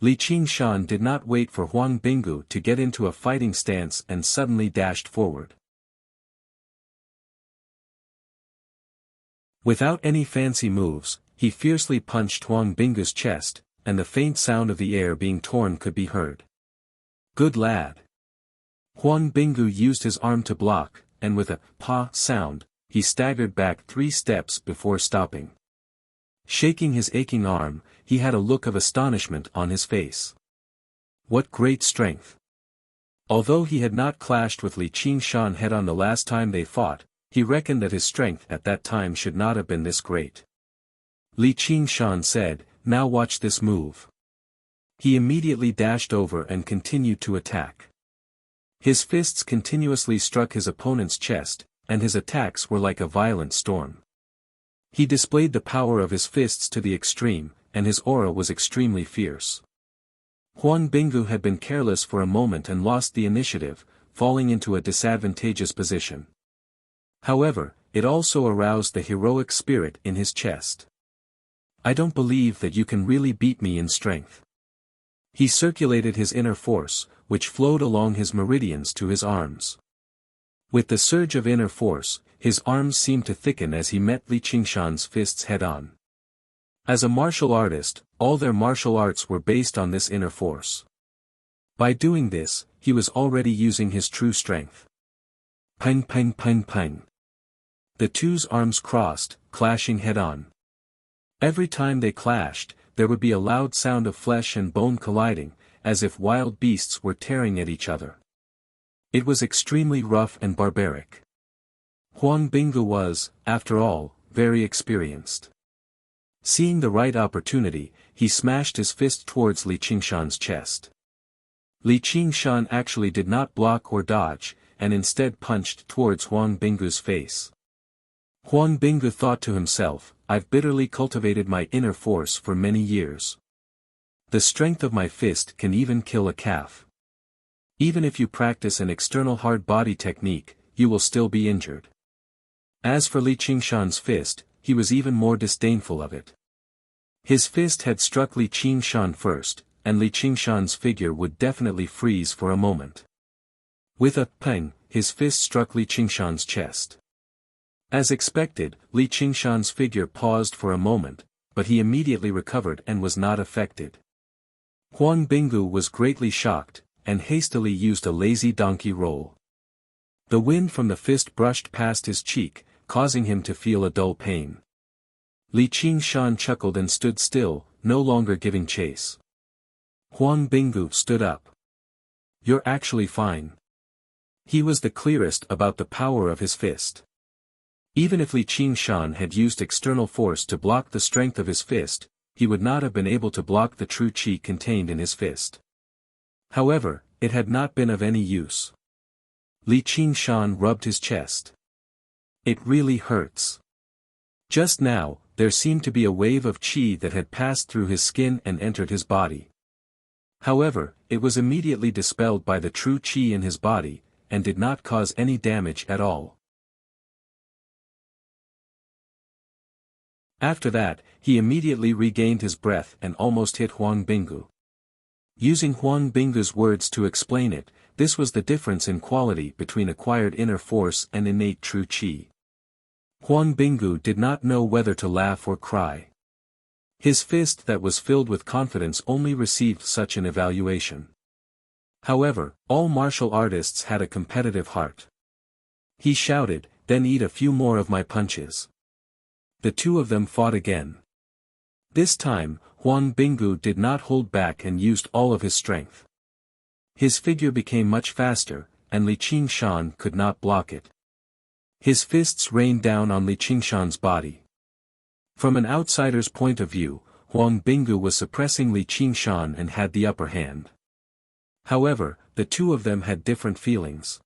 Li Qing Shan did not wait for Huang Binggu to get into a fighting stance and suddenly dashed forward. Without any fancy moves, he fiercely punched Huang Binggu's chest, and the faint sound of the air being torn could be heard. Good lad. Huang Binggu used his arm to block, and with a "pa" sound, he staggered back 3 steps before stopping. Shaking his aching arm, he had a look of astonishment on his face. What great strength! Although he had not clashed with Li Qing Shan head-on the last time they fought, he reckoned that his strength at that time should not have been this great. Li Qing Shan said, "Now watch this move." He immediately dashed over and continued to attack. His fists continuously struck his opponent's chest, and his attacks were like a violent storm. He displayed the power of his fists to the extreme, and his aura was extremely fierce. Huang Binggu had been careless for a moment and lost the initiative, falling into a disadvantageous position. However, it also aroused the heroic spirit in his chest. "I don't believe that you can really beat me in strength." He circulated his inner force, which flowed along his meridians to his arms. With the surge of inner force, his arms seemed to thicken as he met Li Qingshan's fists head-on. As a martial artist, all their martial arts were based on this inner force. By doing this, he was already using his true strength. Pang pang pang pang. The two's arms crossed, clashing head-on. Every time they clashed, there would be a loud sound of flesh and bone colliding, as if wild beasts were tearing at each other. It was extremely rough and barbaric. Huang Binggu was, after all, very experienced. Seeing the right opportunity, he smashed his fist towards Li Qingshan's chest. Li Qingshan actually did not block or dodge, and instead punched towards Huang Binggu's face. Huang Binggu thought to himself, "I've bitterly cultivated my inner force for many years. The strength of my fist can even kill a calf. Even if you practice an external hard body technique, you will still be injured." As for Li Qingshan's fist, he was even more disdainful of it. His fist had struck Li Qingshan first, and Li Qingshan's figure would definitely freeze for a moment. With a pang, his fist struck Li Qingshan's chest. As expected, Li Qingshan's figure paused for a moment, but he immediately recovered and was not affected. Huang Binggu was greatly shocked, and hastily used a lazy donkey roll. The wind from the fist brushed past his cheek, causing him to feel a dull pain. Li Qingshan chuckled and stood still, no longer giving chase. Huang Binggu stood up. "You're actually fine." He was the clearest about the power of his fist. Even if Li Qingshan had used external force to block the strength of his fist, he would not have been able to block the true qi contained in his fist. However, it had not been of any use. Li Qingshan rubbed his chest. "It really hurts." Just now, there seemed to be a wave of qi that had passed through his skin and entered his body. However, it was immediately dispelled by the true qi in his body, and did not cause any damage at all. After that, he immediately regained his breath and almost hit Huang Binggu. Using Huang Binggu's words to explain it, this was the difference in quality between acquired inner force and innate true qi. Huang Binggu did not know whether to laugh or cry. His fist that was filled with confidence only received such an evaluation. However, all martial artists had a competitive heart. He shouted, "Then eat a few more of my punches." The two of them fought again. This time, Huang Binggu did not hold back and used all of his strength. His figure became much faster, and Li Qingshan could not block it. His fists rained down on Li Qingshan's body. From an outsider's point of view, Huang Binggu was suppressing Li Qingshan and had the upper hand. However, the two of them had different feelings.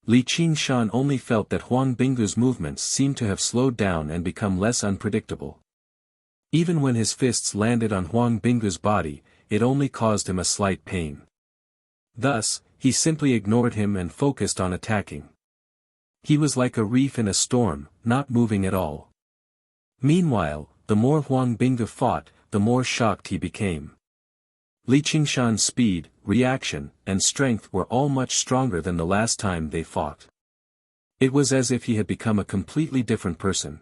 Li Qingshan only felt that Huang Binggu's movements seemed to have slowed down and become less unpredictable. Even when his fists landed on Huang Binggu's body, it only caused him a slight pain. Thus, he simply ignored him and focused on attacking. He was like a reef in a storm, not moving at all. Meanwhile, the more Huang Binggu fought, the more shocked he became. Li Qingshan's speed, reaction, and strength were all much stronger than the last time they fought. It was as if he had become a completely different person.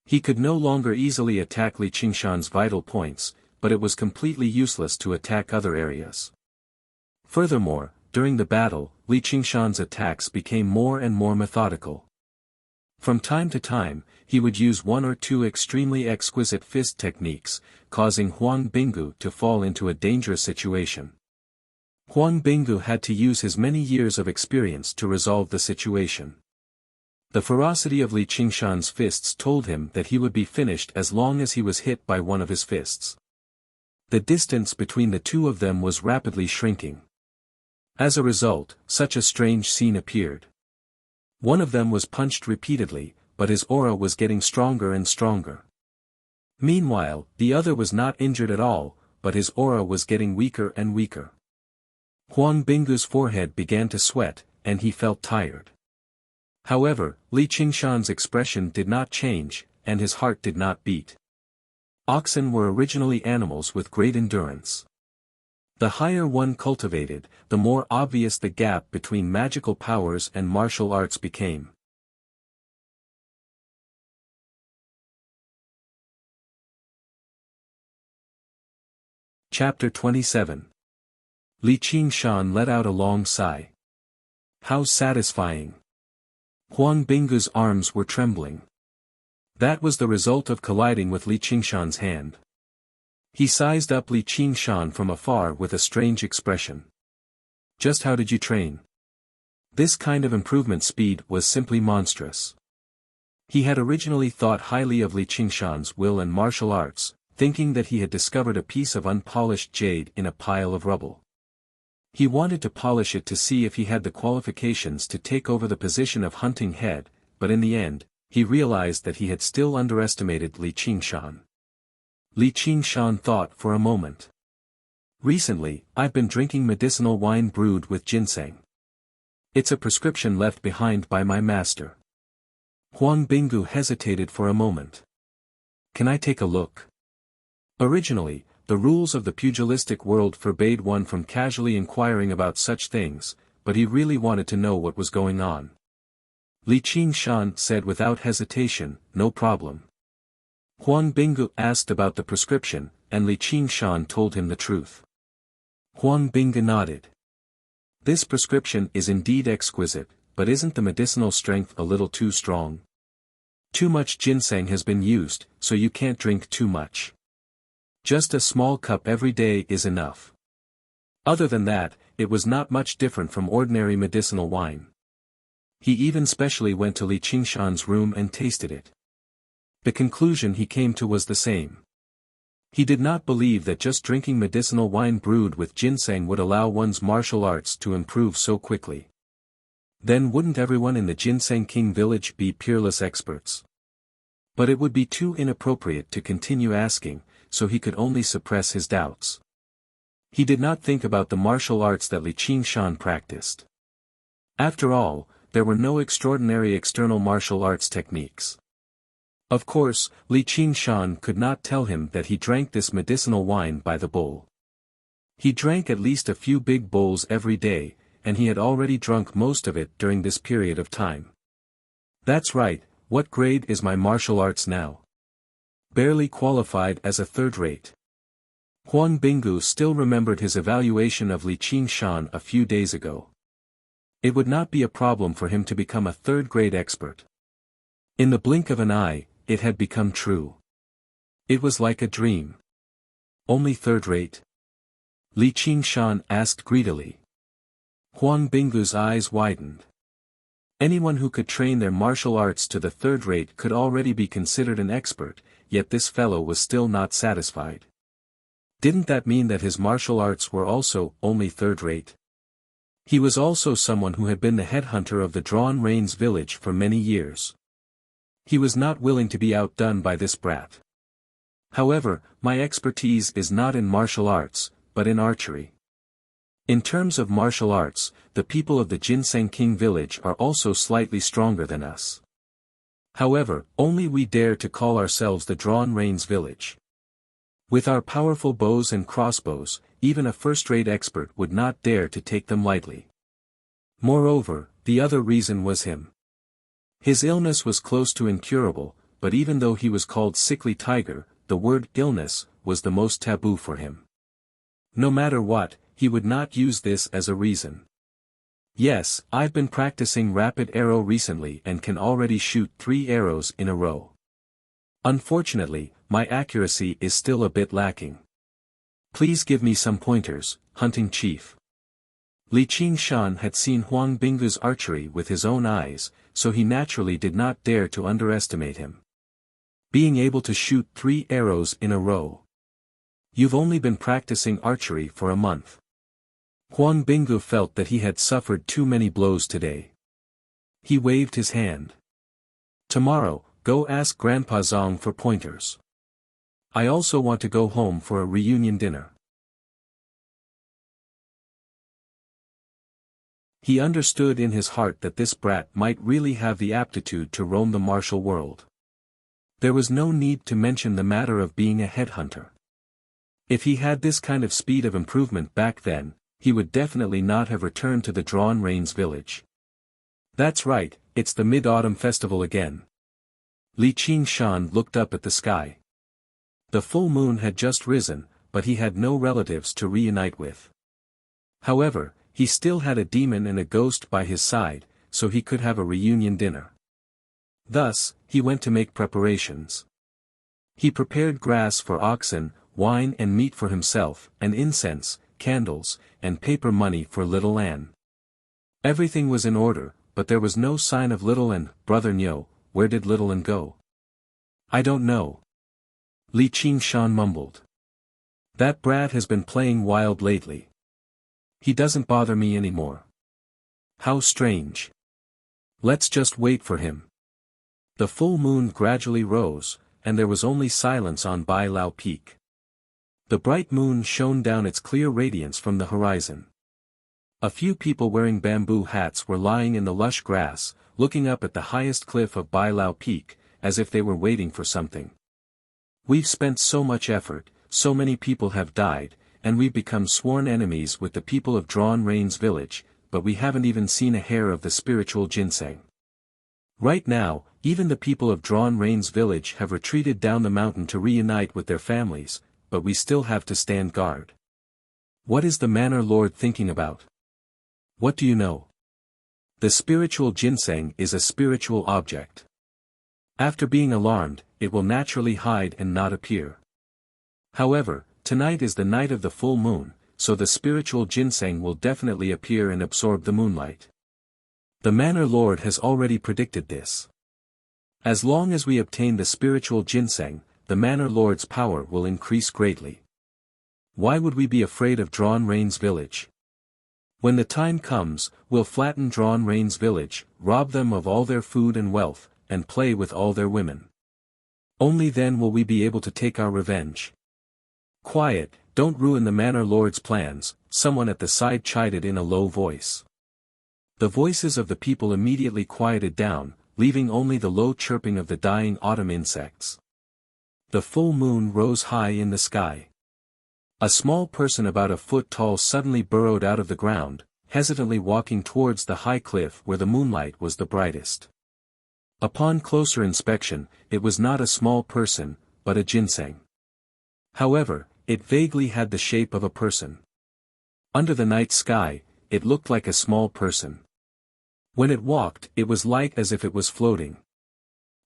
He could no longer easily attack Li Qingshan's vital points, but it was completely useless to attack other areas. Furthermore, during the battle, Li Qingshan's attacks became more and more methodical. From time to time, he would use one or two extremely exquisite fist techniques, causing Huang Binggu to fall into a dangerous situation. Huang Binggu had to use his many years of experience to resolve the situation. The ferocity of Li Qingshan's fists told him that he would be finished as long as he was hit by one of his fists. The distance between the two of them was rapidly shrinking. As a result, such a strange scene appeared. One of them was punched repeatedly, but his aura was getting stronger and stronger. Meanwhile, the other was not injured at all, but his aura was getting weaker and weaker. Huang Binggu's forehead began to sweat, and he felt tired. However, Li Qingshan's expression did not change, and his heart did not beat. Oxen were originally animals with great endurance. The higher one cultivated, the more obvious the gap between magical powers and martial arts became. Chapter 27. Li Qingshan let out a long sigh. How satisfying! Huang Binggu's arms were trembling. That was the result of colliding with Li Qingshan's hand. He sized up Li Qingshan from afar with a strange expression. Just how did you train? This kind of improvement speed was simply monstrous. He had originally thought highly of Li Qingshan's will and martial arts, thinking that he had discovered a piece of unpolished jade in a pile of rubble. He wanted to polish it to see if he had the qualifications to take over the position of hunting head, but in the end, he realized that he had still underestimated Li Qingshan. Li Qingshan thought for a moment. Recently, I've been drinking medicinal wine brewed with ginseng. It's a prescription left behind by my master. Huang Binggu hesitated for a moment. Can I take a look? Originally, the rules of the pugilistic world forbade one from casually inquiring about such things, but he really wanted to know what was going on. Li Qingshan said without hesitation, "No problem." Huang Binggu asked about the prescription, and Li Qingshan told him the truth. Huang Binggu nodded. This prescription is indeed exquisite, but isn't the medicinal strength a little too strong? Too much ginseng has been used, so you can't drink too much. Just a small cup every day is enough. Other than that, it was not much different from ordinary medicinal wine. He even specially went to Li Qingshan's room and tasted it. The conclusion he came to was the same. He did not believe that just drinking medicinal wine brewed with ginseng would allow one's martial arts to improve so quickly. Then wouldn't everyone in the Ginseng King village be peerless experts? But it would be too inappropriate to continue asking, so he could only suppress his doubts. He did not think about the martial arts that Li Qingshan practiced. After all, there were no extraordinary external martial arts techniques. Of course, Li Qingshan could not tell him that he drank this medicinal wine by the bowl. He drank at least a few big bowls every day, and he had already drunk most of it during this period of time. That's right, what grade is my martial arts now? Barely qualified as a third rate. Huang Binggu still remembered his evaluation of Li Qingshan a few days ago. It would not be a problem for him to become a third-grade expert. In the blink of an eye, it had become true. It was like a dream. Only third-rate? Li Qingshan asked greedily. Huang Binggu's eyes widened. Anyone who could train their martial arts to the third rate could already be considered an expert, yet this fellow was still not satisfied. Didn't that mean that his martial arts were also only third rate? He was also someone who had been the headhunter of the Drawn Reins village for many years. He was not willing to be outdone by this brat. However, my expertise is not in martial arts, but in archery. In terms of martial arts, the people of the Ginseng King village are also slightly stronger than us. However, only we dare to call ourselves the Drawn Reins village. With our powerful bows and crossbows, even a first-rate expert would not dare to take them lightly. Moreover, the other reason was him. His illness was close to incurable, but even though he was called Sickly Tiger, the word illness was the most taboo for him. No matter what, he would not use this as a reason. Yes, I've been practicing rapid arrow recently and can already shoot 3 arrows in a row. Unfortunately, my accuracy is still a bit lacking. Please give me some pointers, hunting chief. Li Qingshan had seen Huang Binggu's archery with his own eyes, so he naturally did not dare to underestimate him. Being able to shoot 3 arrows in a row. You've only been practicing archery for a month. Huang Binggu felt that he had suffered too many blows today. He waved his hand. Tomorrow, go ask Grandpa Zong for pointers. I also want to go home for a reunion dinner. He understood in his heart that this brat might really have the aptitude to roam the martial world. There was no need to mention the matter of being a headhunter. If he had this kind of speed of improvement back then, he would definitely not have returned to the Drawn Reins village. That's right, it's the Mid-Autumn Festival again. Li Qingshan looked up at the sky. The full moon had just risen, but he had no relatives to reunite with. However, he still had a demon and a ghost by his side, so he could have a reunion dinner. Thus, he went to make preparations. He prepared grass for oxen, wine and meat for himself, and incense, candles, and paper money for little Anne. Everything was in order, but there was no sign of little Anne. Brother Nyo, where did little Anne go? I don't know. Li Qingshan mumbled. That brat has been playing wild lately. He doesn't bother me anymore. How strange. Let's just wait for him. The full moon gradually rose, and there was only silence on Bai Lao Peak. The bright moon shone down its clear radiance from the horizon. A few people wearing bamboo hats were lying in the lush grass, looking up at the highest cliff of Bai Lao Peak, as if they were waiting for something. We've spent so much effort, so many people have died, and we've become sworn enemies with the people of Drawn Reins village, but we haven't even seen a hair of the spiritual ginseng. Right now, even the people of Drawn Reins village have retreated down the mountain to reunite with their families, but we still have to stand guard. What is the Manor Lord thinking about? What do you know? The spiritual ginseng is a spiritual object. After being alarmed, it will naturally hide and not appear. However, tonight is the night of the full moon, so the spiritual ginseng will definitely appear and absorb the moonlight. The Manor Lord has already predicted this. As long as we obtain the spiritual ginseng, the Manor Lord's power will increase greatly. Why would we be afraid of Drawn Reins village? When the time comes, we'll flatten Drawn Reins village, rob them of all their food and wealth, and play with all their women. Only then will we be able to take our revenge. Quiet, don't ruin the Manor Lord's plans, someone at the side chided in a low voice. The voices of the people immediately quieted down, leaving only the low chirping of the dying autumn insects. The full moon rose high in the sky. A small person about a foot tall suddenly burrowed out of the ground, hesitantly walking towards the high cliff where the moonlight was the brightest. Upon closer inspection, it was not a small person, but a ginseng. However, it vaguely had the shape of a person. Under the night sky, it looked like a small person. When it walked, it was light as if it was floating.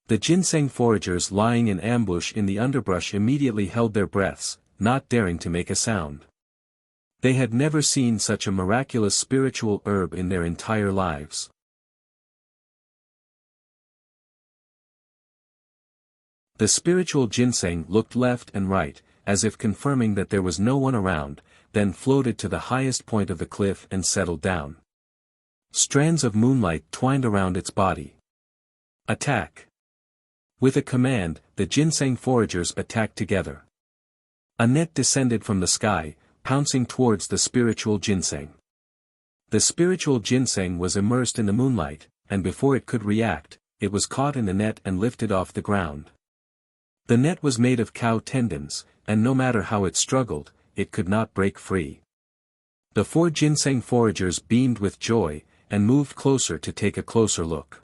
The ginseng foragers lying in ambush in the underbrush immediately held their breaths, not daring to make a sound. They had never seen such a miraculous spiritual herb in their entire lives. The spiritual ginseng looked left and right, as if confirming that there was no one around, then floated to the highest point of the cliff and settled down. Strands of moonlight twined around its body. Attack! With a command, the ginseng foragers attacked together. A net descended from the sky, pouncing towards the spiritual ginseng. The spiritual ginseng was immersed in the moonlight, and before it could react, it was caught in the net and lifted off the ground. The net was made of cow tendons, and no matter how it struggled, it could not break free. The 4 ginseng foragers beamed with joy, and moved closer to take a closer look.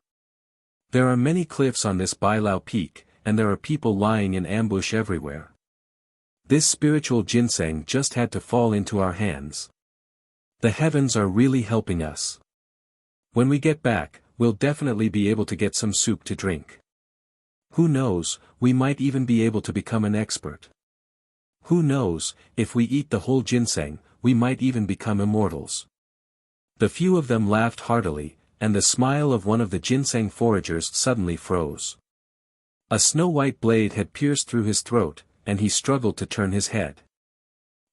There are many cliffs on this Bailao peak, and there are people lying in ambush everywhere. This spiritual ginseng just had to fall into our hands. The heavens are really helping us. When we get back, we'll definitely be able to get some soup to drink. Who knows, we might even be able to become an expert. Who knows, if we eat the whole ginseng, we might even become immortals. The few of them laughed heartily, and the smile of one of the ginseng foragers suddenly froze. A snow-white blade had pierced through his throat, and he struggled to turn his head.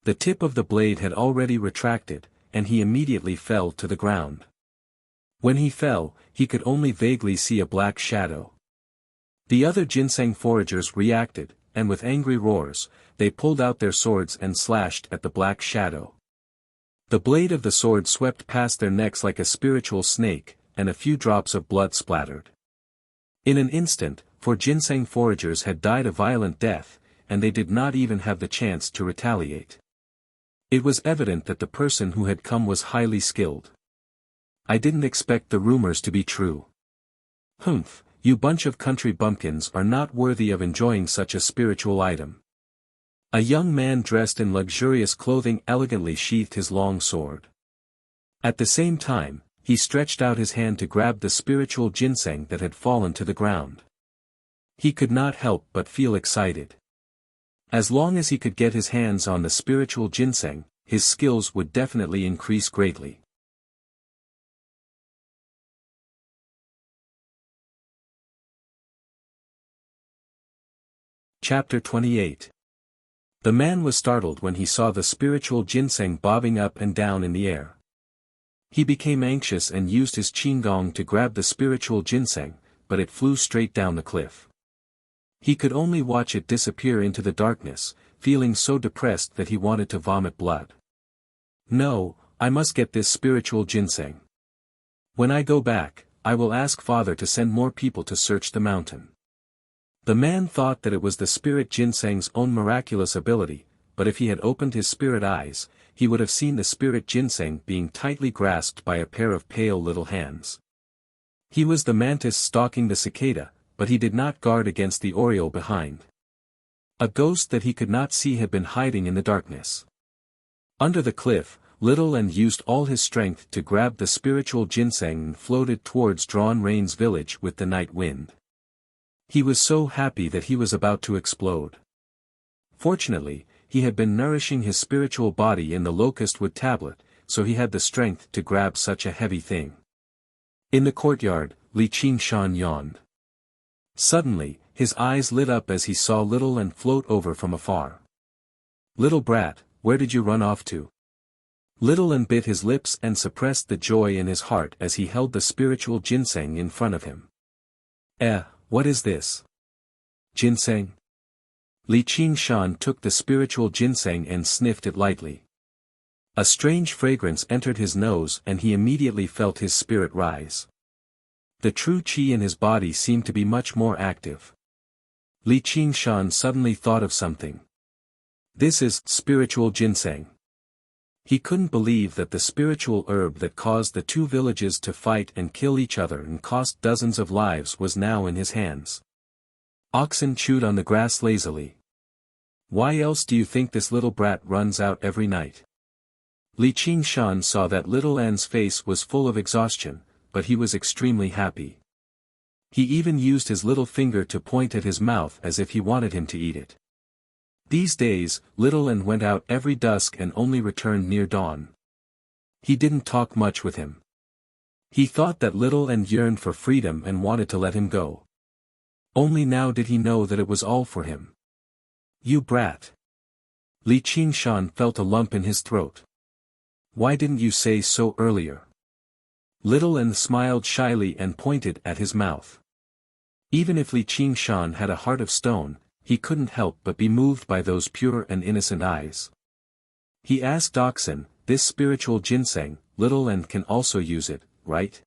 The tip of the blade had already retracted, and he immediately fell to the ground. When he fell, he could only vaguely see a black shadow. The other ginseng foragers reacted, and with angry roars, they pulled out their swords and slashed at the black shadow. The blade of the sword swept past their necks like a spiritual snake, and a few drops of blood splattered. In an instant, 4 ginseng foragers had died a violent death, and they did not even have the chance to retaliate. It was evident that the person who had come was highly skilled. I didn't expect the rumors to be true. Humph, you bunch of country bumpkins are not worthy of enjoying such a spiritual item. A young man dressed in luxurious clothing elegantly sheathed his long sword. At the same time, he stretched out his hand to grab the spiritual ginseng that had fallen to the ground. He could not help but feel excited. As long as he could get his hands on the spiritual ginseng, his skills would definitely increase greatly. Chapter 28. The man was startled when he saw the spiritual ginseng bobbing up and down in the air. He became anxious and used his qinggong to grab the spiritual ginseng, but it flew straight down the cliff. He could only watch it disappear into the darkness, feeling so depressed that he wanted to vomit blood. No, I must get this spiritual ginseng. When I go back, I will ask Father to send more people to search the mountain. The man thought that it was the spirit ginseng's own miraculous ability, but if he had opened his spirit eyes, he would have seen the spirit ginseng being tightly grasped by a pair of pale little hands. He was the mantis stalking the cicada, but he did not guard against the oriole behind. A ghost that he could not see had been hiding in the darkness. Under the cliff, Little and used all his strength to grab the spiritual ginseng and floated towards Drawn Rain's village with the night wind. He was so happy that he was about to explode. Fortunately, he had been nourishing his spiritual body in the locust wood tablet, so he had the strength to grab such a heavy thing. In the courtyard, Li Qingshan yawned. Suddenly, his eyes lit up as he saw Little and float over from afar. "Little brat, where did you run off to?" Little and bit his lips and suppressed the joy in his heart as he held the spiritual ginseng in front of him. What is this? Ginseng? Li Qingshan took the spiritual ginseng and sniffed it lightly. A strange fragrance entered his nose and he immediately felt his spirit rise. The true qi in his body seemed to be much more active. Li Qingshan suddenly thought of something. This is spiritual ginseng. He couldn't believe that the spiritual herb that caused the 2 villages to fight and kill each other and cost dozens of lives was now in his hands. Oxen chewed on the grass lazily. Why else do you think this little brat runs out every night? Li Qingshan saw that little An's face was full of exhaustion, but he was extremely happy. He even used his little finger to point at his mouth as if he wanted him to eat it. These days, little An went out every dusk and only returned near dawn. He didn't talk much with him. He thought that little An yearned for freedom and wanted to let him go. Only now did he know that it was all for him. You brat! Li Qingshan felt a lump in his throat. Why didn't you say so earlier? Little An smiled shyly and pointed at his mouth. Even if Li Qingshan had a heart of stone, he couldn't help but be moved by those pure and innocent eyes. He asked Oxen, this spiritual ginseng, little An can also use it, right?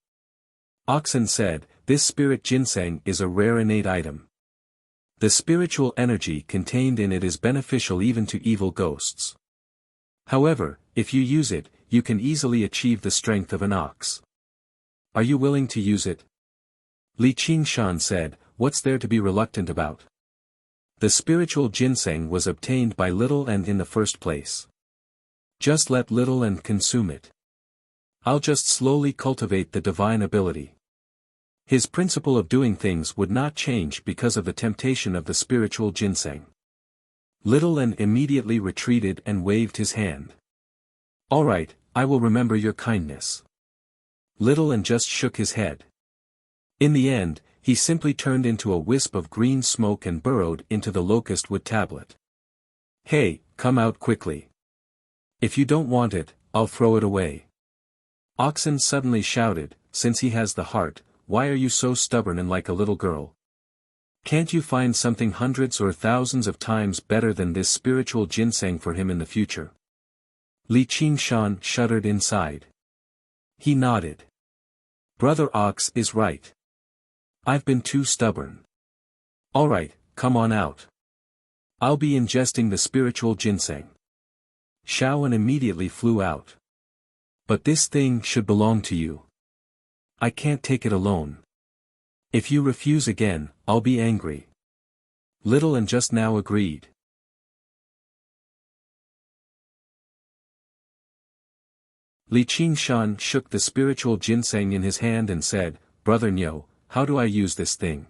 Oxen said, this spirit ginseng is a rare innate item. The spiritual energy contained in it is beneficial even to evil ghosts. However, if you use it, you can easily achieve the strength of an ox. Are you willing to use it? Li Qingshan said, what's there to be reluctant about? The spiritual ginseng was obtained by little An in the first place. Just let little An consume it. I'll just slowly cultivate the divine ability. His principle of doing things would not change because of the temptation of the spiritual ginseng. Little An immediately retreated and waved his hand. All right, I will remember your kindness. Little An just shook his head. In the end, he simply turned into a wisp of green smoke and burrowed into the locust wood tablet. Hey, come out quickly. If you don't want it, I'll throw it away. Oxen suddenly shouted, since he has the heart, why are you so stubborn and like a little girl? Can't you find something hundreds or thousands of times better than this spiritual ginseng for him in the future? Li Qingshan shuddered inside. He nodded. Brother Ox is right. I've been too stubborn. Alright, come on out. I'll be ingesting the spiritual ginseng. Shaoan immediately flew out. But this thing should belong to you. I can't take it alone. If you refuse again, I'll be angry. Little An just now agreed. Li Qingshan shook the spiritual ginseng in his hand and said, Brother Nyo, how do I use this thing?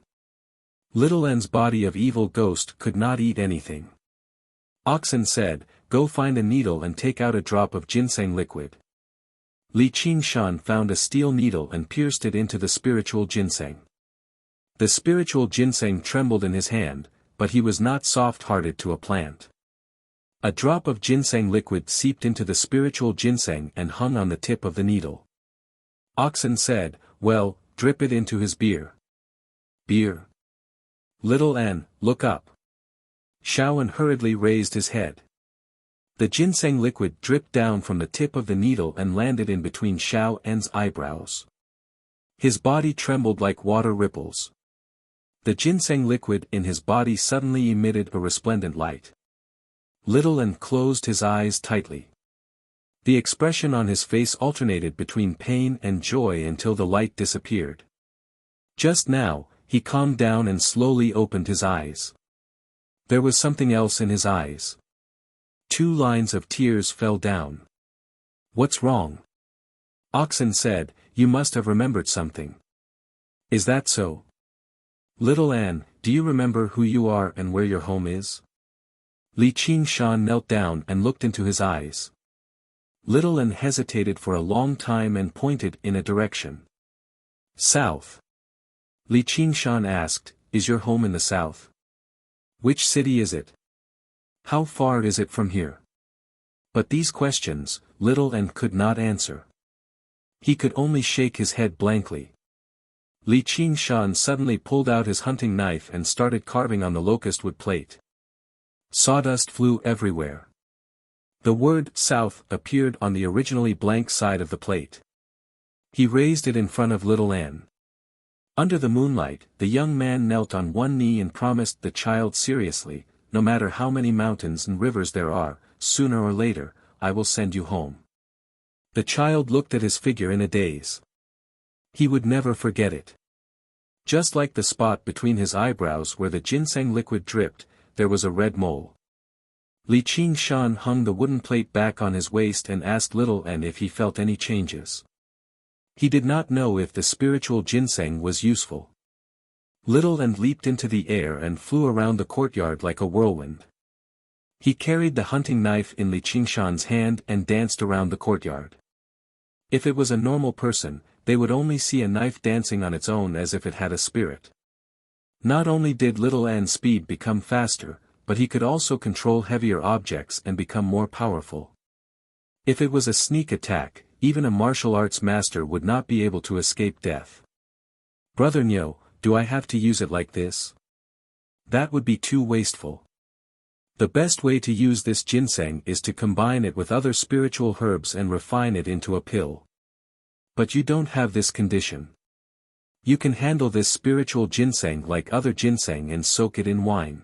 Little An's body of evil ghost could not eat anything. Oxen said, go find a needle and take out a drop of ginseng liquid. Li Qingshan found a steel needle and pierced it into the spiritual ginseng. The spiritual ginseng trembled in his hand, but he was not soft-hearted to a plant. A drop of ginseng liquid seeped into the spiritual ginseng and hung on the tip of the needle. Oxen said, well, drip it into his beer. Beer? Little An, look up. Shaoan hurriedly raised his head. The ginseng liquid dripped down from the tip of the needle and landed in between Shaoan's eyebrows. His body trembled like water ripples. The ginseng liquid in his body suddenly emitted a resplendent light. Little An closed his eyes tightly. The expression on his face alternated between pain and joy until the light disappeared. Just now, he calmed down and slowly opened his eyes. There was something else in his eyes. 2 lines of tears fell down. What's wrong? Oxen said, you must have remembered something. Is that so? Little An, do you remember who you are and where your home is? Li Qingshan knelt down and looked into his eyes. Little An hesitated for a long time and pointed in a direction. South. Li Qingshan asked, is your home in the south? Which city is it? How far is it from here? But these questions, Little An could not answer. He could only shake his head blankly. Li Qingshan suddenly pulled out his hunting knife and started carving on the locust wood plate. Sawdust flew everywhere. The word south appeared on the originally blank side of the plate. He raised it in front of Little An. Under the moonlight, the young man knelt on one knee and promised the child seriously, no matter how many mountains and rivers there are, sooner or later, I will send you home. The child looked at his figure in a daze. He would never forget it. Just like the spot between his eyebrows where the ginseng liquid dripped, there was a red mole. Li Qingshan hung the wooden plate back on his waist and asked Little N if he felt any changes. He did not know if the spiritual ginseng was useful. Little N leaped into the air and flew around the courtyard like a whirlwind. He carried the hunting knife in Li Qingshan's hand and danced around the courtyard. If it was a normal person, they would only see a knife dancing on its own as if it had a spirit. Not only did Little N's speed become faster, but he could also control heavier objects and become more powerful. If it was a sneak attack, even a martial arts master would not be able to escape death. Brother Nyo, do I have to use it like this? That would be too wasteful. The best way to use this ginseng is to combine it with other spiritual herbs and refine it into a pill. But you don't have this condition. You can handle this spiritual ginseng like other ginseng and soak it in wine.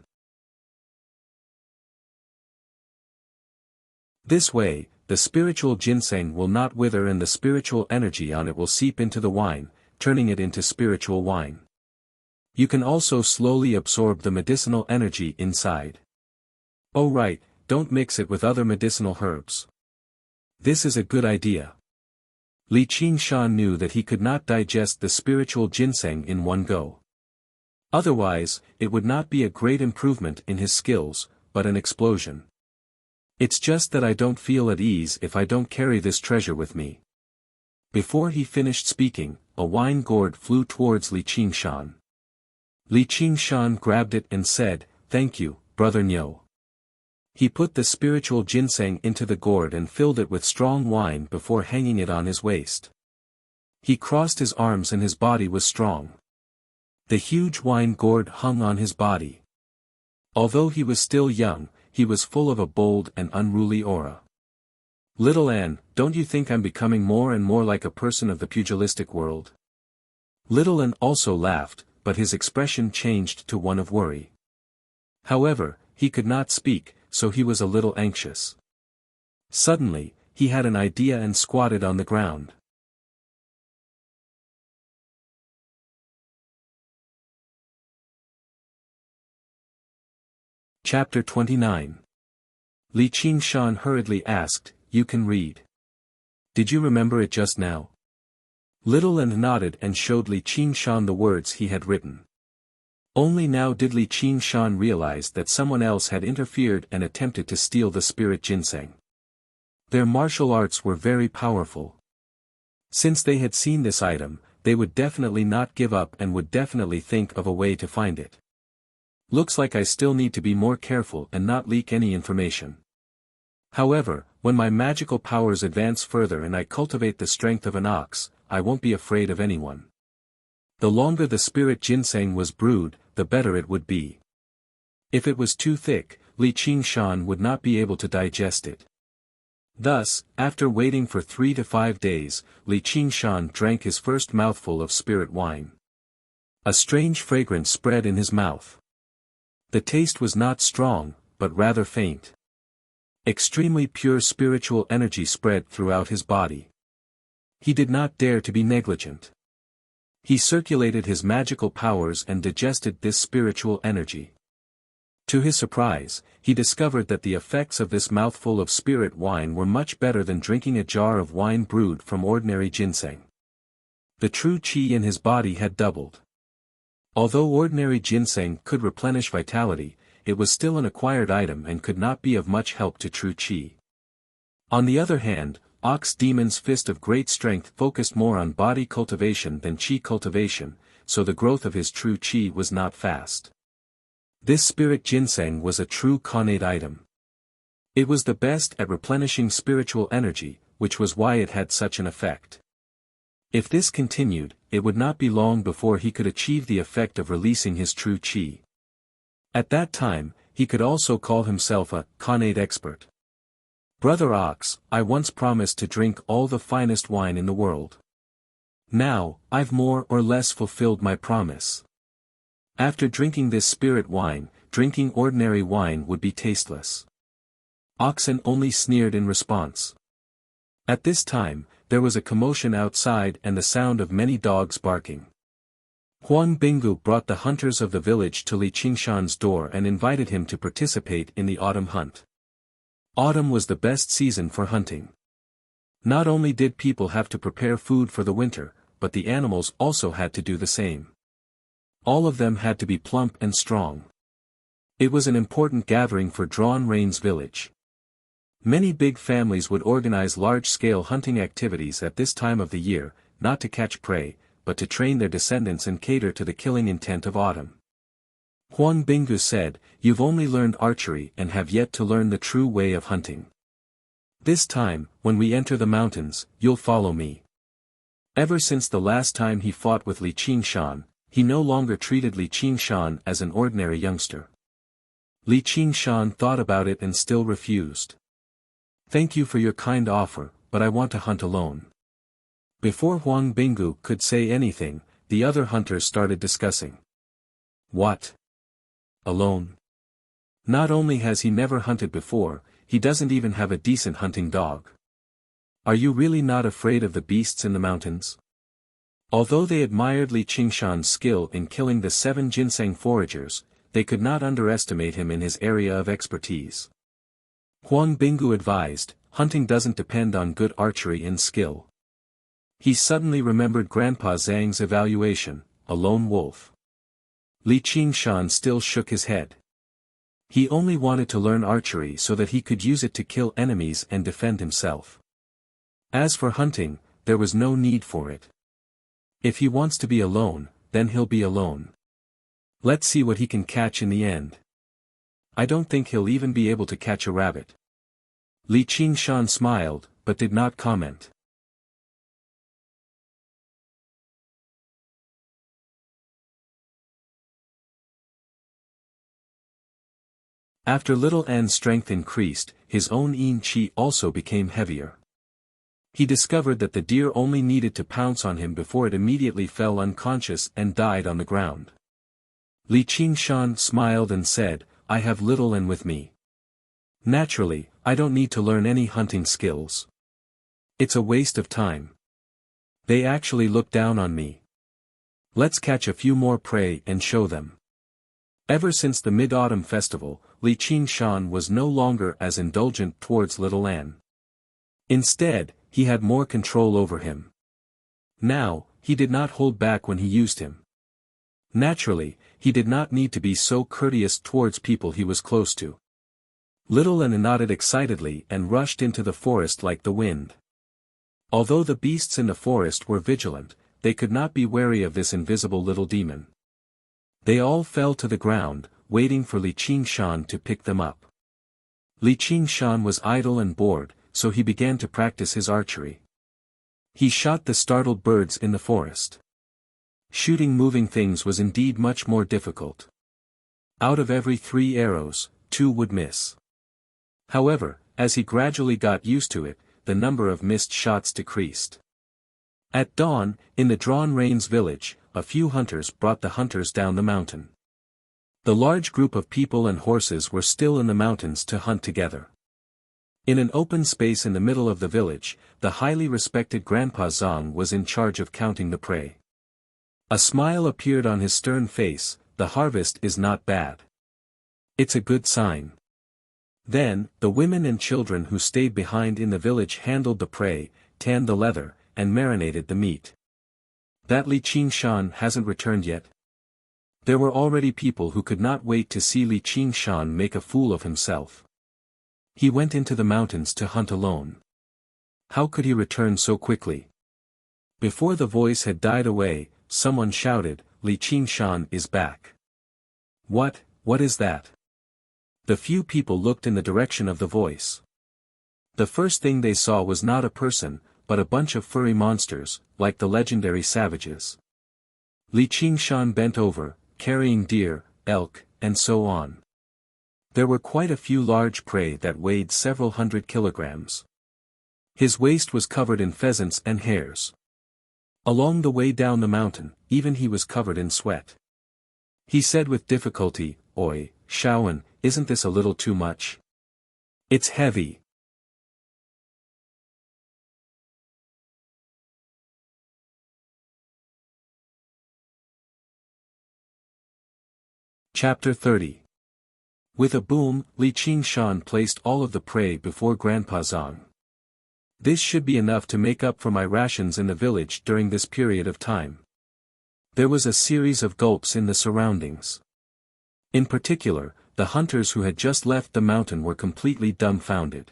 This way, the spiritual ginseng will not wither and the spiritual energy on it will seep into the wine, turning it into spiritual wine. You can also slowly absorb the medicinal energy inside. Oh right, don't mix it with other medicinal herbs. This is a good idea. Li Qingshan knew that he could not digest the spiritual ginseng in one go. Otherwise, it would not be a great improvement in his skills, but an explosion. It's just that I don't feel at ease if I don't carry this treasure with me. Before he finished speaking, a wine gourd flew towards Li Qingshan. Li Qingshan grabbed it and said, "Thank you, Brother Nyo." He put the spiritual ginseng into the gourd and filled it with strong wine before hanging it on his waist. He crossed his arms and his body was strong. The huge wine gourd hung on his body. Although he was still young, he was full of a bold and unruly aura. Little Ann, don't you think I'm becoming more and more like a person of the pugilistic world? Little Ann also laughed, but his expression changed to one of worry. However, he could not speak, so he was a little anxious. Suddenly, he had an idea and squatted on the ground. Chapter 29. Li Qingshan hurriedly asked, "You can read? Did you remember it just now?" Little N nodded and showed Li Qingshan the words he had written. Only now did Li Qingshan realize that someone else had interfered and attempted to steal the spirit ginseng. Their martial arts were very powerful. Since they had seen this item, they would definitely not give up and would definitely think of a way to find it. Looks like I still need to be more careful and not leak any information. However, when my magical powers advance further and I cultivate the strength of an ox, I won't be afraid of anyone. The longer the spirit ginseng was brewed, the better it would be. If it was too thick, Li Qingshan would not be able to digest it. Thus, after waiting for 3 to 5 days, Li Qingshan drank his first mouthful of spirit wine. A strange fragrance spread in his mouth. The taste was not strong, but rather faint. Extremely pure spiritual energy spread throughout his body. He did not dare to be negligent. He circulated his magical powers and digested this spiritual energy. To his surprise, he discovered that the effects of this mouthful of spirit wine were much better than drinking a jar of wine brewed from ordinary ginseng. The true qi in his body had doubled. Although ordinary ginseng could replenish vitality, it was still an acquired item and could not be of much help to true qi. On the other hand, Ox Demon's fist of great strength focused more on body cultivation than qi cultivation, so the growth of his true qi was not fast. This spirit ginseng was a true connate item. It was the best at replenishing spiritual energy, which was why it had such an effect. If this continued, it would not be long before he could achieve the effect of releasing his true qi. At that time, he could also call himself a connate expert. Brother Ox, I once promised to drink all the finest wine in the world. Now, I've more or less fulfilled my promise. After drinking this spirit wine, drinking ordinary wine would be tasteless. Oxen only sneered in response. At this time, there was a commotion outside and the sound of many dogs barking. Huang Bingu brought the hunters of the village to Li Qingshan's door and invited him to participate in the autumn hunt. Autumn was the best season for hunting. Not only did people have to prepare food for the winter, but the animals also had to do the same. All of them had to be plump and strong. It was an important gathering for Drawn Reins village. Many big families would organize large-scale hunting activities at this time of the year, not to catch prey, but to train their descendants and cater to the killing intent of autumn. Huang Bingu said, "You've only learned archery and have yet to learn the true way of hunting. This time, when we enter the mountains, you'll follow me." Ever since the last time he fought with Li Qingshan, he no longer treated Li Qingshan as an ordinary youngster. Li Qingshan thought about it and still refused. "Thank you for your kind offer, but I want to hunt alone." Before Huang Bingu could say anything, the other hunters started discussing. "What? Alone? Not only has he never hunted before, he doesn't even have a decent hunting dog. Are you really not afraid of the beasts in the mountains?" Although they admired Li Qingshan's skill in killing the 7 ginseng foragers, they could not underestimate him in his area of expertise. Huang Bingu advised, "Hunting doesn't depend on good archery and skill." He suddenly remembered Grandpa Zhang's evaluation, a lone wolf. Li Qingshan still shook his head. He only wanted to learn archery so that he could use it to kill enemies and defend himself. As for hunting, there was no need for it. If he wants to be alone, then he'll be alone. Let's see what he can catch in the end. I don't think he'll even be able to catch a rabbit. Li Qingshan smiled, but did not comment. After Little N's strength increased, his own yin qi also became heavier. He discovered that the deer only needed to pounce on him before it immediately fell unconscious and died on the ground. Li Qingshan smiled and said, "I have Little N with me. Naturally, I don't need to learn any hunting skills. It's a waste of time. They actually look down on me. Let's catch a few more prey and show them." Ever since the Mid-Autumn Festival, Li Qingshan was no longer as indulgent towards Little N. Instead, he had more control over him. Now, he did not hold back when he used him. Naturally, he did not need to be so courteous towards people he was close to. Little N nodded excitedly and rushed into the forest like the wind. Although the beasts in the forest were vigilant, they could not be wary of this invisible little demon. They all fell to the ground, waiting for Li Qingshan to pick them up. Li Qingshan was idle and bored, so he began to practice his archery. He shot the startled birds in the forest. Shooting moving things was indeed much more difficult. Out of every 3 arrows, 2 would miss. However, as he gradually got used to it, the number of missed shots decreased. At dawn, in the Drawn Reins village, a few hunters brought the hunters down the mountain. The large group of people and horses were still in the mountains to hunt together. In an open space in the middle of the village, the highly respected Grandpa Zhang was in charge of counting the prey. A smile appeared on his stern face. "The harvest is not bad. It's a good sign." Then, the women and children who stayed behind in the village handled the prey, tanned the leather, and marinated the meat. "That Li Qingshan hasn't returned yet?" There were already people who could not wait to see Li Qingshan make a fool of himself. He went into the mountains to hunt alone. How could he return so quickly? Before the voice had died away, someone shouted, "Li Qingshan is back." What is that?" The few people looked in the direction of the voice. The first thing they saw was not a person, but a bunch of furry monsters, like the legendary savages. Li Qingshan bent over, carrying deer, elk, and so on. There were quite a few large prey that weighed several hundred kilograms. His waist was covered in pheasants and hares. Along the way down the mountain, even he was covered in sweat. He said with difficulty, "Oi, Shaoan, isn't this a little too much? It's heavy." Chapter 30. With a boom, Li Qingshan placed all of the prey before Grandpa Zhang. This should be enough to make up for my rations in the village during this period of time. There was a series of gulps in the surroundings. In particular, the hunters who had just left the mountain were completely dumbfounded.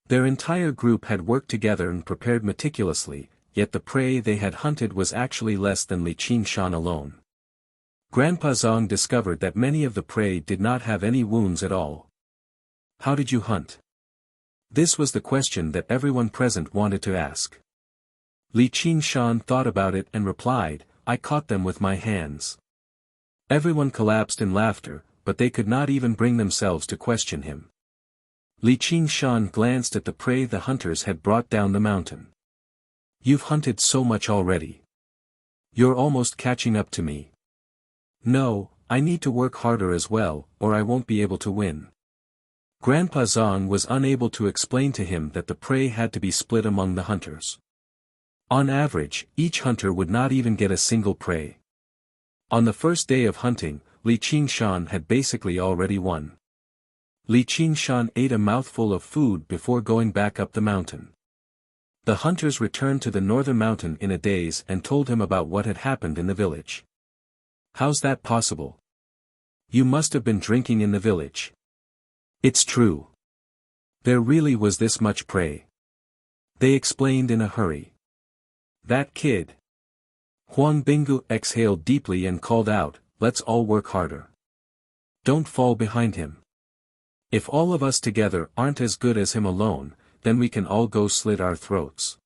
Their entire group had worked together and prepared meticulously, yet the prey they had hunted was actually less than Li Qingshan alone. Grandpa Zhang discovered that many of the prey did not have any wounds at all. How did you hunt? This was the question that everyone present wanted to ask. Li Qingshan thought about it and replied, I caught them with my hands. Everyone collapsed in laughter, but they could not even bring themselves to question him. Li Qingshan glanced at the prey the hunters had brought down the mountain. You've hunted so much already. You're almost catching up to me. No, I need to work harder as well, or I won't be able to win. Grandpa Zhang was unable to explain to him that the prey had to be split among the hunters. On average, each hunter would not even get a single prey. On the first day of hunting, Li Qingshan had basically already won. Li Qingshan ate a mouthful of food before going back up the mountain. The hunters returned to the northern mountain in a daze and told him about what had happened in the village. How's that possible? You must have been drinking in the village. It's true. There really was this much prey. They explained in a hurry. That kid. Huang Binggu exhaled deeply and called out, let's all work harder. Don't fall behind him. If all of us together aren't as good as him alone, then we can all go slit our throats.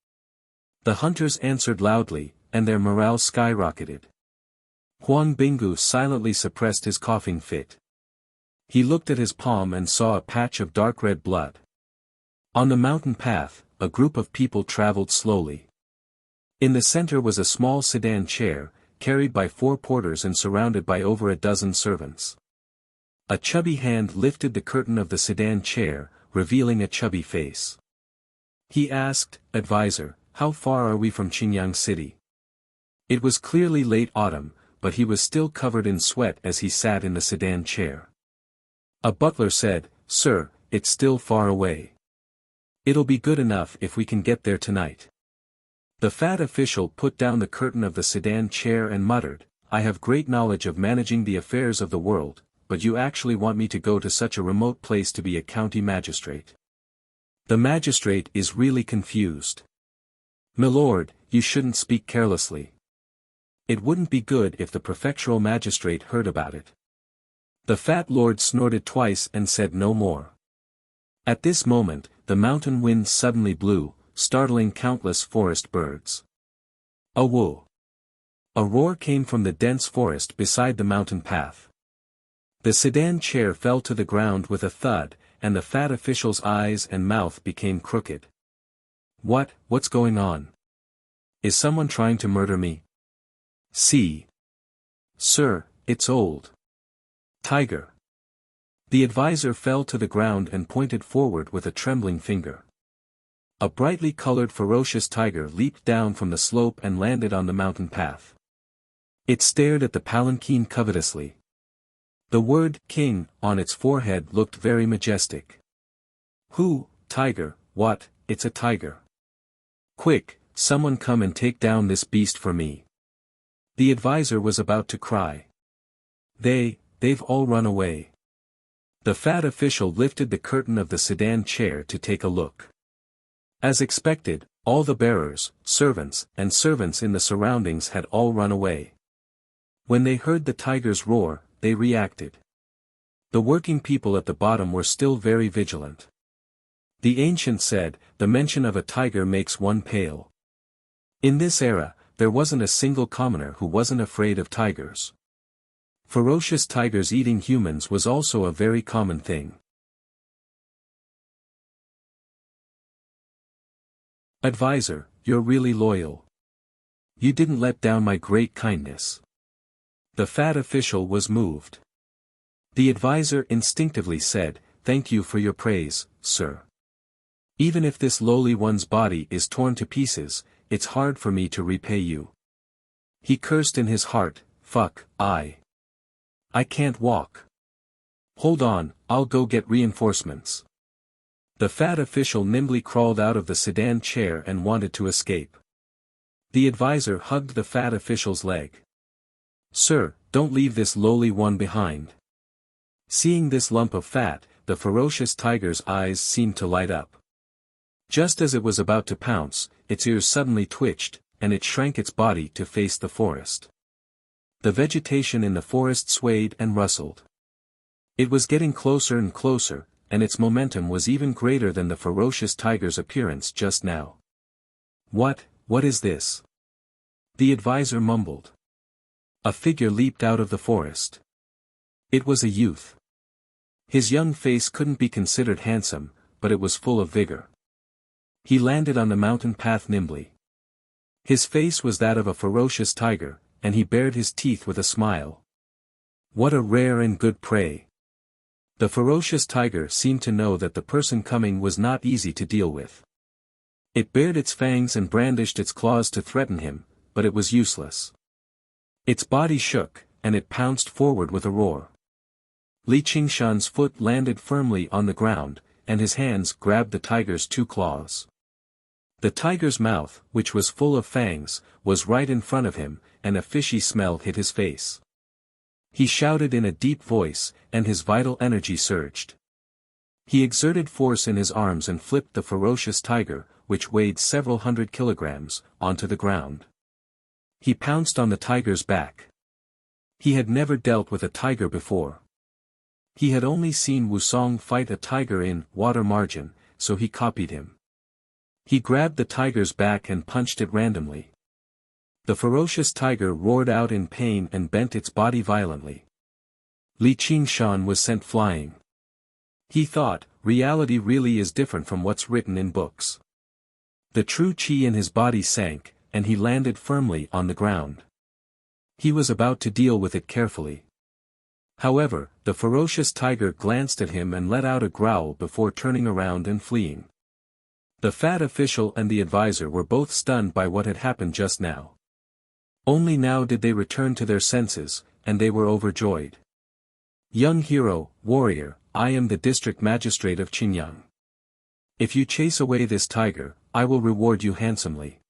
The hunters answered loudly, and their morale skyrocketed. Huang Binggu silently suppressed his coughing fit. He looked at his palm and saw a patch of dark red blood. On the mountain path, a group of people traveled slowly. In the center was a small sedan chair, carried by 4 porters and surrounded by over a dozen servants. A chubby hand lifted the curtain of the sedan chair, revealing a chubby face. He asked, Advisor, how far are we from Qingyang City? It was clearly late autumn, but he was still covered in sweat as he sat in the sedan chair. A butler said, Sir, it's still far away. It'll be good enough if we can get there tonight. The fat official put down the curtain of the sedan chair and muttered, I have great knowledge of managing the affairs of the world, but you actually want me to go to such a remote place to be a county magistrate. The magistrate is really confused. Milord, you shouldn't speak carelessly. It wouldn't be good if the prefectural magistrate heard about it. The fat lord snorted twice and said no more. At this moment, the mountain wind suddenly blew, startling countless forest birds. A woo! A roar came from the dense forest beside the mountain path. The sedan chair fell to the ground with a thud, and the fat official's eyes and mouth became crooked. What's going on? Is someone trying to murder me? See. Sir, it's old. Tiger. The advisor fell to the ground and pointed forward with a trembling finger. A brightly colored ferocious tiger leaped down from the slope and landed on the mountain path. It stared at the palanquin covetously. The word, king, on its forehead looked very majestic. Who, tiger, what, it's a tiger. Quick, someone come and take down this beast for me. The advisor was about to cry. They've all run away. The fat official lifted the curtain of the sedan chair to take a look. As expected, all the bearers, servants, and servants in the surroundings had all run away. When they heard the tiger's roar, they reacted. The working people at the bottom were still very vigilant. The ancient said, the mention of a tiger makes one pale. In this era, there wasn't a single commoner who wasn't afraid of tigers. Ferocious tigers eating humans was also a very common thing. Advisor, you're really loyal. You didn't let down my great kindness. The fat official was moved. The advisor instinctively said, thank you for your praise, sir. Even if this lowly one's body is torn to pieces, it's hard for me to repay you. He cursed in his heart, fuck, I can't walk. Hold on, I'll go get reinforcements. The fat official nimbly crawled out of the sedan chair and wanted to escape. The advisor hugged the fat official's leg. Sir, don't leave this lowly one behind. Seeing this lump of fat, the ferocious tiger's eyes seemed to light up. Just as it was about to pounce, its ears suddenly twitched, and it shrank its body to face the forest. The vegetation in the forest swayed and rustled. It was getting closer and closer, and its momentum was even greater than the ferocious tiger's appearance just now. What is this? The advisor mumbled. A figure leaped out of the forest. It was a youth. His young face couldn't be considered handsome, but it was full of vigor. He landed on the mountain path nimbly. His face was that of a ferocious tiger, and he bared his teeth with a smile. What a rare and good prey! The ferocious tiger seemed to know that the person coming was not easy to deal with. It bared its fangs and brandished its claws to threaten him, but it was useless. Its body shook, and it pounced forward with a roar. Li Qingshan's foot landed firmly on the ground, and his hands grabbed the tiger's 2 claws. The tiger's mouth, which was full of fangs, was right in front of him, and a fishy smell hit his face. He shouted in a deep voice, and his vital energy surged. He exerted force in his arms and flipped the ferocious tiger, which weighed several hundred kilograms, onto the ground. He pounced on the tiger's back. He had never dealt with a tiger before. He had only seen Wusong fight a tiger in Water Margin, so he copied him. He grabbed the tiger's back and punched it randomly. The ferocious tiger roared out in pain and bent its body violently. Li Qingshan was sent flying. He thought, reality really is different from what's written in books. The true qi in his body sank, and he landed firmly on the ground. He was about to deal with it carefully. However, the ferocious tiger glanced at him and let out a growl before turning around and fleeing. The fat official and the advisor were both stunned by what had happened just now. Only now did they return to their senses, and they were overjoyed. Young hero, warrior, I am the district magistrate of Qingyang. If you chase away this tiger, I will reward you handsomely.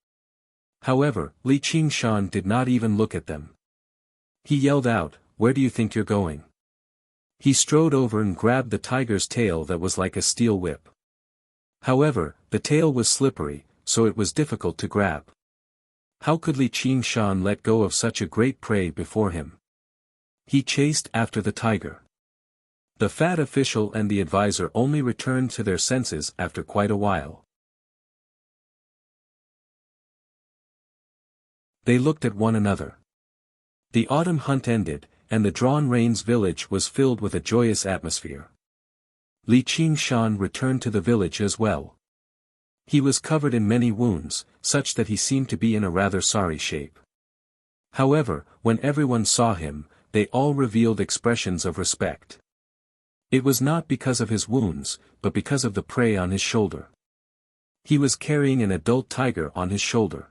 However, Li Qingshan did not even look at them. He yelled out, where do you think you're going? He strode over and grabbed the tiger's tail that was like a steel whip. However, the tail was slippery, so it was difficult to grab. How could Li Qingshan let go of such a great prey before him? He chased after the tiger. The fat official and the advisor only returned to their senses after quite a while. They looked at one another. The autumn hunt ended, and the Drawn Reins village was filled with a joyous atmosphere. Li Qingshan returned to the village as well. He was covered in many wounds, such that he seemed to be in a rather sorry shape. However, when everyone saw him, they all revealed expressions of respect. It was not because of his wounds, but because of the prey on his shoulder. He was carrying an adult tiger on his shoulder.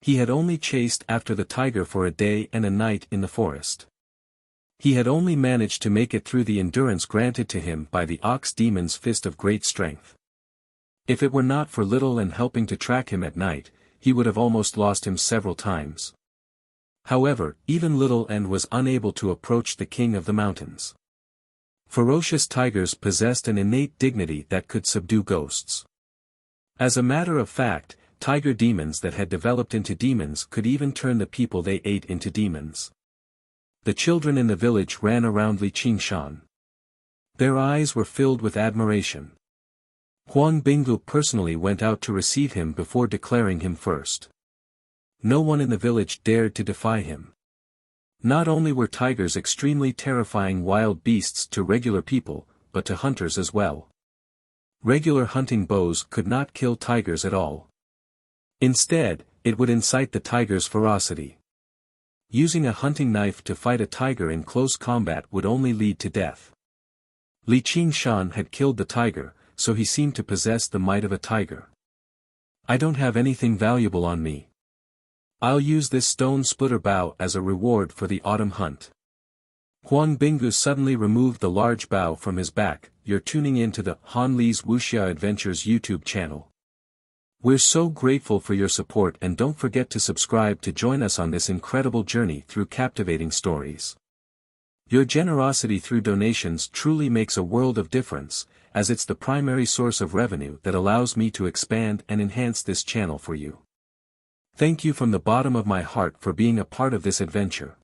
He had only chased after the tiger for a day and a night in the forest. He had only managed to make it through the endurance granted to him by the ox demon's fist of great strength. If it were not for Little N helping to track him at night, he would have almost lost him several times. However, even Little N was unable to approach the king of the mountains. Ferocious tigers possessed an innate dignity that could subdue ghosts. As a matter of fact, tiger demons that had developed into demons could even turn the people they ate into demons. The children in the village ran around Li Qingshan. Their eyes were filled with admiration. Huang Binglu personally went out to receive him before declaring him first. No one in the village dared to defy him. Not only were tigers extremely terrifying wild beasts to regular people, but to hunters as well. Regular hunting bows could not kill tigers at all. Instead, it would incite the tiger's ferocity. Using a hunting knife to fight a tiger in close combat would only lead to death. Li Qingshan had killed the tiger, so he seemed to possess the might of a tiger. I don't have anything valuable on me. I'll use this stone splitter bow as a reward for the autumn hunt. Huang Bingu suddenly removed the large bow from his back. You're tuning in to the Han Li's Wuxia Adventures YouTube channel. We're so grateful for your support, and don't forget to subscribe to join us on this incredible journey through captivating stories. Your generosity through donations truly makes a world of difference, as it's the primary source of revenue that allows me to expand and enhance this channel for you. Thank you from the bottom of my heart for being a part of this adventure.